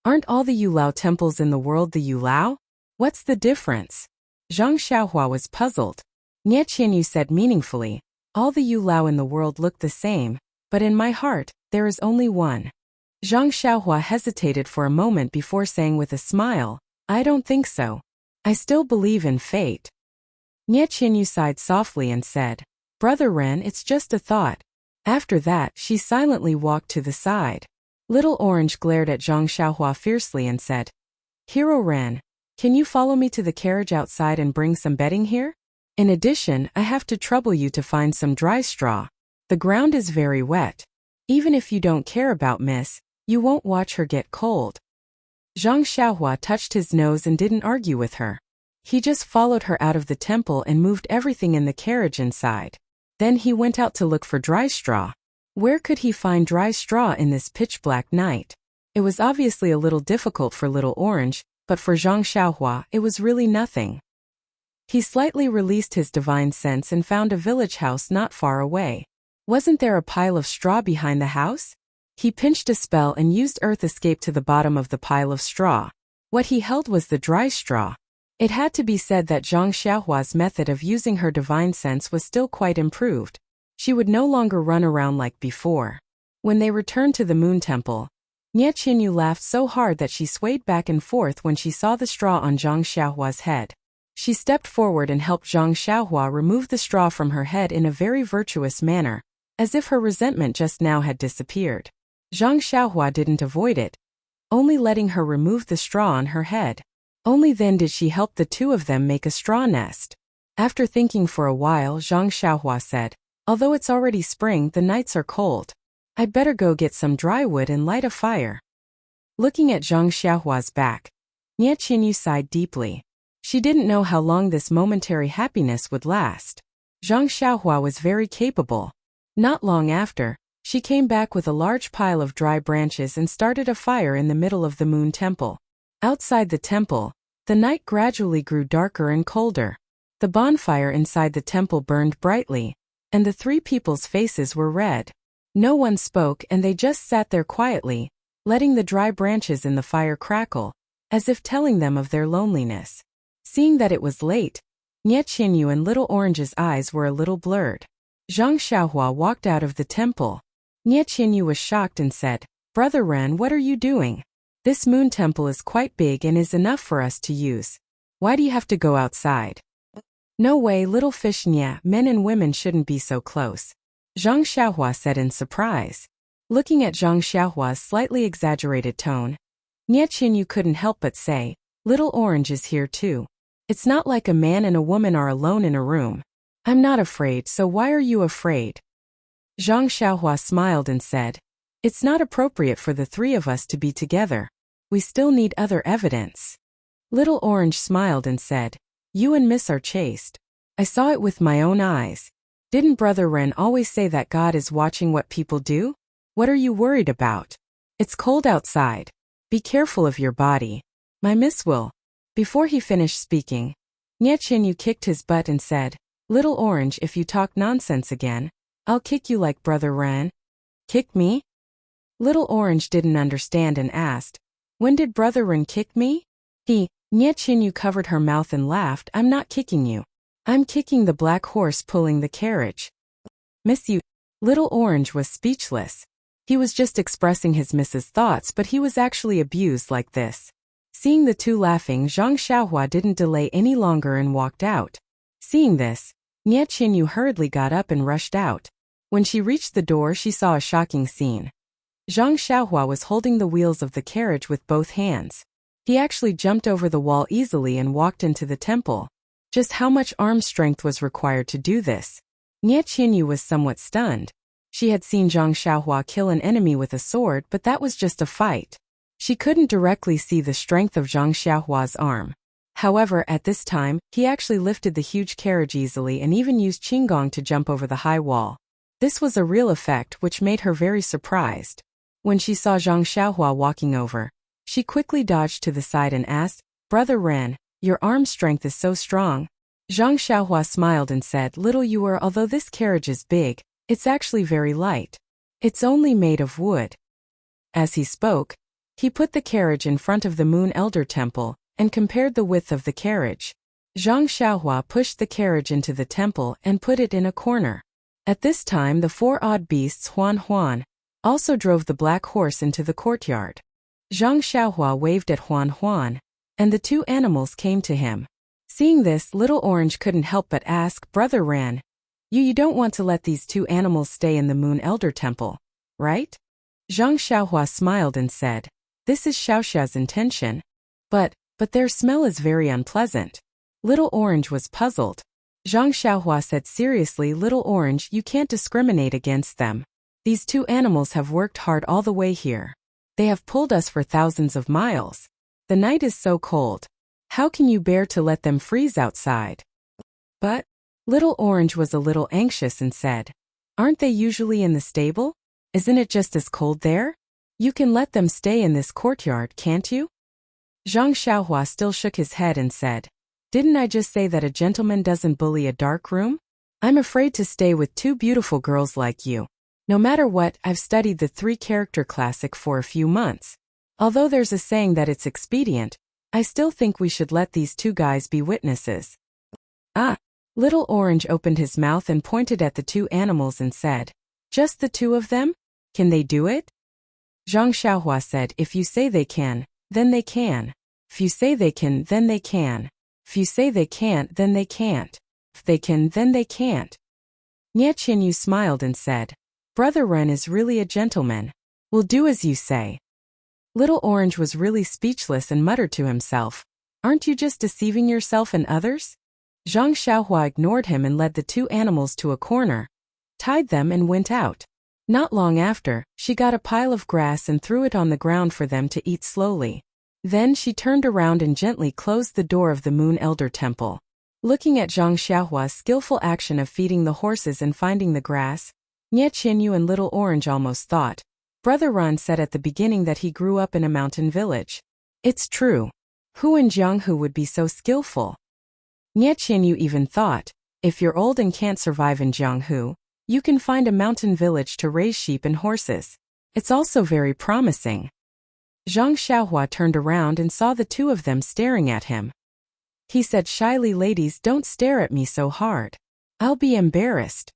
Aren't all the Yulao temples in the world the Yulao? What's the difference? Zhang Xiaohua was puzzled. Nie Qianyu said meaningfully, all the Yulao in the world look the same, but in my heart, there is only one. Zhang Xiaohua hesitated for a moment before saying with a smile, I don't think so. I still believe in fate. Nie Qianyu sighed softly and said, Brother Ren, it's just a thought. After that, she silently walked to the side. Little Orange glared at Zhang Xiaohua fiercely and said, Hero Ren, can you follow me to the carriage outside and bring some bedding here? In addition, I have to trouble you to find some dry straw. The ground is very wet. Even if you don't care about Miss, you won't watch her get cold. Zhang Xiaohua touched his nose and didn't argue with her. He just followed her out of the temple and moved everything in the carriage inside. Then he went out to look for dry straw. Where could he find dry straw in this pitch-black night? It was obviously a little difficult for Little Orange, but for Zhang Xiaohua it was really nothing. He slightly released his divine sense and found a village house not far away. Wasn't there a pile of straw behind the house? He pinched a spell and used earth escape to the bottom of the pile of straw. What he held was the dry straw. It had to be said that Zhang Xiaohua's method of using her divine sense was still quite improved. She would no longer run around like before. When they returned to the Moon Temple, Nie Qianyu laughed so hard that she swayed back and forth when she saw the straw on Zhang Xiaohua's head. She stepped forward and helped Zhang Xiaohua remove the straw from her head in a very virtuous manner, as if her resentment just now had disappeared. Zhang Xiaohua didn't avoid it, only letting her remove the straw on her head. Only then did she help the two of them make a straw nest. After thinking for a while, Zhang Xiaohua said, although it's already spring, the nights are cold. I'd better go get some dry wood and light a fire. Looking at Zhang Xiaohua's back, Nie Qianyu sighed deeply. She didn't know how long this momentary happiness would last. Zhang Xiaohua was very capable. Not long after, she came back with a large pile of dry branches and started a fire in the middle of the Moon Temple. Outside the temple, the night gradually grew darker and colder. The bonfire inside the temple burned brightly, and the three people's faces were red. No one spoke and they just sat there quietly, letting the dry branches in the fire crackle, as if telling them of their loneliness. Seeing that it was late, Nie Qianyu and Little Orange's eyes were a little blurred. Zhang Xiaohua walked out of the temple. Nie Qianyu was shocked and said, Brother Ren, what are you doing? This Moon Temple is quite big and is enough for us to use. Why do you have to go outside? No way, little fish Nye, men and women shouldn't be so close. Zhang Xiaohua said in surprise. Looking at Zhang Xiaohua's slightly exaggerated tone, Nie Qianyu couldn't help but say, Little Orange is here too. It's not like a man and a woman are alone in a room. I'm not afraid, so why are you afraid? Zhang Xiaohua smiled and said, It's not appropriate for the three of us to be together. We still need other evidence. Little Orange smiled and said, You and Miss are chaste. I saw it with my own eyes. Didn't Brother Ren always say that God is watching what people do? What are you worried about? It's cold outside. Be careful of your body. My miss will. Before he finished speaking, Nie Qianyu kicked his butt and said, Little Orange, if you talk nonsense again, I'll kick you like Brother Ren. Kick me? Little Orange didn't understand and asked, When did Brother Ren kick me? Nie Qianyu covered her mouth and laughed, I'm not kicking you. I'm kicking the black horse pulling the carriage. Miss you. Little Orange was speechless. He was just expressing his Mrs. thoughts, but he was actually abused like this. Seeing the two laughing, Zhang Xiaohua didn't delay any longer and walked out. Seeing this, Nie Qinyu hurriedly got up and rushed out. When she reached the door, she saw a shocking scene. Zhang Xiaohua was holding the wheels of the carriage with both hands. He actually jumped over the wall easily and walked into the temple. Just how much arm strength was required to do this? Nie Qinyu was somewhat stunned. She had seen Zhang Xiaohua kill an enemy with a sword, but that was just a fight. She couldn't directly see the strength of Zhang Xiaohua's arm. However, at this time, he actually lifted the huge carriage easily and even used Qinggong to jump over the high wall. This was a real effect which made her very surprised. When she saw Zhang Xiaohua walking over, she quickly dodged to the side and asked, "Brother Ren, your arm strength is so strong." Zhang Xiaohua smiled and said, "Little you are, although this carriage is big, it's actually very light. It's only made of wood." As he spoke, he put the carriage in front of the Moon Elder Temple and compared the width of the carriage. Zhang Xiaohua pushed the carriage into the temple and put it in a corner. At this time, the four odd beasts Huan also drove the black horse into the courtyard. Zhang Xiaohua waved at Huan, and the two animals came to him. Seeing this, Little Orange couldn't help but ask, "Brother Ran, you don't want to let these two animals stay in the Moon Elder Temple, right?" Zhang Xiaohua smiled and said, "This is Xiaoxia's intention. But their smell is very unpleasant." Little Orange was puzzled. Zhang Xiaohua said seriously, "Little Orange, you can't discriminate against them. These two animals have worked hard all the way here. They have pulled us for thousands of miles. The night is so cold. How can you bear to let them freeze outside?" But Little Orange was a little anxious and said, "Aren't they usually in the stable? Isn't it just as cold there? You can let them stay in this courtyard, can't you?" Zhang Xiaohua still shook his head and said, "Didn't I just say that a gentleman doesn't bully a dark room? I'm afraid to stay with two beautiful girls like you. No matter what, I've studied the 3-character classic for a few months. Although there's a saying that it's expedient, I still think we should let these two guys be witnesses." "Ah." Little Orange opened his mouth and pointed at the two animals and said, "Just the two of them? Can they do it?" Zhang Xiaohua said, "If you say they can, then they can. If you say they can, then they can. If you say they can't, then they can't. If they can, then they can't." Nie Qinyu smiled and said, "Brother Ren is really a gentleman. We'll do as you say." Little Orange was really speechless and muttered to himself, "Aren't you just deceiving yourself and others?" Zhang Xiaohua ignored him and led the two animals to a corner, tied them and went out. Not long after, she got a pile of grass and threw it on the ground for them to eat slowly. Then she turned around and gently closed the door of the Moon Elder Temple. Looking at Zhang Xiaohua's skillful action of feeding the horses and finding the grass, Nie Qinyu and Little Orange almost thought. Brother Ran said at the beginning that he grew up in a mountain village. It's true. Who in Jianghu would be so skillful? Nie Qinyu even thought, if you're old and can't survive in Jianghu, you can find a mountain village to raise sheep and horses. It's also very promising. Zhang Xiaohua turned around and saw the two of them staring at him. He said shyly, "Ladies, don't stare at me so hard. I'll be embarrassed."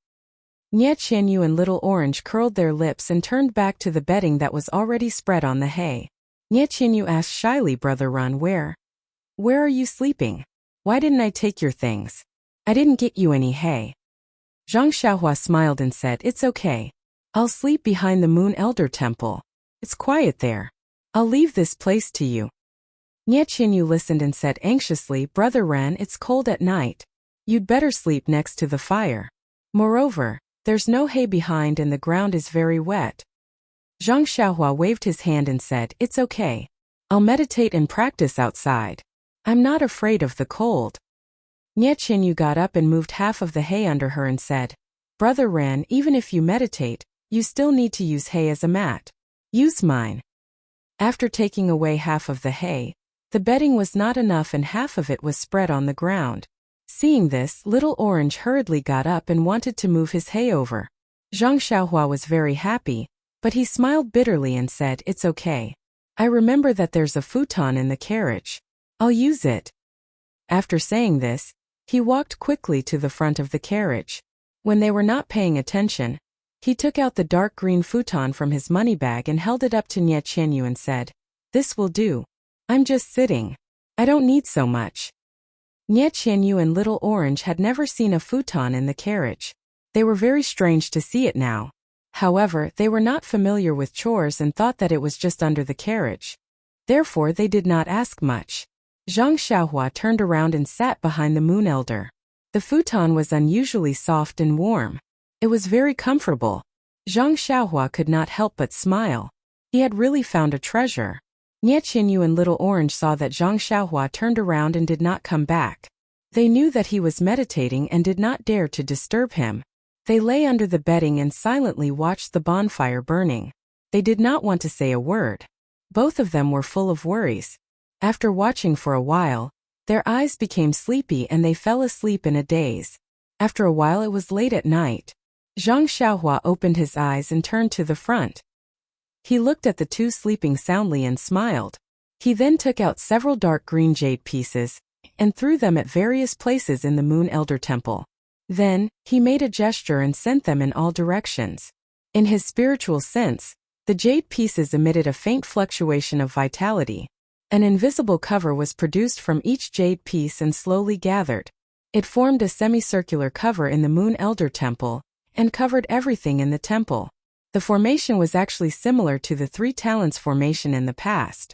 Nie Qinyu and Little Orange curled their lips and turned back to the bedding that was already spread on the hay. Nie Qinyu asked shyly, "Brother Run, where are you sleeping? Why didn't I take your things? I didn't get you any hay." Zhang Xiaohua smiled and said, "It's okay. I'll sleep behind the Moon Elder Temple. It's quiet there. I'll leave this place to you." Nie Qinyu listened and said anxiously, "Brother Ren, it's cold at night. You'd better sleep next to the fire. Moreover, there's no hay behind and the ground is very wet." Zhang Xiaohua waved his hand and said, "It's okay. I'll meditate and practice outside. I'm not afraid of the cold." Nie Qinyu got up and moved half of the hay under her and said, "Brother Ren, even if you meditate, you still need to use hay as a mat. Use mine." After taking away half of the hay, the bedding was not enough and half of it was spread on the ground. Seeing this, Little Orange hurriedly got up and wanted to move his hay over. Zhang Xiaohua was very happy, but he smiled bitterly and said, "It's okay. I remember that there's a futon in the carriage. I'll use it." After saying this, he walked quickly to the front of the carriage. When they were not paying attention, He took out the dark green futon from his money bag and held it up to Nie Qianyu and said, "This will do. I'm just sitting. I don't need so much." Nie Qianyu and Little Orange had never seen a futon in the carriage. They were very strange to see it now. However, they were not familiar with chores and thought that it was just under the carriage. Therefore they did not ask much. Zhang Xiaohua turned around and sat behind the Moon Elder. The futon was unusually soft and warm. It was very comfortable. Zhang Xiaohua could not help but smile. He had really found a treasure. Nie Qianyu and Little Orange saw that Zhang Xiaohua turned around and did not come back. They knew that he was meditating and did not dare to disturb him. They lay under the bedding and silently watched the bonfire burning. They did not want to say a word. Both of them were full of worries. After watching for a while, their eyes became sleepy and they fell asleep in a daze. After a while it was late at night. Zhang Xiaohua opened his eyes and turned to the front. He looked at the two sleeping soundly and smiled. He then took out several dark green jade pieces and threw them at various places in the Moon Elder Temple. Then, he made a gesture and sent them in all directions. In his spiritual sense, the jade pieces emitted a faint fluctuation of vitality. An invisible cover was produced from each jade piece and slowly gathered. It formed a semicircular cover in the Moon Elder Temple and covered everything in the temple. The formation was actually similar to the Three Talents formation in the past.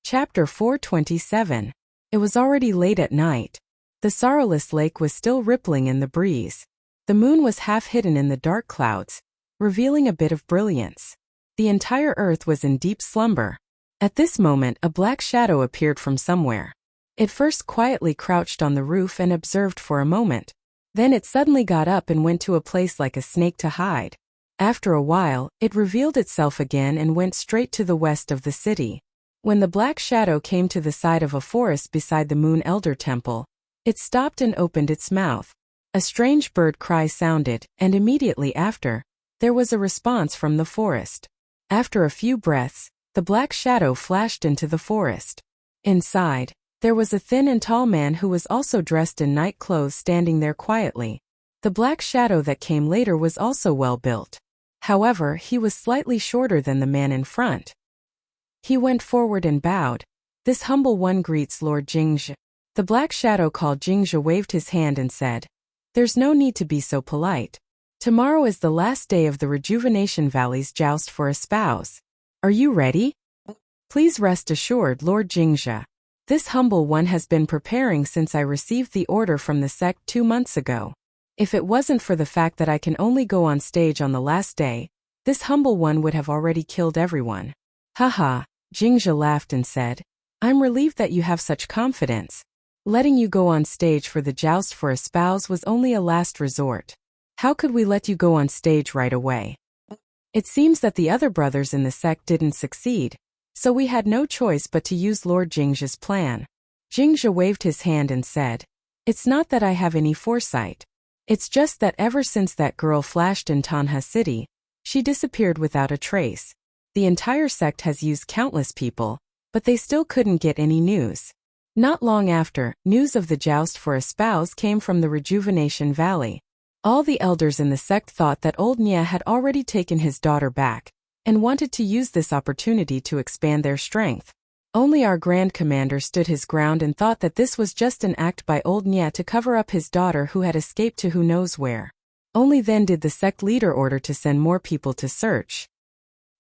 Chapter 427. It was already late at night. The sorrowless lake was still rippling in the breeze. The moon was half hidden in the dark clouds, revealing a bit of brilliance. The entire earth was in deep slumber. At this moment, a black shadow appeared from somewhere. It first quietly crouched on the roof and observed for a moment. Then it suddenly got up and went to a place like a snake to hide. After a while, it revealed itself again and went straight to the west of the city. When the black shadow came to the side of a forest beside the Moon Elder Temple, it stopped and opened its mouth. A strange bird cry sounded, and immediately after, there was a response from the forest. After a few breaths, the black shadow flashed into the forest. Inside, there was a thin and tall man who was also dressed in night clothes standing there quietly. The black shadow that came later was also well built. However, he was slightly shorter than the man in front. He went forward and bowed. "This humble one greets Lord Jingzhi." The black shadow called Jingzhi waved his hand and said, "There's no need to be so polite. Tomorrow is the last day of the Rejuvenation Valley's joust for a spouse. Are you ready? Please rest assured, Lord Jingzhi. This humble one has been preparing since I received the order from the sect 2 months ago. If it wasn't for the fact that I can only go on stage on the last day, this humble one would have already killed everyone." "Haha," Jingzhi laughed and said, "I'm relieved that you have such confidence. Letting you go on stage for the joust for a spouse was only a last resort. How could we let you go on stage right away? It seems that the other brothers in the sect didn't succeed, so we had no choice but to use Lord Jingzhi's plan." Jingzhi waved his hand and said, "It's not that I have any foresight. It's just that ever since that girl flashed in Tanha City, she disappeared without a trace. The entire sect has used countless people, but they still couldn't get any news. Not long after, news of the joust for a spouse came from the Rejuvenation Valley. All the elders in the sect thought that old Nye had already taken his daughter back, and wanted to use this opportunity to expand their strength. Only our Grand Commander stood his ground and thought that this was just an act by old Nye to cover up his daughter who had escaped to who knows where. Only then did the sect leader order to send more people to search.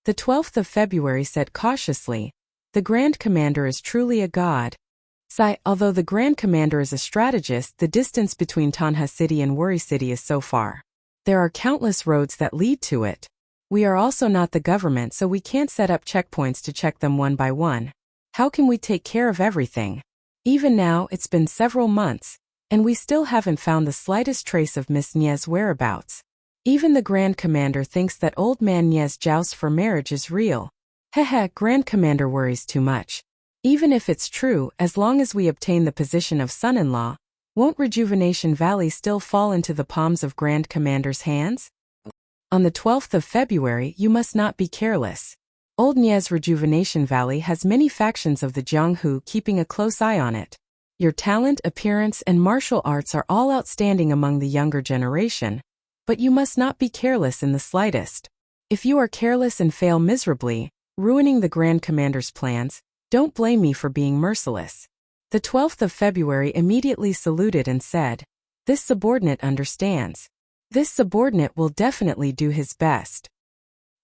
The 12th of February said cautiously, "The Grand Commander is truly a god." Although the Grand Commander is a strategist, the distance between Tanha City and Worry City is so far. There are countless roads that lead to it. We are also not the government, so we can't set up checkpoints to check them one by one. How can we take care of everything? Even now, it's been several months, and we still haven't found the slightest trace of Miss Nye's whereabouts. Even the Grand Commander thinks that old man Nye's joust for marriage is real. Grand Commander worries too much. Even if it's true, as long as we obtain the position of son-in-law, won't Rejuvenation Valley still fall into the palms of Grand Commander's hands? On the 12th of February, you must not be careless. Old Nye's Rejuvenation Valley has many factions of the Jianghu keeping a close eye on it. Your talent, appearance, and martial arts are all outstanding among the younger generation, but you must not be careless in the slightest. If you are careless and fail miserably, ruining the Grand Commander's plans, don't blame me for being merciless. The 12th of February immediately saluted and said, "This subordinate understands. This subordinate will definitely do his best."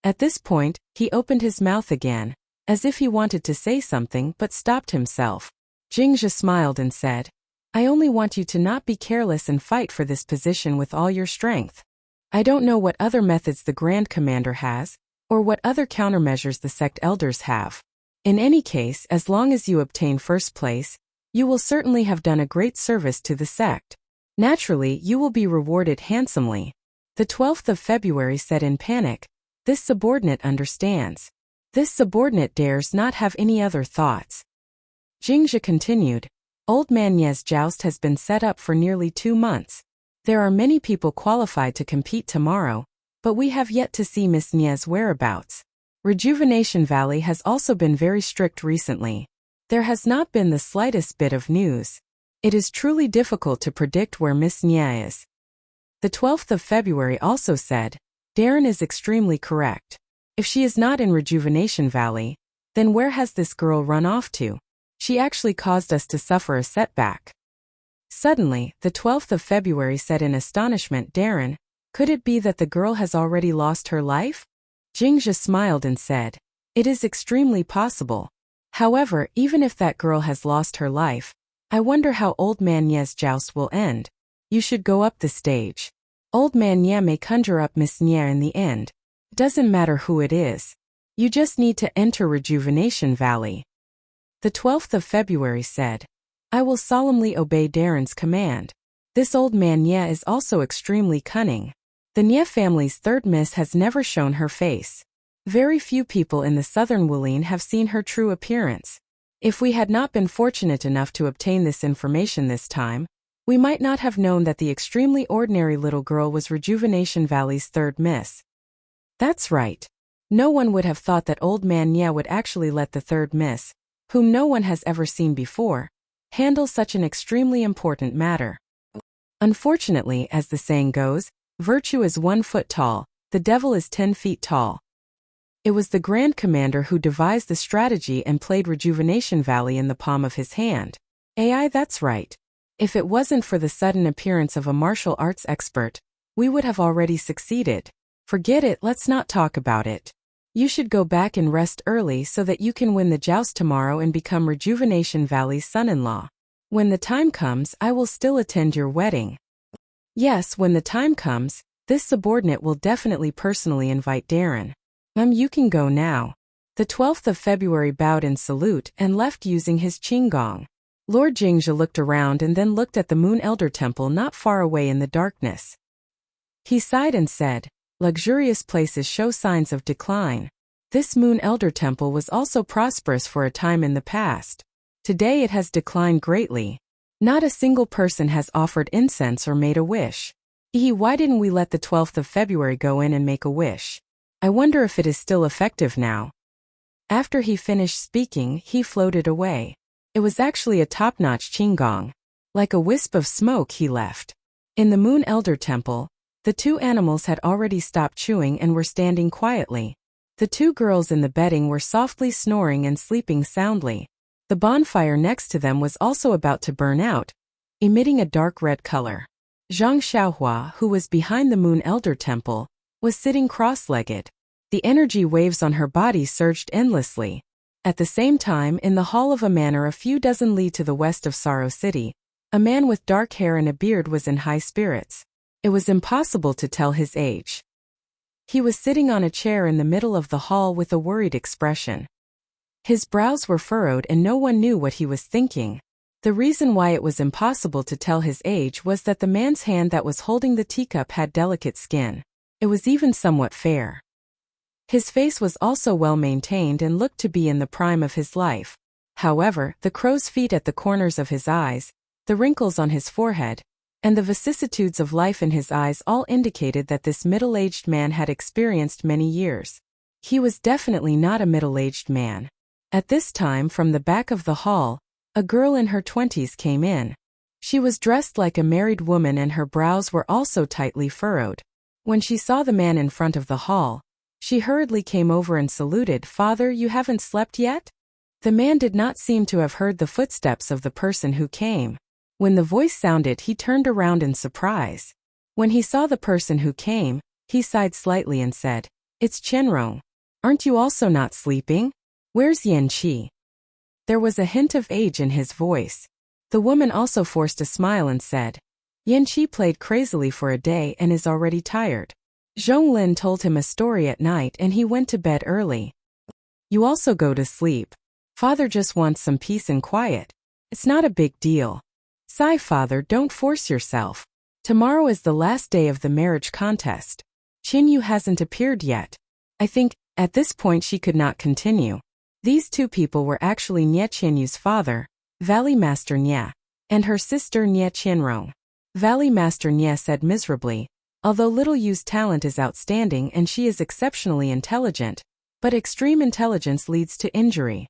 At this point, he opened his mouth again, as if he wanted to say something but stopped himself. Jingzhi smiled and said, "I only want you to not be careless and fight for this position with all your strength. I don't know what other methods the Grand Commander has, or what other countermeasures the sect elders have. In any case, as long as you obtain first place, you will certainly have done a great service to the sect. Naturally, you will be rewarded handsomely." The 12th of February said in panic, "This subordinate understands. This subordinate dares not have any other thoughts." Jingzhi continued, "Old Man Ye's joust has been set up for nearly 2 months. There are many people qualified to compete tomorrow, but we have yet to see Miss Nie's whereabouts. Rejuvenation Valley has also been very strict recently. There has not been the slightest bit of news. It is truly difficult to predict where Miss Nie is." The 12th of February also said, "Darren is extremely correct. If she is not in Rejuvenation Valley, then where has this girl run off to? She actually caused us to suffer a setback." Suddenly, the 12th of February said in astonishment, "Darren, could it be that the girl has already lost her life?" Jingzhi smiled and said, "It is extremely possible. However, even if that girl has lost her life, I wonder how Old Man Ye's joust will end. You should go up the stage. Old Man Ye may conjure up Miss Nie in the end. Doesn't matter who it is. You just need to enter Rejuvenation Valley." The 12th of February said, "I will solemnly obey Darren's command. This Old Man Ye is also extremely cunning. The Nie family's third miss has never shown her face. Very few people in the southern Wuline have seen her true appearance. If we had not been fortunate enough to obtain this information this time, we might not have known that the extremely ordinary little girl was Rejuvenation Valley's third miss." That's right. No one would have thought that Old Man Ye would actually let the third miss, whom no one has ever seen before, handle such an extremely important matter. Unfortunately, as the saying goes, virtue is 1 foot tall, the devil is 10 feet tall. It was the Grand Commander who devised the strategy and played Rejuvenation Valley in the palm of his hand. AI, that's right. If it wasn't for the sudden appearance of a martial arts expert, we would have already succeeded. Forget it, let's not talk about it. You should go back and rest early so that you can win the joust tomorrow and become Rejuvenation Valley's son-in-law. When the time comes, I will still attend your wedding." Yes, when the time comes, this subordinate will definitely personally invite Darren. You can go now." The 12th of February bowed in salute and left using his qinggong. Lord Jingzhi looked around and then looked at the Moon Elder Temple not far away in the darkness. He sighed and said, "Luxurious places show signs of decline. This Moon Elder Temple was also prosperous for a time in the past. Today it has declined greatly. Not a single person has offered incense or made a wish. Why didn't we let the 12th of February go in and make a wish? I wonder if it is still effective now." After he finished speaking, he floated away. It was actually a top-notch qinggong. Like a wisp of smoke he left. In the Moon Elder Temple, the 2 animals had already stopped chewing and were standing quietly. The 2 girls in the bedding were softly snoring and sleeping soundly. The bonfire next to them was also about to burn out, emitting a dark red color. Zhang Xiaohua, who was behind the Moon Elder Temple, was sitting cross-legged. The energy waves on her body surged endlessly. At the same time, in the hall of a manor a few dozen li to the west of Sorrow City, a man with dark hair and a beard was in high spirits. It was impossible to tell his age. He was sitting on a chair in the middle of the hall with a worried expression. His brows were furrowed and no one knew what he was thinking. The reason why it was impossible to tell his age was that the man's hand that was holding the teacup had delicate skin. It was even somewhat fair. His face was also well maintained and looked to be in the prime of his life. However, the crow's feet at the corners of his eyes, the wrinkles on his forehead, and the vicissitudes of life in his eyes all indicated that this middle-aged man had experienced many years. He was definitely not a middle-aged man. At this time, from the back of the hall, A girl in her 20s came in. She was dressed like a married woman and her brows were also tightly furrowed. When she saw the man in front of the hall, she hurriedly came over and saluted. "Father, you haven't slept yet?" The man did not seem to have heard the footsteps of the person who came. When the voice sounded, he turned around in surprise. When he saw the person who came, he sighed slightly and said, "It's Chenrong. Aren't you also not sleeping? Where's Yanqi?" There was a hint of age in his voice. The woman also forced a smile and said, "Yanqi played crazily for a day and is already tired." Zhonglin told him a story at night and he went to bed early. "You also go to sleep. Father just wants some peace and quiet. It's not a big deal." "Sigh, father, don't force yourself. Tomorrow is the last day of the marriage contest. Qinyu hasn't appeared yet." I think, at this point she could not continue. These two people were actually Nie Qinyu's father, Valley Master Nie, and her sister Nie Qianrong. Valley Master Nie said miserably, "Although Little Yu's talent is outstanding and she is exceptionally intelligent, but extreme intelligence leads to injury.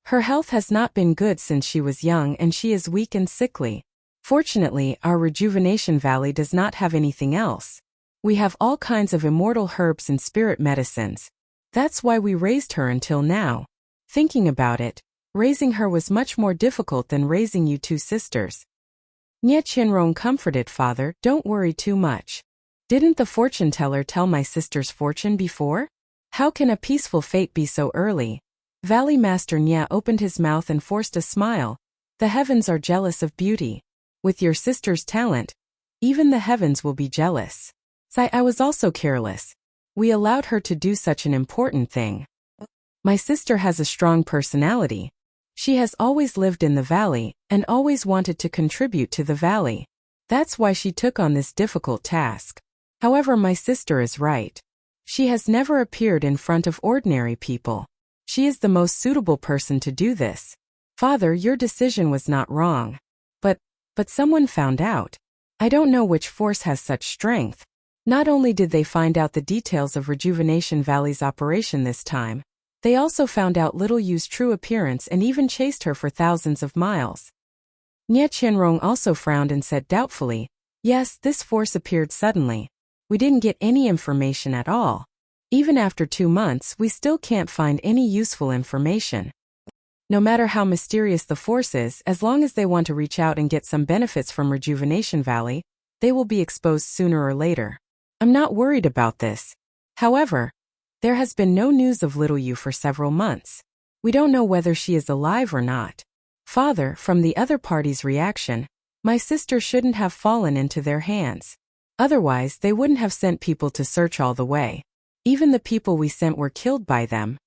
Her health has not been good since she was young and she is weak and sickly. Fortunately, our Rejuvenation Valley does not have anything else. We have all kinds of immortal herbs and spirit medicines. That's why we raised her until now. Thinking about it, raising her was much more difficult than raising you two sisters." Nie Qianrong comforted father, "Don't worry too much. Didn't the fortune teller tell my sister's fortune before? How can a peaceful fate be so early?" Valley Master Nie opened his mouth and forced a smile. "The heavens are jealous of beauty. With your sister's talent, even the heavens will be jealous. I was also careless. We allowed her to do such an important thing. My sister has a strong personality. She has always lived in the valley and always wanted to contribute to the valley. That's why she took on this difficult task. However, my sister is right. She has never appeared in front of ordinary people. She is the most suitable person to do this. Father, your decision was not wrong. But someone found out. I don't know which force has such strength. Not only did they find out the details of Rejuvenation Valley's operation this time, they also found out Little Yu's true appearance and even chased her for thousands of miles." Nie Qianrong also frowned and said doubtfully, "Yes, this force appeared suddenly. We didn't get any information at all. Even after 2 months, we still can't find any useful information. No matter how mysterious the force is, as long as they want to reach out and get some benefits from Rejuvenation Valley, they will be exposed sooner or later. I'm not worried about this. However, there has been no news of Little Yu for several months. We don't know whether she is alive or not. Father, from the other party's reaction, my sister shouldn't have fallen into their hands. Otherwise, they wouldn't have sent people to search all the way. Even the people we sent were killed by them.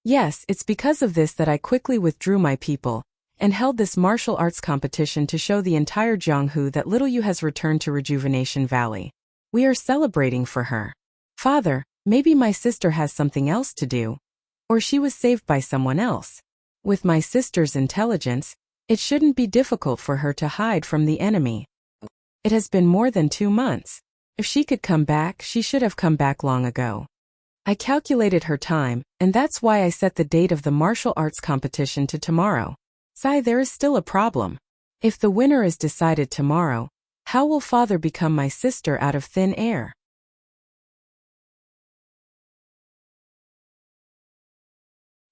Yes, it's because of this that I quickly withdrew my people and held this martial arts competition to show the entire Jianghu that Little Yu has returned to Rejuvenation Valley. We are celebrating for her. Father, maybe my sister has something else to do. Or she was saved by someone else. With my sister's intelligence, it shouldn't be difficult for her to hide from the enemy. It has been more than 2 months. If she could come back, she should have come back long ago. I calculated her time, and that's why I set the date of the martial arts competition to tomorrow. There is still a problem. If the winner is decided tomorrow, how will father become my sister out of thin air?"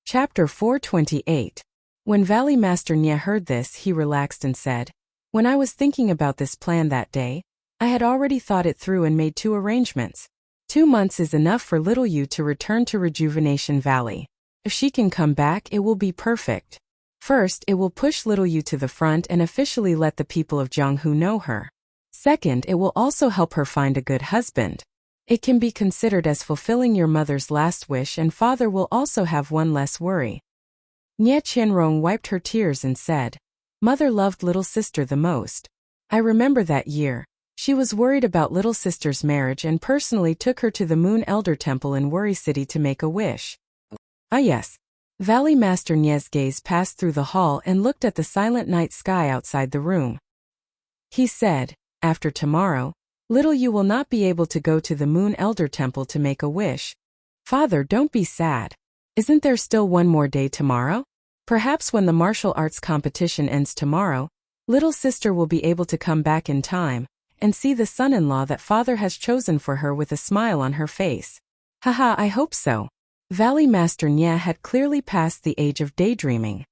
Chapter 428. When Valley Master Nie heard this, he relaxed and said, "When I was thinking about this plan that day, I had already thought it through and made 2 arrangements. 2 months is enough for Little Yu to return to Rejuvenation Valley. If she can come back, it will be perfect. First, it will push Little Yu to the front and officially let the people of Jianghu know her. Second, it will also help her find a good husband. It can be considered as fulfilling your mother's last wish, and father will also have one less worry." Nie Qianrong wiped her tears and said, "Mother loved little sister the most. I remember that year. She was worried about little sister's marriage and personally took her to the Moon Elder Temple in Worry City to make a wish." "Ah yes." Valley Master Nie's gaze passed through the hall and looked at the silent night sky outside the room. He said, "After tomorrow, Little Yu will not be able to go to the Moon Elder Temple to make a wish. Father, don't be sad. Isn't there still 1 more day tomorrow? Perhaps when the martial arts competition ends tomorrow, little sister will be able to come back in time and see the son-in-law that father has chosen for her with a smile on her face. Haha, I hope so. Valley Master Nya had clearly passed the age of daydreaming.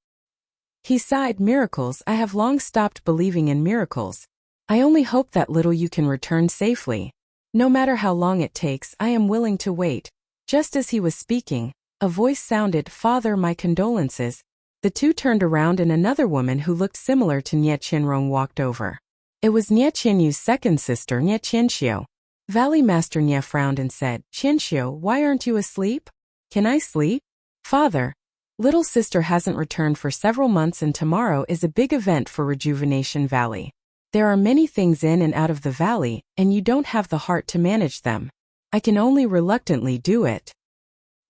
He sighed, miracles, I have long stopped believing in miracles. I only hope that little you can return safely. No matter how long it takes, I am willing to wait. Just as he was speaking, a voice sounded, Father, my condolences. The two turned around and another woman who looked similar to Nye Chinrong walked over. It was Nye Qianyu's second sister, Nye Qianxiu. Valley Master Nye frowned and said, Qianxiu, why aren't you asleep? Can I sleep? Father, little sister hasn't returned for several months and tomorrow is a big event for Rejuvenation Valley. There are many things in and out of the valley, and you don't have the heart to manage them. I can only reluctantly do it.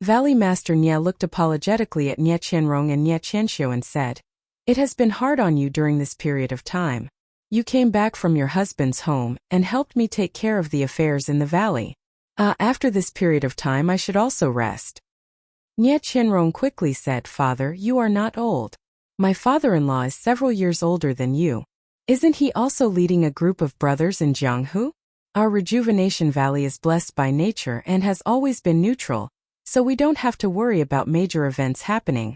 Valley Master Nye looked apologetically at Nye Qianrong and Nye Qianxiu and said, It has been hard on you during this period of time. You came back from your husband's home and helped me take care of the affairs in the valley. After this period of time I should also rest. Nye Qianrong quickly said, Father, you are not old. My father-in-law is several years older than you. Isn't he also leading a group of brothers in Jianghu? Our Rejuvenation Valley is blessed by nature and has always been neutral, so we don't have to worry about major events happening.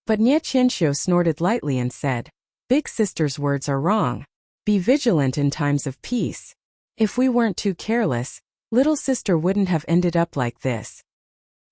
But Nye Qianxiu snorted lightly and said, Big sister's words are wrong. Be vigilant in times of peace. If we weren't too careless, little sister wouldn't have ended up like this.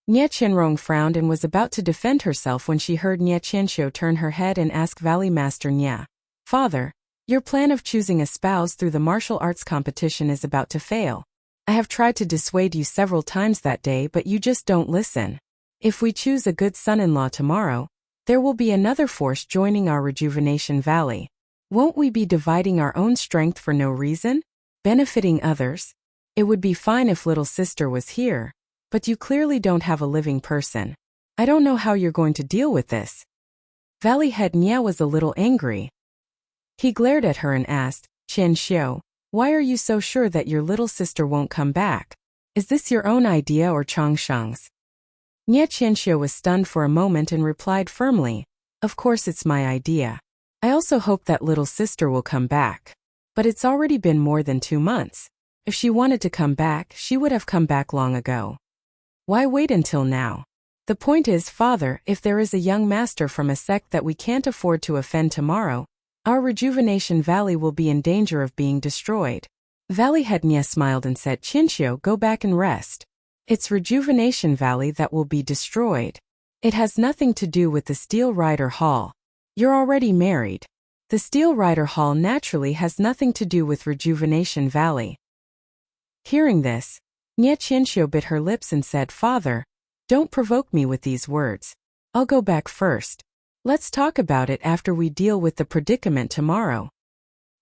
Nye Qianrong frowned and was about to defend herself when she heard Nye Qianxiu turn her head and ask Valley Master Nye, Father, your plan of choosing a spouse through the martial arts competition is about to fail. I have tried to dissuade you several times that day, but you just don't listen. If we choose a good son-in-law tomorrow, there will be another force joining our Rejuvenation Valley. Won't we be dividing our own strength for no reason? Benefiting others? It would be fine if little sister was here, but you clearly don't have a living person. I don't know how you're going to deal with this. Valley Head Nya was a little angry. He glared at her and asked, Qianxiu, why are you so sure that your little sister won't come back? Is this your own idea or Changsheng's? Nye Qianxiu was stunned for a moment and replied firmly, Of course it's my idea. I also hope that little sister will come back. But it's already been more than 2 months. If she wanted to come back, she would have come back long ago. Why wait until now? The point is, Father, if there is a young master from a sect that we can't afford to offend tomorrow, our Rejuvenation Valley will be in danger of being destroyed. Valley Head Nye smiled and said, Qianxiu, go back and rest. It's Rejuvenation Valley that will be destroyed. It has nothing to do with the Steel Rider Hall. You're already married. The Steel Rider Hall naturally has nothing to do with Rejuvenation Valley. Hearing this, Nye Qianxiu bit her lips and said, Father, don't provoke me with these words. I'll go back first. Let's talk about it after we deal with the predicament tomorrow.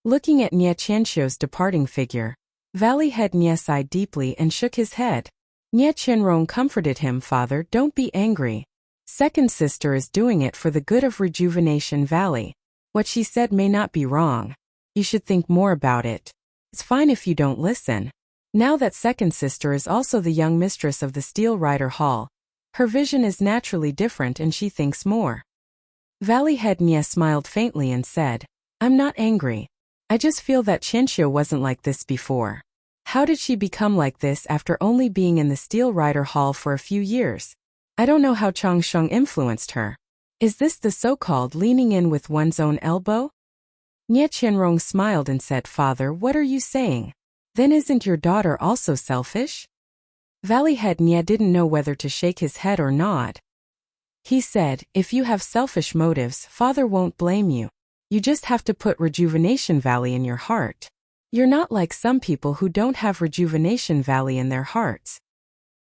Looking at Nye Qianxiu's departing figure, Valley Head Nye sighed deeply and shook his head. Nye Qianrong comforted him, Father, don't be angry. Second sister is doing it for the good of Rejuvenation Valley. What she said may not be wrong. You should think more about it. It's fine if you don't listen. Now that second sister is also the young mistress of the Steel Rider Hall, her vision is naturally different and she thinks more. Valley Head Nye smiled faintly and said, I'm not angry. I just feel that Qianxiu wasn't like this before. How did she become like this after only being in the Steel Rider Hall for a few years? I don't know how Changsheng influenced her. Is this the so-called leaning in with one's own elbow? Nye Qianrong smiled and said, Father, what are you saying? Then isn't your daughter also selfish? Valley Head Nye didn't know whether to shake his head or nod. He said, if you have selfish motives, Father won't blame you. You just have to put Rejuvenation Valley in your heart. You're not like some people who don't have Rejuvenation Valley in their hearts.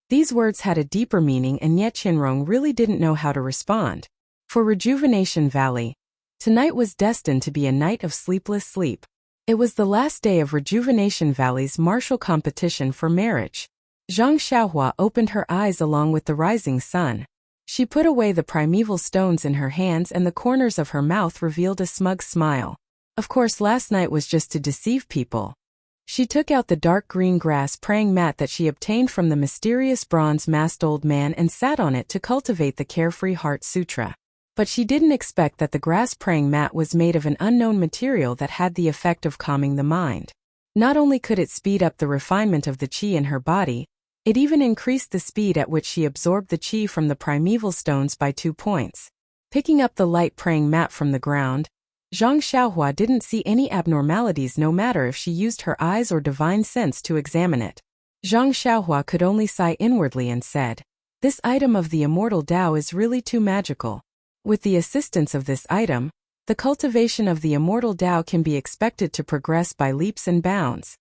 These words had a deeper meaning and Nye Qianrong really didn't know how to respond. For Rejuvenation Valley, tonight was destined to be a night of sleepless sleep. It was the last day of Rejuvenation Valley's martial competition for marriage. Zhang Xiaohua opened her eyes along with the rising sun. She put away the primeval stones in her hands and the corners of her mouth revealed a smug smile. Of course, last night was just to deceive people. She took out the dark green grass praying mat that she obtained from the mysterious bronze-masked old man and sat on it to cultivate the Carefree Heart Sutra. But she didn't expect that the grass praying mat was made of an unknown material that had the effect of calming the mind. Not only could it speed up the refinement of the qi in her body, it even increased the speed at which she absorbed the qi from the primeval stones by 2 points. Picking up the light praying mat from the ground, Zhang Xiaohua didn't see any abnormalities no matter if she used her eyes or divine sense to examine it. Zhang Xiaohua could only sigh inwardly and said, "This item of the immortal Tao is really too magical. With the assistance of this item, the cultivation of the immortal Tao can be expected to progress by leaps and bounds."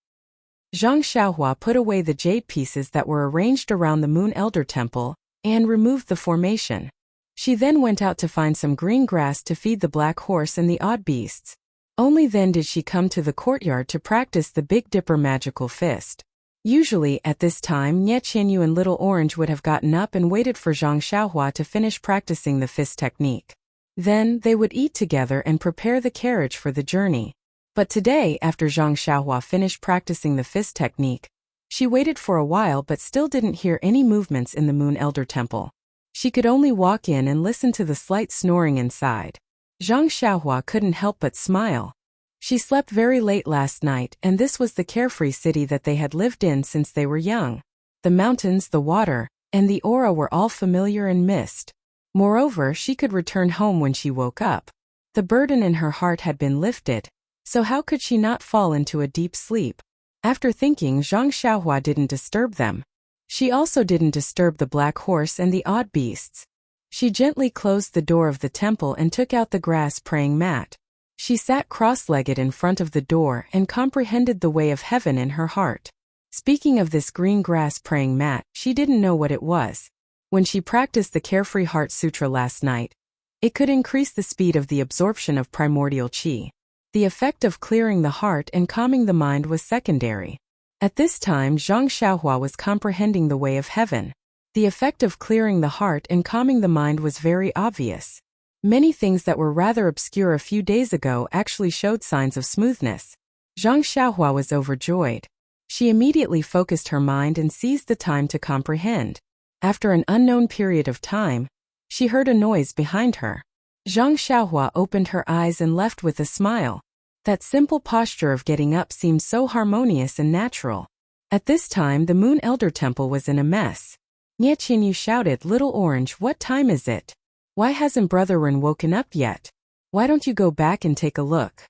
Zhang Xiaohua put away the jade pieces that were arranged around the Moon Elder Temple and removed the formation. She then went out to find some green grass to feed the black horse and the odd beasts. Only then did she come to the courtyard to practice the Big Dipper magical fist. Usually, at this time, Nie Qianyu and Little Orange would have gotten up and waited for Zhang Xiaohua to finish practicing the fist technique. Then, they would eat together and prepare the carriage for the journey. But today, after Zhang Xiaohua finished practicing the fist technique, she waited for a while but still didn't hear any movements in the Moon Elder Temple. She could only walk in and listen to the slight snoring inside. Zhang Xiaohua couldn't help but smile. She slept very late last night, and this was the carefree city that they had lived in since they were young. The mountains, the water, and the aura were all familiar and missed. Moreover, she could return home when she woke up. The burden in her heart had been lifted, so how could she not fall into a deep sleep? After thinking, Zhang Xiaohua didn't disturb them. She also didn't disturb the black horse and the odd beasts. She gently closed the door of the temple and took out the grass praying mat. She sat cross-legged in front of the door and comprehended the way of heaven in her heart. Speaking of this green grass praying mat, she didn't know what it was. When she practiced the Carefree Heart Sutra last night, it could increase the speed of the absorption of primordial qi. The effect of clearing the heart and calming the mind was secondary. At this time, Zhang Xiaohua was comprehending the way of heaven. The effect of clearing the heart and calming the mind was very obvious. Many things that were rather obscure a few days ago actually showed signs of smoothness. Zhang Xiaohua was overjoyed. She immediately focused her mind and seized the time to comprehend. After an unknown period of time, she heard a noise behind her. Zhang Xiaohua opened her eyes and left with a smile. That simple posture of getting up seemed so harmonious and natural. At this time, the Moon Elder Temple was in a mess. Nie Qianyu shouted, "Little Orange, what time is it? Why hasn't Brother Ren woken up yet? Why don't you go back and take a look?"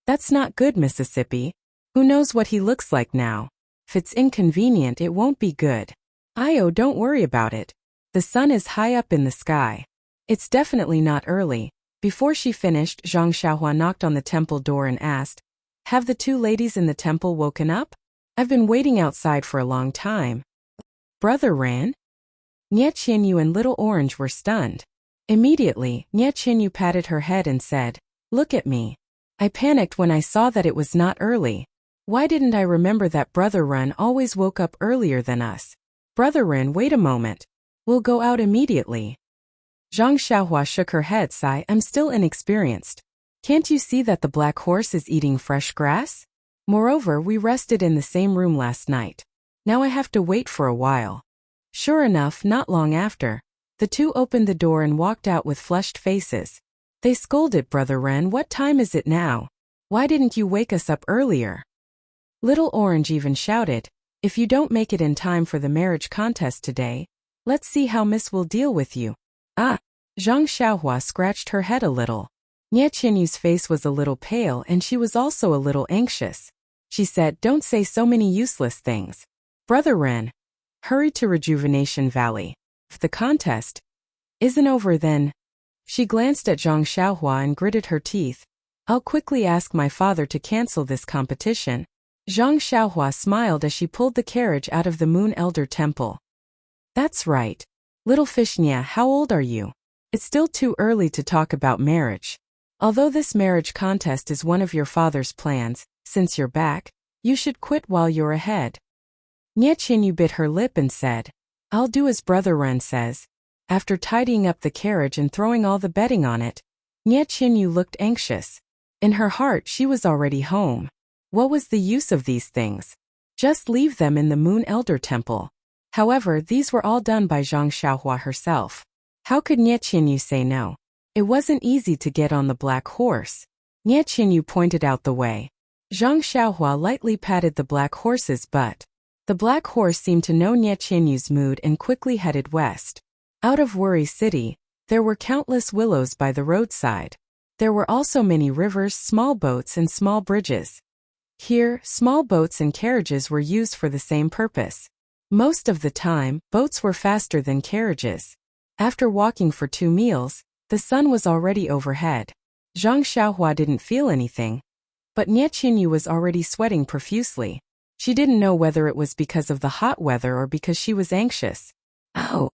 "That's not good, Mississippi. Who knows what he looks like now? If it's inconvenient, it won't be good. Io, don't worry about it. The sun is high up in the sky. It's definitely not early." Before she finished, Zhang Xiaohua knocked on the temple door and asked, "Have the two ladies in the temple woken up? I've been waiting outside for a long time." "Brother Ran?" Nie Qianyu and Little Orange were stunned. Immediately, Nie Qianyu patted her head and said, "Look at me. I panicked when I saw that it was not early. Why didn't I remember that Brother Ren always woke up earlier than us? Brother Ren, wait a moment. We'll go out immediately." Zhang Xiaohua shook her head, sigh, "I'm still inexperienced. Can't you see that the black horse is eating fresh grass? Moreover, we rested in the same room last night. Now I have to wait for a while." Sure enough, not long after, the two opened the door and walked out with flushed faces. They scolded, "Brother Ren, what time is it now? Why didn't you wake us up earlier?" Little Orange even shouted, "If you don't make it in time for the marriage contest today, let's see how Miss will deal with you." "Ah." Zhang Xiaohua scratched her head a little. Nie Qianyu's face was a little pale and she was also a little anxious. She said, "Don't say so many useless things. Brother Ren, hurry to Rejuvenation Valley. If the contest isn't over then..." She glanced at Zhang Xiaohua and gritted her teeth. "I'll quickly ask my father to cancel this competition." Zhang Xiaohua smiled as she pulled the carriage out of the Moon Elder Temple. "That's right. Little Fishnia, how old are you? It's still too early to talk about marriage. Although this marriage contest is one of your father's plans, since you're back, you should quit while you're ahead." Nie Qianyu bit her lip and said, "I'll do as Brother Ren says." After tidying up the carriage and throwing all the bedding on it, Nie Qianyu looked anxious. In her heart, she was already home. What was the use of these things? Just leave them in the Moon Elder Temple. However, these were all done by Zhang Xiaohua herself. How could Nie Qianyu say no? It wasn't easy to get on the black horse. Nie Qianyu pointed out the way. Zhang Xiaohua lightly patted the black horse's butt. The black horse seemed to know Nie Qianyu's mood and quickly headed west. Out of Worry City, there were countless willows by the roadside. There were also many rivers, small boats, and small bridges. Here, small boats and carriages were used for the same purpose. Most of the time, boats were faster than carriages. After walking for 2 meals, the sun was already overhead. Zhang Xiaohua didn't feel anything, but Nie Qianyu was already sweating profusely. She didn't know whether it was because of the hot weather or because she was anxious. Oh.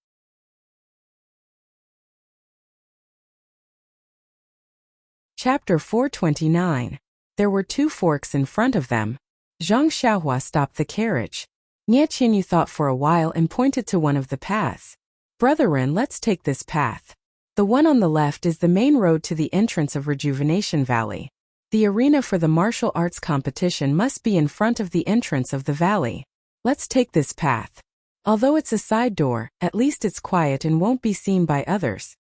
Chapter 429. There were 2 forks in front of them. Zhang Xiaohua stopped the carriage. Nie Qianyu thought for a while and pointed to one of the paths. Brethren, let's take this path. The one on the left is the main road to the entrance of Rejuvenation Valley. The arena for the martial arts competition must be in front of the entrance of the valley. Let's take this path. Although it's a side door, at least it's quiet and won't be seen by others.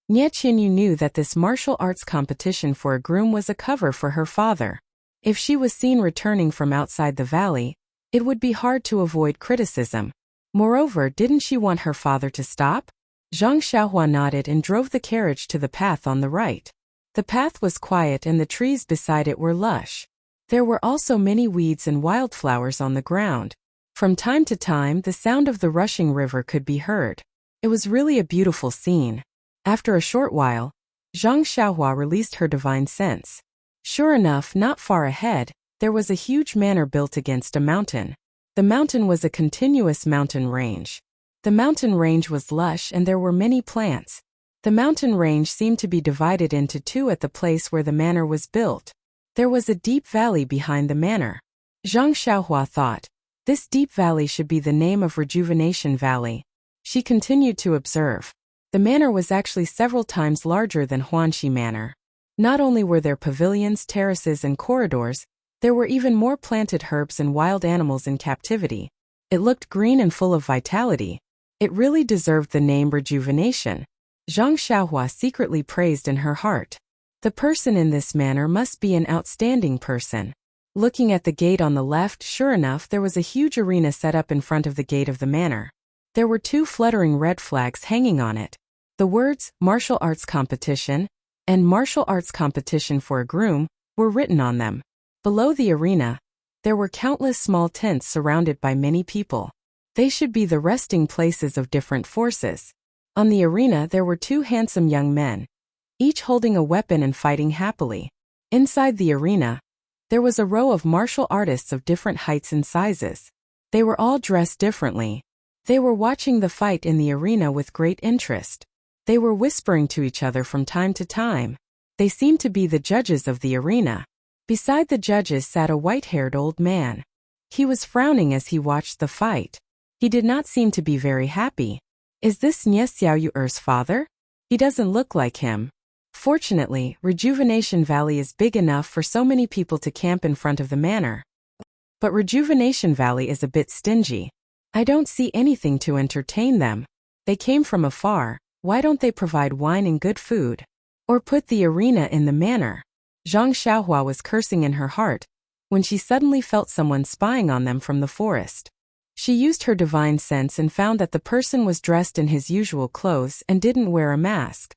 Nie Qianyu knew that this martial arts competition for a groom was a cover for her father. If she was seen returning from outside the valley, it would be hard to avoid criticism. Moreover, didn't she want her father to stop? Zhang Xiaohua nodded and drove the carriage to the path on the right. The path was quiet and the trees beside it were lush. There were also many weeds and wildflowers on the ground. From time to time, the sound of the rushing river could be heard. It was really a beautiful scene. After a short while, Zhang Xiaohua released her divine sense. Sure enough, not far ahead, there was a huge manor built against a mountain. The mountain was a continuous mountain range. The mountain range was lush and there were many plants. The mountain range seemed to be divided into 2 at the place where the manor was built. There was a deep valley behind the manor. Zhang Xiaohua thought, this deep valley should be the name of Rejuvenation Valley. She continued to observe. The manor was actually several times larger than Huanxi Manor. Not only were there pavilions, terraces, and corridors, there were even more planted herbs and wild animals in captivity. It looked green and full of vitality. It really deserved the name Rejuvenation. Zhang Xiaohua secretly praised in her heart. The person in this manor must be an outstanding person. Looking at the gate on the left, sure enough, there was a huge arena set up in front of the gate of the manor. There were 2 fluttering red flags hanging on it. The words, Martial Arts Competition, and Martial Arts Competition for a Groom, were written on them. Below the arena, there were countless small tents surrounded by many people. They should be the resting places of different forces. On the arena there were 2 handsome young men, each holding a weapon and fighting happily. Inside the arena, there was a row of martial artists of different heights and sizes. They were all dressed differently. They were watching the fight in the arena with great interest. They were whispering to each other from time to time. They seemed to be the judges of the arena. Beside the judges sat a white-haired old man. He was frowning as he watched the fight. He did not seem to be very happy. Is this Nie Xiaoyu's father? He doesn't look like him. Fortunately, Rejuvenation Valley is big enough for so many people to camp in front of the manor. But Rejuvenation Valley is a bit stingy. I don't see anything to entertain them. They came from afar. Why don't they provide wine and good food? Or put the arena in the manor? Zhang Xiaohua was cursing in her heart when she suddenly felt someone spying on them from the forest. She used her divine sense and found that the person was dressed in his usual clothes and didn't wear a mask.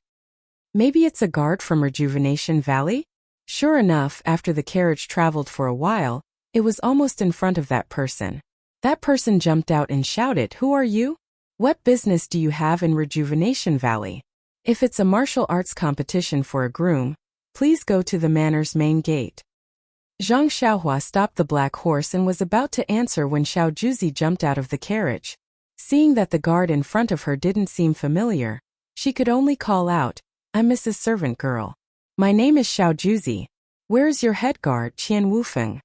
Maybe it's a guard from Rejuvenation Valley? Sure enough, after the carriage traveled for a while, it was almost in front of that person. That person jumped out and shouted, "Who are you? What business do you have in Rejuvenation Valley? If it's a martial arts competition for a groom, please go to the manor's main gate." Zhang Xiaohua stopped the black horse and was about to answer when Xiao Juzi jumped out of the carriage. Seeing that the guard in front of her didn't seem familiar, she could only call out, "I'm Mrs. Servant Girl. My name is Xiao Juzi. Where is your head guard, Qian Wufeng?"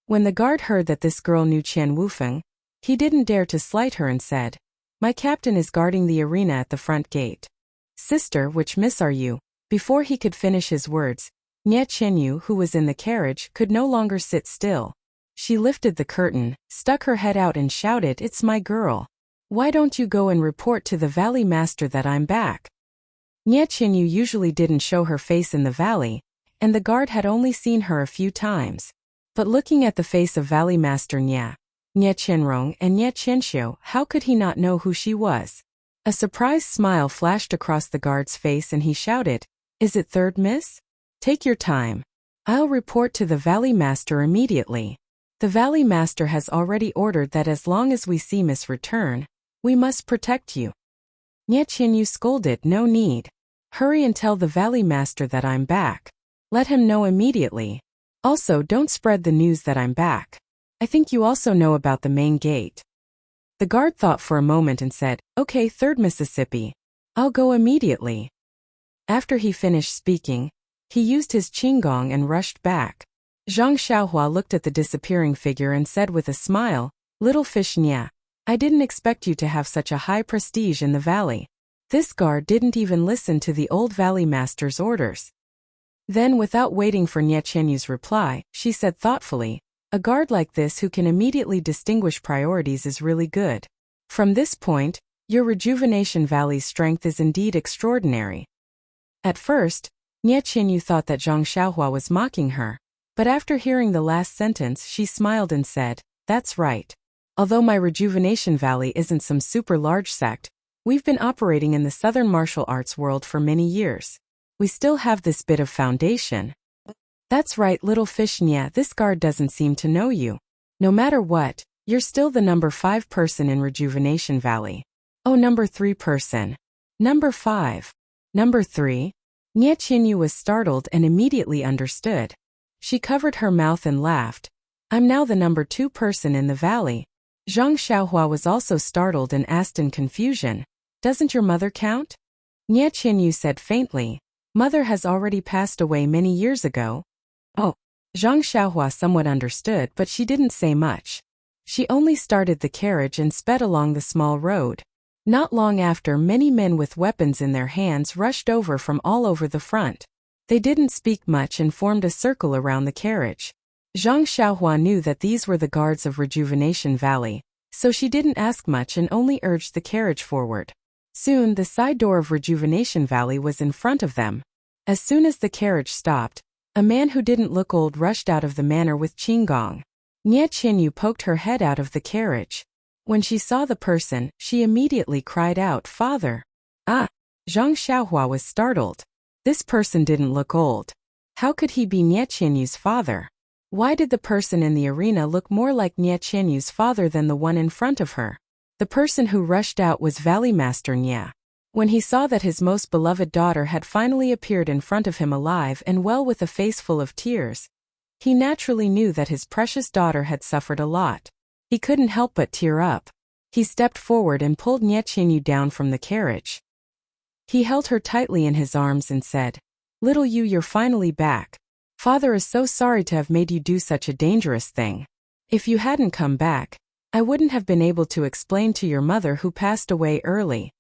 When the guard heard that this girl knew Qian Wufeng, he didn't dare to slight her and said, "My captain is guarding the arena at the front gate." "Sister, which miss are you?" Before he could finish his words, Nie Qianyu, who was in the carriage, could no longer sit still. She lifted the curtain, stuck her head out and shouted, "It's my girl. Why don't you go and report to the valley master that I'm back?" Nie Qinyu usually didn't show her face in the valley, and the guard had only seen her a few times. But looking at the face of Valley Master Nie Qianrong and Nie Qianxiu, how could he not know who she was? A surprised smile flashed across the guard's face and he shouted, "Is it third miss? Take your time. I'll report to the Valley Master immediately. The Valley Master has already ordered that as long as we see Miss return, we must protect you." Nie Qinyu scolded, "No need. Hurry and tell the Valley Master that I'm back. Let him know immediately. Also, don't spread the news that I'm back. I think you also know about the main gate." The guard thought for a moment and said, "Okay, third Mississippi. I'll go immediately." After he finished speaking, he used his qinggong and rushed back. Zhang Xiaohua looked at the disappearing figure and said with a smile, "Little fish Nie, I didn't expect you to have such a high prestige in the valley." This guard didn't even listen to the old Valley Master's orders. Then, without waiting for Nie Qianyu's reply, she said thoughtfully, "A guard like this who can immediately distinguish priorities is really good. From this point, your Rejuvenation Valley's strength is indeed extraordinary." At first, Nie Qianyu thought that Zhang Xiaohua was mocking her, but after hearing the last sentence she smiled and said, "That's right. Although my Rejuvenation Valley isn't some super large sect, we've been operating in the southern martial arts world for many years. We still have this bit of foundation." "That's right, little fish Nie, this guard doesn't seem to know you. No matter what, you're still the number 5 person in Rejuvenation Valley." "Oh, number 3 person. Number 5. Number 3? Nie Qianyu was startled and immediately understood. She covered her mouth and laughed. "I'm now the number 2 person in the valley." Zhang Xiaohua was also startled and asked in confusion, "Doesn't your mother count?" Nie Qianyu said faintly, "Mother has already passed away many years ago." "Oh." Zhang Xiaohua somewhat understood, but she didn't say much. She only started the carriage and sped along the small road. Not long after, many men with weapons in their hands rushed over from all over the front. They didn't speak much and formed a circle around the carriage. Zhang Xiaohua knew that these were the guards of Rejuvenation Valley, so she didn't ask much and only urged the carriage forward. Soon, the side door of Rejuvenation Valley was in front of them. As soon as the carriage stopped, a man who didn't look old rushed out of the manor with qinggong. Nie Qianyu poked her head out of the carriage. When she saw the person, she immediately cried out, "Father!" "Ah!" Zhang Xiaohua was startled. This person didn't look old. How could he be Nie Qianyu's father? Why did the person in the arena look more like Nie Qianyu's father than the one in front of her? The person who rushed out was Valley Master Nie. When he saw that his most beloved daughter had finally appeared in front of him alive and well with a face full of tears, he naturally knew that his precious daughter had suffered a lot. He couldn't help but tear up. He stepped forward and pulled Nie Qianyu down from the carriage. He held her tightly in his arms and said, "Little you, you're finally back. Father is so sorry to have made you do such a dangerous thing. If you hadn't come back, I wouldn't have been able to explain to your mother who passed away early."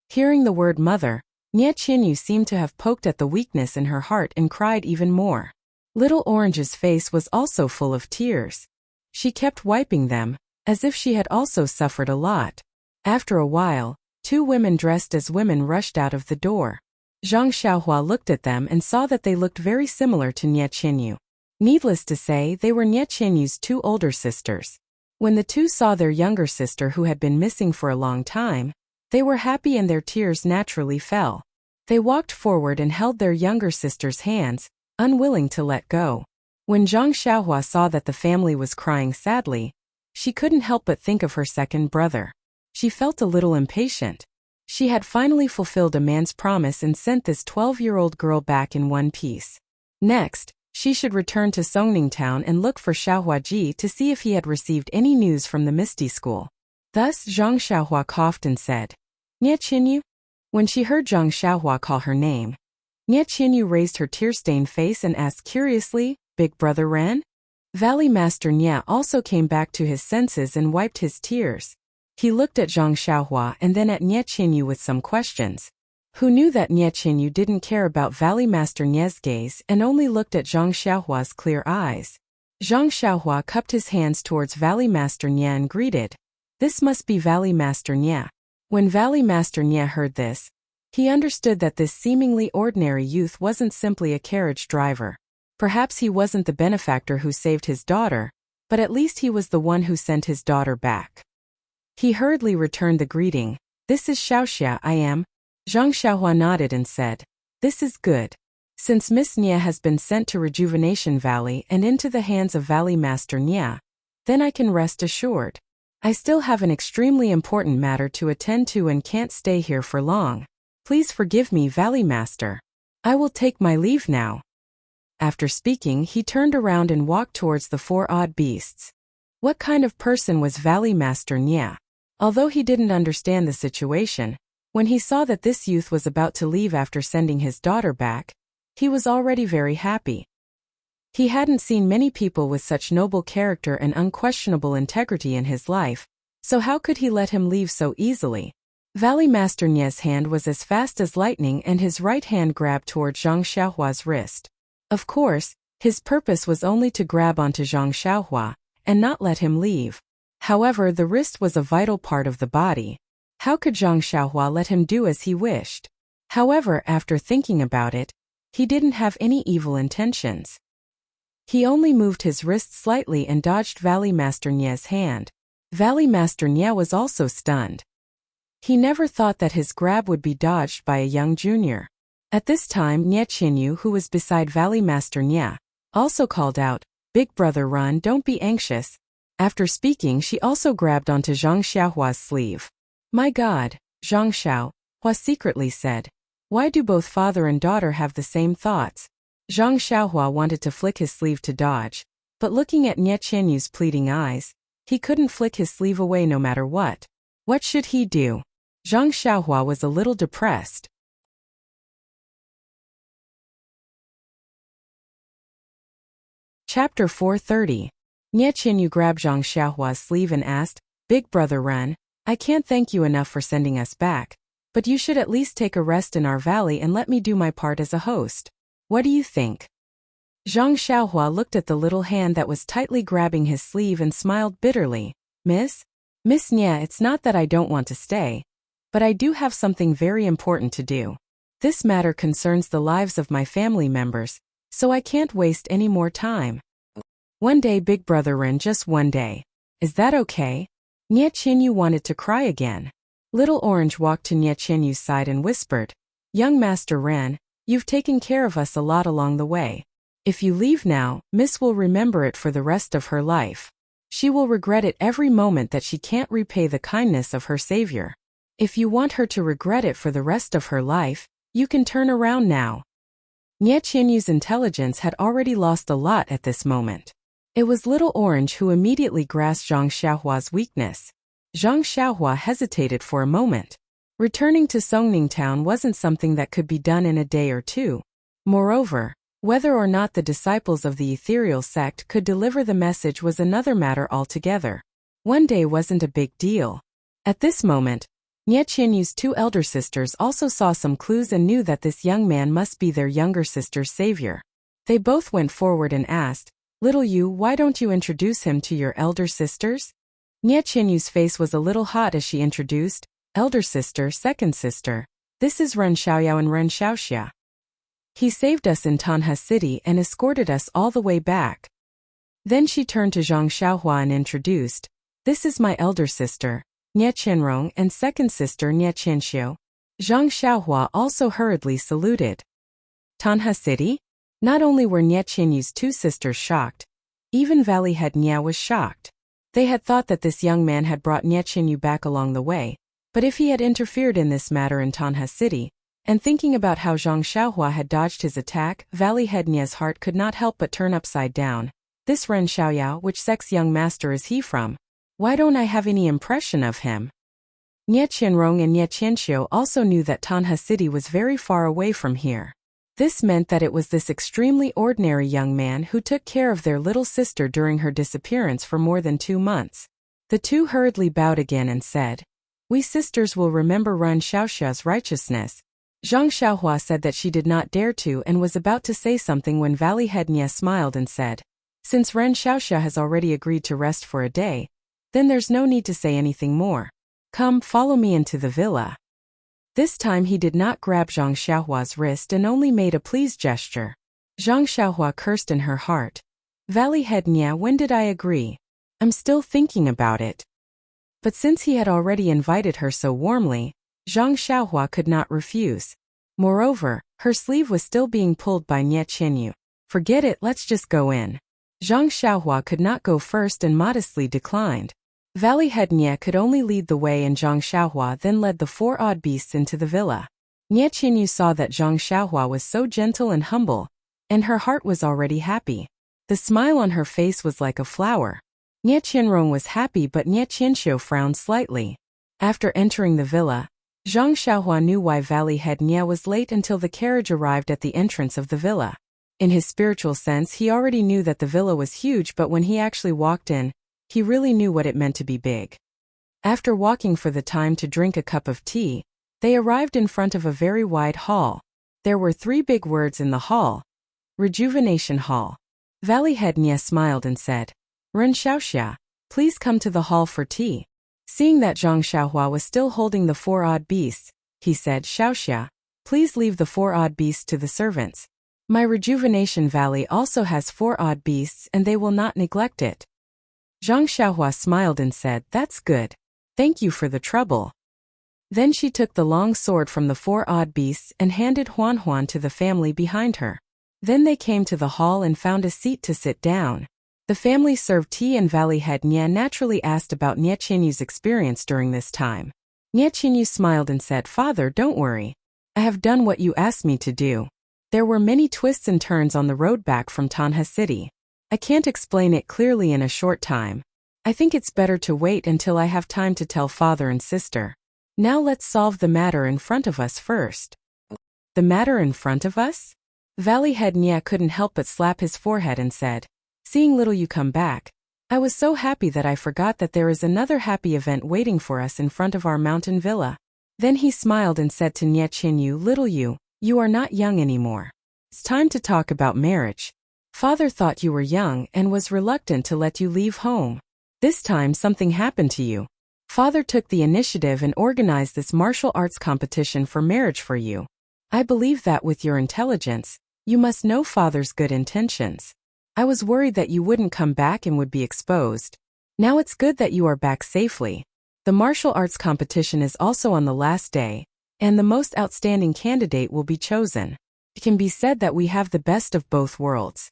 Hearing the word mother, Nie Qianyu seemed to have poked at the weakness in her heart and cried even more. Little Orange's face was also full of tears. She kept wiping them, as if she had also suffered a lot. After a while, 2 women dressed as women rushed out of the door. Zhang Xiaohua looked at them and saw that they looked very similar to Nie Qianyu. Needless to say, they were Nie Qianyu's 2 older sisters. When the 2 saw their younger sister who had been missing for a long time, they were happy and their tears naturally fell. They walked forward and held their younger sister's hands, unwilling to let go. When Zhang Xiaohua saw that the family was crying sadly, she couldn't help but think of her second brother. She felt a little impatient. She had finally fulfilled a man's promise and sent this 12-year-old girl back in one piece. Next, she should return to Songning Town and look for Xiaohuaji to see if he had received any news from the Misty School. Thus Zhang Xiaohua coughed and said, "Nie Qianyu?" When she heard Zhang Xiaohua call her name, Nie Qianyu raised her tear-stained face and asked curiously, "Big brother Ren?" Valley Master Nie also came back to his senses and wiped his tears. He looked at Zhang Xiaohua and then at Nie Qianyu with some questions. Who knew that Nie Qianyu didn't care about Valley Master Nie's gaze and only looked at Zhang Xiaohua's clear eyes. Zhang Xiaohua cupped his hands towards Valley Master Nie and greeted, "This must be Valley Master Nie." When Valley Master Nie heard this, He understood that this seemingly ordinary youth wasn't simply a carriage driver. Perhaps he wasn't the benefactor who saved his daughter, but at least he was the one who sent his daughter back. He hurriedly returned the greeting. "This is Xiaoxia, I am." Zhang Xiaohua nodded and said, "This is good. Since Miss Nia has been sent to Rejuvenation Valley and into the hands of Valley Master Nia, then I can rest assured. I still have an extremely important matter to attend to and can't stay here for long. Please forgive me, Valley Master. I will take my leave now." After speaking, he turned around and walked towards the four odd beasts. What kind of person was Valley Master Nia? Although he didn't understand the situation, when he saw that this youth was about to leave after sending his daughter back, he was already very happy. He hadn't seen many people with such noble character and unquestionable integrity in his life, so how could he let him leave so easily? Valley Master Nia's hand was as fast as lightning and his right hand grabbed toward Zhang Xiaohua's wrist. Of course, his purpose was only to grab onto Zhang Xiaohua and not let him leave. However, the wrist was a vital part of the body. How could Zhang Xiaohua let him do as he wished? However, after thinking about it, he didn't have any evil intentions. He only moved his wrist slightly and dodged Valley Master Nia's hand. Valley Master Nia was also stunned. He never thought that his grab would be dodged by a young junior. At this time, Nia Qinyu, who was beside Valley Master Nia, also called out, "Big brother, run, don't be anxious." After speaking, she also grabbed onto Zhang Xiaohua's sleeve. "My God," Zhang Xiaohua secretly said. "Why do both father and daughter have the same thoughts?" Zhang Xiaohua wanted to flick his sleeve to dodge, but looking at Nia Qinyu's pleading eyes, he couldn't flick his sleeve away no matter what. What should he do? Zhang Xiaohua was a little depressed. Chapter 430. Nia Qinyu grabbed Zhang Xiaohua's sleeve and asked, "Big brother Ren, I can't thank you enough for sending us back, but you should at least take a rest in our valley and let me do my part as a host. What do you think?" Zhang Xiaohua looked at the little hand that was tightly grabbing his sleeve and smiled bitterly. Miss Nia, it's not that I don't want to stay, but I do have something very important to do. This matter concerns the lives of my family members, so I can't waste any more time. One day, big brother Ren, just one day. Is that okay?" Nia Qinyu wanted to cry again. Little Orange walked to Nia Qinyu's side and whispered, "Young Master Ren, you've taken care of us a lot along the way. If you leave now, Miss will remember it for the rest of her life. She will regret it every moment that she can't repay the kindness of her savior. If you want her to regret it for the rest of her life, you can turn around now." Nia Qinyu's intelligence had already lost a lot at this moment. It was Little Orange who immediately grasped Zhang Xiaohua's weakness. Zhang Xiaohua hesitated for a moment. Returning to Songning Town wasn't something that could be done in a day or two. Moreover, whether or not the disciples of the ethereal sect could deliver the message was another matter altogether. One day wasn't a big deal. At this moment, Nia Qinyu's two elder sisters also saw some clues and knew that this young man must be their younger sister's savior. They both went forward and asked, "Little Yu, why don't you introduce him to your elder sisters?" Nia Qinyu's face was a little hot as she introduced, "Elder sister, second sister, this is Ren Xiaoyao and Ren Xiaoxia. He saved us in Tanha City and escorted us all the way back." Then she turned to Zhang Xiaohua and introduced, "This is my elder sister, Nia Qianrong, and second sister Nia Qianxiu." Zhang Xiaohua also hurriedly saluted. Tanha City? Not only were Nia Qinyu's two sisters shocked, even Valley Head Nia was shocked. They had thought that this young man had brought Nia Qinyu back along the way, but if he had interfered in this matter in Tanha City, and thinking about how Zhang Xiaohua had dodged his attack, Valley Head Nia's heart could not help but turn upside down. This Ren Xiaoyao, which sex young master is he from? Why don't I have any impression of him? Nia Qianrong and Nia Qianxiu also knew that Tanha City was very far away from here. This meant that it was this extremely ordinary young man who took care of their little sister during her disappearance for more than 2 months. The two hurriedly bowed again and said, "We sisters will remember Ren Xiaoxia's righteousness." Zhang Xiaohua said that she did not dare to and was about to say something when Valley Head Nia smiled and said, "Since Ren Xiaoxia has already agreed to rest for a day, then there's no need to say anything more. Come, follow me into the villa." This time he did not grab Zhang Xiaohua's wrist and only made a please gesture. Zhang Xiaohua cursed in her heart. Valley head Nya, when did I agree? I'm still thinking about it. But since he had already invited her so warmly, Zhang Xiaohua could not refuse. Moreover, her sleeve was still being pulled by Nye Qinyu. Forget it, let's just go in. Zhang Xiaohua could not go first and modestly declined. Valley head Nye could only lead the way and Zhang Xiaohua then led the four odd beasts into the villa. Nye Qinyu saw that Zhang Xiaohua was so gentle and humble, and her heart was already happy. The smile on her face was like a flower. Nye Qinrong was happy but Nye Qianxiu frowned slightly. After entering the villa, Zhang Xiaohua knew why Valley head Nye was late until the carriage arrived at the entrance of the villa. In his spiritual sense he already knew that the villa was huge, but when he actually walked in, he really knew what it meant to be big. After walking for the time to drink a cup of tea, they arrived in front of a very wide hall. There were 3 big words in the hall. Rejuvenation Hall. Valley head Nye smiled and said, Ren Xiaoxia, please come to the hall for tea. Seeing that Zhang Xiaohua was still holding the 4 odd beasts, he said, Xiaoxia, please leave the 4 odd beasts to the servants. My Rejuvenation Valley also has 4 odd beasts and they will not neglect it. Zhang Xiaohua smiled and said, that's good. Thank you for the trouble. Then she took the long sword from the 4 odd beasts and handed Huan Huan to the family behind her. Then they came to the hall and found a seat to sit down. The family served tea and Valley head Nye naturally asked about Nye Qinyu's experience during this time. Nye Qinyu smiled and said, Father, don't worry. I have done what you asked me to do. There were many twists and turns on the road back from Tanha City. I can't explain it clearly in a short time. I think it's better to wait until I have time to tell father and sister. Now let's solve the matter in front of us first. The matter in front of us? Valley head Nye couldn't help but slap his forehead and said, seeing little you come back, I was so happy that I forgot that there is another happy event waiting for us in front of our mountain villa. Then he smiled and said to Nye Qinyu, little you are not young anymore. It's time to talk about marriage. Father thought you were young and was reluctant to let you leave home. This time something happened to you. Father took the initiative and organized this martial arts competition for marriage for you. I believe that with your intelligence, you must know father's good intentions. I was worried that you wouldn't come back and would be exposed. Now it's good that you are back safely. The martial arts competition is also on the last day, and the most outstanding candidate will be chosen. It can be said that we have the best of both worlds.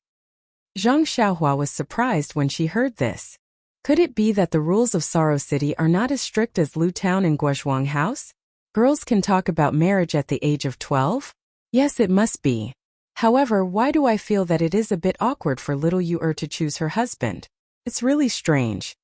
Zhang Xiaohua was surprised when she heard this. Could it be that the rules of Sorrow City are not as strict as Lu Town and Guozhuang House? Girls can talk about marriage at the age of 12? Yes, it must be. However, why do I feel that it is a bit awkward for little Yu to choose her husband? It's really strange.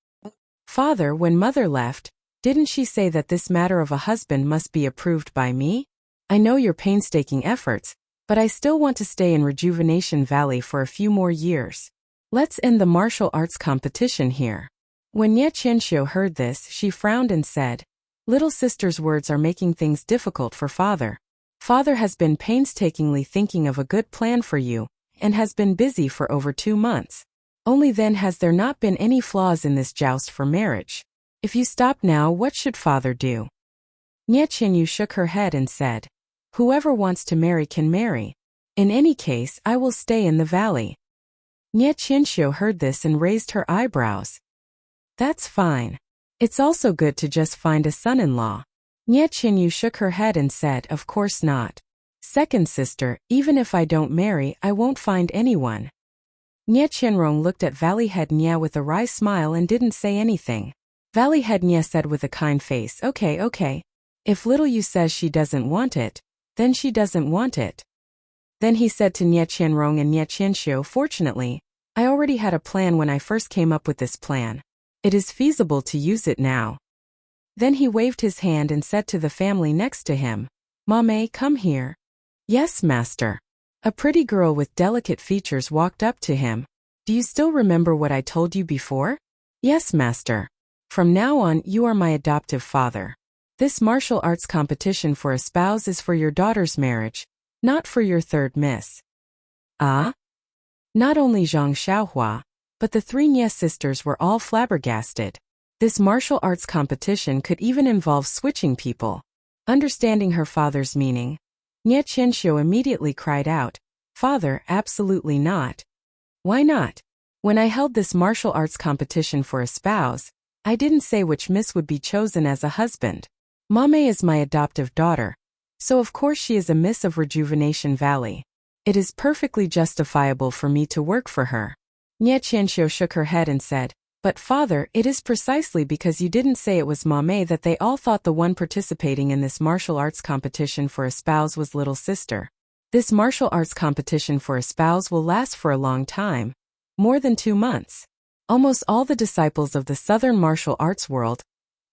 Father, when mother left, didn't she say that this matter of a husband must be approved by me? I know your painstaking efforts, but I still want to stay in Rejuvenation Valley for a few more years. Let's end the martial arts competition here. When Nye Qianxiu heard this, she frowned and said, little sister's words are making things difficult for father. Father has been painstakingly thinking of a good plan for you, and has been busy for over 2 months. Only then has there not been any flaws in this joust for marriage. If you stop now, what should father do? Nye Qinyu shook her head and said, whoever wants to marry can marry. In any case, I will stay in the valley. Nye Qianxiu heard this and raised her eyebrows. That's fine. It's also good to just find a son-in-law. Nye Qinyu shook her head and said, of course not. Second sister, even if I don't marry, I won't find anyone. Nye Qianrong looked at Valley head Nye with a wry smile and didn't say anything. Valley head Nye said with a kind face, okay. If little Yu says she doesn't want it, then she doesn't want it. Then he said to Nye Qianrong and Nye Qianxiu, fortunately, I already had a plan when I first came up with this plan. It is feasible to use it now. Then he waved his hand and said to the family next to him, Mame, come here. Yes, master. A pretty girl with delicate features walked up to him. Do you still remember what I told you before? Yes, master. From now on, you are my adoptive father. This martial arts competition for a spouse is for your daughter's marriage, not for your third miss. Ah? Not only Zhang Xiaohua, but the 3 Nye sisters were all flabbergasted. This martial arts competition could even involve switching people. Understanding her father's meaning, Nye Qianxiu immediately cried out, "Father, absolutely not." "Why not? When I held this martial arts competition for a spouse, I didn't say which miss would be chosen as a husband. Mame is my adoptive daughter, so of course she is a miss of Rejuvenation Valley. It is perfectly justifiable for me to work for her." Nye Qianxiu shook her head and said, "But father, it is precisely because you didn't say it was Mame that they all thought the one participating in this martial arts competition for a spouse was little sister. This martial arts competition for a spouse will last for a long time, more than 2 months. Almost all the disciples of the Southern martial arts world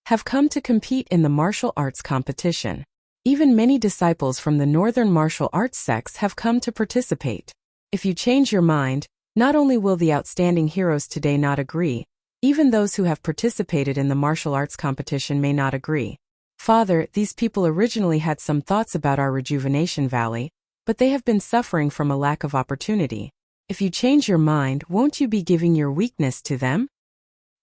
have come to compete in the martial arts competition. Even many disciples from the Northern martial arts sects have come to participate. If you change your mind, not only will the outstanding heroes today not agree, even those who have participated in the martial arts competition may not agree. Father, these people originally had some thoughts about our Rejuvenation Valley, but they have been suffering from a lack of opportunity. If you change your mind, won't you be giving your weakness to them?"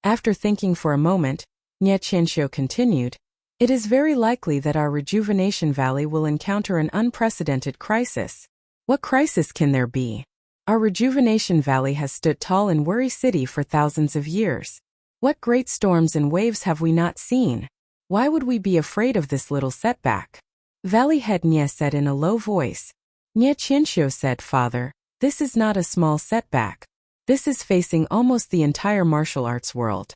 After thinking for a moment, Nye Qianxiu continued, "It is very likely that our Rejuvenation Valley will encounter an unprecedented crisis." "What crisis can there be? Our Rejuvenation Valley has stood tall in Worry City for thousands of years. What great storms and waves have we not seen? Why would we be afraid of this little setback?" Valley Head Nye said in a low voice. Nye Qianxiu said, "Father, this is not a small setback. This is facing almost the entire martial arts world.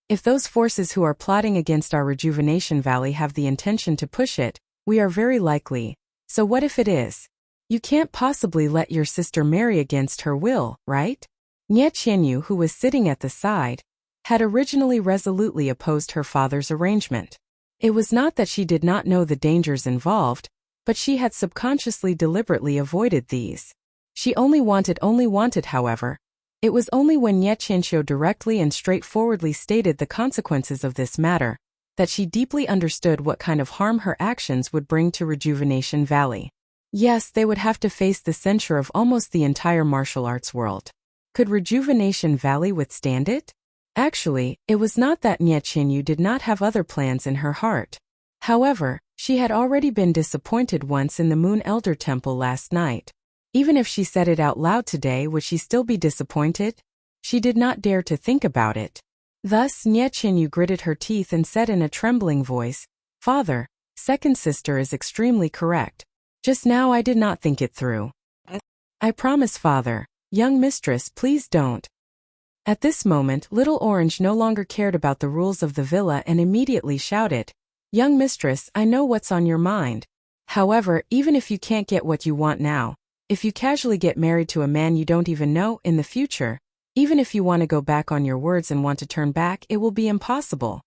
If those forces who are plotting against our Rejuvenation Valley have the intention to push it, we are very likely. So what if it is? You can't possibly let your sister marry against her will, right?" Nye Qianyu, who was sitting at the side, had originally resolutely opposed her father's arrangement. It was not that she did not know the dangers involved, but she had subconsciously deliberately avoided these. She only wanted, however. It was only when Nye Qianxiu directly and straightforwardly stated the consequences of this matter that she deeply understood what kind of harm her actions would bring to Rejuvenation Valley. Yes, they would have to face the censure of almost the entire martial arts world. Could Rejuvenation Valley withstand it? Actually, it was not that Nye Qianyu did not have other plans in her heart. However, she had already been disappointed once in the Moon Elder Temple last night. Even if she said it out loud today, would she still be disappointed? She did not dare to think about it. Thus, Nye Qianyu gritted her teeth and said in a trembling voice, "Father, second sister is extremely correct. Just now I did not think it through. I promise, father. Young mistress, please don't." At this moment, Little Orange no longer cared about the rules of the villa and immediately shouted, "Young mistress, I know what's on your mind. However, even if you can't get what you want now, if you casually get married to a man you don't even know in the future, even if you want to go back on your words and want to turn back, it will be impossible."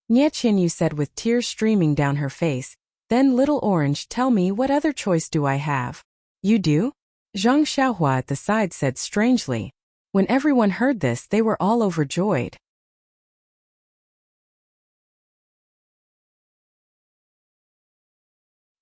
Nye Qianyu said with tears streaming down her face, "Then Little Orange, tell me, what other choice do I have?" "You do?" Zhang Xiaohua at the side said strangely. When everyone heard this, they were all overjoyed.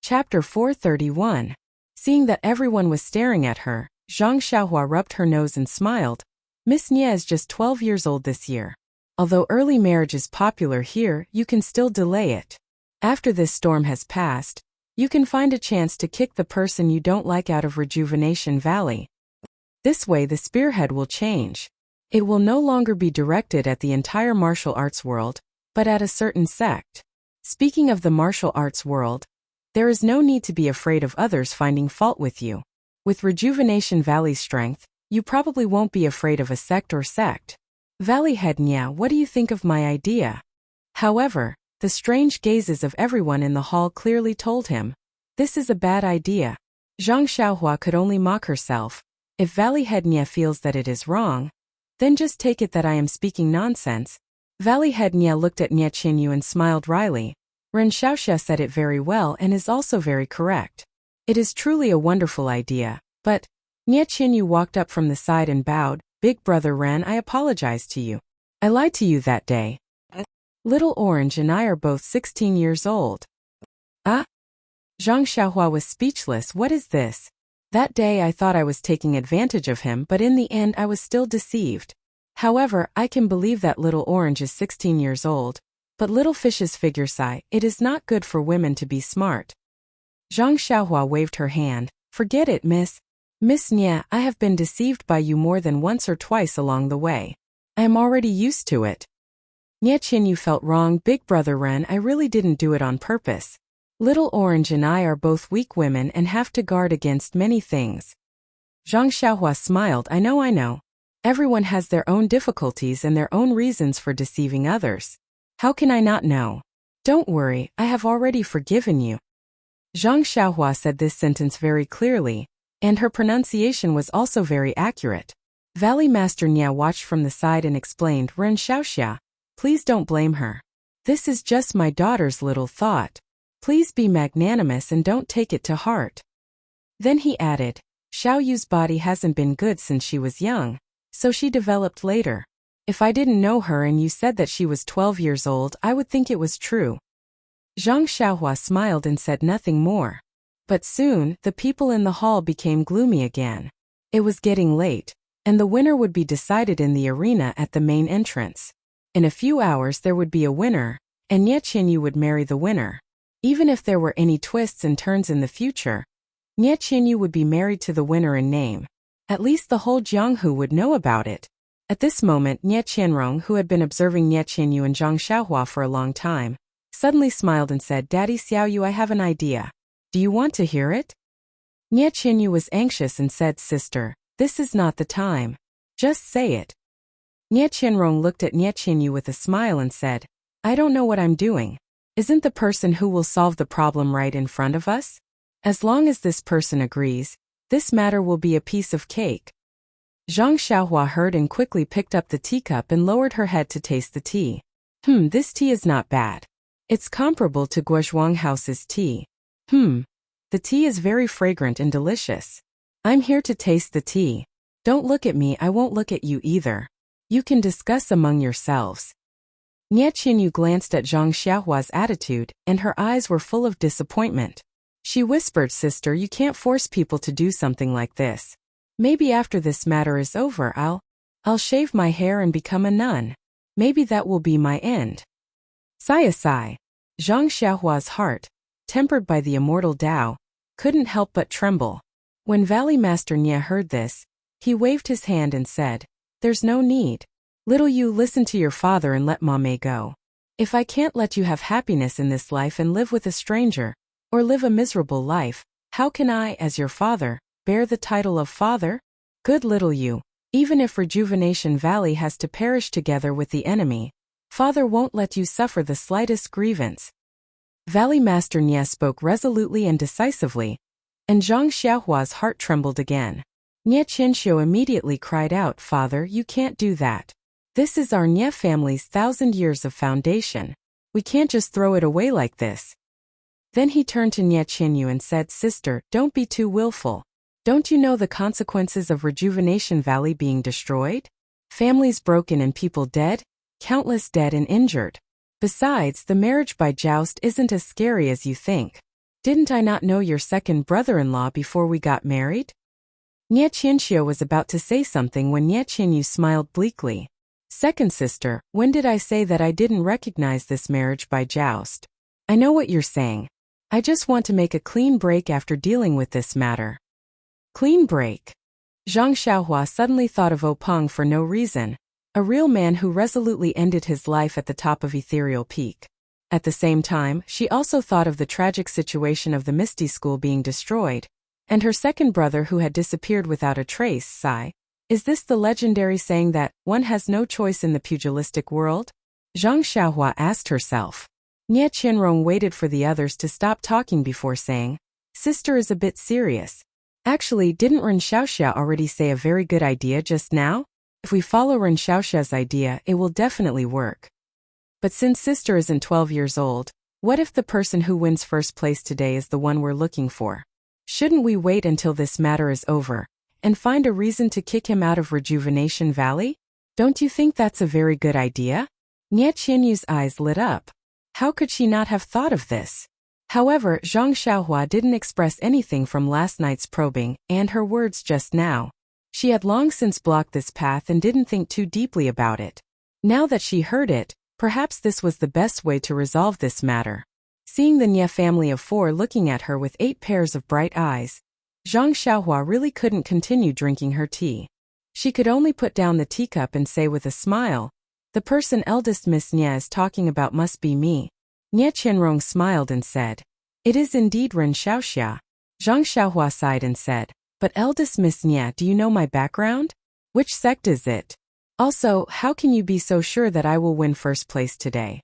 Chapter 431. Seeing that everyone was staring at her, Zhang Xiaohua rubbed her nose and smiled. "Miss Nye is just 12 years old this year. Although early marriage is popular here, you can still delay it. After this storm has passed, you can find a chance to kick the person you don't like out of Rejuvenation Valley. This way the spearhead will change. It will no longer be directed at the entire martial arts world, but at a certain sect. Speaking of the martial arts world, there is no need to be afraid of others finding fault with you. With Rejuvenation Valley's strength, you probably won't be afraid of a sect or sect." "Valley Head Nya, what do you think of my idea?" However, the strange gazes of everyone in the hall clearly told him, this is a bad idea. Zhang Xiaohua could only mock herself. If Valley Head Nya feels that it is wrong, then just take it that I am speaking nonsense. Valley Head Nya looked at Nye Qianyu and smiled wryly. Ren Xiaoxia said it very well and is also very correct. It is truly a wonderful idea, but Nye Qianyu walked up from the side and bowed. "Big brother Ren, I apologize to you. I lied to you that day. Little Orange and I are both 16 years old." "Ah?" Zhang Xiaohua was speechless. "What is this? That day I thought I was taking advantage of him, but in the end I was still deceived. However, I can believe that Little Orange is 16 years old, But little fishes figure sigh, it is not good for women to be smart. Zhang Xiaohua waved her hand. Forget it, miss. Miss Nye, I have been deceived by you more than once or twice along the way. I am already used to it. Nye Qinyu felt wrong, Big Brother Ren, I really didn't do it on purpose. Little Orange and I are both weak women and have to guard against many things. Zhang Xiaohua smiled, I know. Everyone has their own difficulties and their own reasons for deceiving others. How can I not know? Don't worry, I have already forgiven you. Zhang Xiaohua said this sentence very clearly, and her pronunciation was also very accurate. Valley Master Nya watched from the side and explained, Ren Xiaoxia, please don't blame her. This is just my daughter's little thought. Please be magnanimous and don't take it to heart. Then he added, Xiao Yu's body hasn't been good since she was young, so she developed later. If I didn't know her and you said that she was 12 years old, I would think it was true. Zhang Xiaohua smiled and said nothing more. But soon, the people in the hall became gloomy again. It was getting late, and the winner would be decided in the arena at the main entrance. In a few hours there would be a winner, and Nye Qinyu would marry the winner. Even if there were any twists and turns in the future, Nye Qinyu would be married to the winner in name. At least the whole Jianghu would know about it. At this moment, Nye Qianrong, who had been observing Nye Qinyu and Zhang Xiaohua for a long time, suddenly smiled and said, Daddy Xiaoyu, I have an idea. Do you want to hear it? Nye Qinyu was anxious and said, Sister, this is not the time. Just say it. Nye Qianrong looked at Nye Qinyu with a smile and said, I don't know what I'm doing. Isn't the person who will solve the problem right in front of us? As long as this person agrees, this matter will be a piece of cake. Zhang Xiaohua heard and quickly picked up the teacup and lowered her head to taste the tea. This tea is not bad. It's comparable to Guozhuang House's tea. The tea is very fragrant and delicious. I'm here to taste the tea. Don't look at me, I won't look at you either. You can discuss among yourselves. Nye Qinyu glanced at Zhang Xiaohua's attitude, and her eyes were full of disappointment. She whispered, Sister, you can't force people to do something like this. Maybe after this matter is over, I'll shave my hair and become a nun. Maybe that will be my end. Sigh. Zhang Xiaohua's heart, tempered by the immortal Tao, couldn't help but tremble. When Valley Master Nye heard this, he waved his hand and said, There's no need. Little you, listen to your father and let Mame go. If I can't let you have happiness in this life and live with a stranger, or live a miserable life, how can I, as your father, bear the title of father? Good little you, even if Rejuvenation Valley has to perish together with the enemy, father won't let you suffer the slightest grievance. Valley Master Nye spoke resolutely and decisively, and Zhang Xiaohua's heart trembled again. Nye Qinxiu immediately cried out, Father, you can't do that. This is our Nye family's 1,000 years of foundation. We can't just throw it away like this. Then he turned to Nye Qinyu and said, Sister, don't be too willful. Don't you know the consequences of Rejuvenation Valley being destroyed? Families broken and people dead? Countless dead and injured. Besides, the marriage by joust isn't as scary as you think. Didn't I not know your second brother-in-law before we got married? Nye Qinxiu was about to say something when Nye Qinyu smiled bleakly. Second sister, when did I say that I didn't recognize this marriage by joust? I know what you're saying. I just want to make a clean break after dealing with this matter. Clean break. Zhang Xiaohua suddenly thought of Openg for no reason, a real man who resolutely ended his life at the top of Ethereal Peak. At the same time, she also thought of the tragic situation of the Misty School being destroyed, and her second brother who had disappeared without a trace. Sigh. Is this the legendary saying that one has no choice in the pugilistic world? Zhang Xiaohua asked herself. Nye Qianrong waited for the others to stop talking before saying, Sister is a bit serious. Actually, didn't Ren Xiaoxia already say a very good idea just now? If we follow Ren Xiaoxia's idea, it will definitely work. But since Sister isn't 12 years old, what if the person who wins first place today is the one we're looking for? Shouldn't we wait until this matter is over, and find a reason to kick him out of Rejuvenation Valley? Don't you think that's a very good idea? Nye Qianyu's eyes lit up. How could she not have thought of this? However, Zhang Xiaohua didn't express anything from last night's probing, and her words just now. She had long since blocked this path and didn't think too deeply about it. Now that she heard it, Perhaps this was the best way to resolve this matter. Seeing the Nye family of 4 looking at her with 8 pairs of bright eyes, Zhang Xiaohua really couldn't continue drinking her tea. She could only put down the teacup and say with a smile, "The person eldest Miss Nye is talking about must be me." Nye Qianrong smiled and said, "It is indeed Ren Xiaoxia." Zhang Xiaohua sighed and said, "But eldest Miss Nye, do you know my background? Which sect is it? Also, how can you be so sure that I will win first place today?"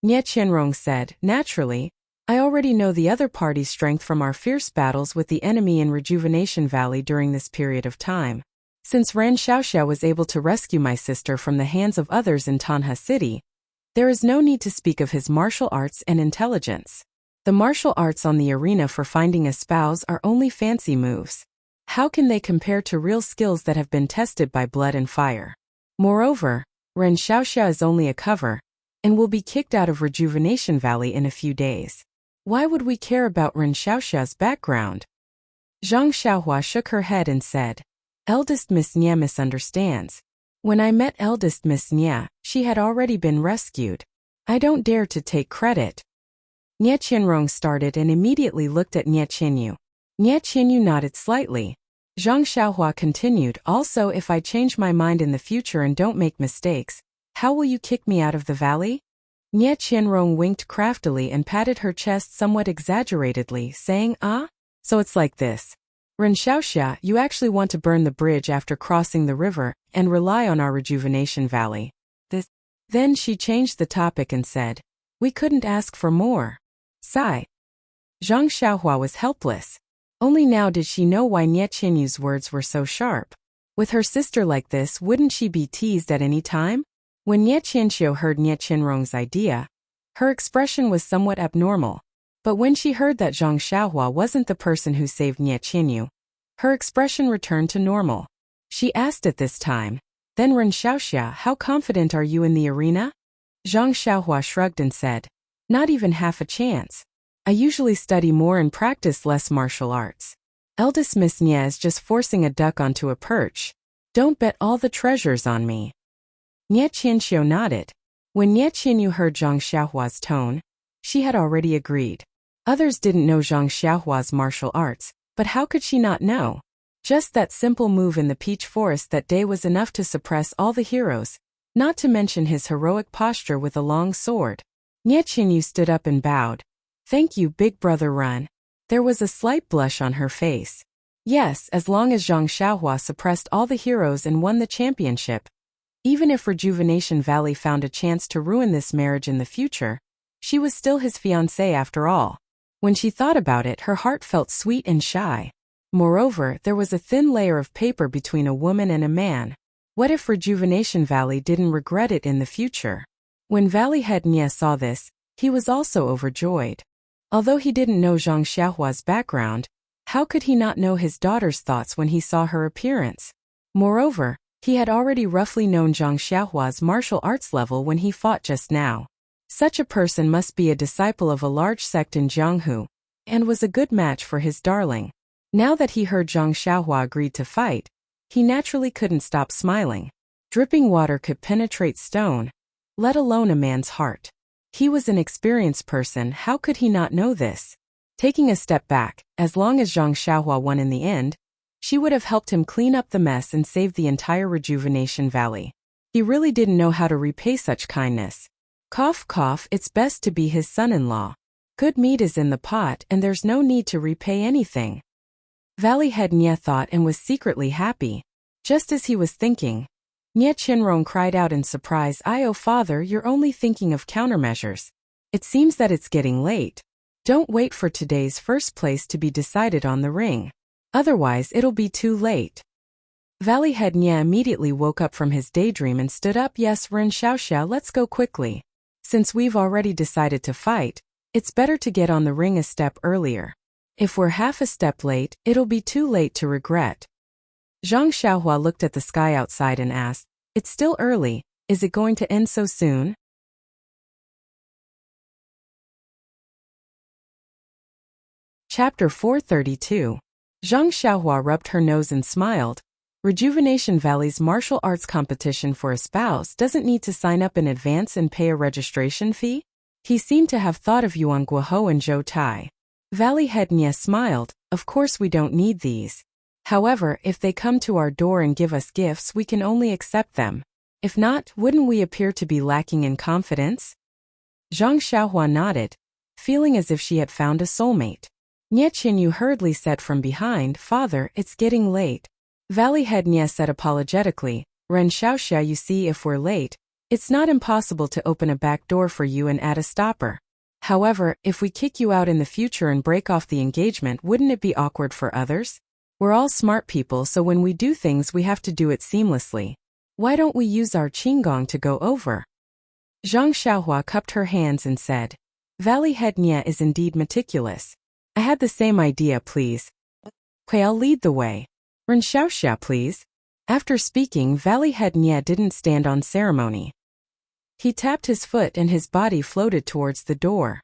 Nye Qianrong said, "Naturally, I already know the other party's strength from our fierce battles with the enemy in Rejuvenation Valley during this period of time. Since Ren Xiaoxia was able to rescue my sister from the hands of others in Tanha City, there is no need to speak of his martial arts and intelligence. The martial arts on the arena for finding a spouse are only fancy moves. How can they compare to real skills that have been tested by blood and fire? Moreover, Ren Xiaoxia is only a cover, and will be kicked out of Rejuvenation Valley in a few days. Why would we care about Ren Xiaoxia's background?" Zhang Xiaohua shook her head and said, "Eldest Miss Nye misunderstands. When I met eldest Miss Nye, she had already been rescued. I don't dare to take credit." Nye Qianrong started and immediately looked at Nye Qinyu. Nye Qinyu nodded slightly. Zhang Xiaohua continued, "Also, if I change my mind in the future and don't make mistakes, how will you kick me out of the valley?" Nye Qianrong winked craftily and patted her chest somewhat exaggeratedly, saying, "Ah? So it's like this. Ren Xiaoxia, you actually want to burn the bridge after crossing the river and rely on our Rejuvenation Valley. Then she changed the topic and said, "We couldn't ask for more." Sigh. Zhang Xiaohua was helpless. Only now did she know why Nye Qinyu's words were so sharp. With her sister like this, wouldn't she be teased at any time? When Nye Qianxiu heard Nye Qianrong's idea, her expression was somewhat abnormal. But when she heard that Zhang Xiaohua wasn't the person who saved Nye Qinyu, her expression returned to normal. She asked at this time, "Then Ren Xiaoxia, how confident are you in the arena?" Zhang Xiaohua shrugged and said, "Not even half a chance. I usually study more and practice less martial arts. Eldest Miss Nye is just forcing a duck onto a perch. Don't bet all the treasures on me." Nye Qianxiu nodded. When Nye Qinyu heard Zhang Xiaohua's tone, she had already agreed. Others didn't know Zhang Xiaohua's martial arts, but how could she not know? Just that simple move in the peach forest that day was enough to suppress all the heroes, not to mention his heroic posture with a long sword. Nye Qinyu stood up and bowed. "Thank you, big brother Ren." There was a slight blush on her face. Yes, as long as Zhang Xiaohua suppressed all the heroes and won the championship. Even if Rejuvenation Valley found a chance to ruin this marriage in the future, she was still his fiancée after all. When she thought about it, her heart felt sweet and shy. Moreover, there was a thin layer of paper between a woman and a man. What if Rejuvenation Valley didn't regret it in the future? When Valley Head Nye saw this, he was also overjoyed. Although he didn't know Zhang Xiaohua's background, how could he not know his daughter's thoughts when he saw her appearance? Moreover, he had already roughly known Zhang Xiaohua's martial arts level when he fought just now. Such a person must be a disciple of a large sect in Jianghu, and was a good match for his darling. Now that he heard Zhang Xiaohua agreed to fight, he naturally couldn't stop smiling. Dripping water could penetrate stone, let alone a man's heart. He was an experienced person, how could he not know this? Taking a step back, as long as Zhang Xiaohua won in the end, she would have helped him clean up the mess and save the entire Rejuvenation Valley. He really didn't know how to repay such kindness. Cough cough, it's best to be his son-in-law. Good meat is in the pot and there's no need to repay anything. Valley Head Nye thought and was secretly happy. Just as he was thinking, Nye Qianrong cried out in surprise, "Oh father, you're only thinking of countermeasures. It seems that it's getting late. Don't wait for today's first place to be decided on the ring. Otherwise it'll be too late." Valley Head Nye immediately woke up from his daydream and stood up. "Yes, Ren Xiaoxia, let's go quickly. Since we've already decided to fight, it's better to get on the ring a step earlier. If we're half a step late, it'll be too late to regret." Zhang Xiaohua looked at the sky outside and asked, "It's still early, is it going to end so soon?" Chapter 432. Zhang Xiaohua rubbed her nose and smiled. Rejuvenation Valley's martial arts competition for a spouse doesn't need to sign up in advance and pay a registration fee? He seemed to have thought of Yuan Guohou and Zhou Tai. Valley Head Nye smiled. Of course we don't need these. However, if they come to our door and give us gifts, we can only accept them. If not, wouldn't we appear to be lacking in confidence? Zhang Xiaohua nodded, feeling as if she had found a soulmate. Nye Qinyu hurriedly said from behind, "Father, it's getting late." Valley Head Nye said apologetically, "Ren Xiaoxia, you see, if we're late, it's not impossible to open a back door for you and add a stopper. However, if we kick you out in the future and break off the engagement, wouldn't it be awkward for others? We're all smart people, so when we do things we have to do it seamlessly. Why don't we use our qinggong to go over?" Zhang Xiaohua cupped her hands and said, "Valley Head Nye is indeed meticulous. I had the same idea, please. Okay, I'll lead the way. Ren Xiaoxia, please." After speaking, Valley Head Nye didn't stand on ceremony. He tapped his foot and his body floated towards the door.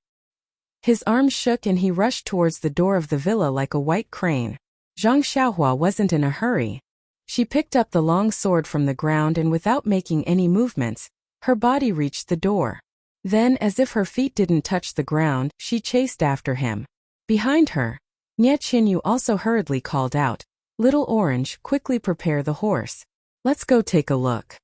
His arms shook and he rushed towards the door of the villa like a white crane. Zhang Xiaohua wasn't in a hurry. She picked up the long sword from the ground and without making any movements, her body reached the door. Then, as if her feet didn't touch the ground, she chased after him. Behind her, Nye Qinyu also hurriedly called out, "Little Orange, quickly prepare the horse. Let's go take a look."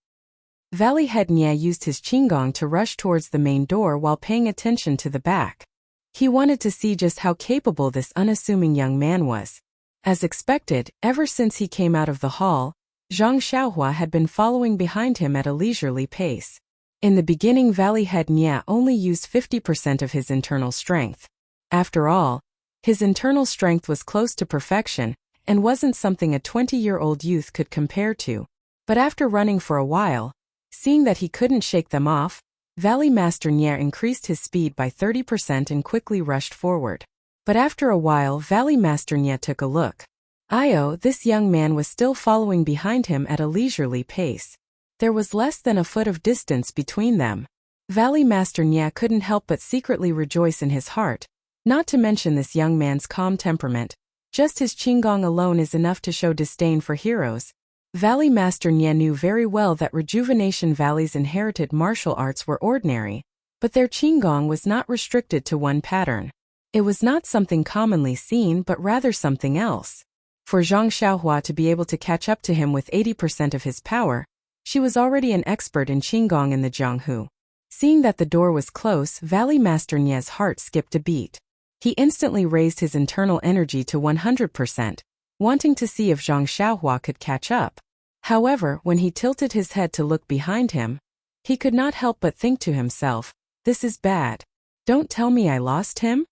Valley Head Nye used his qinggong to rush towards the main door while paying attention to the back. He wanted to see just how capable this unassuming young man was. As expected, ever since he came out of the hall, Zhang Xiaohua had been following behind him at a leisurely pace. In the beginning, Valley Head Nye only used 50% of his internal strength. After all, his internal strength was close to perfection, and wasn't something a 20-year-old youth could compare to. But after running for a while, seeing that he couldn't shake them off, Valley Master Nye increased his speed by 30% and quickly rushed forward. But after a while, Valley Master Nye took a look. This young man was still following behind him at a leisurely pace. There was less than a foot of distance between them. Valley Master Nye couldn't help but secretly rejoice in his heart, not to mention this young man's calm temperament. Just his qinggong alone is enough to show disdain for heroes. Valley Master Nye knew very well that Rejuvenation Valley's inherited martial arts were ordinary, but their qinggong was not restricted to one pattern. It was not something commonly seen but rather something else. For Zhang Xiaohua to be able to catch up to him with 80% of his power, she was already an expert in qinggong in the Jianghu. Seeing that the door was close, Valley Master Nye's heart skipped a beat. He instantly raised his internal energy to 100%, wanting to see if Zhang Xiaohua could catch up. However, when he tilted his head to look behind him, he could not help but think to himself, "This is bad. Don't tell me I lost him?"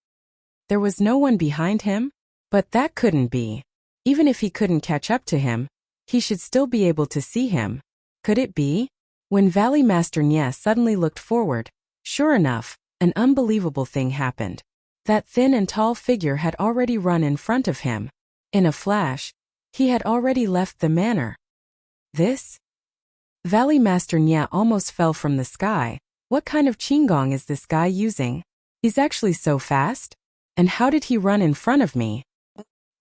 There was no one behind him? But that couldn't be. Even if he couldn't catch up to him, he should still be able to see him. Could it be? When Valley Master Nye suddenly looked forward, sure enough, an unbelievable thing happened. That thin and tall figure had already run in front of him. In a flash, he had already left the manor. This? Valley Master Nye almost fell from the sky. What kind of qinggong is this guy using? He's actually so fast? And how did he run in front of me?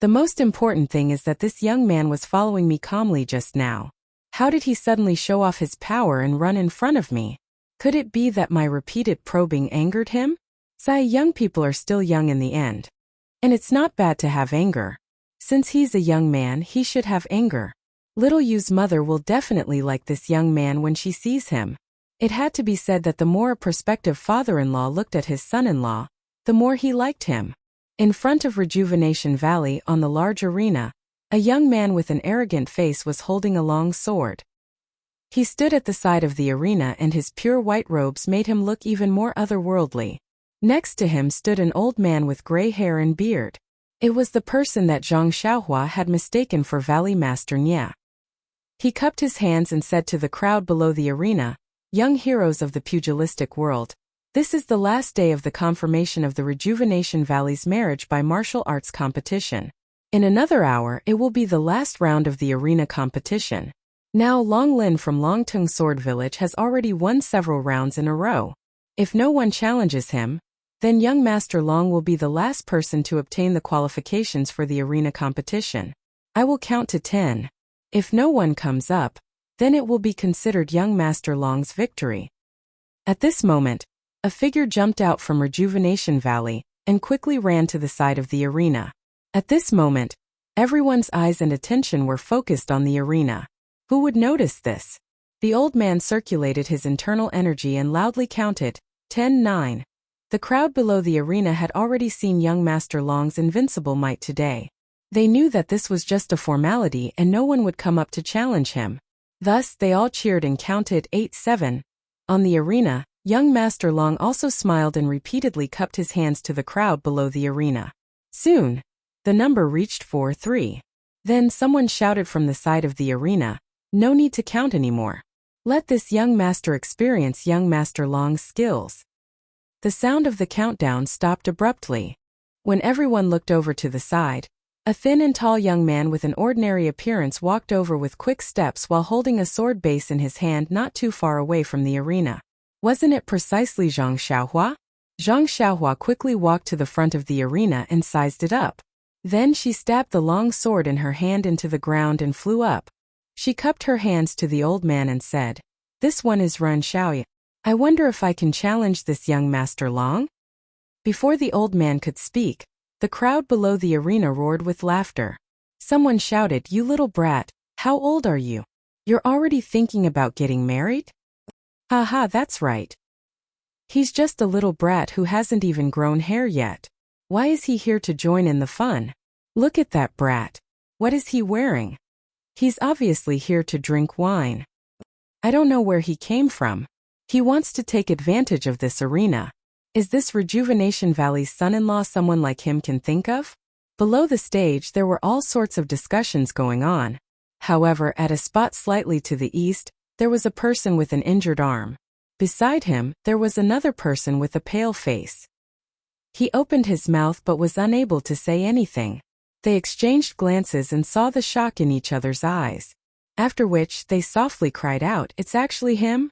The most important thing is that this young man was following me calmly just now. How did he suddenly show off his power and run in front of me? Could it be that my repeated probing angered him? Young people are still young in the end. And it's not bad to have anger. Since he's a young man, he should have anger. Little Yu's mother will definitely like this young man when she sees him. It had to be said that the more a prospective father-in-law looked at his son-in-law, the more he liked him. In front of Rejuvenation Valley on the large arena, a young man with an arrogant face was holding a long sword. He stood at the side of the arena and his pure white robes made him look even more otherworldly. Next to him stood an old man with gray hair and beard. It was the person that Zhang Xiaohua had mistaken for Valley Master Nye. He cupped his hands and said to the crowd below the arena, "Young heroes of the pugilistic world, this is the last day of the confirmation of the Rejuvenation Valley's marriage by martial arts competition. In another hour it will be the last round of the arena competition. Now Long Lin from Longtung Sword Village has already won several rounds in a row. If no one challenges him, then young Master Long will be the last person to obtain the qualifications for the arena competition. I will count to 10. If no one comes up, then it will be considered young Master Long's victory. At this moment, a figure jumped out from Rejuvenation Valley and quickly ran to the side of the arena. At this moment, everyone's eyes and attention were focused on the arena. Who would notice this? The old man circulated his internal energy and loudly counted, 10-9. The crowd below the arena had already seen young Master Long's invincible might today. They knew that this was just a formality and no one would come up to challenge him. Thus, they all cheered and counted 8-7. On the arena, young Master Long also smiled and repeatedly cupped his hands to the crowd below the arena. Soon, the number reached 4-3. Then someone shouted from the side of the arena, "No need to count anymore. Let this young master experience young Master Long's skills." The sound of the countdown stopped abruptly. When everyone looked over to the side, a thin and tall young man with an ordinary appearance walked over with quick steps while holding a sword base in his hand not too far away from the arena. Wasn't it precisely Zhang Xiaohua? Zhang Xiaohua quickly walked to the front of the arena and sized it up. Then she stabbed the long sword in her hand into the ground and flew up. She cupped her hands to the old man and said, "This one is Ren Xiaoya. I wonder if I can challenge this young Master Long?" Before the old man could speak, the crowd below the arena roared with laughter. Someone shouted, "You little brat, how old are you? You're already thinking about getting married?" "Haha, that's right. He's just a little brat who hasn't even grown hair yet. Why is he here to join in the fun? Look at that brat. What is he wearing? He's obviously here to drink wine. I don't know where he came from. He wants to take advantage of this arena. Is this Rejuvenation Valley's son-in-law someone like him can think of?" Below the stage there were all sorts of discussions going on. However, at a spot slightly to the east, there was a person with an injured arm. Beside him, there was another person with a pale face. He opened his mouth but was unable to say anything. They exchanged glances and saw the shock in each other's eyes. After which, they softly cried out, "It's actually him?"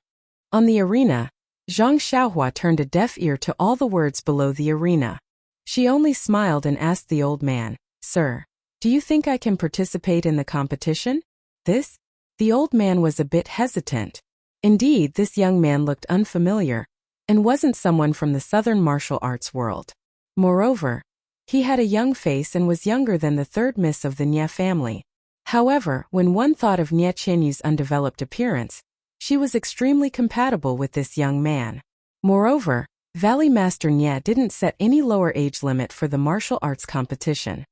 On the arena, Zhang Xiaohua turned a deaf ear to all the words below the arena. She only smiled and asked the old man, "Sir, do you think I can participate in the competition?" The old man was a bit hesitant. Indeed, this young man looked unfamiliar, and wasn't someone from the southern martial arts world. Moreover, he had a young face and was younger than the third miss of the Nie family. However, when one thought of Nie Qianyu's undeveloped appearance, she was extremely compatible with this young man. Moreover, Valley Master Nie didn't set any lower age limit for the martial arts competition.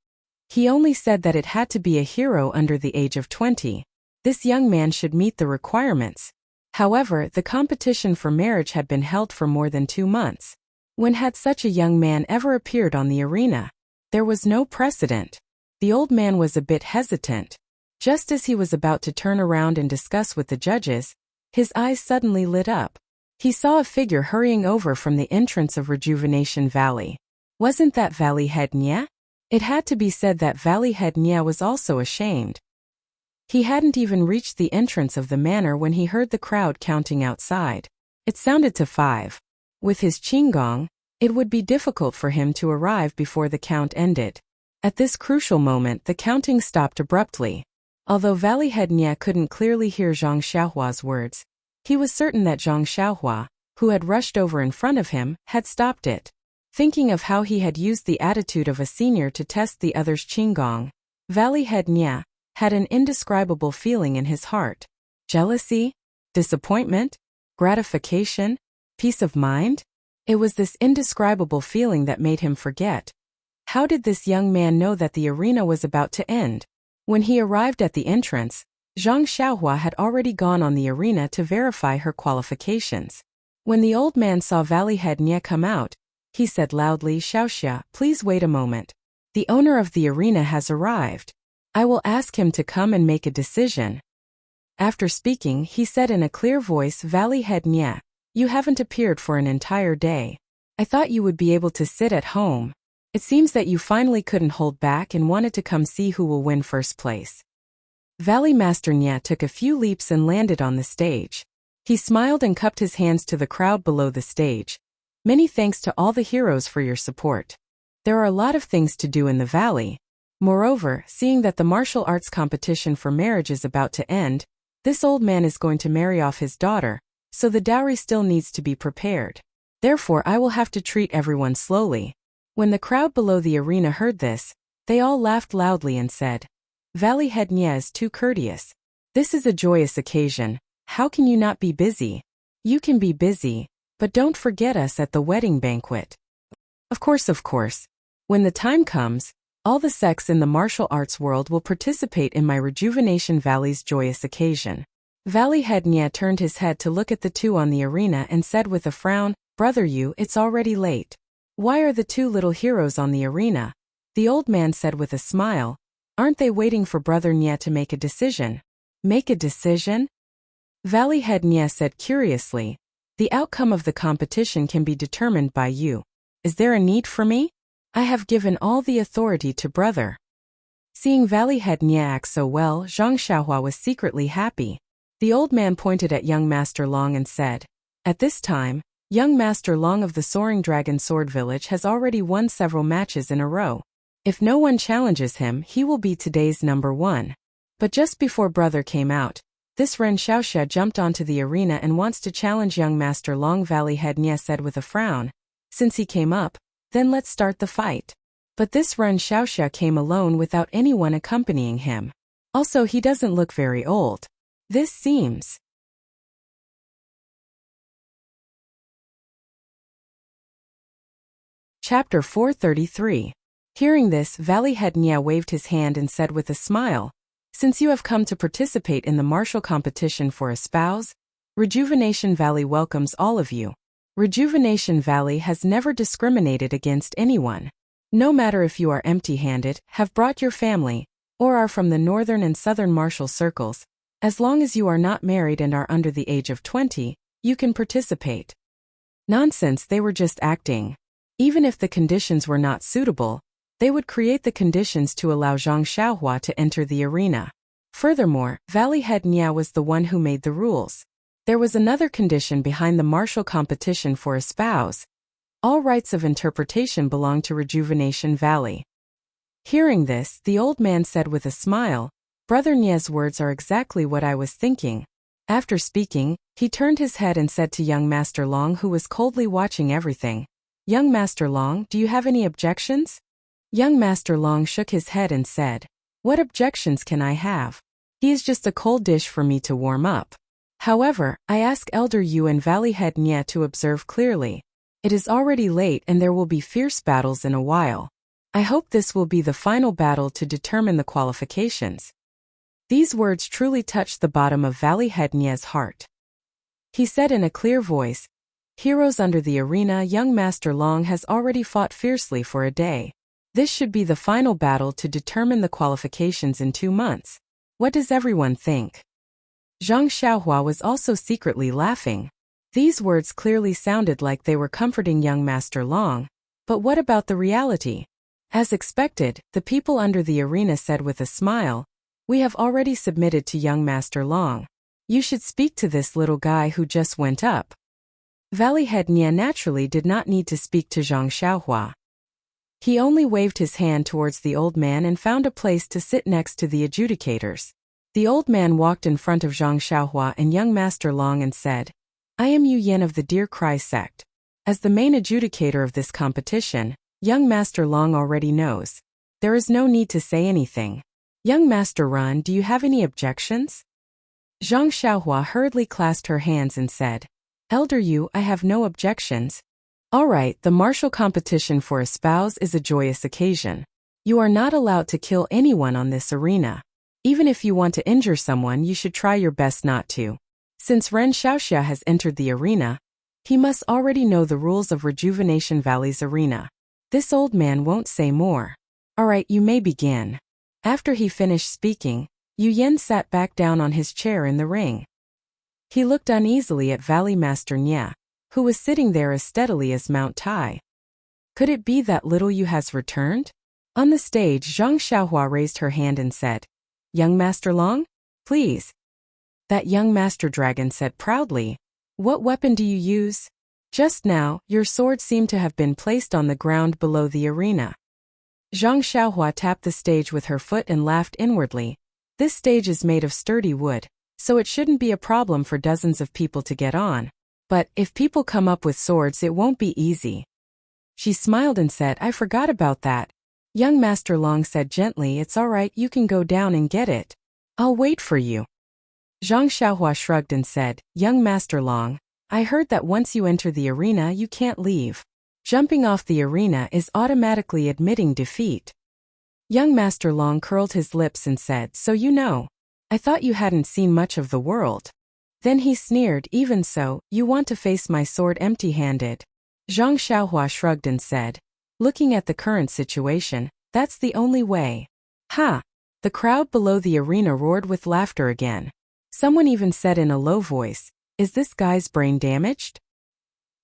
He only said that it had to be a hero under the age of 20. This young man should meet the requirements. However, the competition for marriage had been held for more than 2 months. When had such a young man ever appeared on the arena? There was no precedent. The old man was a bit hesitant. Just as he was about to turn around and discuss with the judges, his eyes suddenly lit up. He saw a figure hurrying over from the entrance of Rejuvenation Valley. Wasn't that Valley Head Nie? It had to be said that Valley Head Nie was also ashamed. He hadn't even reached the entrance of the manor when he heard the crowd counting outside. It sounded to 5. With his qinggong, it would be difficult for him to arrive before the count ended. At this crucial moment, the counting stopped abruptly. Although Valley Head Nie couldn't clearly hear Zhang Xiaohua's words, he was certain that Zhang Xiaohua, who had rushed over in front of him, had stopped it. Thinking of how he had used the attitude of a senior to test the other's qinggong, Valley Head Nie had an indescribable feeling in his heart. Jealousy? Disappointment? Gratification? Peace of mind? It was this indescribable feeling that made him forget. How did this young man know that the arena was about to end? When he arrived at the entrance, Zhang Xiaohua had already gone on the arena to verify her qualifications. When the old man saw Valley Head Nie come out, he said loudly, "Xiaoxia, please wait a moment. The owner of the arena has arrived. I will ask him to come and make a decision." After speaking, he said in a clear voice, "Valley Head Nie, you haven't appeared for an entire day. I thought you would be able to sit at home. It seems that you finally couldn't hold back and wanted to come see who will win first place." Valley Master Nie took a few leaps and landed on the stage. He smiled and cupped his hands to the crowd below the stage. "Many thanks to all the heroes for your support. There are a lot of things to do in the valley. Moreover, seeing that the martial arts competition for marriage is about to end, this old man is going to marry off his daughter, so the dowry still needs to be prepared. Therefore I will have to treat everyone slowly. When the crowd below the arena heard this, they all laughed loudly and said, Valley Head Nye is too courteous. This is a joyous occasion, how can you not be busy? You can be busy, but don't forget us at the wedding banquet. Of course. When the time comes, all the sects in the martial arts world will participate in my Rejuvenation Valley's joyous occasion. Valley Head Nye turned his head to look at the two on the arena and said with a frown, Brother Yu, it's already late. Why are the two little heroes on the arena? The old man said with a smile, Aren't they waiting for Brother Nye to make a decision? Make a decision? Valley Head Nye said curiously, The outcome of the competition can be determined by you. Is there a need for me? I have given all the authority to Brother. Seeing Valley Head Nye act so well, Zhang Xiaohua was secretly happy. The old man pointed at young Master Long and said, At this time, young Master Long of the Soaring Dragon Sword Village has already won several matches in a row. If no one challenges him, he will be today's number one. But just before Brother came out, this Ren Xiaoxia jumped onto the arena and wants to challenge young Master Long. Valley Head Nye said with a frown, Since he came up, then let's start the fight. But this Ren Xiaoxia came alone without anyone accompanying him. Also, he doesn't look very old. This seems... Chapter 433. Hearing this, Valley Head Nye waved his hand and said with a smile, Since you have come to participate in the martial competition for a spouse, Rejuvenation Valley welcomes all of you. Rejuvenation Valley has never discriminated against anyone. No matter if you are empty-handed, have brought your family, or are from the northern and southern martial circles, as long as you are not married and are under the age of 20, you can participate. Nonsense, they were just acting. Even if the conditions were not suitable, they would create the conditions to allow Zhang Xiaohua to enter the arena. Furthermore, Valley Head Nye was the one who made the rules. There was another condition behind the martial competition for a spouse. All rights of interpretation belong to Rejuvenation Valley. Hearing this, the old man said with a smile, Brother Nye's words are exactly what I was thinking. After speaking, he turned his head and said to young Master Long, who was coldly watching everything, Young Master Long, do you have any objections? Young Master Long shook his head and said, What objections can I have? He is just a cold dish for me to warm up. However, I ask Elder Yu and Valley Head Nye to observe clearly. It is already late and there will be fierce battles in a while. I hope this will be the final battle to determine the qualifications. These words truly touched the bottom of Valley Head Nye's heart. He said in a clear voice, Heroes under the arena, young Master Long has already fought fiercely for a day. This should be the final battle to determine the qualifications in 2 months. What does everyone think? Zhang Xiaohua was also secretly laughing. These words clearly sounded like they were comforting young Master Long. But what about the reality? As expected, the people under the arena said with a smile, We have already submitted to young Master Long. You should speak to this little guy who just went up. Valley Head Nye naturally did not need to speak to Zhang Xiaohua. He only waved his hand towards the old man and found a place to sit next to the adjudicators. The old man walked in front of Zhang Xiaohua and young Master Long and said, I am Yu Yan of the Deer Cry sect. As the main adjudicator of this competition, young Master Long already knows. There is no need to say anything. Young Master Ran, do you have any objections? Zhang Xiaohua hurriedly clasped her hands and said, Elder Yu, I have no objections. All right, the martial competition for a spouse is a joyous occasion. You are not allowed to kill anyone on this arena. Even if you want to injure someone, you should try your best not to. Since Ren Xiaoxia has entered the arena, he must already know the rules of Rejuvenation Valley's arena. This old man won't say more. All right, you may begin. After he finished speaking, Yu Yan sat back down on his chair in the ring. He looked uneasily at Valley Master Nye, who was sitting there as steadily as Mount Tai. Could it be that little Yu has returned? On the stage, Zhang Xiaohua raised her hand and said, Young Master Long, please. That young Master Dragon said proudly, What weapon do you use? Just now, your sword seemed to have been placed on the ground below the arena. Zhang Xiaohua tapped the stage with her foot and laughed inwardly. This stage is made of sturdy wood, so it shouldn't be a problem for dozens of people to get on. But if people come up with swords, it won't be easy. She smiled and said, I forgot about that. Young Master Long said gently, it's all right, you can go down and get it. I'll wait for you. Zhang Xiaohua shrugged and said, Young Master Long, I heard that once you enter the arena you can't leave. Jumping off the arena is automatically admitting defeat. Young Master Long curled his lips and said, so you know. I thought you hadn't seen much of the world. Then he sneered, even so, you want to face my sword empty-handed. Zhang Xiaohua shrugged and said, looking at the current situation, that's the only way. Ha! The crowd below the arena roared with laughter again. Someone even said in a low voice, is this guy's brain damaged?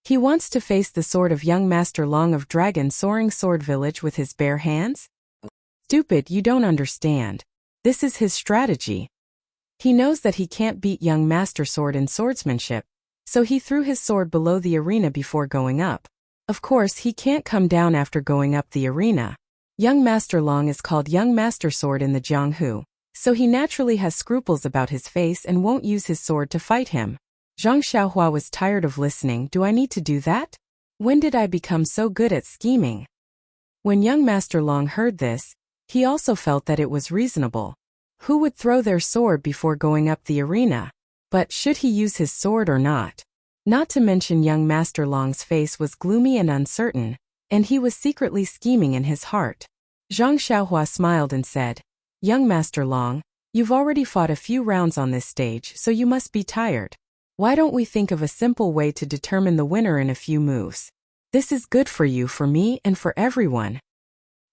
He wants to face the sword of young Master Long of Dragon Soaring Sword Village with his bare hands? Stupid, you don't understand. This is his strategy. He knows that he can't beat young Master Sword in swordsmanship, so he threw his sword below the arena before going up. Of course, he can't come down after going up the arena. Young Master Long is called Young Master Sword in the Jianghu, so he naturally has scruples about his face and won't use his sword to fight him. Zhang Xiaohua was tired of listening. Do I need to do that? When did I become so good at scheming? When young Master Long heard this, he also felt that it was reasonable. Who would throw their sword before going up the arena? But should he use his sword or not? Not to mention young Master Long's face was gloomy and uncertain, and he was secretly scheming in his heart. Zhang Xiaohua smiled and said, Young Master Long, you've already fought a few rounds on this stage, so you must be tired. Why don't we think of a simple way to determine the winner in a few moves? This is good for you, for me, and for everyone.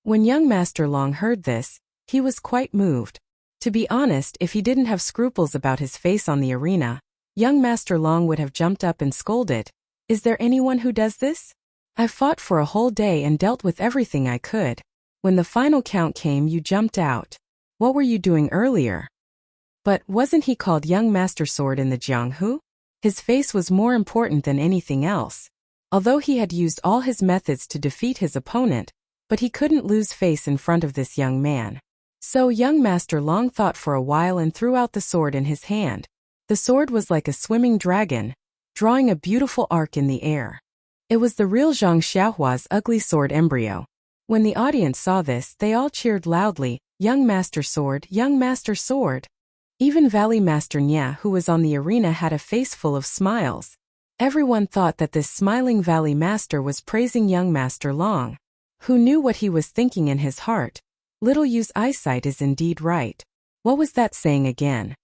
When young Master Long heard this, he was quite moved. To be honest, if he didn't have scruples about his face on the arena, young Master Long would have jumped up and scolded. Is there anyone who does this? I fought for a whole day and dealt with everything I could. When the final count came, you jumped out. What were you doing earlier? But wasn't he called Young Master Sword in the Jianghu? His face was more important than anything else. Although he had used all his methods to defeat his opponent, but he couldn't lose face in front of this young man. So young Master Long thought for a while and threw out the sword in his hand. The sword was like a swimming dragon, drawing a beautiful arc in the air. It was the real Zhang Xiaohua's ugly sword embryo. When the audience saw this, they all cheered loudly, Young Master Sword, Young Master Sword. Even Valley Master Nya, who was on the arena, had a face full of smiles. Everyone thought that this smiling Valley Master was praising young Master Long. Who knew what he was thinking in his heart? Little Yu's eyesight is indeed right. What was that saying again?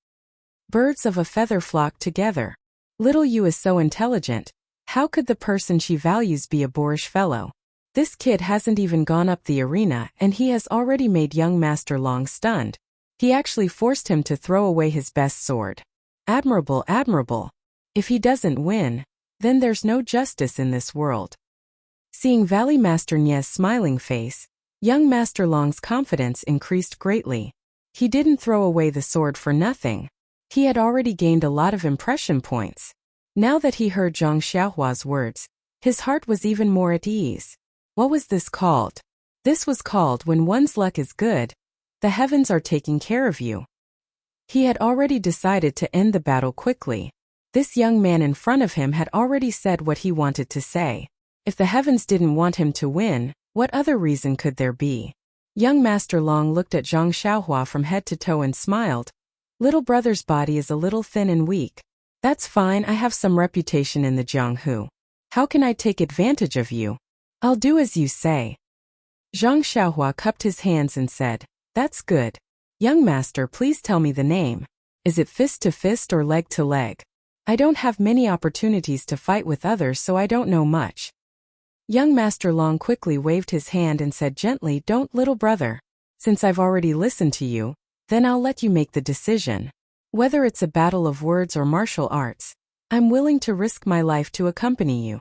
Birds of a feather flock together. Little Yu is so intelligent. How could the person she values be a boorish fellow? This kid hasn't even gone up the arena and he has already made young Master Long stunned. He actually forced him to throw away his best sword. Admirable, admirable. If he doesn't win, then there's no justice in this world. Seeing Valley Master Nye's smiling face, young Master Long's confidence increased greatly. He didn't throw away the sword for nothing. He had already gained a lot of impression points. Now that he heard Zhang Xiaohua's words, his heart was even more at ease. What was this called? This was called when one's luck is good, the heavens are taking care of you. He had already decided to end the battle quickly. This young man in front of him had already said what he wanted to say. If the heavens didn't want him to win, what other reason could there be? Young Master Long looked at Zhang Xiaohua from head to toe and smiled. Little brother's body is a little thin and weak. That's fine, I have some reputation in the Jianghu. How can I take advantage of you? I'll do as you say. Zhang Xiaohua cupped his hands and said, That's good. Young master, please tell me the name. Is it fist to fist or leg to leg? I don't have many opportunities to fight with others, so I don't know much. Young Master Long quickly waved his hand and said gently, Don't, little brother. Since I've already listened to you, then I'll let you make the decision. Whether it's a battle of words or martial arts, I'm willing to risk my life to accompany you.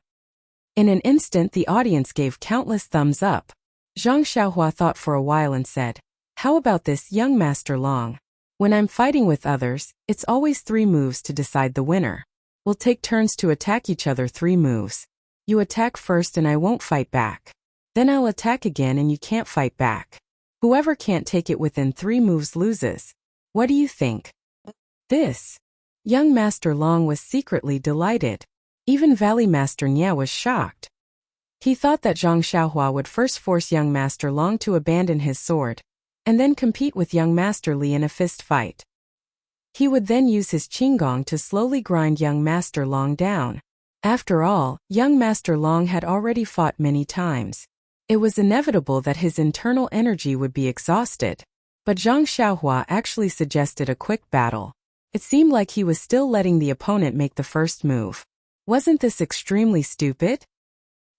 In an instant the audience gave countless thumbs up. Zhang Xiaohua thought for a while and said, How about this, young Master Long? When I'm fighting with others, it's always 3 moves to decide the winner. We'll take turns to attack each other 3 moves. You attack first and I won't fight back. Then I'll attack again and you can't fight back. Whoever can't take it within 3 moves loses. What do you think? This. Young Master Long was secretly delighted. Even Valley Master Nya was shocked. He thought that Zhang Xiaohua would first force young Master Long to abandon his sword, and then compete with young Master Li in a fist fight. He would then use his qinggong to slowly grind young Master Long down. After all, young Master Long had already fought many times. It was inevitable that his internal energy would be exhausted. But Zhang Xiaohua actually suggested a quick battle. It seemed like he was still letting the opponent make the first move. Wasn't this extremely stupid?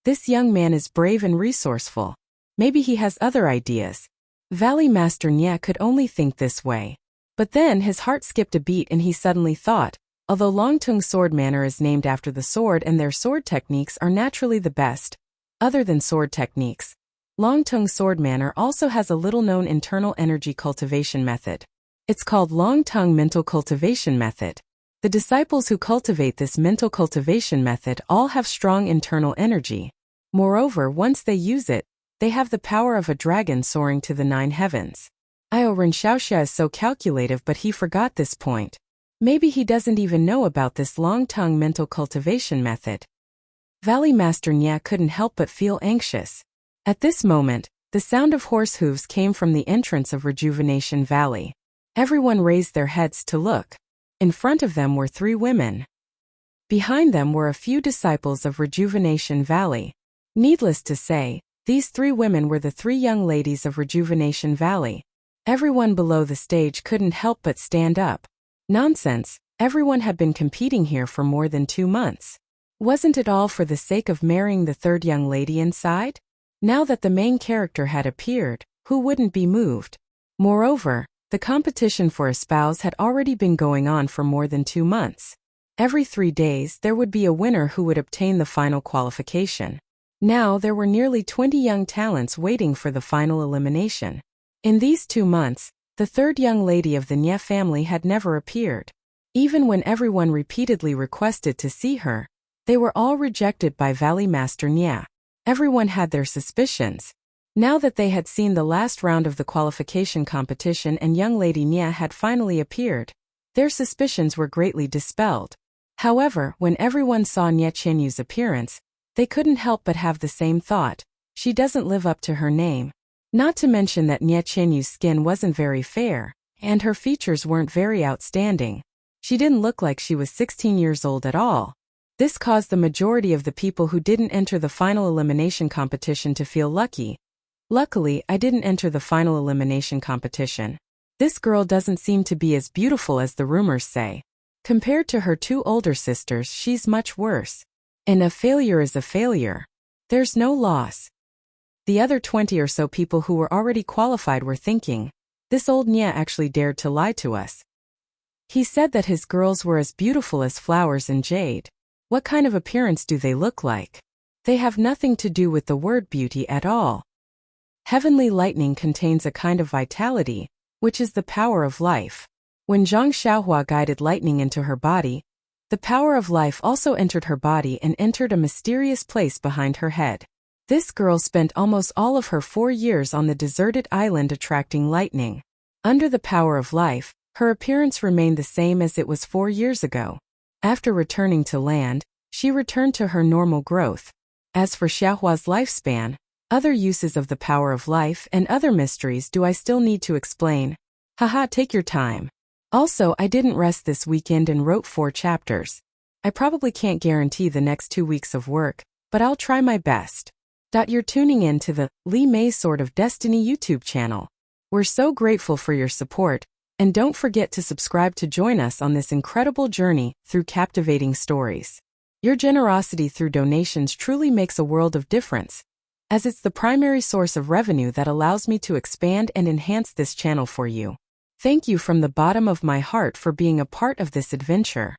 This young man is brave and resourceful. Maybe he has other ideas. Valley Master Nya could only think this way. But then his heart skipped a beat and he suddenly thought, although Longtung Sword Manor is named after the sword and their sword techniques are naturally the best, other than sword techniques, Longtung Sword Manor also has a little-known internal energy cultivation method. It's called Longtung Mental Cultivation Method. The disciples who cultivate this mental cultivation method all have strong internal energy. Moreover, once they use it, they have the power of a dragon soaring to the 9 heavens. Ren Xiaoxia is so calculative, but he forgot this point. Maybe he doesn't even know about this Longtung mental cultivation method. Valley Master Nya couldn't help but feel anxious. At this moment, the sound of horse hooves came from the entrance of Rejuvenation Valley. Everyone raised their heads to look. In front of them were 3 women. Behind them were a few disciples of Rejuvenation Valley. Needless to say, these 3 women were the 3 young ladies of Rejuvenation Valley. Everyone below the stage couldn't help but stand up. Nonsense, everyone had been competing here for more than 2 months. Wasn't it all for the sake of marrying the 3rd young lady inside? Now that the main character had appeared, who wouldn't be moved? Moreover, the competition for a spouse had already been going on for more than 2 months. Every 3 days there would be a winner who would obtain the final qualification. Now there were nearly 20 young talents waiting for the final elimination. In these 2 months, the 3rd young lady of the Nya family had never appeared. Even when everyone repeatedly requested to see her, they were all rejected by Valley Master Nya. Everyone had their suspicions. Now that they had seen the last round of the qualification competition and young lady Nya had finally appeared, their suspicions were greatly dispelled. However, when everyone saw Nya Qianyu's appearance, they couldn't help but have the same thought: she doesn't live up to her name. Not to mention that Nya Qianyu's skin wasn't very fair, and her features weren't very outstanding. She didn't look like she was 16 years old at all. This caused the majority of the people who didn't enter the final elimination competition to feel lucky. Luckily, I didn't enter the final elimination competition. This girl doesn't seem to be as beautiful as the rumors say. Compared to her 2 older sisters, she's much worse. And a failure is a failure. There's no loss. The other 20 or so people who were already qualified were thinking, this old Nya actually dared to lie to us. He said that his girls were as beautiful as flowers and jade. What kind of appearance do they look like? They have nothing to do with the word beauty at all. Heavenly lightning contains a kind of vitality, which is the power of life. When Zhang Xiaohua guided lightning into her body, the power of life also entered her body and entered a mysterious place behind her head. This girl spent almost all of her 4 years on the deserted island attracting lightning. Under the power of life, her appearance remained the same as it was 4 years ago. After returning to land, she returned to her normal growth. As for Xiaohua's lifespan, other uses of the power of life and other mysteries do I still need to explain? Haha, take your time. Also, I didn't rest this weekend and wrote 4 chapters. I probably can't guarantee the next 2 weeks of work, but I'll try my best. You're tuning in to the Li Mei Sword of Destiny YouTube channel. We're so grateful for your support, and don't forget to subscribe to join us on this incredible journey through captivating stories. Your generosity through donations truly makes a world of difference, as it's the primary source of revenue that allows me to expand and enhance this channel for you. Thank you from the bottom of my heart for being a part of this adventure.